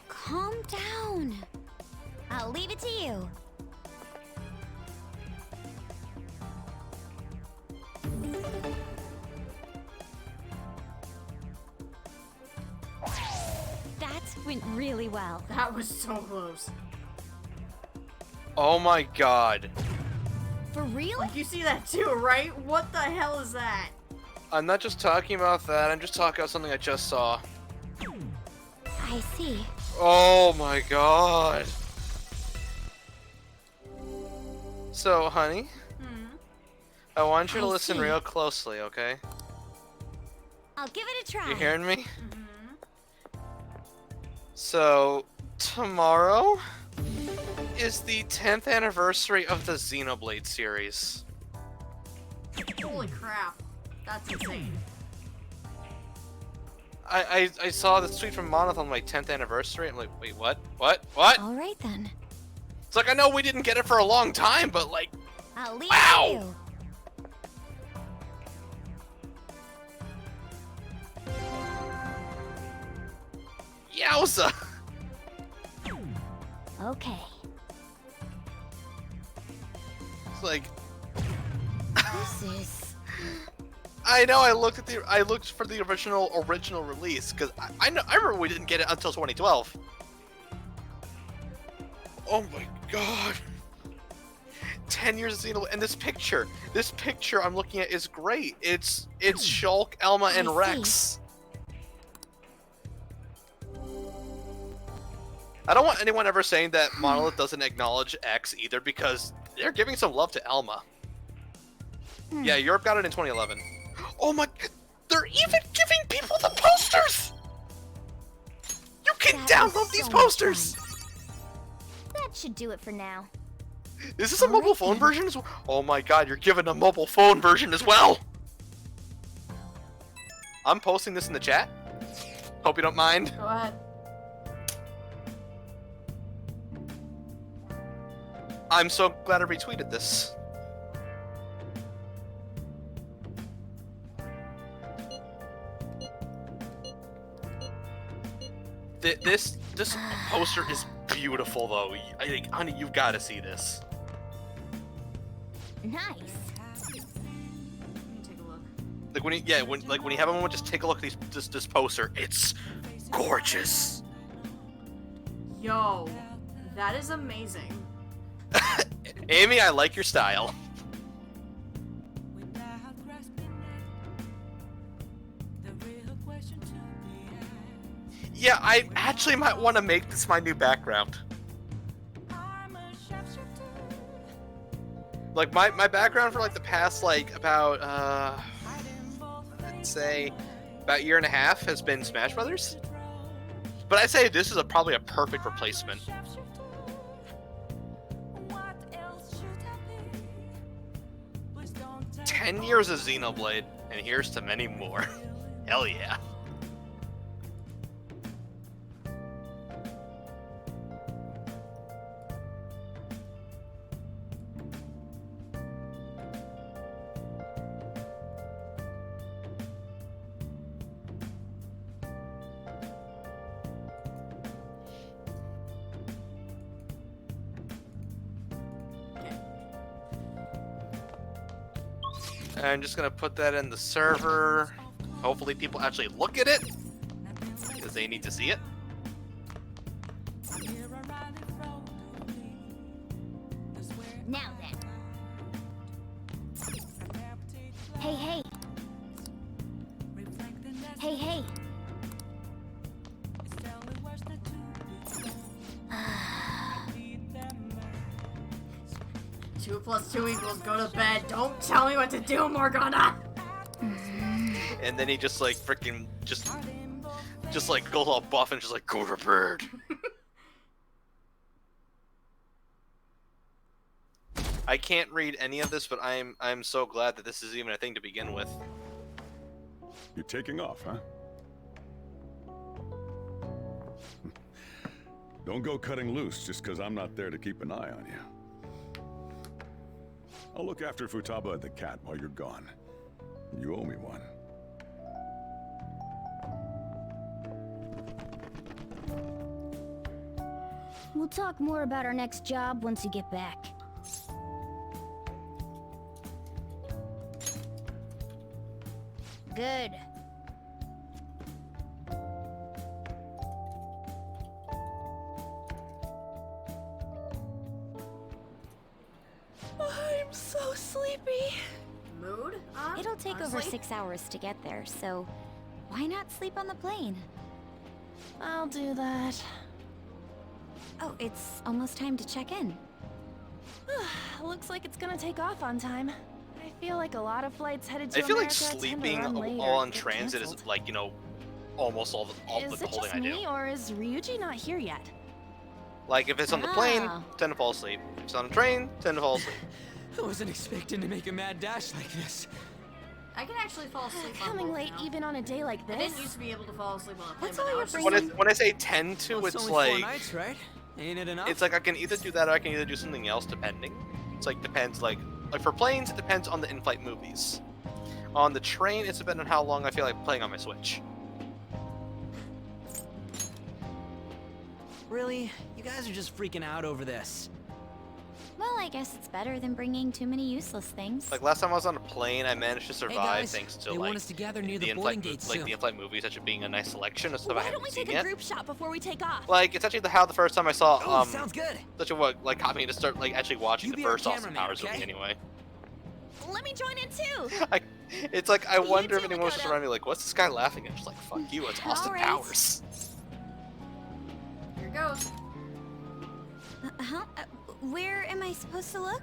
Calm down. I'll leave it to you. went really well. That was so close. Oh my god. For real? Like, you see that too, right? What the hell is that? I'm not just talking about that, I'm just talking about something I just saw. I see. Oh my god. So, honey, I want you to listen real closely, okay? I'll give it a try. You hearing me? So, tomorrow is the 10th anniversary of the Xenoblade series. Holy crap. That's insane. I saw this tweet from Monolith on my 10th anniversary. I'm like, wait, what? What? All right then. It's like, I know we didn't get it for a long time, but like, I'll leave wow! Yowza! Okay. It's like, This is... I know I looked for the original release because I remember we didn't get it until 2012. Oh my god. 10 years of Xenoblade, and this picture I'm looking at is great. It's Shulk, Elma, and Rex. I don't want anyone ever saying that Monolith doesn't acknowledge X either, because they're giving some love to Elma. Yeah, Europe got it in 2011. Oh my god, they're even giving people the posters! You can download these posters! That should do it for now. Is this a mobile phone version as well? Oh my god, you're giving a mobile phone version as well! I'm posting this in the chat. Hope you don't mind. Go ahead. I'm so glad I retweeted this. This poster is beautiful, though. I think, honey, you've got to see this. Nice. Take a look. Like when you have a moment, just take a look at this poster. It's gorgeous. Yo, that is amazing. Amy, I like your style. Yeah, I actually might want to make this my new background. Like my background for like the past like about let's say about a year and a half has been Smash Brothers. But I'd say this is probably a perfect replacement. "10 years of Xenoblade, and here's to many more." Hell yeah. I'm just gonna put that in the server. Hopefully people actually look at it, because they need to see it. Now then. Hey, hey. Hey, hey. 2 + 2 = go to bed. Don't tell me what to do, Morgana! And then he just like freaking just like goes all buff and just like, go to bed. I can't read any of this, but I'm so glad that this is even a thing to begin with. You're taking off, huh? Don't go cutting loose just because I'm not there to keep an eye on you. I'll look after Futaba and the cat while you're gone. You owe me one. We'll talk more about our next job once you get back. Good. I'm so sleepy. Mood on? It'll take honestly? over 6 hours to get there, so why not sleep on the plane? I'll do that. Oh, it's almost time to check in. Looks like it's gonna take off on time. I feel like a lot of flights headed to I feel like America tend to sleeping run late all or on get transit is canceled. like, you know, almost all the Is it whole just thing I do. me, or is Ryuji not here yet? Like if it's on the plane, Ah. tend to fall asleep. If it's on a train, tend to fall asleep. I wasn't expecting to make a mad dash like this. I can actually fall asleep on Coming both late now. even on a day like I this. didn't used to be able to fall asleep on a plane, That's but all now you're it's just bringing. When I say tend to, Well, it's it's only like 4 nights, right? Ain't it enough? it's like I can either do that or I can either do something else depending. It's like depends like for planes it depends on the in-flight movies. On the train it's depending on how long I feel like playing on my Switch. Really? You guys are just freaking out over this. Well, I guess it's better than bringing too many useless things. Like last time I was on a plane, I managed to Hey survive guys, thanks to they like want us to gather near the in-flight boarding gate like soon. the in-flight movies actually being a nice selection of stuff I Why haven't don't we seen take a yet. group shot before we take off? Like it's actually how the first time I saw Oh, sounds good. such a what like got me to start like actually watching You the be our first Austin cameraman, Powers okay? movie anyway. Let me join in too. It's like I wonder if too, anyone was just Makoto. around me like, what's this guy laughing at? Just like fuck you, it's Austin Alright. Powers. Here goes. Huh? Where am I supposed to look?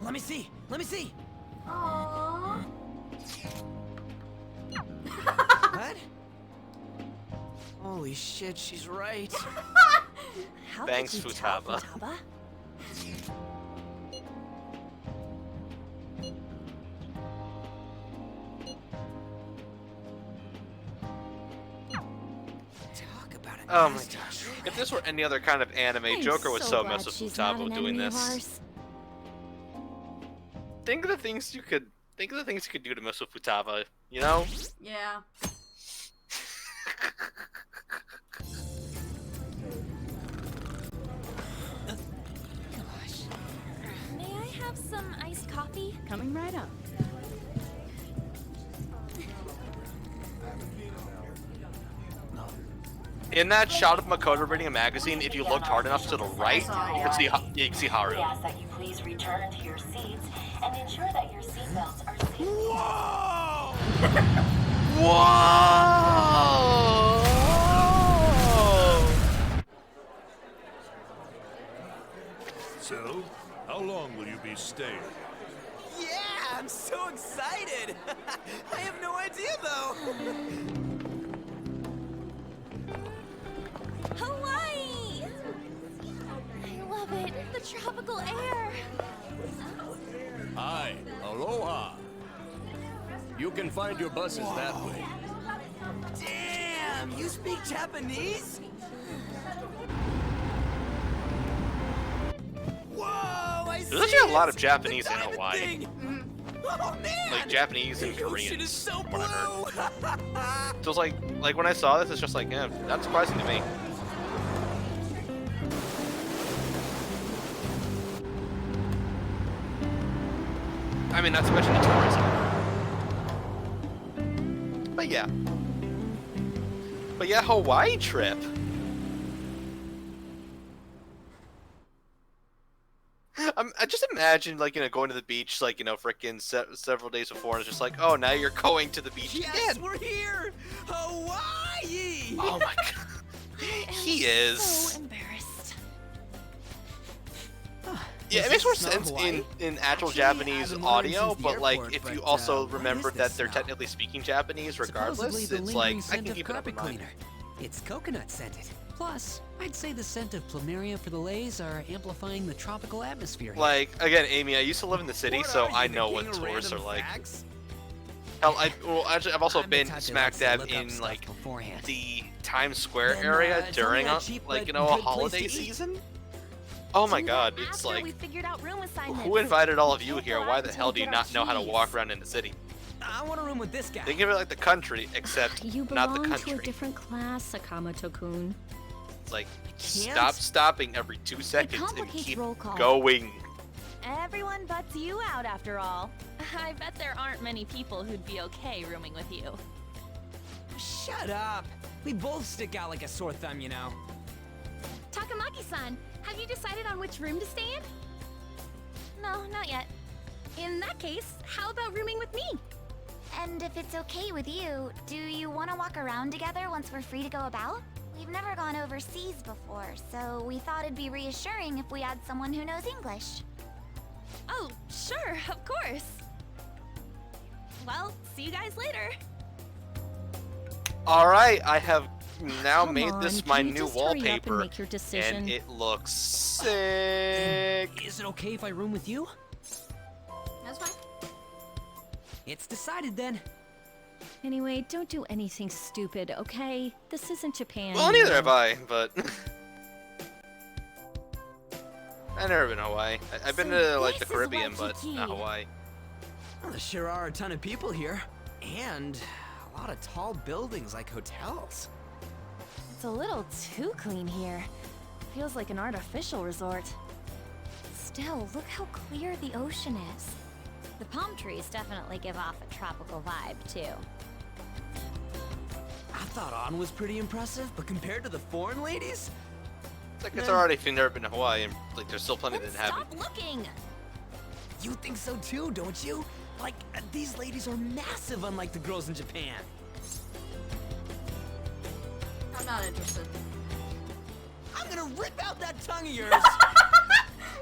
Let me see. Let me see. Aww. What? Holy shit, she's right. How Thanks, did you tell Futaba. Futaba? Talk about it. Oh my gosh. If this were any other kind of anime, I'm Joker would so glad mess with she's not Futaba an doing enemy of this. ours. Think of the things you could do to mess with Futaba, you know? Yeah. May I have some iced coffee? Coming right up. In that shot of Makoto reading a magazine, if you looked hard enough to the right, you can see you can see We Haru. ask that you please return to your seats and ensure that your seatbelts are safely Whoa! So, how long will you be staying? Yeah, I'm so excited. I have no idea though. Hawaii! I love it. The tropical air. Hi, aloha. You can find your buses that way. Damn, you speak Japanese? Whoa, I see. There's actually a lot of it. Japanese The in diamond Hawaii. thing. Oh man! Like Japanese and The ocean Korean. is so from what I heard. blue. So it's like when I saw this, it's just like, yeah, that's surprising to me. I mean, not to mention the tourism. But yeah. But yeah, Hawaii trip. I just imagine, like, you know, going to the beach, like, you know, frickin' several days before, and it's just like, oh, now you're going to the beach Yes, again. we're here! Hawaii! Oh my god. He is. So embarrassed. Yeah, it makes more sense in actual Japanese audio, but like if you also remember that they're technically speaking Japanese regardless, Supposedly the it's like lingering I scent can of keep it up in carpet mind. cleaner. It's coconut scented. Plus, I'd say the scent of plumeria for the leis are amplifying the tropical atmosphere here. Like again, Amy, I used to live in the city, so I know what tourists are like. Hell, actually, I've also been smack dab in like the Times Square area during a like you know a holiday season. Oh my god, it's After we like figured out room assignments. who invited all of you here? Why the hell do you not know how to walk around in the city? I want a room with this guy. Think of it like the country, except You not the belong country. to a different class, Sakamoto-kun. It's like can't. stopping every 2 seconds and complicates keep roll call. going. Everyone butts you out after all. I bet there aren't many people who'd be okay rooming with you. Shut up. We both stick out like a sore thumb, you know. Takamaki-san, have you decided on which room to stay in? No, not yet. In that case, how about rooming with me? And if it's okay with you, do you want to walk around together once we're free to go about? We've never gone overseas before, so we thought it'd be reassuring if we had someone who knows English. Oh, sure, of course. Well, see you guys later. Alright, I have now made on, this my can you new just hurry up and wallpaper, make your decision? and it looks sick. Is it okay if I room with you? That's fine. It's decided then. Anyway, don't do anything stupid, okay? This isn't Japan. Well, you neither know. have I, but I've never been to Hawaii. I've been to like the Caribbean, but not Hawaii. Well, there sure are a ton of people here, and a lot of tall buildings like hotels. It's a little too clean here. Feels like an artificial resort. Still, look how clear the ocean is. The palm trees definitely give off a tropical vibe, too. I thought On was pretty impressive, but compared to the foreign ladies? It's like it's alright if you've never been to Hawaii, and like there's still plenty that haven't. Stop looking! You think so too, don't you? Like, these ladies are massive unlike the girls in Japan. I'm not interested. I'm gonna rip out that tongue of yours!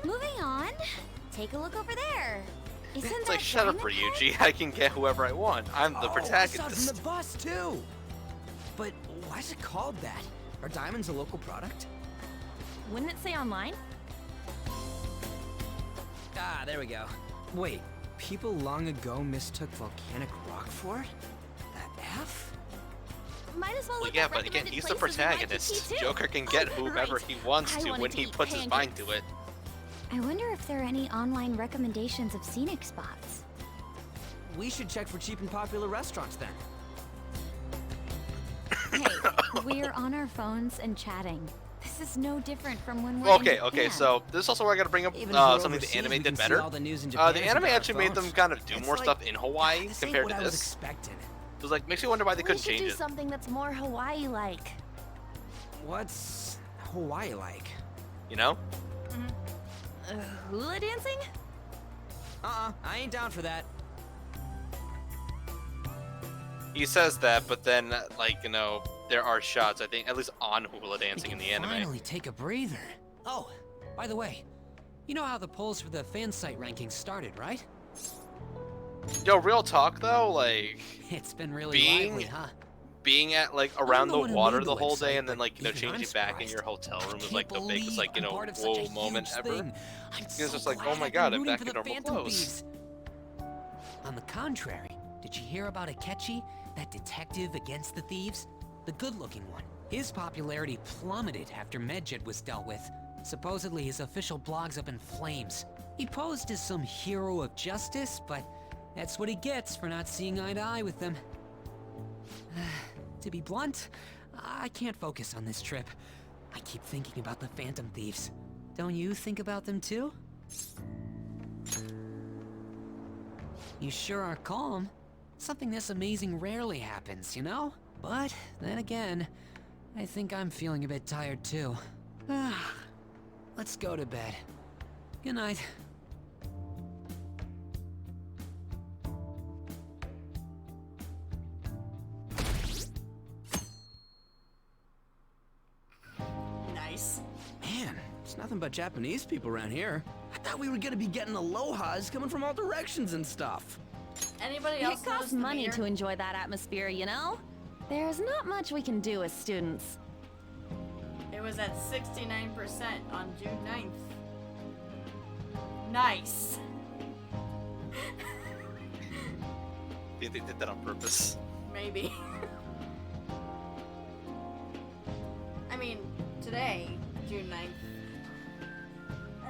Moving on. Take a look over there. Isn't It's that like, shut up, Diamond Ryuji. I can get whoever I want. I'm the I saw it from protagonist. the bus too. But why is it called that? Are diamonds a local product? Wouldn't it say online? Ah, there we go. Wait, people long ago mistook volcanic rock for it? The F? Might as well Well, look yeah, at but again, recommended he's the places in protagonist. Waikiki, too. Joker can get Oh, whoever right. he wants I to wanted when to he eat puts his mind pancakes. to it. I wonder if there are any online recommendations of scenic spots. We should check for cheap and popular restaurants then. Hey, we're on our phones and chatting. This is no different from when we're Okay, in okay, Japan. so this is also where I gotta bring up Even if we're something the overseas, anime we did can see better. all the news in The Japan anime with our actually made them phones. kind of do It's more like- stuff in Hawaii this ain't compared what to I was this. expecting. It was like, makes me wonder why they We couldn't should change do it. something that's more Hawaii-like. What's Hawaii like? You know? Hula dancing? I ain't down for that. He says that, but then, like, you know, there are shots, I think, at least on hula dancing in the anime. Finally take a breather. Oh, by the way, you know how the polls for the fan site rankings started, right? Yo, real talk though, like, It's been really being lively, huh? being at like around the the one who water made the the whole day website, and then but like, you know, even I'm changing back in surprised. your hotel room was Can't like the biggest, like, you believe know, I'm part of such a whoa moment huge ever. thing. I'm It's so just like, oh glad my I've god, been I'm rooting back for in the normal Phantom clothes. Thieves. On the contrary, did you hear about Akechi, that detective against the thieves? The good-looking one. His popularity plummeted after Medjed was dealt with. Supposedly his official blog's up in flames. He posed as some hero of justice, but that's what he gets for not seeing eye to eye with them. To be blunt, I can't focus on this trip. I keep thinking about the Phantom Thieves. Don't you think about them too? You sure are calm. Something this amazing rarely happens, you know? But then again, I think I'm feeling a bit tired too. Let's go to bed. Good night. Nice. Man, it's nothing but Japanese people around here. I thought we were gonna be getting alohas coming from all directions and stuff. Anybody else It notice costs the money meter? to enjoy that atmosphere, you know? There's not much we can do as students. It was at 69% on June 9th. Nice. They did that on purpose. Maybe. I mean, today, June 9th,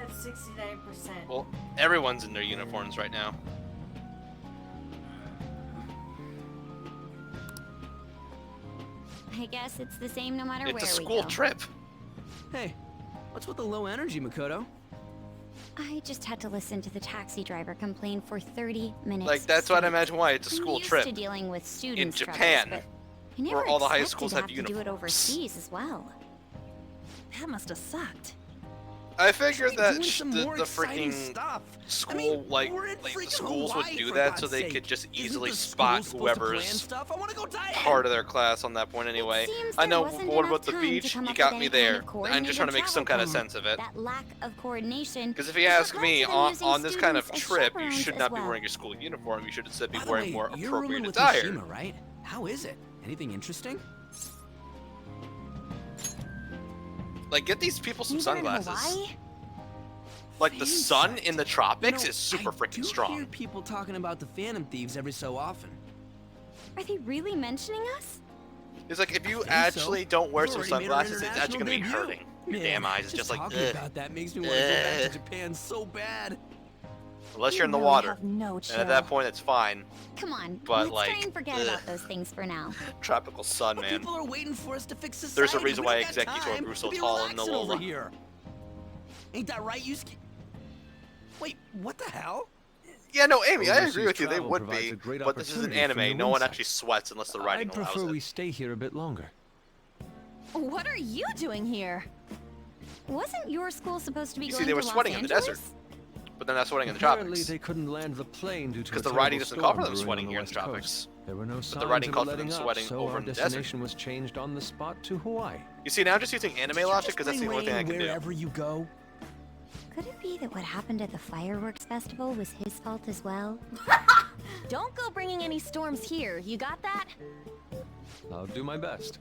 at 69%. Well, everyone's in their uniforms right now. I guess it's the same no matter where we go. It's a school trip. Hey, what's with the low energy, Makoto? I just had to listen to the taxi driver complain for 30 minutes. Like, that's what I imagine why it's a I'm school used trip. to dealing with students In Japan, troubles, but I never where all the high expected schools to have have to do it uniforms. overseas as well. That must have sucked. I figured that doing some the more exciting freaking stuff. school, I mean, like we're in the freaking schools would Hawaii, do for that God's so they sake. could just Isn't easily the spot school supposed to plan whoever's stuff? I want to go dive part of their class on that point anyway. I know, but what about the beach? You got me there. I'm just trying to make some kind of sense of it. That lack of coordination. Because if you ask me, on this kind of trip, you chaperones should as not be well. wearing your school uniform. You should instead be By the wearing way, more you're appropriate rooming with attire. Mishima, right? How is it? Anything interesting? Like, get these people some Even in sunglasses. Hawaii? Like, the sun in the tropics You know, is super I freaking do strong. hear people talking about the Phantom Thieves every so often. Are they really mentioning us? It's like, if you think actually so. don't wear We some already made our sunglasses, it's actually international going to be debut. hurting. Your Man, damn eyes is just like, talking ugh. about that makes me want to go back to Japan so bad. Unless You you're in the really water. have no And at that chill. point, it's fine. Come on, But, let's like, try and forget ugh. about those things for now. Tropical sun, man. People are waiting for us to fix society. There's a reason We why don't got Executor time grew so to be tall in relaxing over Nolola. here. Ain't that right, Yusuke? Wait, what the hell? Yeah, no, Amy, I Overseas agree with you. They travel would provides be. a great But this is an opportunity for anime. new No one insights. actually sweats unless the writing I'd allows prefer it. we stay here a bit longer. What are you doing here? Wasn't your school supposed to be You going see, they were to Los sweating in the Angeles? desert. But they're not sweating in the Apparently, tropics. they couldn't land the plane due to a Because the writing terrible doesn't call for storm them brewing sweating on here in the West tropics. Coast. There were no But signs the writing of called it for them letting up, sweating so over our in the desert. destination was changed on the spot to Hawaii. You see, now I'm just using anime logic because that's the only thing I can do. Wherever you go. Could it be that what happened at the fireworks festival was his fault as well? Don't go bringing any storms here. You got that? I'll do my best.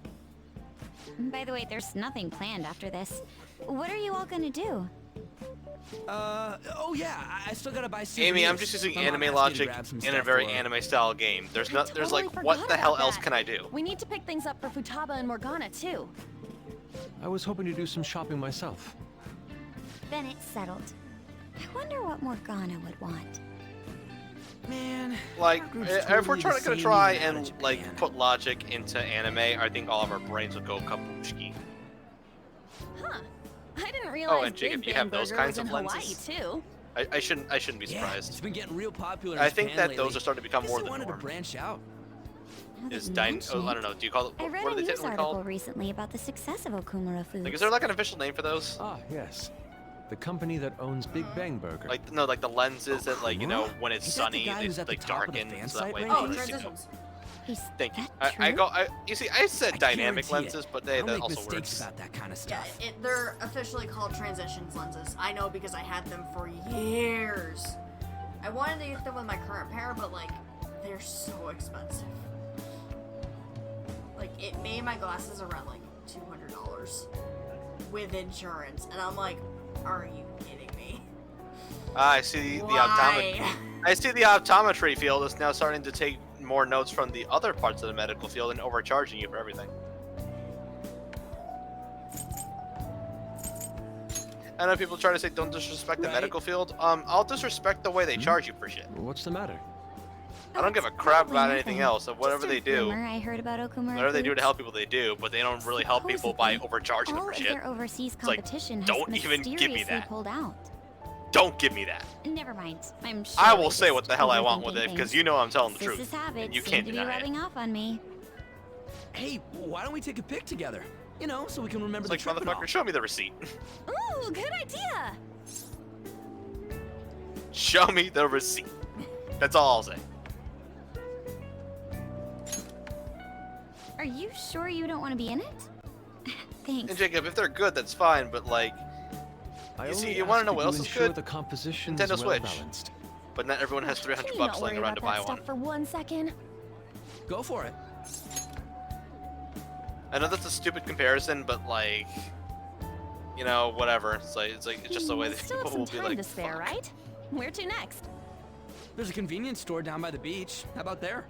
By the way, there's nothing planned after this. What are you all gonna do? Oh yeah, I still gotta buy souvenirs. Amy, I'm just using My mom anime asked me to logic grab some in a stuff very for her. anime style game. There's no, there's like, Totally what forgot the hell about else that. can I do? We need to pick things up for Futaba and Morgana too. I was hoping to do some shopping myself. Then it's settled. I wonder what Morgana would want. Man, Like, our group's if totally we're the trying to same try even out of and Japan. like put logic into anime, I think all of our brains would go kabushki. Huh. I didn't realize and Jacob, Big you Bang have those Burger kinds was of in Hawaii lenses? too. I shouldn't be Yeah, surprised. it's been getting real popular in I think Japan that those lately. are starting to become more Guess I the wanted norm. to branch out. Is I don't know. Do you call it? I read What a are they news technically article called? recently about the success of Okumura Foods. Like, is there like an official name for those? Ah, yes. The company that owns Big Bang Burger. Like no, like the lenses that like when it's Is that the sunny guy they who's at the like top of the darken fan so that site way. right Oh, now? transitions. Thank you. that I true? go. You see, I said dynamic guarantee it. lenses, but I they don't that make also mistakes works. about that kind of Yeah, stuff. they're officially called transitions lenses. I know because I had them for years. I wanted to get them with my current pair, but like, they're so expensive. Like, it made my glasses around like $200 with insurance, and I'm like, are you kidding me? I see the optometry. I see the optometry field is now starting to take more notes from the other parts of the medical field and overcharging you for everything. I know people try to say don't disrespect the medical field. I'll disrespect the way they charge you for shit. What's the matter? I don't give a crap about anything else. So whatever they do, Rumor I heard about Okumura whatever they do to Foods. help people, they do. But they don't really help people by overcharging them All for of shit. their overseas It's like, competition has don't even give me mysteriously that. pulled out. Don't give me that. Never mind. I'm sure I we're will say just what the hell I want with overthinking it because things. you know I'm telling the Sis's truth, habits and you seem can't to be deny it. rubbing off on me. Hey, why don't we take a pic together? You know, so we can remember It's the like trip and all. motherfucker, show me the receipt. Ooh, good idea. Show me the receipt. That's all I'll say. Are you sure you don't want to be in it? Thanks. And Jacob, if they're good, that's fine. But like, you see, you want to know what else is good? The composition Nintendo is well Switch. balanced. But not everyone has Can $300 you not laying worry around to about buy that one. stuff for 1 second? Go for it. I know that's a stupid comparison, but like, you know, whatever. It's just the way We that still have people some will be time like, to spare, right? Where to next? There's a convenience store down by the beach. How about there?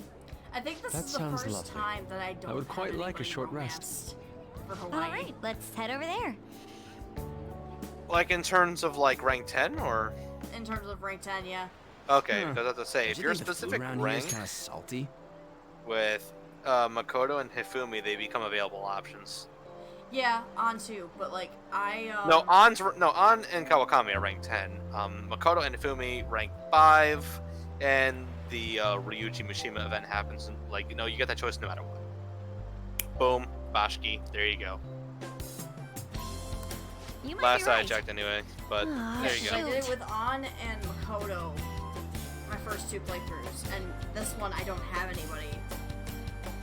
I think this That is the sounds first lovely. time that I don't I would have quite like a anybody short rest. romanced for All Hawaii. right, let's head over there. like in terms of like rank 10 or In terms of rank 10, yeah. okay, Huh. because I have to say, if Don't you you're a think the food specific around here is rank kind of salty. with Makoto and Hifumi, they become available options. Yeah, on too, but like, I, No, On and Kawakami are rank 10. Makoto and Hifumi rank 5, and the Ryuji Mishima event happens, and like, you know, you get that choice no matter what. Boom, Bashki, there you go. You might Last be I right. checked, anyway. But Aw, there you go. I did it with An and Makoto, my first 2 playthroughs, and this one I don't have anybody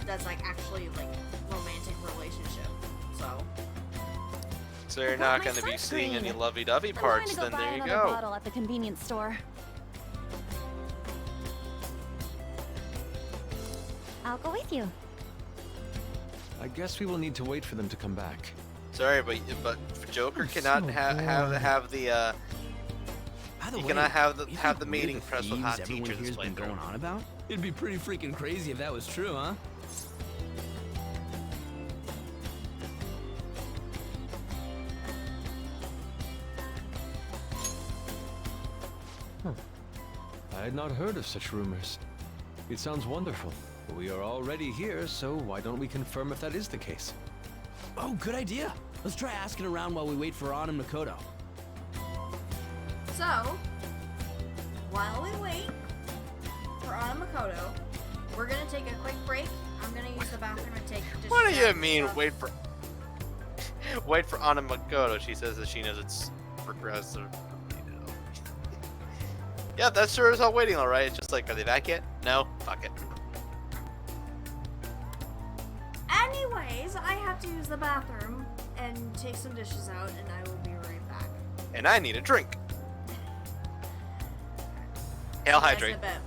that's like actually like romantic relationship. So you're not going to be seeing any lovey-dovey parts, then there you go. Bottle at the convenience store. I'll go with you. I guess we will need to wait for them to come back. Sorry, but Joker cannot have the he cannot have the mating press with hot teacher this playthrough. On about? It'd be pretty freaking crazy if that was true, huh? I had not heard of such rumors. It sounds wonderful. We are already here, so why don't we confirm if that is the case? Oh, good idea. Let's try asking around while we wait for An and Makoto. So, while we wait for An and Makoto, we're gonna take a quick break. I'm gonna use the bathroom and take. What do you mean, wait for An and Makoto? She says that she knows it's progressive. Yeah, that's sure as hell waiting, alright. It's just like, are they back yet? No? Fuck it. Anyways, I have to use the bathroom and take some dishes out, and I will be right back. And I need a drink. Hail hydrate. Guys, in a bit.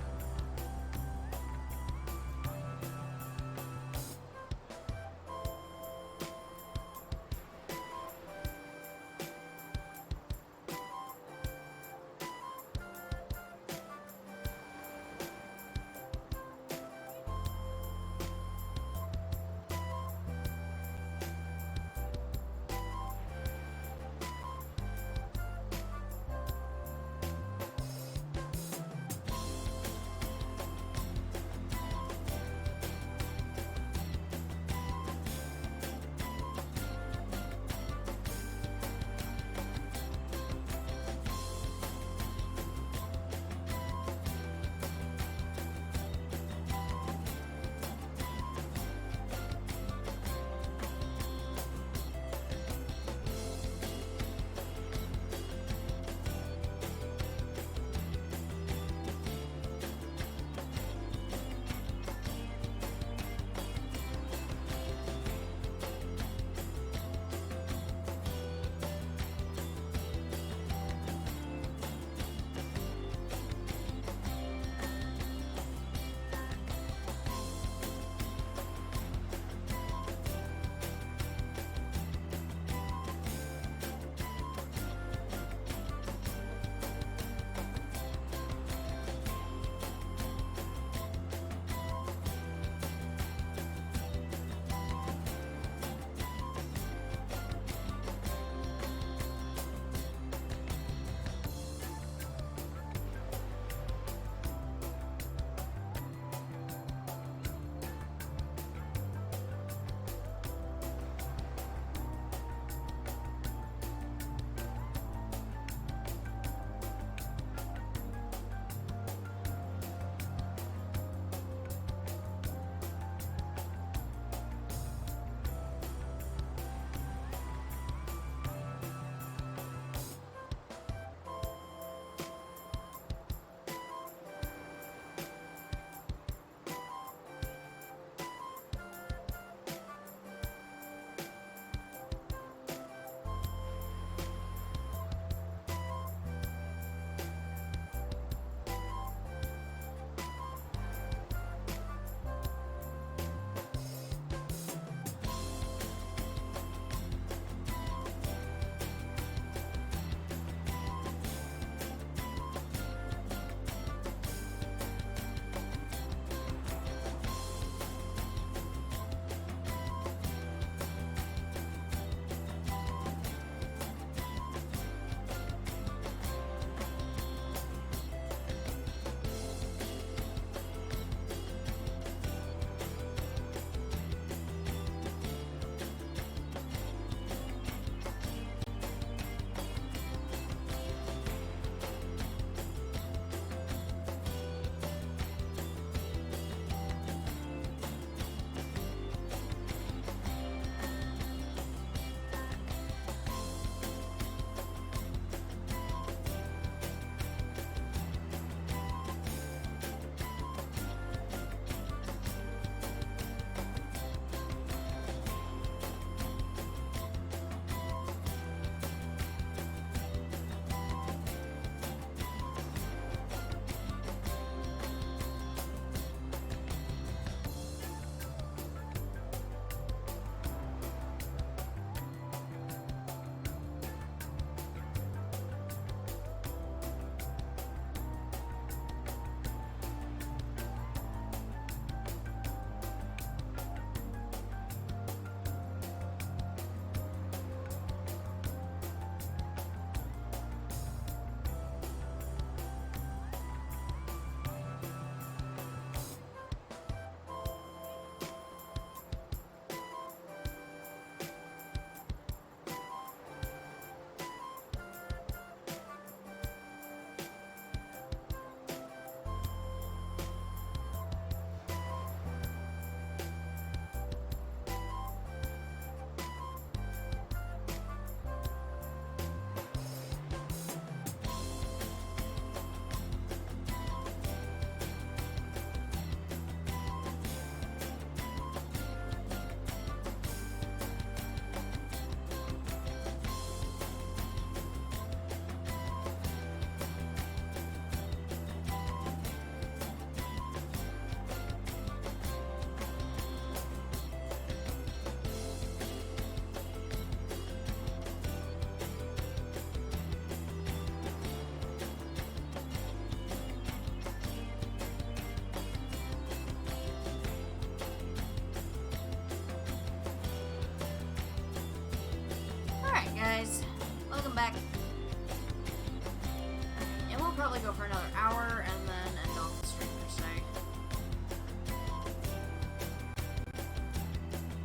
probably go for another hour and then end off the stream for today.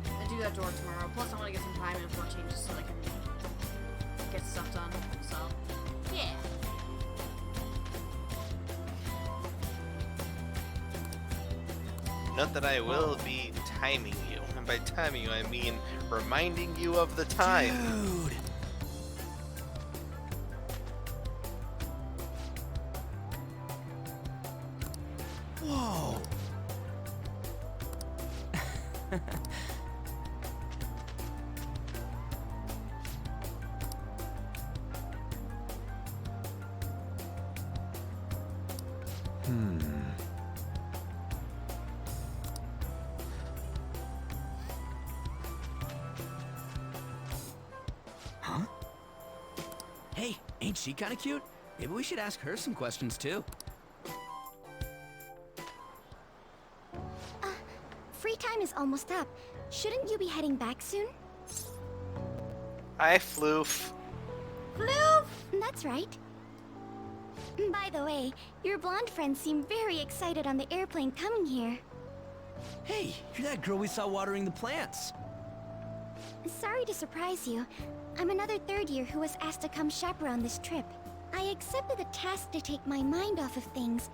I do that door tomorrow. Plus, I want to get some time in for changes so I can get stuff done. So, yeah. Not that I will be timing you. And by timing you, I mean reminding you of the time. Dude. Whoa. Huh? Hey, ain't she kind of cute? Maybe we should ask her some questions too. Free time is almost up. Shouldn't you be heading back soon? Hi, Floof. Floof! That's right. By the way, your blonde friends seem very excited on the airplane coming here. Hey, you're that girl we saw watering the plants. Sorry to surprise you. I'm another third year who was asked to come chaperone this trip. I accepted the task to take my mind off of things,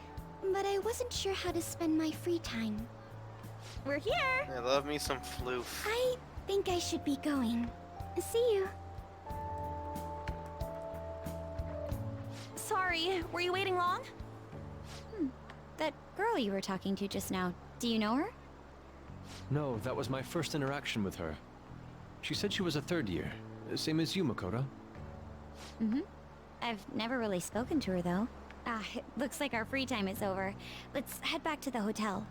but I wasn't sure how to spend my free time. We're here! I love me some Floof. I think I should be going. See you. Sorry, were you waiting long? That girl you were talking to just now, do you know her? No, that was my first interaction with her. She said she was a third year, same as you, Makoto. Mm-hmm. I've never really spoken to her, though. It looks like our free time is over. Let's head back to the hotel.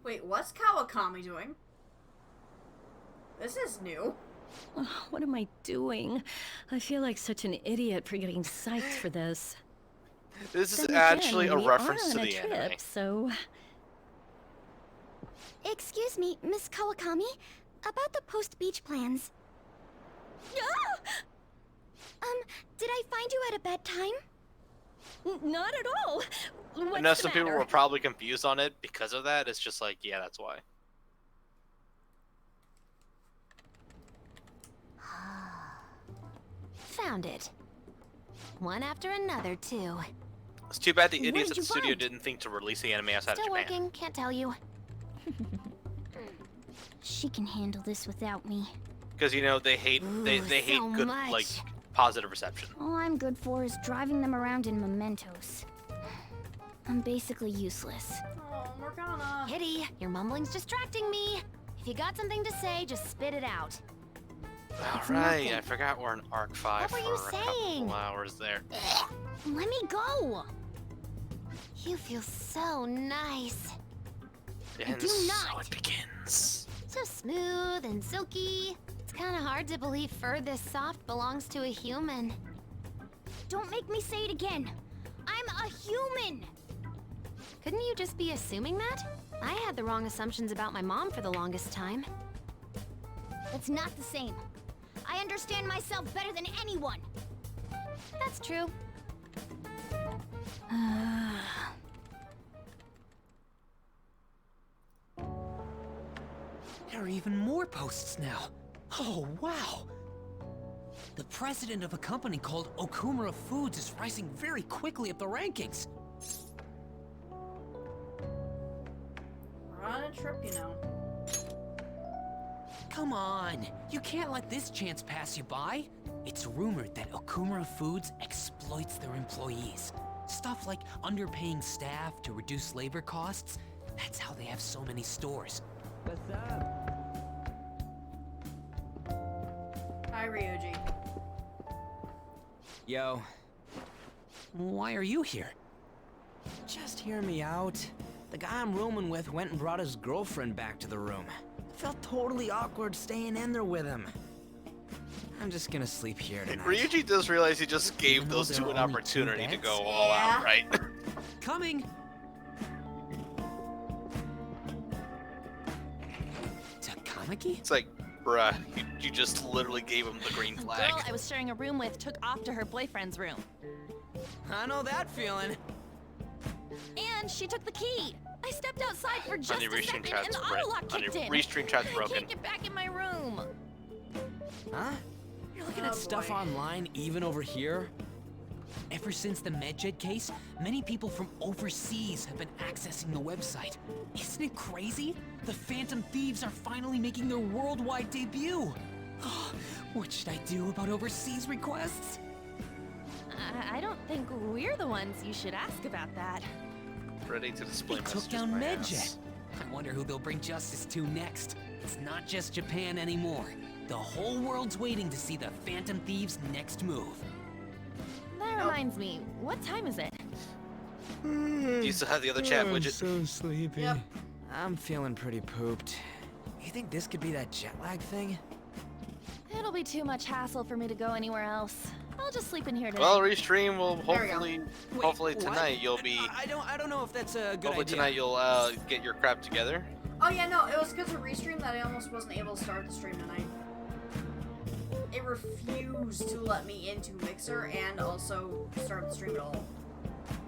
Wait, what's Kawakami doing? This is new. What am I doing? I feel like such an idiot for getting psyched for this. This is Then actually again, a reference to we are on the a trip, anime. so... Excuse me, Miss Kawakami. About the post-beach plans. Did I find you at a bad time? Not at all. What's I know the some people matter? were probably confused on it because of that. It's just like, yeah, that's why. Found it. One after another, too. It's too bad the What idiots did at the you studio find? didn't think to release the anime outside Still of Japan. working, can't tell you. She can handle this without me. Because you know they hate they hate so good much. like positive reception. All I'm good for is driving them around in mementos. I'm basically useless. Oh, Morgana. Kitty, your mumbling's distracting me. If you got something to say, just spit it out. All right, I forgot we're in Arc 5 What were for you a saying? couple hours there. Let me go. You feel so nice. And do so not. it begins. So smooth and silky. It's kind of hard to believe fur this soft belongs to a human. Don't make me say it again. I'm a human. Couldn't you just be assuming that? I had the wrong assumptions about my mom for the longest time. It's not the same. I understand myself better than anyone. That's true. There are even more posts now. Oh, wow. The president of a company called Okumura Foods is rising very quickly up the rankings. We're on a trip, you know. Come on, you can't let this chance pass you by. It's rumored that Okumura Foods exploits their employees. Stuff like underpaying staff to reduce labor costs. That's how they have so many stores. What's up? Hi, Ryuji. Yo. Why are you here? Just hear me out. The guy I'm rooming with went and brought his girlfriend back to the room. Felt totally awkward staying in there with him. I'm just gonna sleep here tonight. Ryuji does realize he just gave those two an opportunity to go all out, right? Coming! Takamaki? It's like, Bruh, you just literally gave him the green The flag. girl I was sharing a room with took off to her boyfriend's room. I know that feeling. And she took the key. I stepped outside for just On your a restream second and chat's the auto lock on your kicked in. restream chat's I broken. can't get back in my room. Huh? You're looking at stuff online even over here? Ever since the MedJet case, many people from overseas have been accessing the website. Isn't it crazy? The Phantom Thieves are finally making their worldwide debut. What should I do about overseas requests? I don't think we're the ones you should ask about that. Ready to display They took messages down my MedJet. ass. I wonder who they'll bring justice to next. It's not just Japan anymore. The whole world's waiting to see the Phantom Thieves' next move. That reminds me, what time is it? Do you still have the other chat I'm widget? so sleepy. Yep. I'm feeling pretty pooped. You think this could be that jet lag thing? It'll be too much hassle for me to go anywhere else. I'll just sleep in here today. Well, restream will There we go. hopefully What? tonight you'll be. I don't know if that's a good Hopefully idea. tonight you'll get your crap together. Oh yeah, no, it was because of restream that I almost wasn't able to start the stream tonight. It refused to let me into Mixer and also start the stream at all.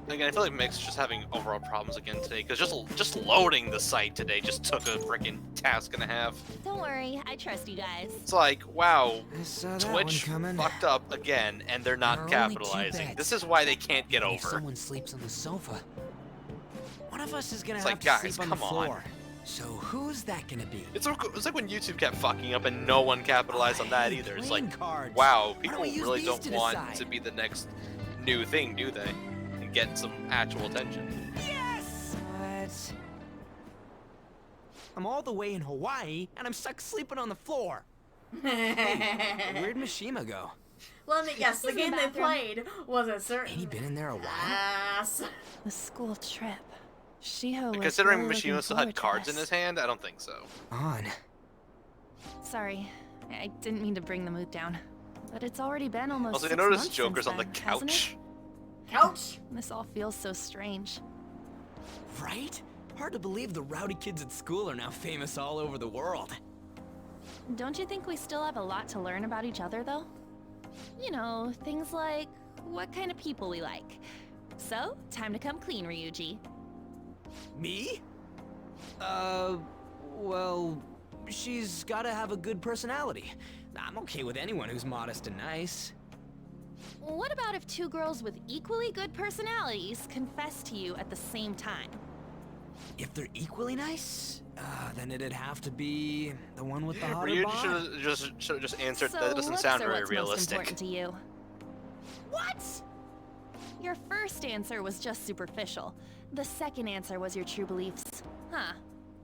Again, I feel like Mix is just having overall problems again today, because just loading the site today just took a freaking task and a half. Don't worry, I trust you guys. It's like, wow, I saw that Twitch one coming. fucked up again, and they're not There are only two capitalizing. beds. This is why they can't get If over. someone sleeps on the sofa, one of us is gonna It's have like, to guys, sleep on the come on. floor. So who's that gonna be? It's like when YouTube kept fucking up and no one capitalized on that either. It's like, Playing cards. wow, Why people don't we use really these don't to want decide? to be the next new thing, do they? And get some actual attention. Yes! What? I'm all the way in Hawaii, and I'm stuck sleeping on the floor. Hey, where'd Mishima go? Let me guess, the He's in game the they bathroom. played was a certain Ain't he been in there a while? ass. The school trip. Shiho was Considering really Mishima looking still forward had to cards in this. his hand, I don't think so. On. Sorry, I didn't mean to bring the mood down. But it's already been almost Also, you 6 notice months Joker's since on the then, hasn't couch. Couch? it? This all feels so strange. Right? Hard to believe the rowdy kids at school are now famous all over the world. Don't you think we still have a lot to learn about each other, though? You know, things like what kind of people we like. So, time to come clean, Ryuji. Me? Well, she's gotta have a good personality. I'm okay with anyone who's modest and nice. What about if two girls with equally good personalities confess to you at the same time? If they're equally nice, then it'd have to be the one with the hotter Ryuji bod. should have just answered So that. It doesn't looks sound are very what's most realistic. important to you. What? Your first answer was just superficial. The second answer was your true beliefs. Huh.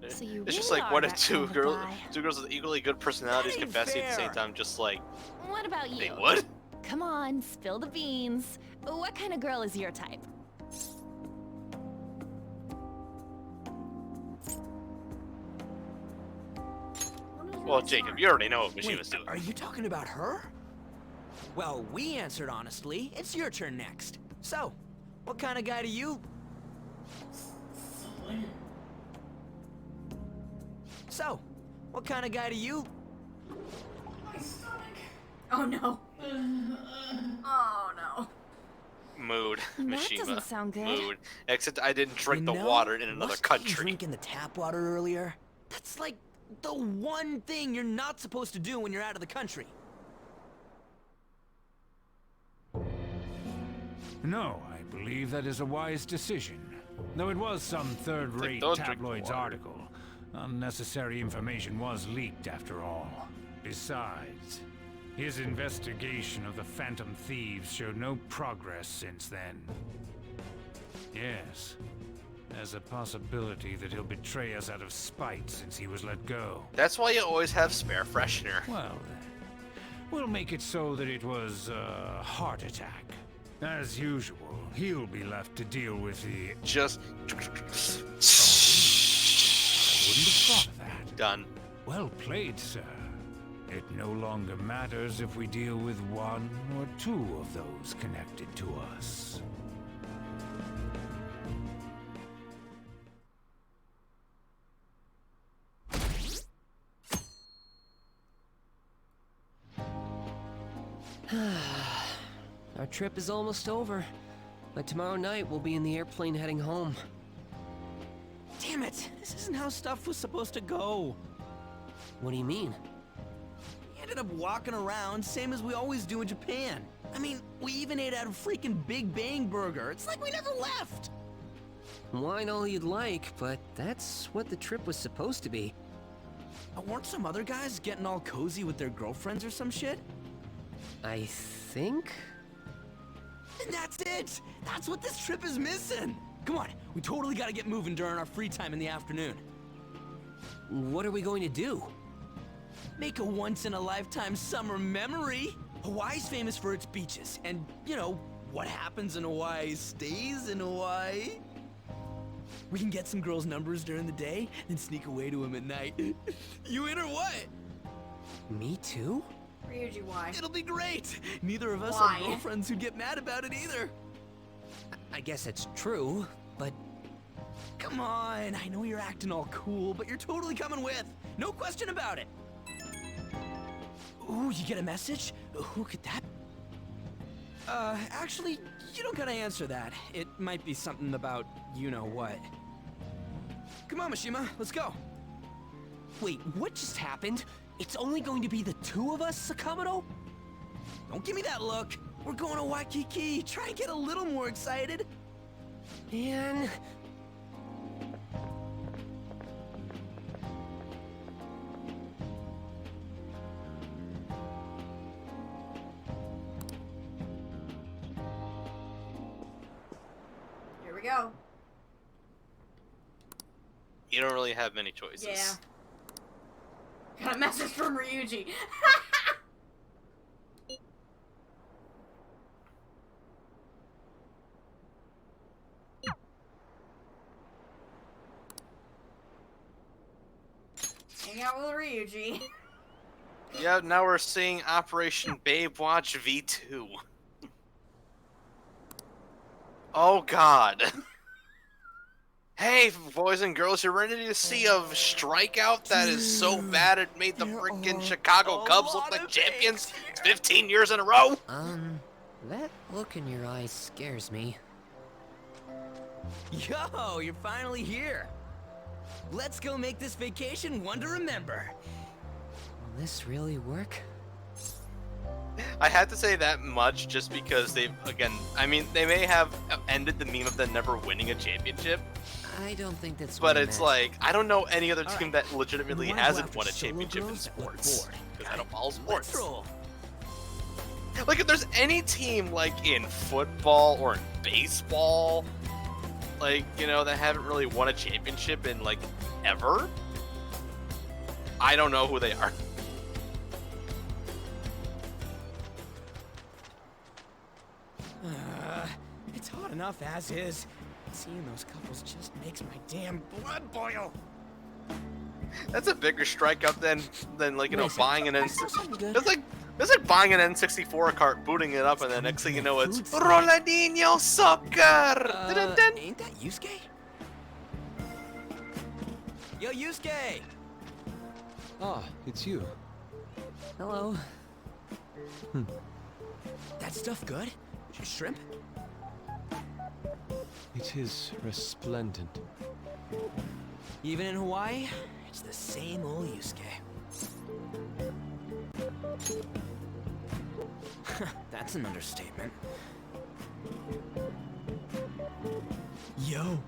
So you It's just really like, are what if that two kind of girls guy. with equally good personalities That ain't confessing at the same fair. time, just like What about you? they would? Come on, spill the beans. What kind of girl is your type? Well, Jacob, you already know what Mishima's Wait, doing. are you talking about her? Well, we answered honestly. It's your turn next. So, what kind of guy do you... So, what kind of guy do you... Oh no. Oh no. Mood, That Mishima. doesn't sound good. Mood. Except I didn't drink You the know, water in another wasn't he country. drinking the tap water earlier? That's like the one thing you're not supposed to do when you're out of the country. No, I believe that is a wise decision. Though it was some third-rate don't drink tabloid's water. article, unnecessary information was leaked after all. Besides, his investigation of the Phantom Thieves showed no progress since then. Yes, there's a possibility that he'll betray us out of spite since he was let go. That's why you always have spare freshener. Well then, we'll make it so that it was a heart attack. As usual, he'll be left to deal with the... Just I wouldn't have thought of that. done. Well played, sir. It no longer matters if we deal with one or two of those connected to us. Our trip is almost over. By tomorrow night, we'll be in the airplane heading home. Damn it! This isn't how stuff was supposed to go. What do you mean? We ended up walking around, same as we always do in Japan. I mean, we even ate at a freaking Big Bang Burger. It's like we never left! Wine all you'd like, but that's what the trip was supposed to be. Weren't some other guys getting all cozy with their girlfriends or some shit? I think? And that's it! That's what this trip is missing! Come on, we totally gotta get moving during our free time in the afternoon. What are we going to do? Make a once-in-a-lifetime summer memory! Hawaii's famous for its beaches, and, you know, what happens in Hawaii stays in Hawaii. We can get some girls' numbers during the day, then sneak away to them at night. You in or what? Me too? Ryuji, why? It'll be great! Neither of us Why? have girlfriends who get mad about it either. I guess it's true, but... Come on, I know you're acting all cool, but you're totally coming with. No question about it. Ooh, you get a message? Who could that be? Actually, you don't gotta answer that. It might be something about you-know-what. Come on, Mishima, let's go. Wait, what just happened? It's only going to be the two of us, Sakamoto? Don't give me that look. We're going to Waikiki. Try and get a little more excited. Man... Here we go. You don't really have many choices. Yeah. Got a message from Ryuji. Hang out with Ryuji. Yeah, now we're seeing Operation Babe Watch V2. Oh god. Hey, boys and girls, you ready to see a strikeout that is so bad it made the freaking Chicago Cubs look like champions 15 years in a row? That look in your eyes scares me. Yo, you're finally here. Let's go make this vacation one to remember. Will this really work? I had to say that much just because they may have ended the meme of them never winning a championship. I don't think that's But what I it's meant. like, I don't know any other team that legitimately hasn't won a championship in sports. Because I don't follow sports. Like, if there's any team, like, in football or in baseball, like, you know, that haven't really won a championship in, like, ever, I don't know who they are. It's hot enough as is. Seeing those couples just makes my damn blood boil. That's a bigger strikeout than like, you know, Listen, buying an I saw something good. It's like buying an N64 cart, booting it up, and then next thing you know, it's Ronaldinho Soccer. Ain't that Yusuke? Yo, Yusuke! Ah, it's you. Hello. That stuff good? Shrimp? It is resplendent. Even in Hawaii, it's the same old Yusuke. That's an understatement. Yo,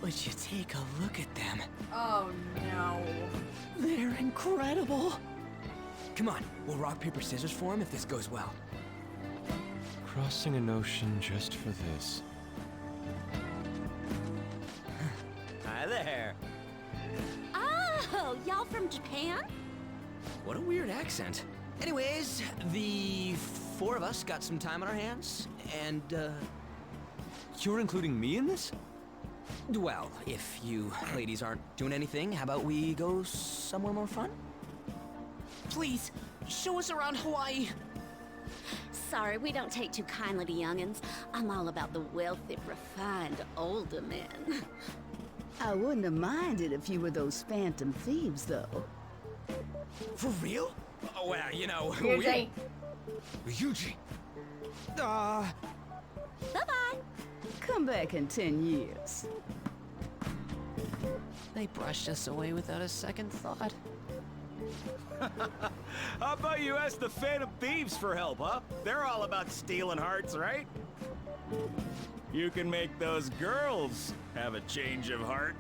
would you take a look at them? Oh no. They're incredible. Come on, we'll rock, paper, scissors for him if this goes well. Crossing an ocean just for this. Hi there. Oh, y'all from Japan? What a weird accent. Anyways, the four of us got some time on our hands, and, You're including me in this? well, if you ladies aren't doing anything, how about we go somewhere more fun? Please, show us around Hawaii. Sorry, we don't take too kindly to youngins. I'm all about the wealthy, refined, older men. I wouldn't have minded if you were those phantom thieves, though. For real? Oh, well, you know, Ryuji. Ryuji! Bye-bye. Come back in 10 years. They brushed us away without a second thought. How about you ask the Phantom Thieves for help, huh? They're all about stealing hearts, right? You can make those girls have a change of heart.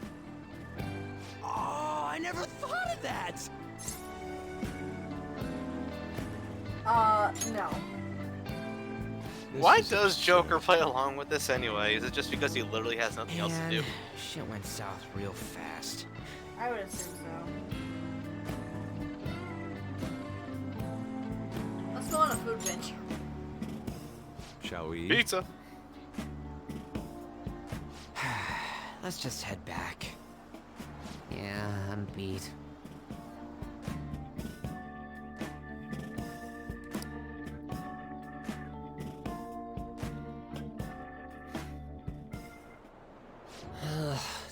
Oh, I never thought of that! No. Why does Joker play along with this anyway? Is it just because he literally has nothing else to do? Shit went south real fast. I would assume so. Let's go on a food bench. Shall we? Pizza! Let's just head back. Yeah, I'm beat.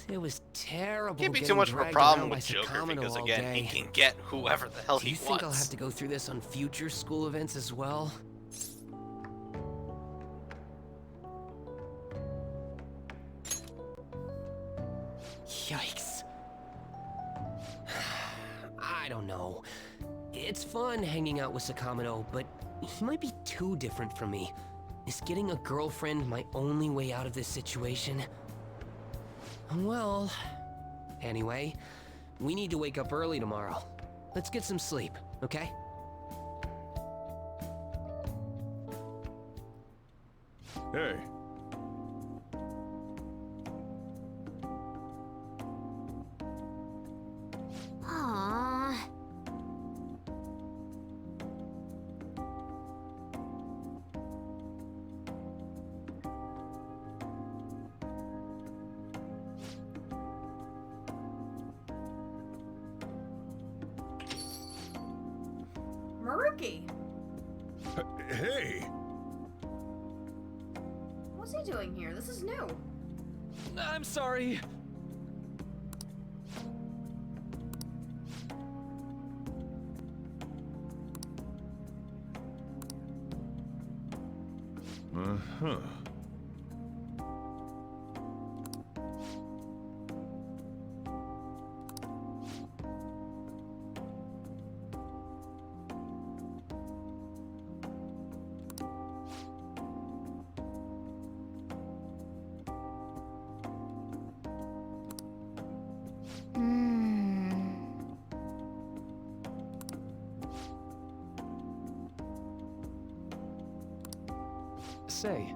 It was terrible. Can't be too getting much of a dragged problem around with by Joker Sakamoto because all again, he day. can get whoever the hell Do he you think wants. I'll have to go through this on future school events as well? Yikes. I don't know. It's fun hanging out with Sakamoto, but he might be too different from me. Is getting a girlfriend my only way out of this situation? Well, anyway, we need to wake up early tomorrow. Let's get some sleep, okay? Hey. Aww. Maruki! Hey! What's he doing here? This is new. I'm sorry. Uh-huh. Say,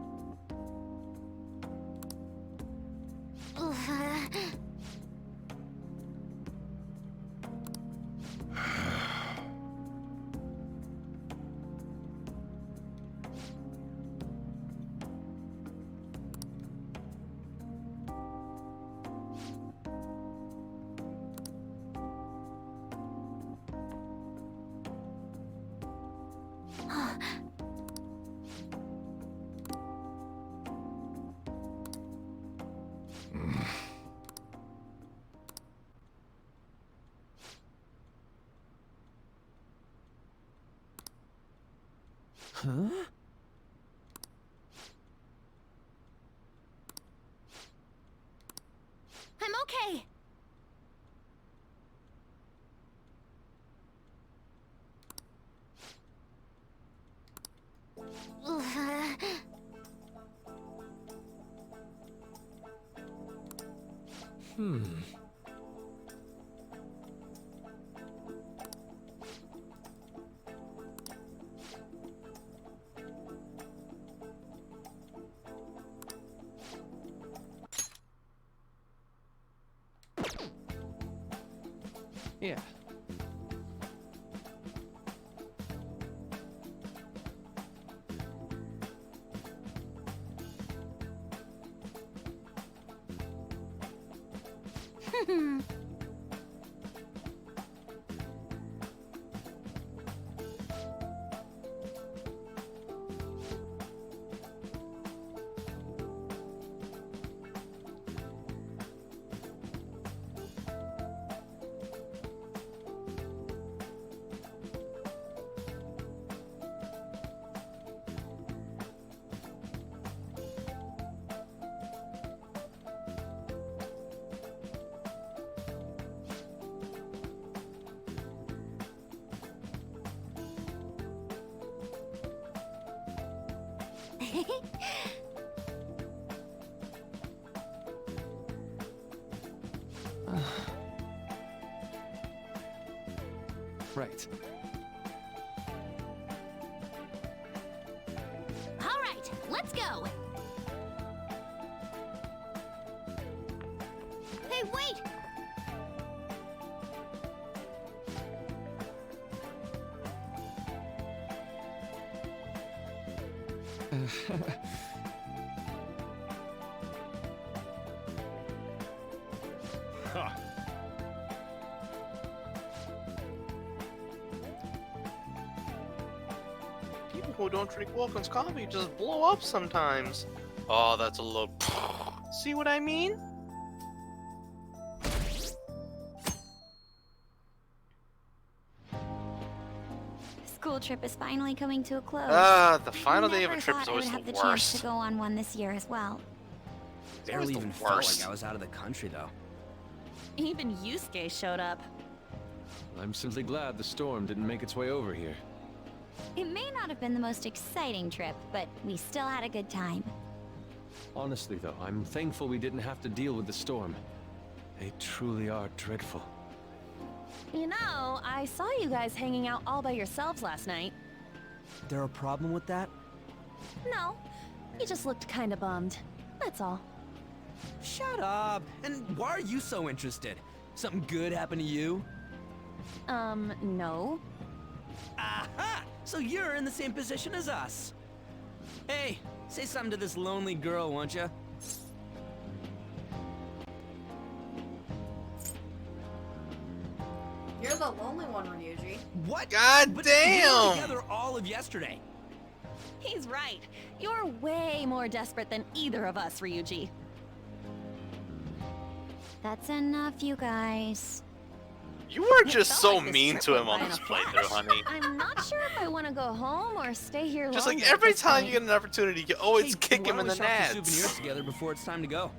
Huh? I'm okay. yeah. Right. All right, let's go. Hey, wait! Huh. People who don't drink Wilkins coffee just blow up sometimes. Oh, that's a little. See what I mean? School trip is finally coming to a close. The final day of a Never trip is thought I always would have the the chance to worst. go on one this year as well. Barely the even felt worst. like I was out of the country, though. Even Yusuke showed up. I'm simply glad the storm didn't make its way over here. It may not have been the most exciting trip, but we still had a good time. Honestly, though, I'm thankful we didn't have to deal with the storm. They truly are dreadful. You know, I saw you guys hanging out all by yourselves last night. There a problem with that? No, you just looked kinda bummed. That's all. Shut up! And why are you so interested? Something good happened to you? No. Aha! So you're in the same position as us. Hey, say something to this lonely girl, won't you? You're the lonely one, Ryuji. What? God But damn! we were together all of yesterday. He's right. You're way more desperate than either of us, Ryuji. That's enough, you guys. You were It just felt so like this mean trip to went him by on in this a flash. playthrough, honey. I'm not sure if I want to go home or stay here Just longer like at every this time point. you get an opportunity, you always Hey, kick why him in don't the we shop for nads. souvenirs together before it's time to go?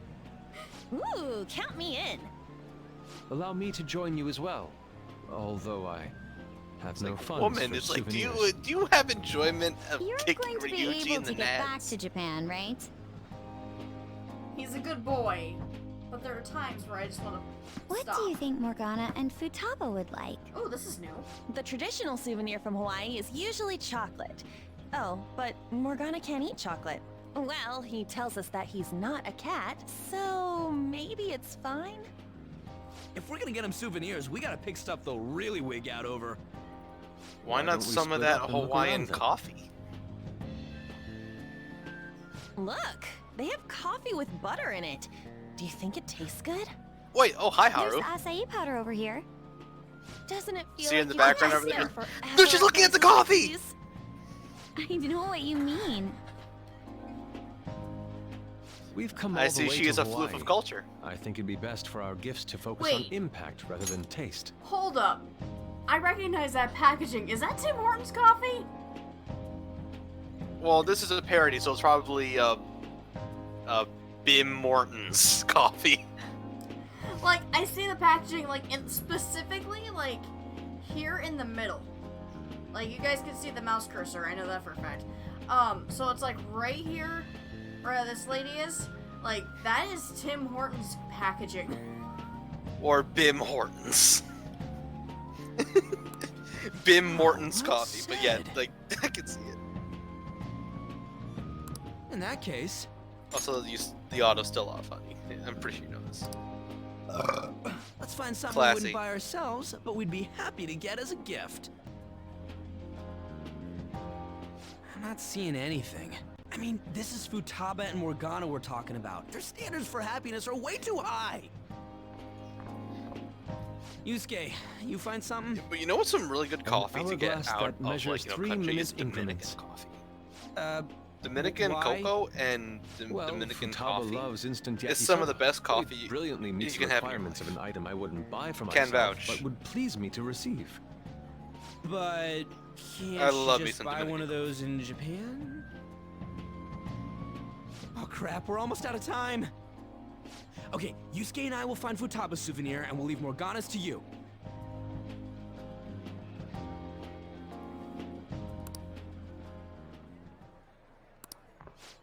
Ooh, count me in. Allow me to join you as well. Although I have no funds Woman, for it's like, souvenirs. do you have enjoyment of You're kicking going to be Ryuji able in the to get back nads? to Japan, right? He's a good boy, but there are times where I just want to What stop. do you think Morgana and Futaba would like? Oh, this is new. The traditional souvenir from Hawaii is usually chocolate. Oh, but Morgana can't eat chocolate. Well, he tells us that he's not a cat, so maybe it's fine? If we're gonna get him souvenirs, we gotta pick stuff they'll really wig out over. Why not don't we some of split that up and look Hawaiian around then? coffee? Look, they have coffee with butter in it. Do you think it tastes good? Wait, oh hi There's Haru. acai powder over here. Doesn't it feel See like in the you background could over there? spend forever Dude, she's looking at the coffee! these? I know what you mean. We've come all I the see way she to is a Hawaii. floof of culture. I think it'd be best for our gifts to focus on Wait. impact rather than taste. Hold up. I recognize that packaging. Is that Tim Hortons coffee? Well, this is a parody, so it's probably Bim Morton's coffee. Like, I see the packaging, like, specifically, like, here in the middle. Like, you guys can see the mouse cursor. I know that for a fact. So it's, like, right here where this lady is. Like, that is Tim Hortons packaging. Or Bim Hortons. Bim Morton's coffee, but yeah, like, I can see it. In that case, Also, the auto's still off, honey. I'm pretty sure you know this. let's find something we Classy. wouldn't buy ourselves, but we'd be happy to get as a gift. I'm not seeing anything. I mean, this is Futaba and Morgana we're talking about. Their standards for happiness are way too high. Yusuke, you find something? But you know what's some really good coffee to get hourglass out that of, measures like, you know, 3 country minute is Dominican increments. coffee. Dominican why? cocoa and Well, Dominican Futaba coffee loves instant is some of the yakisoba. best It coffee brilliantly meets you the can have in your requirements of an item I wouldn't buy for Can myself, vouch. but would please me to receive. But can't I love you me just some buy Dominican one of those in Japan? Oh crap, we're almost out of time. Okay, Yusuke and I will find Futaba's souvenir and we'll leave Morgana's to you.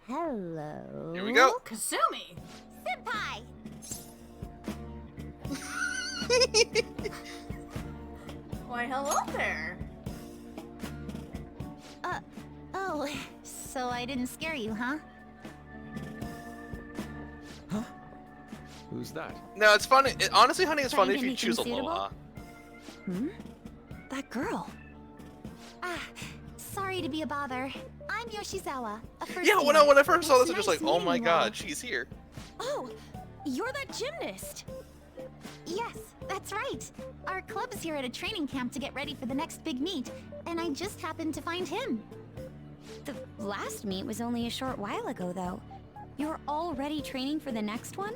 Hello. Here we go. Kasumi! Senpai! Why, hello there. Oh, so I didn't scare you, huh? Who's that? No, it's funny. Honestly, honey, it's Find funny if you anything choose suitable? Aloha. That girl. Sorry to be a bother. I'm Yoshizawa, a first Yeah, when I first saw this, I'm It's just like, nice oh meeting my you god, all. she's here. Oh, you're that gymnast. Yes, that's right. Our club's here at a training camp to get ready for the next big meet, and I just happened to find him. The last meet was only a short while ago, though. You're already training for the next one?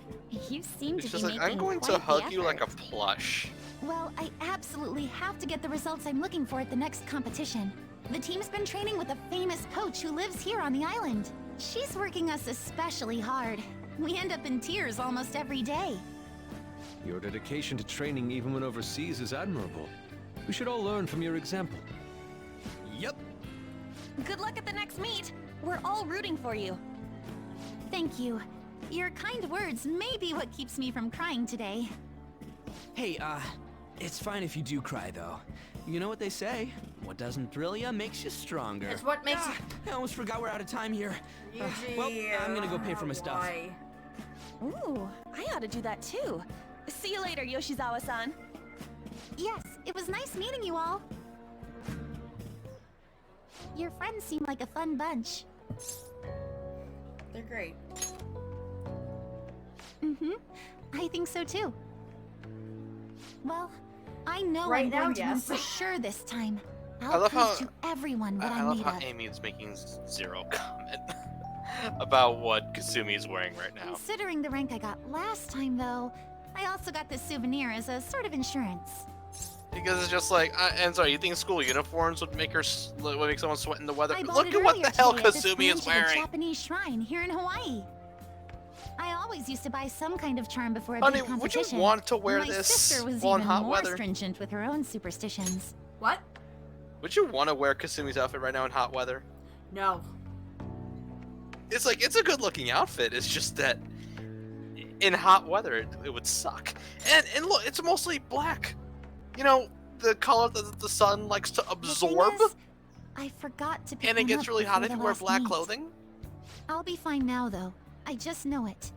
You seem It's to just be like, making I'm going to quite the hug you like a effort. plush. Well, I absolutely have to get the results I'm looking for at the next competition. The team's been training with a famous coach who lives here on the island. She's working us especially hard. We end up in tears almost every day. Your dedication to training even when overseas is admirable. We should all learn from your example. Yep. Good luck at the next meet. We're all rooting for you. Thank you. Your kind words may be what keeps me from crying today. Hey, it's fine if you do cry, though. You know what they say? What doesn't thrill ya makes you stronger. It's what makes I almost forgot we're out of time here. Well, I'm gonna go pay for my stuff. Why? Ooh, I ought to do that too. See you later, Yoshizawa-san. Yes, it was nice meeting you all. Your friends seem like a fun bunch. They're great. I think so too. Well, I know Right I'm now, going to win yes. for sure this time. I I'll love prove how- to everyone what I I'm love made how of. Amy is making zero comment about what Kasumi is wearing right now. Considering the rank I got last time, though, I also got this souvenir as a sort of insurance. Because it's just like, and sorry, you think school uniforms would make would make someone sweat in the weather? I bought Look it at what the earlier hell today at this Kasumi is branch of a wearing. Japanese shrine here in Hawaii. I always used to buy some kind of charm before a Honey, big would you competition. want to wear My this sister was while in even hot more weather? stringent with her own superstitions. What? Would you want to wear Kasumi's outfit right now in hot weather? No. It's like, it's a good looking outfit, it's just that in hot weather it would suck. And look, it's mostly black. You know, the color that the sun likes to absorb. I forgot to pick And it one gets up really hot before if the you wear last black meet. clothing. I'll be fine now, though. I just know it.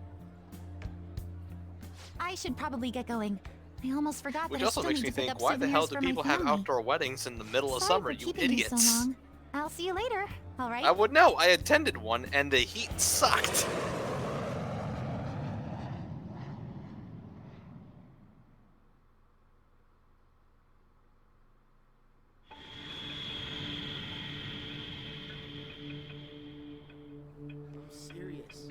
I should probably get going. I almost forgot Which that I also still makes need me to pick think, up why the hell souvenirs do for my people have family. outdoor weddings in the middle of Sorry summer, for you keeping me so idiots? long. I'll see you later. All right. I would know, I attended one and the heat sucked. I'm serious.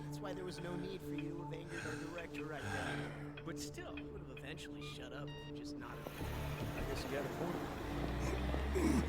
That's why there was no need for you to have angered our director right then. But still, he would have eventually shut up if you just nodded. I guess you got a point.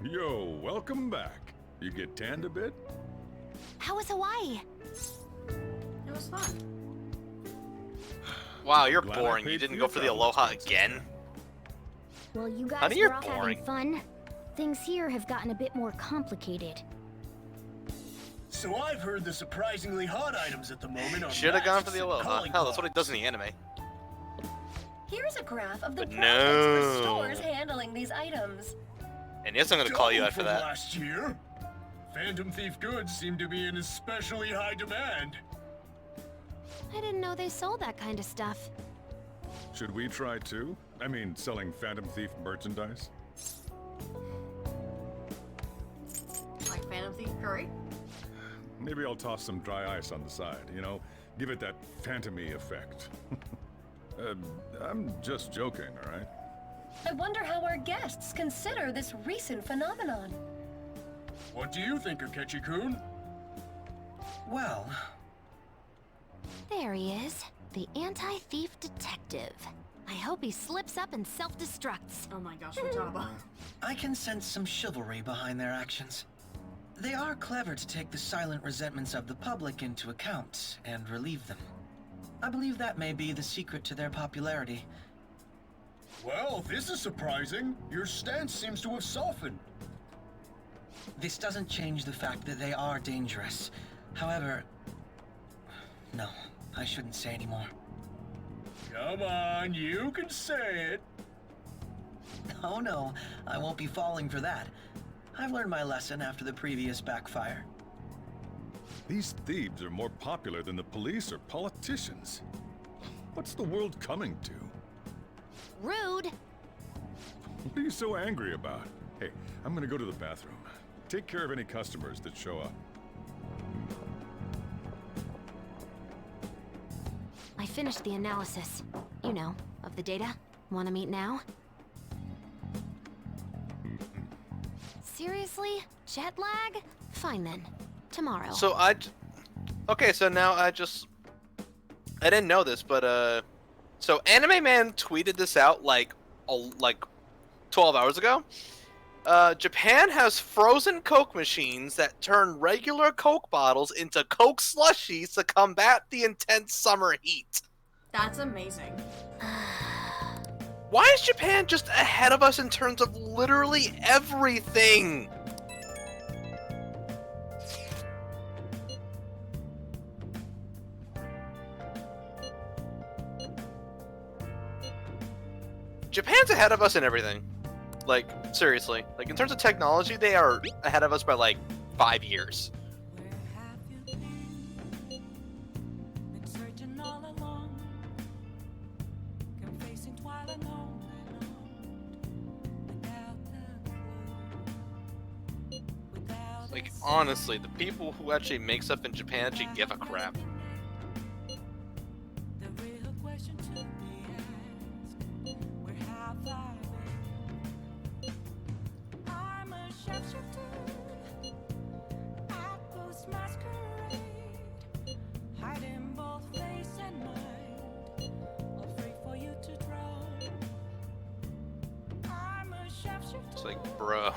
Yo, welcome back. You get tanned a bit? How was Hawaii? It was fun. Wow, you're Glad I boring. paid You for didn't your go for the travel Aloha expenses. again? Well, you guys Honey, were you're all boring. having fun. Things here have gotten a bit more complicated. So I've heard the surprisingly hot items at the moment are Should have gone for masks the and Aloha. calling Hell, that's what cards. it does in the anime. Here's a graph of the But profits for no. stores handling these items. And yes, I'm gonna call you Double out for from that. last year. Phantom Thief goods seem to be in especially high demand. I didn't know they sold that kind of stuff. Should we try too? I mean, selling Phantom Thief merchandise? Like Phantom Thief curry? Maybe I'll toss some dry ice on the side, you know? Give it that phantom-y effect. I'm just joking, alright? I wonder how our guests consider this recent phenomenon. What do you think, Akechi-kun? Well, There he is, the anti-thief detective. I hope he slips up and self-destructs. Oh my gosh, Futaba. I can sense some chivalry behind their actions. They are clever to take the silent resentments of the public into account and relieve them. I believe that may be the secret to their popularity. Well, this is surprising. Your stance seems to have softened. This doesn't change the fact that they are dangerous. However, no, I shouldn't say anymore. Come on, you can say it. Oh no, I won't be falling for that. I've learned my lesson after the previous backfire. These thieves are more popular than the police or politicians. What's the world coming to? Rude! What are you so angry about? Hey, I'm gonna go to the bathroom. Take care of any customers that show up. I finished the analysis. You know, of the data. Wanna meet now? Seriously? Jet lag? Fine then. Tomorrow. So okay, so now I didn't know this, but so Anime Man tweeted this out like 12 hours ago. Japan has frozen Coke machines that turn regular Coke bottles into Coke slushies to combat the intense summer heat. That's amazing. Why is Japan just ahead of us in terms of literally everything? Japan's ahead of us in everything. Like, seriously. Like, in terms of technology, they are ahead of us by, like, 5 years. Like, honestly, the people who actually make stuff in Japan actually give a crap. It's like, bruh.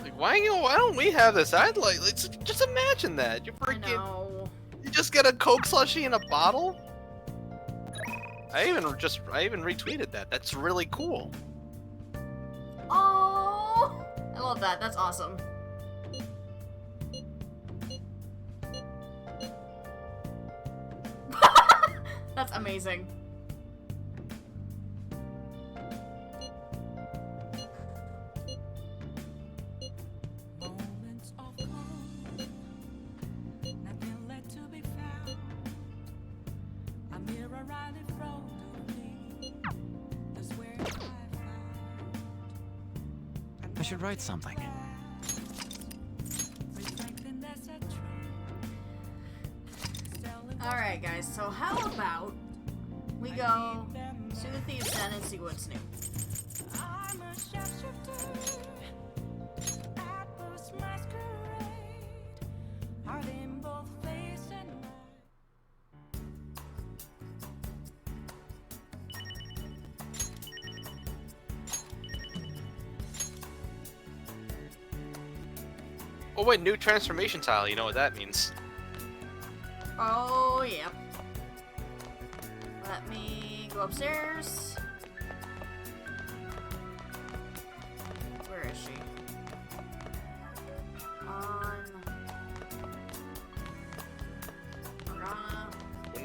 Like, why don't we have this? I'd like, just imagine that. You freaking, you just get a Coke slushie in a bottle. I even retweeted that. That's really cool. Oh, I love that. That's awesome. That's amazing. I should write something. Alright guys, so how about we go to the Thieves' Den and see what's new. Oh wait, new transformation tile. You know what that means. Oh, yeah. Let me go upstairs.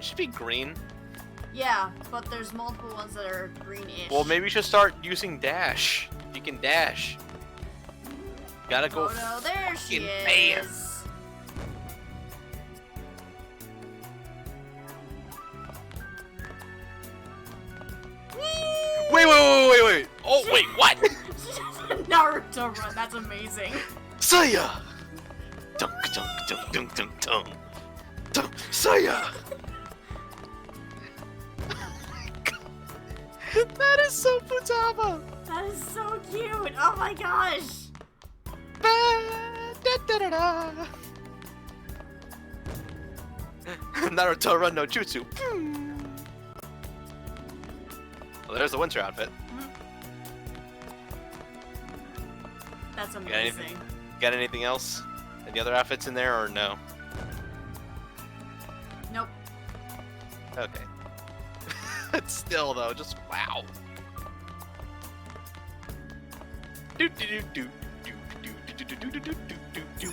It should be green. Yeah, but there's multiple ones that are greenish. Well, maybe you should start using dash. You can dash. Gotta go. Oh no, there she is. Bam. Wait. Oh, wait, what? Naruto run, that's amazing. Saya! Dunk, dunk, dunk, dunk, dunk, dunk. Dunk, Saya! That is so Futaba! That is so cute! Oh my gosh! Naruto run no jutsu. Well, there's the winter outfit. That's amazing. Got anything else? Any other outfits in there or no? Nope. Okay. It's still though, just wow. Do do do do do do do do do do do do do.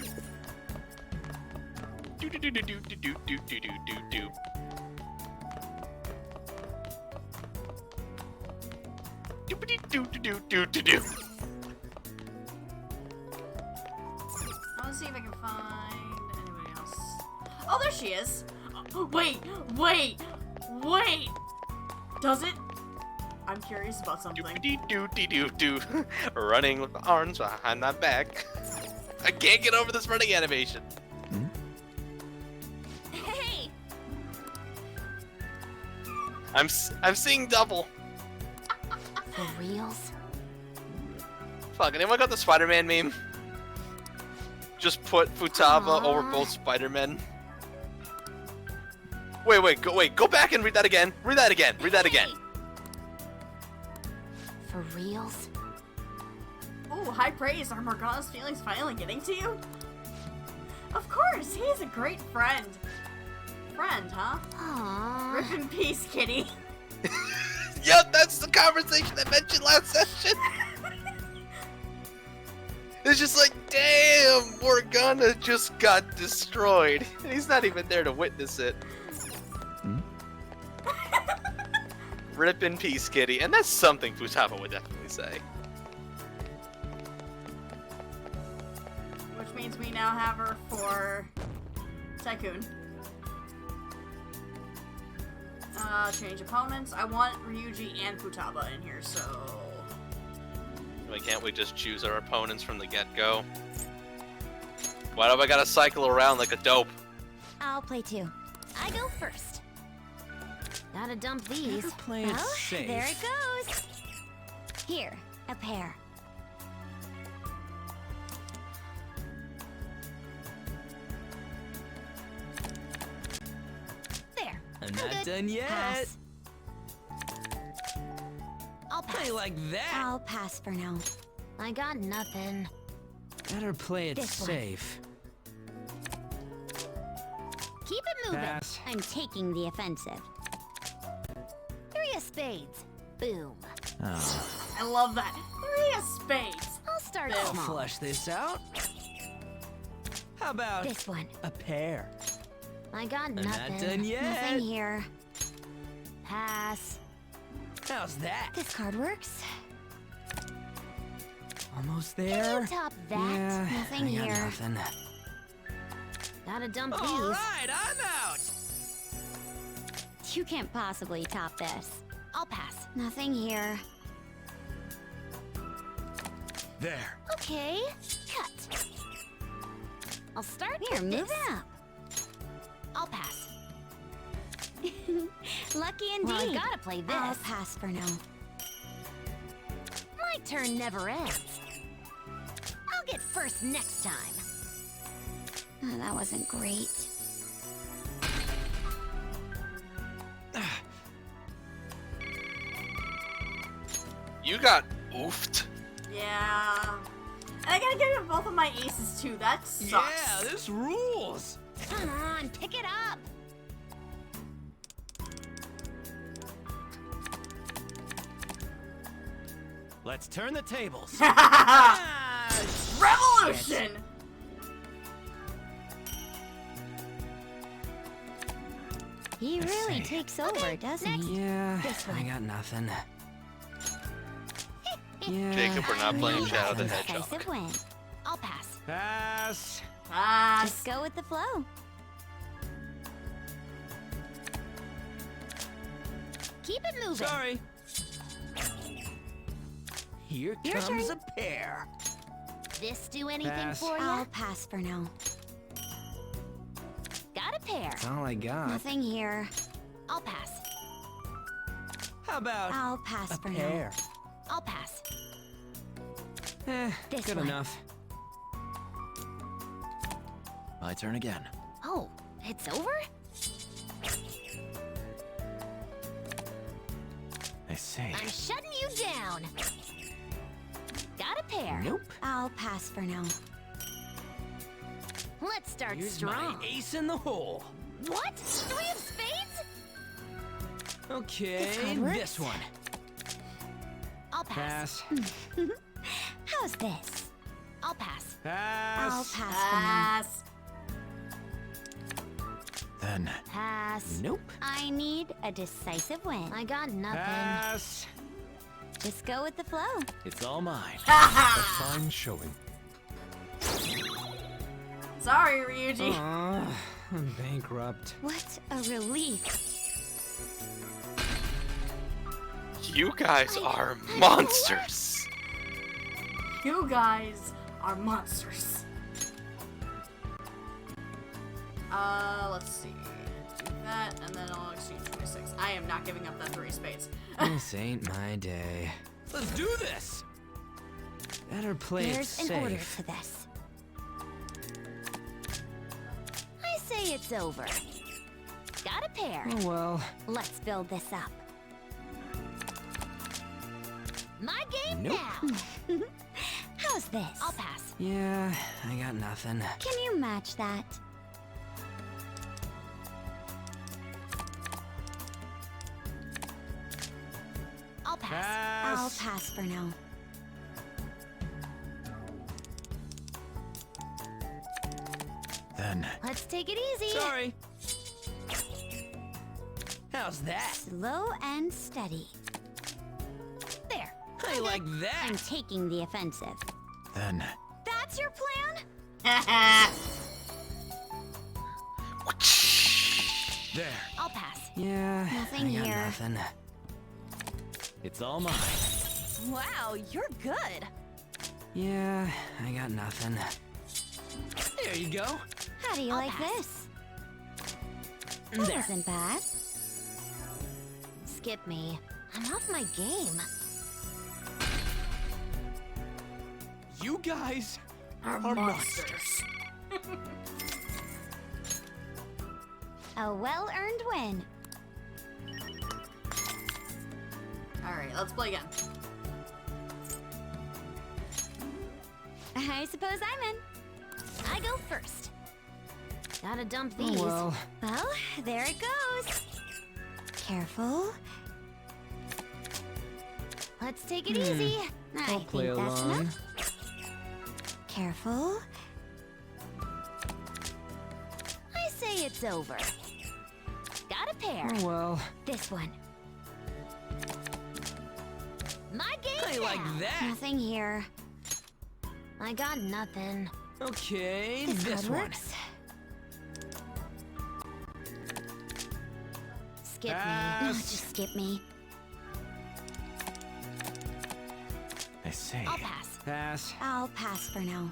Do do do do do do do do do do. Do do do do do do. I want to see if I can find anybody else. Oh, there she is. Wait. Does it? I'm curious about something. Do. Running with the arms behind my back. I can't get over this running animation. Hey! I'm seeing double. For reals? Fuck, anyone got the Spider-Man meme? Just put Futaba over both Spider-Men. Wait, go back and read that again. Read that again. For reals? Ooh, high praise. Are Morgana's feelings finally getting to you? Of course, he's a great friend. Friend, huh? Aww. Rip in peace, kitty. Yep, that's the conversation I mentioned last session. It's just like, damn, Morgana just got destroyed. And he's not even there to witness it. Rip in peace, kitty. And that's something Futaba would definitely say. Which means we now have her for Tycoon. Change opponents. I want Ryuji and Futaba in here, so... Why can't we just choose our opponents from the get-go? Why do I gotta cycle around like a dope? I'll play too. I go first. Gotta dump these. Better play it safe. There it goes. Here, a pair. There. I'm not good. done yet. Pass. I'll pass. Play like that. I'll pass for now. I got nothing. Better play it This one. safe. Keep it moving. Pass. I'm taking the offensive. 3 of spades. Boom. Oh. I love that. 3 of spades. I'll start I'll small. flush this out. How about This one. a pair? I got I'm nothing. not done yet. Nothing here. Pass. How's that? This card works. Almost Can there. you top that? Yeah, Nothing I got here. nothing. Gotta dump All these. right, I'm out. You can't possibly top this. I'll pass. Nothing here. There. Okay. Cut. I'll start here. Move it up. I'll pass. Lucky indeed. Well, I gotta play this. I'll pass for now. My turn never ends. I'll get first next time. Oh, that wasn't great. You got oofed. Yeah. And I gotta get rid of both of my aces too. That sucks. Yeah, this rules. Come on, pick it up. Let's turn the tables. Revolution! He really takes over, doesn't he? Yeah, This I one. got nothing. Yeah. Jacob, we're not playing Shadow the Hedgehog. Decisive win. I'll pass. Pass. Just go with the flow. Keep it moving. Sorry. Here Your comes turn. a pair. This do anything Pass. for you? I'll pass for now. Got a pair. That's all I got. Nothing here. I'll pass. How about I'll pass a for pair? now. I'll pass. Good one. enough. My turn again. Oh, it's over? I see. I'm shutting you down. Got a pair. Nope. I'll pass for now. Let's start Here's strong. my ace in the hole. What? Do we have spades? Okay, This card works. this one. I'll pass. How's this? I'll pass. Pass. I'll pass Then. for now. Pass. Nope. I need a decisive win. I got nothing. Pass. Just go with the flow. It's all mine. A fine showing. Sorry, Ryuji. Aw, I'm bankrupt. What a relief. You guys are monsters. You guys are monsters. Let's see. Do that, and then I'll exchange 26. I am not giving up that 3 spades. This ain't my day. Let's do this. Better play it There's safe. an order to this. I say it's over. Got a pair. Oh well. Let's build this up. My game Nope. now. How's this? I'll pass. Yeah, I got nothing. Can you match that? I'll pass. Pass. I'll pass for now. Then. Let's take it easy. Sorry. How's that? Slow and steady. There. I like that. I'm taking the offensive. Then. That's your plan? There. I'll pass. Yeah, Nothing I got here. nothing. It's all mine. Wow, you're good. Yeah, I got nothing. There you go. How do you I'll like pass. this? That There. isn't bad. Skip me. I'm off my game. You guys Are monsters. A well-earned win. Alright, let's play again. I suppose I'm in. I go first. Gotta dump Oh, these. well. Well, there it goes. Careful. Let's take it easy. I I'll play think that's along. enough. Careful. I say it's over. Got a pair. Oh well. This one. My game I like now. that. Nothing here. I got nothing. Okay, This this card one. works. Skip me. No, Pass. just skip me. I see. I'll pass. Pass. I'll pass for now.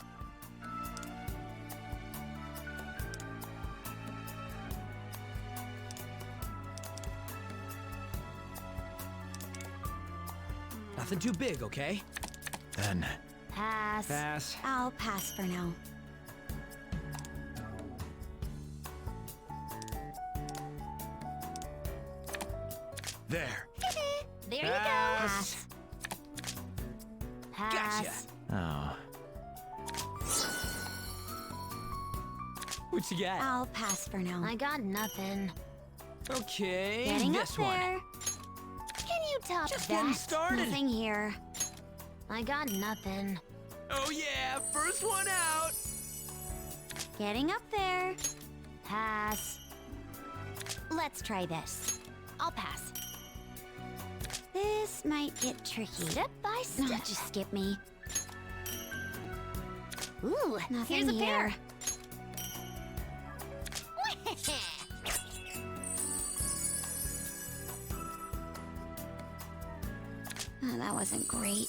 Nothing too big, okay? Then. Pass. Pass. I'll pass for now. There. There you go. Pass. Pass. Gotcha. Oh. What you got? I'll pass for now. I got nothing. Okay, Getting this up one. there. Can you top Just that? getting started. Nothing here. I got nothing. Oh yeah, first one out. Getting up there. Pass. Let's try this. I'll pass. This might get tricky. Step by step. No, just skip me. Ooh, nothing here's a here. Oh, that wasn't great.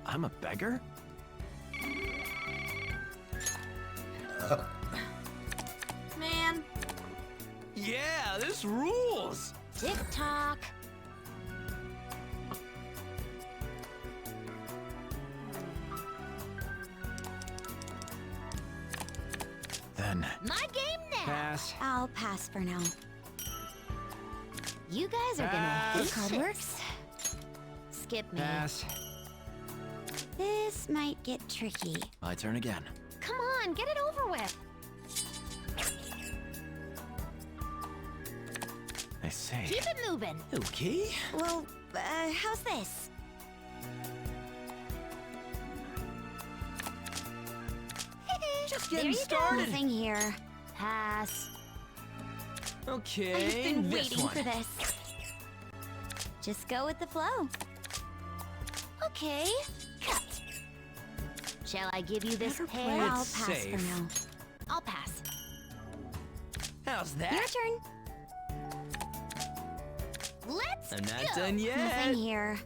I'm a beggar? Man. Yeah, this rules! Tick-tock. Then... My game now. Pass. I'll pass for now. You guys are gonna... This card works. Skip me. Pass. This might get tricky. My turn again. Come on, get it over with. I say... Keep it moving. Okay. Well, how's this? Just There getting you started. go. Nothing here. Pass. Okay, I've been this waiting one. for this. Just go with the flow. Okay, cut. Shall I give you this Better pair? play it I'll pass safe. for now. I'll pass. How's that? Your turn. Let's I'm not go. done yet. Nothing here.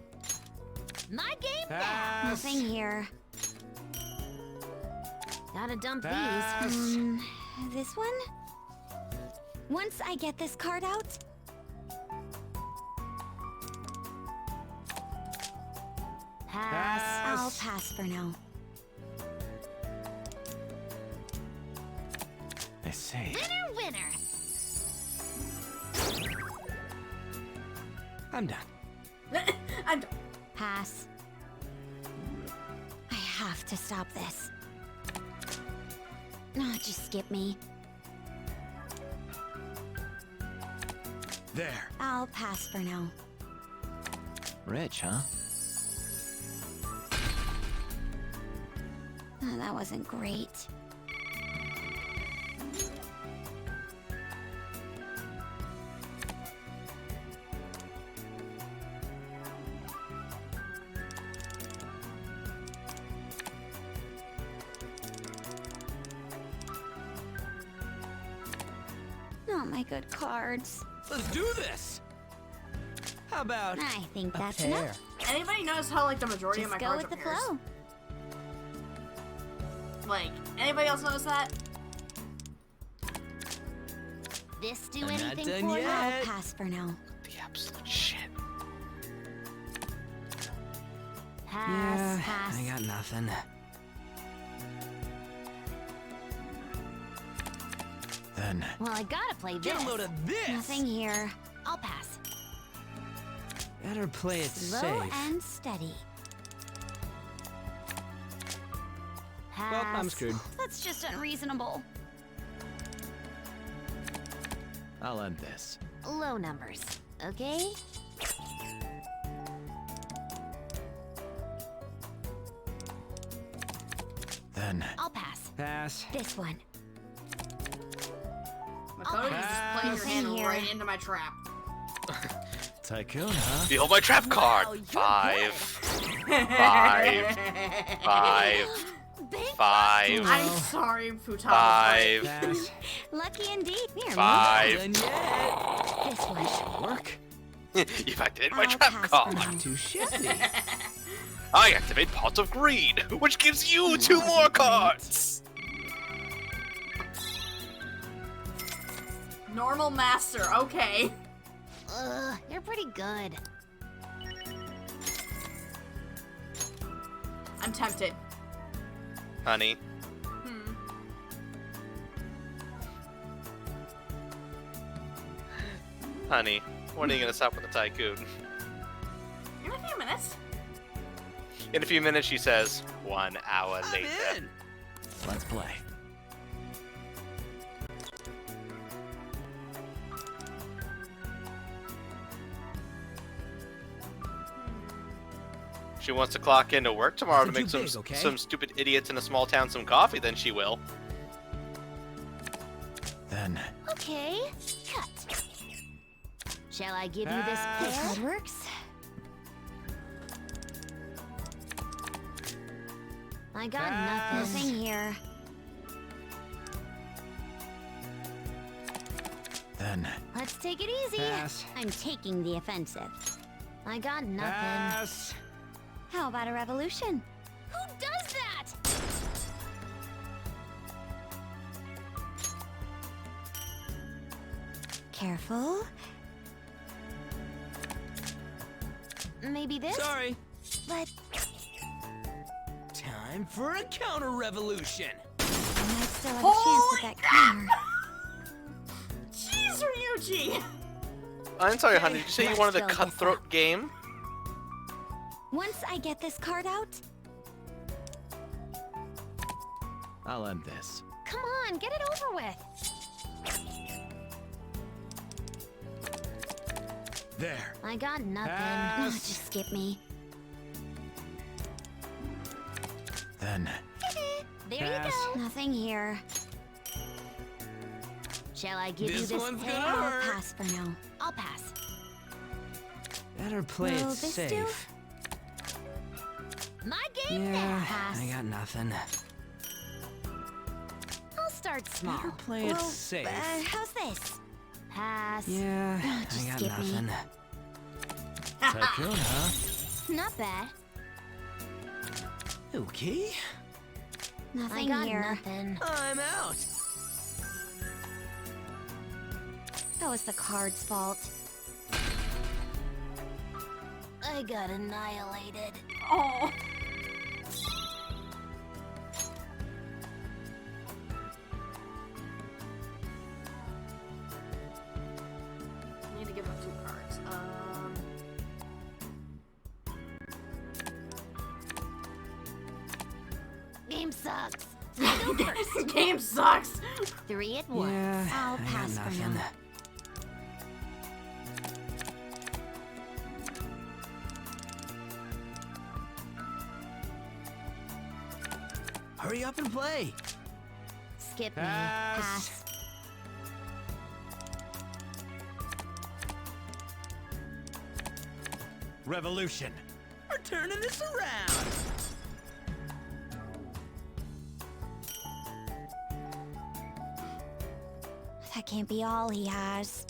My game Pass. now. Nothing here. Gotta dump Pass. these. This one? Once I get this card out... Pass. I'll pass for now. I say... Winner, winner. I'm done. I'm done. Pass. I have to stop this. No, just skip me. There. I'll pass for now. Rich, huh? Oh, that wasn't great. Not my good cards. Let's do this! How about I think a that's pair? enough. Anybody notice how like the majority Just of my go cards with are the pairs? flow. Like, anybody else notice that? This do I'm not anything done for you? I'll yet. pass for now. The absolute shit. Pass, Yeah, pass. I got nothing. Then... Well, I gotta play this. Get a load of this! Nothing here. I'll pass. Better play it Slow safe. and steady. Pass. Well, I'm screwed. That's just unreasonable. I'll end this. Low numbers, okay? Then... I'll pass. Pass. This one. Makoto is just playing your hand Here. right into my trap. Tycoon, huh? Behold my trap card. Wow, you're 5. good. 5. 5. I'm sorry, Futaba. 5. Pass. Lucky indeed. Here, 5. Done yet? This one. Work? You've activated my I'll trap pass card. for now. Too shabby. I activate Pot of Greed, which gives you 2 more cards. Normal master, okay. You're pretty good. I'm tempted. Honey. Honey, when are you gonna stop with the tycoon? In a few minutes. In a few minutes, she says, 1 hour I'm later. in. Let's play. She wants to clock into work tomorrow to Nothing make too some big, okay? some stupid idiots in a small town some coffee, then she will. Then. Okay, cut. Shall I give you this pair? That works. I got nothing here. Then. Let's take it easy. Pass. I'm taking the offensive. I got nothing. Pass. How about a revolution? Who does that? Careful. Maybe this? Sorry. But Time for a counter-revolution. I might still have a chance with that counter. Jeez, Ryuji! I'm sorry, honey. Did you say you wanted a cutthroat game? Once I get this card out, I'll end this. come on, get it over with. There. I got nothing. Pass. Oh, just skip me. Then. There Pass. you go. Nothing here. Shall I give you This this one's pair? gonna I'll hurt. pass for now. I'll pass. Better play Will it this safe. do? My game now. Yeah, Pass. I got nothing. I'll start small. Better play it safe. How's this? Pass. Yeah, Oh, just I got skip me. nothing. Tycoon, huh? Not bad. Okay. Nothing I got here. nothing. I'm out. That was the card's fault. I got annihilated. Oh. I need to give up 2 cards. Game sucks. I go first. Game sucks. 3 at once. Yeah, I'll I got pass for nothing. now. Hurry up and play. Skip me. Pass. Pass. Revolution. We're turning this around. That can't be all he has.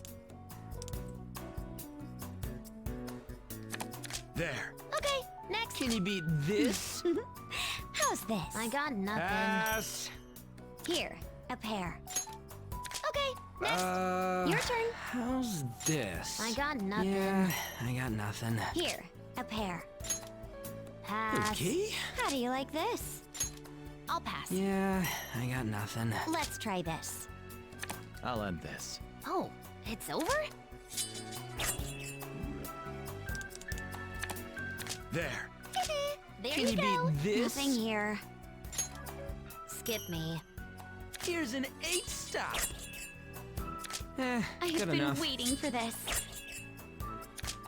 There. Okay, next. Can you beat this? How's this? I got nothing. Pass. Here, a pair. Okay, next. Your turn. How's this? I got nothing. Yeah, I got nothing. Here, a pair. Pass. Okay. How do you like this? I'll pass. Yeah, I got nothing. Let's try this. I'll end this. Oh, it's over? There. There Can you go. beat this? Nothing here. Skip me. Here's an 8 stop. Eh, I have good been enough. waiting for this.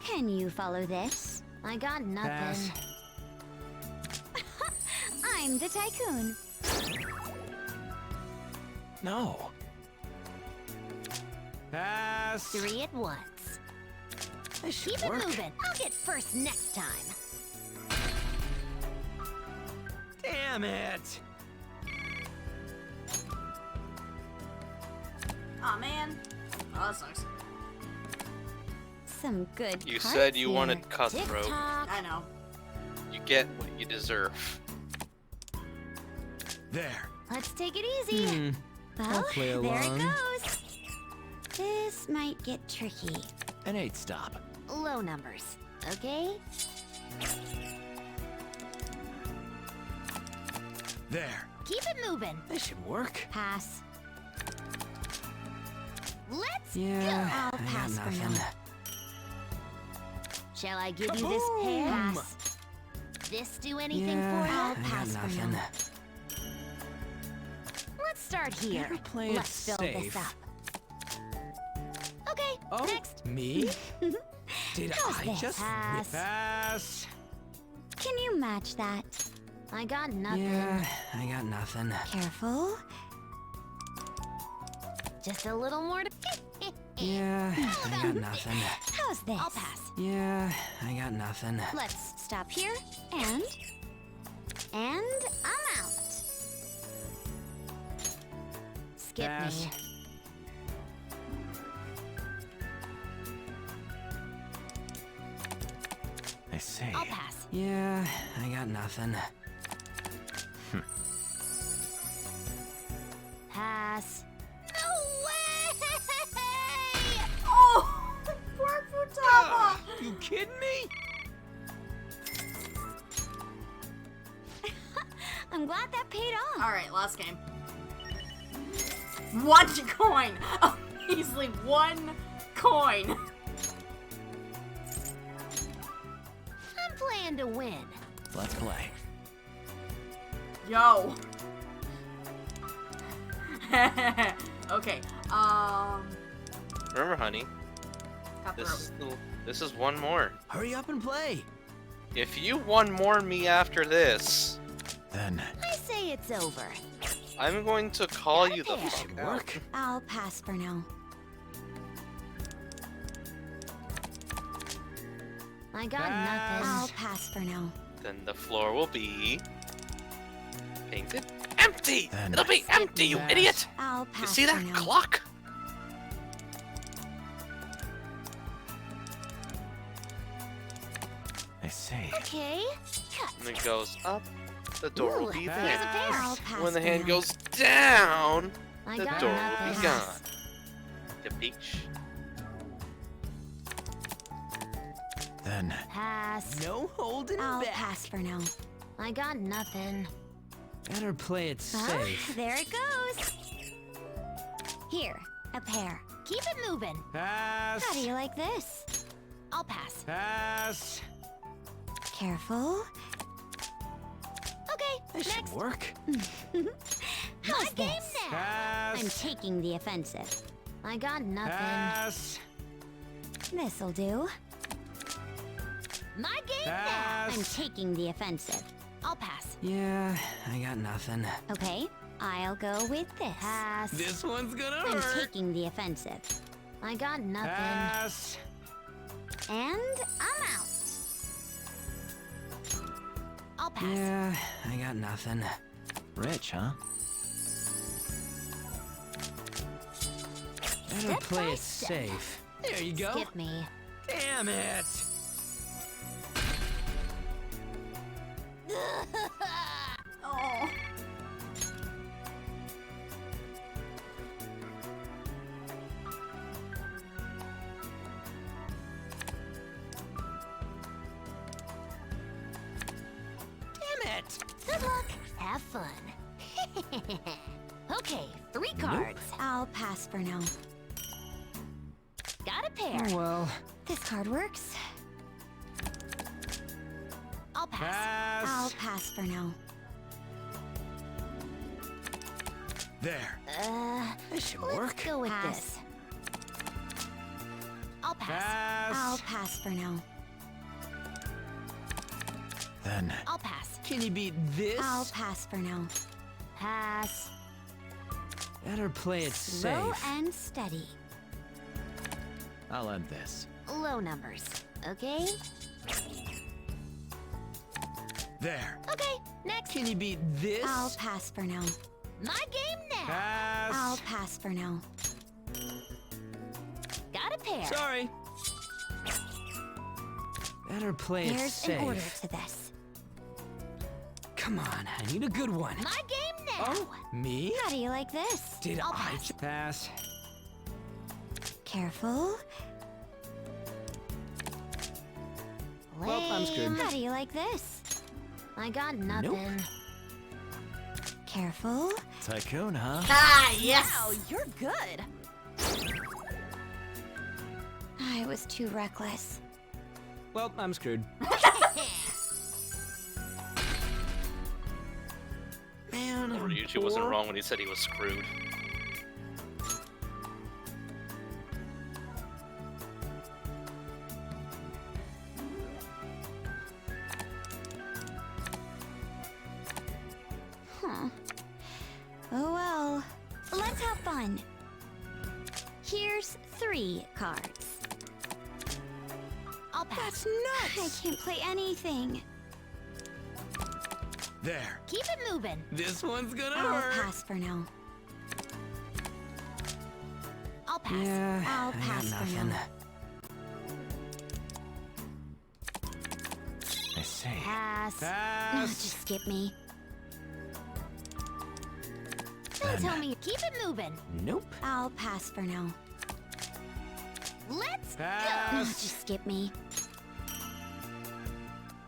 Can you follow this? I got nothing. Pass. I'm the tycoon. No. Pass. 3 at once. This should Keep work. it moving. I'll get first next time. Damn it. Aw, man. Oh, that sucks. Some good You cards said you here. wanted cutthroat. Tick-tock. I know. You get what you deserve. There. Let's take it easy. Well, I'll play there along. it goes. This might get tricky. An 8 stop. Low numbers, okay? There. Keep it moving. This should work. Pass. Let's Yeah, go. I'll I got pass for nothing. now. Shall I give you this pair? Kaboom! Pass. This do anything Yeah, for you? I'll I got pass for nothing. now. Let's start here. Better play it Let's fill this safe. up. Okay, Oh, next. me? Did How's I this? just Pass. pass? Can you match that? I got nothing. Yeah, I got nothing. Careful. Just a little more to... Yeah, I got nothing. How's this? I'll pass. Yeah, I got nothing. Let's stop here, and I'm out. Skip Pass. me. I see. I'll pass. Yeah, I got nothing. Pass. No way! Oh, poor Futaba. You kidding me? I'm glad that paid off. All right, last game. 1 coin. A measly 1 coin. I'm playing to win. Let's play. Yo. Okay. Remember, honey, this is one more. Hurry up and play. If you one more me after this, then I say it's over. I'm going to call you the fuck out. I'll pass for now. I got nothing. I'll pass for now. Then the floor will be painted empty. Then It'll be empty, you idiot. I'll You pass see for that now. clock? I see. Okay. Cut. When it goes up, the door will be Here's a there. pair. I'll pass When the for hand now. goes down, I the got door will nothing. be gone. The beach. Then Pass. No holding I'll back. pass for now. I got nothing. Better play it Ah, safe. there it goes. Here, a pair. Keep it moving. Pass. How do you like this? I'll pass. Pass. Careful. Okay, this should next. work. How's this? Pass. I'm taking the offensive. I got nothing. Pass. This'll do. My game now. Pass. I'm taking the offensive. I'll pass. Yeah, I got nothing. Okay, I'll go with this. Pass. This one's gonna I'm hurt. taking the offensive. I got nothing. Pass. And I'm out. I'll pass. Yeah, I got nothing. Rich, huh? Better Step play by it step. safe. There you go. Skip me. Damn it. Oh. Damn it. Good luck. Have fun. Okay, 3 cards. I'll pass for now. Got a pair. Oh, well. This card works. I'll pass. Pass. I'll pass for now. There. This should Let's work. go with this. I'll pass. Pass. I'll pass for now. Then I'll pass. Can you beat this? I'll pass for now. Pass. Better play it Slow safe. and steady. I'll end this. Low numbers. Okay? there. Okay, next. Can you beat this? I'll pass for now. My game now. Pass. I'll pass for now. Got a pair. Sorry. Better play it There's safe. an order to this. Come on, I need a good one. My game now. Oh, me? How do you like this? Did I'll I pass. pass? Careful. Well, I'm screwed. How do you like this? I got nothing. Careful. Tycoon, huh? Ah, yes! Wow, you're good. I was too reckless. Well, I'm screwed. Man, Ryuji wasn't wrong when he said he was screwed. Huh. Oh well. Let's have fun. Here's 3 cards. I'll pass. That's nuts! I can't play anything. There. Keep it moving. This one's gonna I'll hurt. pass for now. I'll pass. Yeah, I'll I got pass for nothing. now. I see. Pass. Pass. No, just skip me. Don't tell me. Keep it moving. Nope. I'll pass for now. Let's go. No, Pass. just skip me.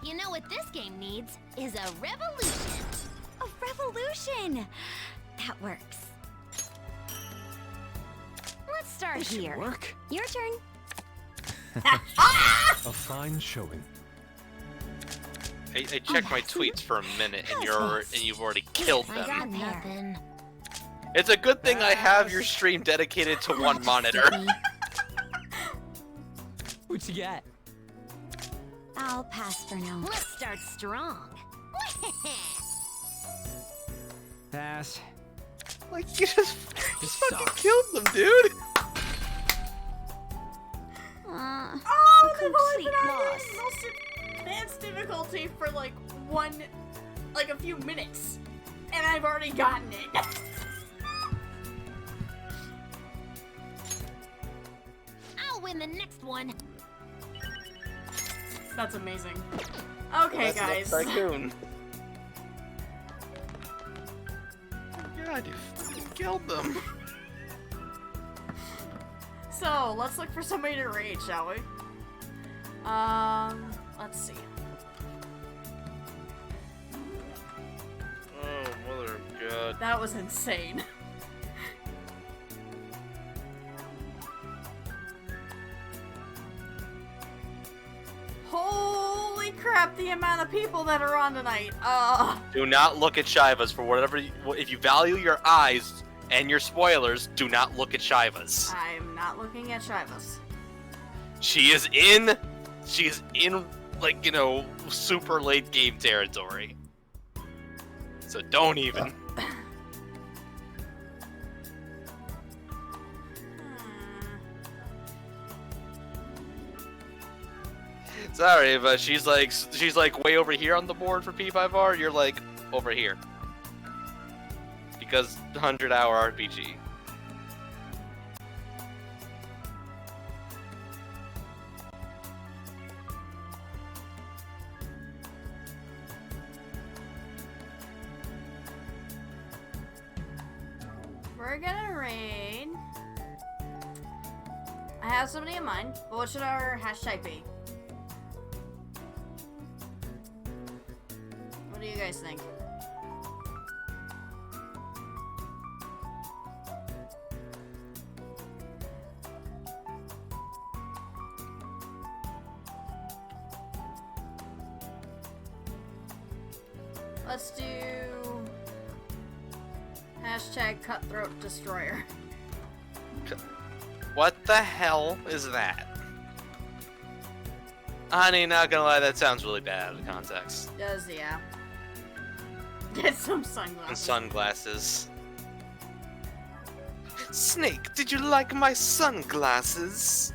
You know what this game needs is a revolution. A revolution. That works. Let's start This should here. work. Your turn. A fine showing. I checked my tweets for a minute, and you've already killed I got them. nothing. It's a good thing I have your stream dedicated to one monitor. What you got? I'll pass for now. Let's start strong. Pass. Like, you just fucking sucks. killed them, dude. Oh, they've only complete been on loss. the most advanced difficulty for like a few minutes, and I've already gotten it. I'll win the next one. That's amazing. Okay, That's guys. enough Tycoon. God, you fucking killed them. So let's look for somebody to raid, shall we? Let's see. Oh, mother of God. That was insane. Holy crap, the amount of people that are on tonight. Do not look at Shivas for whatever. If you value your eyes and your spoilers, do not look at Shivas. I'm not looking at Shivas. She is in, like, you know, super late game territory. So don't even. Sorry, but she's like way over here on the board for P5R. You're like over here because 100-hour RPG. We're gonna raid. I have somebody in mind, but what should our hashtag be? What do you guys think? Let's do hashtag Cutthroat Destroyer. What the hell is that? Honey, not gonna lie, that sounds really bad out of context. Does, yeah. Get some And sunglasses. sunglasses. Snake, did you like my sunglasses?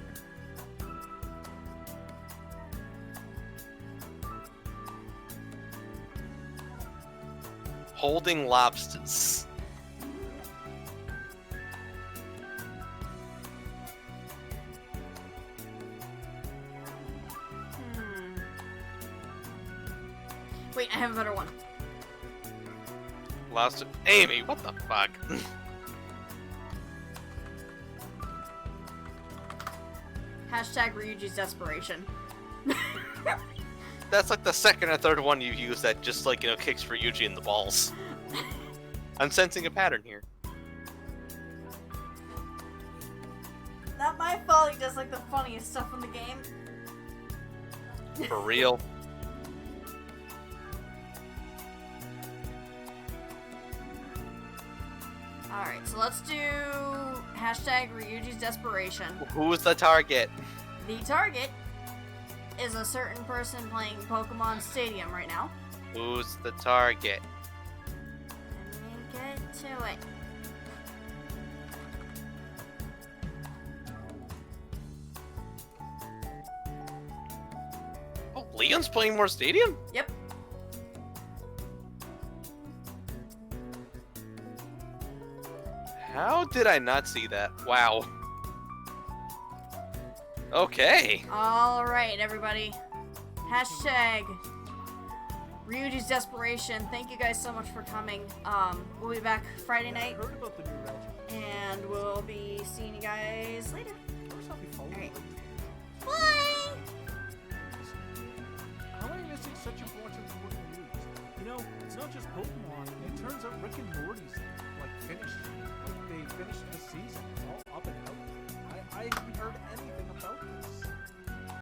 Holding lobsters. Wait, I have a better one. Lobster. Amy, what the fuck? Hashtag Ryuji's Desperation. That's like the second or third one you use that just, like, you know, kicks Ryuji in the balls. I'm sensing a pattern here. Not my fault, he does like the funniest stuff in the game. For real. Alright, so let's do hashtag Ryuji's Desperation. Who's the target? The target is a certain person playing Pokemon Stadium right now. Who's the target? Let me get to it. Leon's playing more Stadium? Yep. How did I not see that? Wow. Okay. All right, everybody. Hashtag Ryuji's Desperation. Thank you guys so much for coming. We'll be back Friday night. And we'll be seeing you guys later. Alright. Bye! How are you missing such important news? You know, it's not just Pokemon. It turns out Rick and Morty's, like, finished.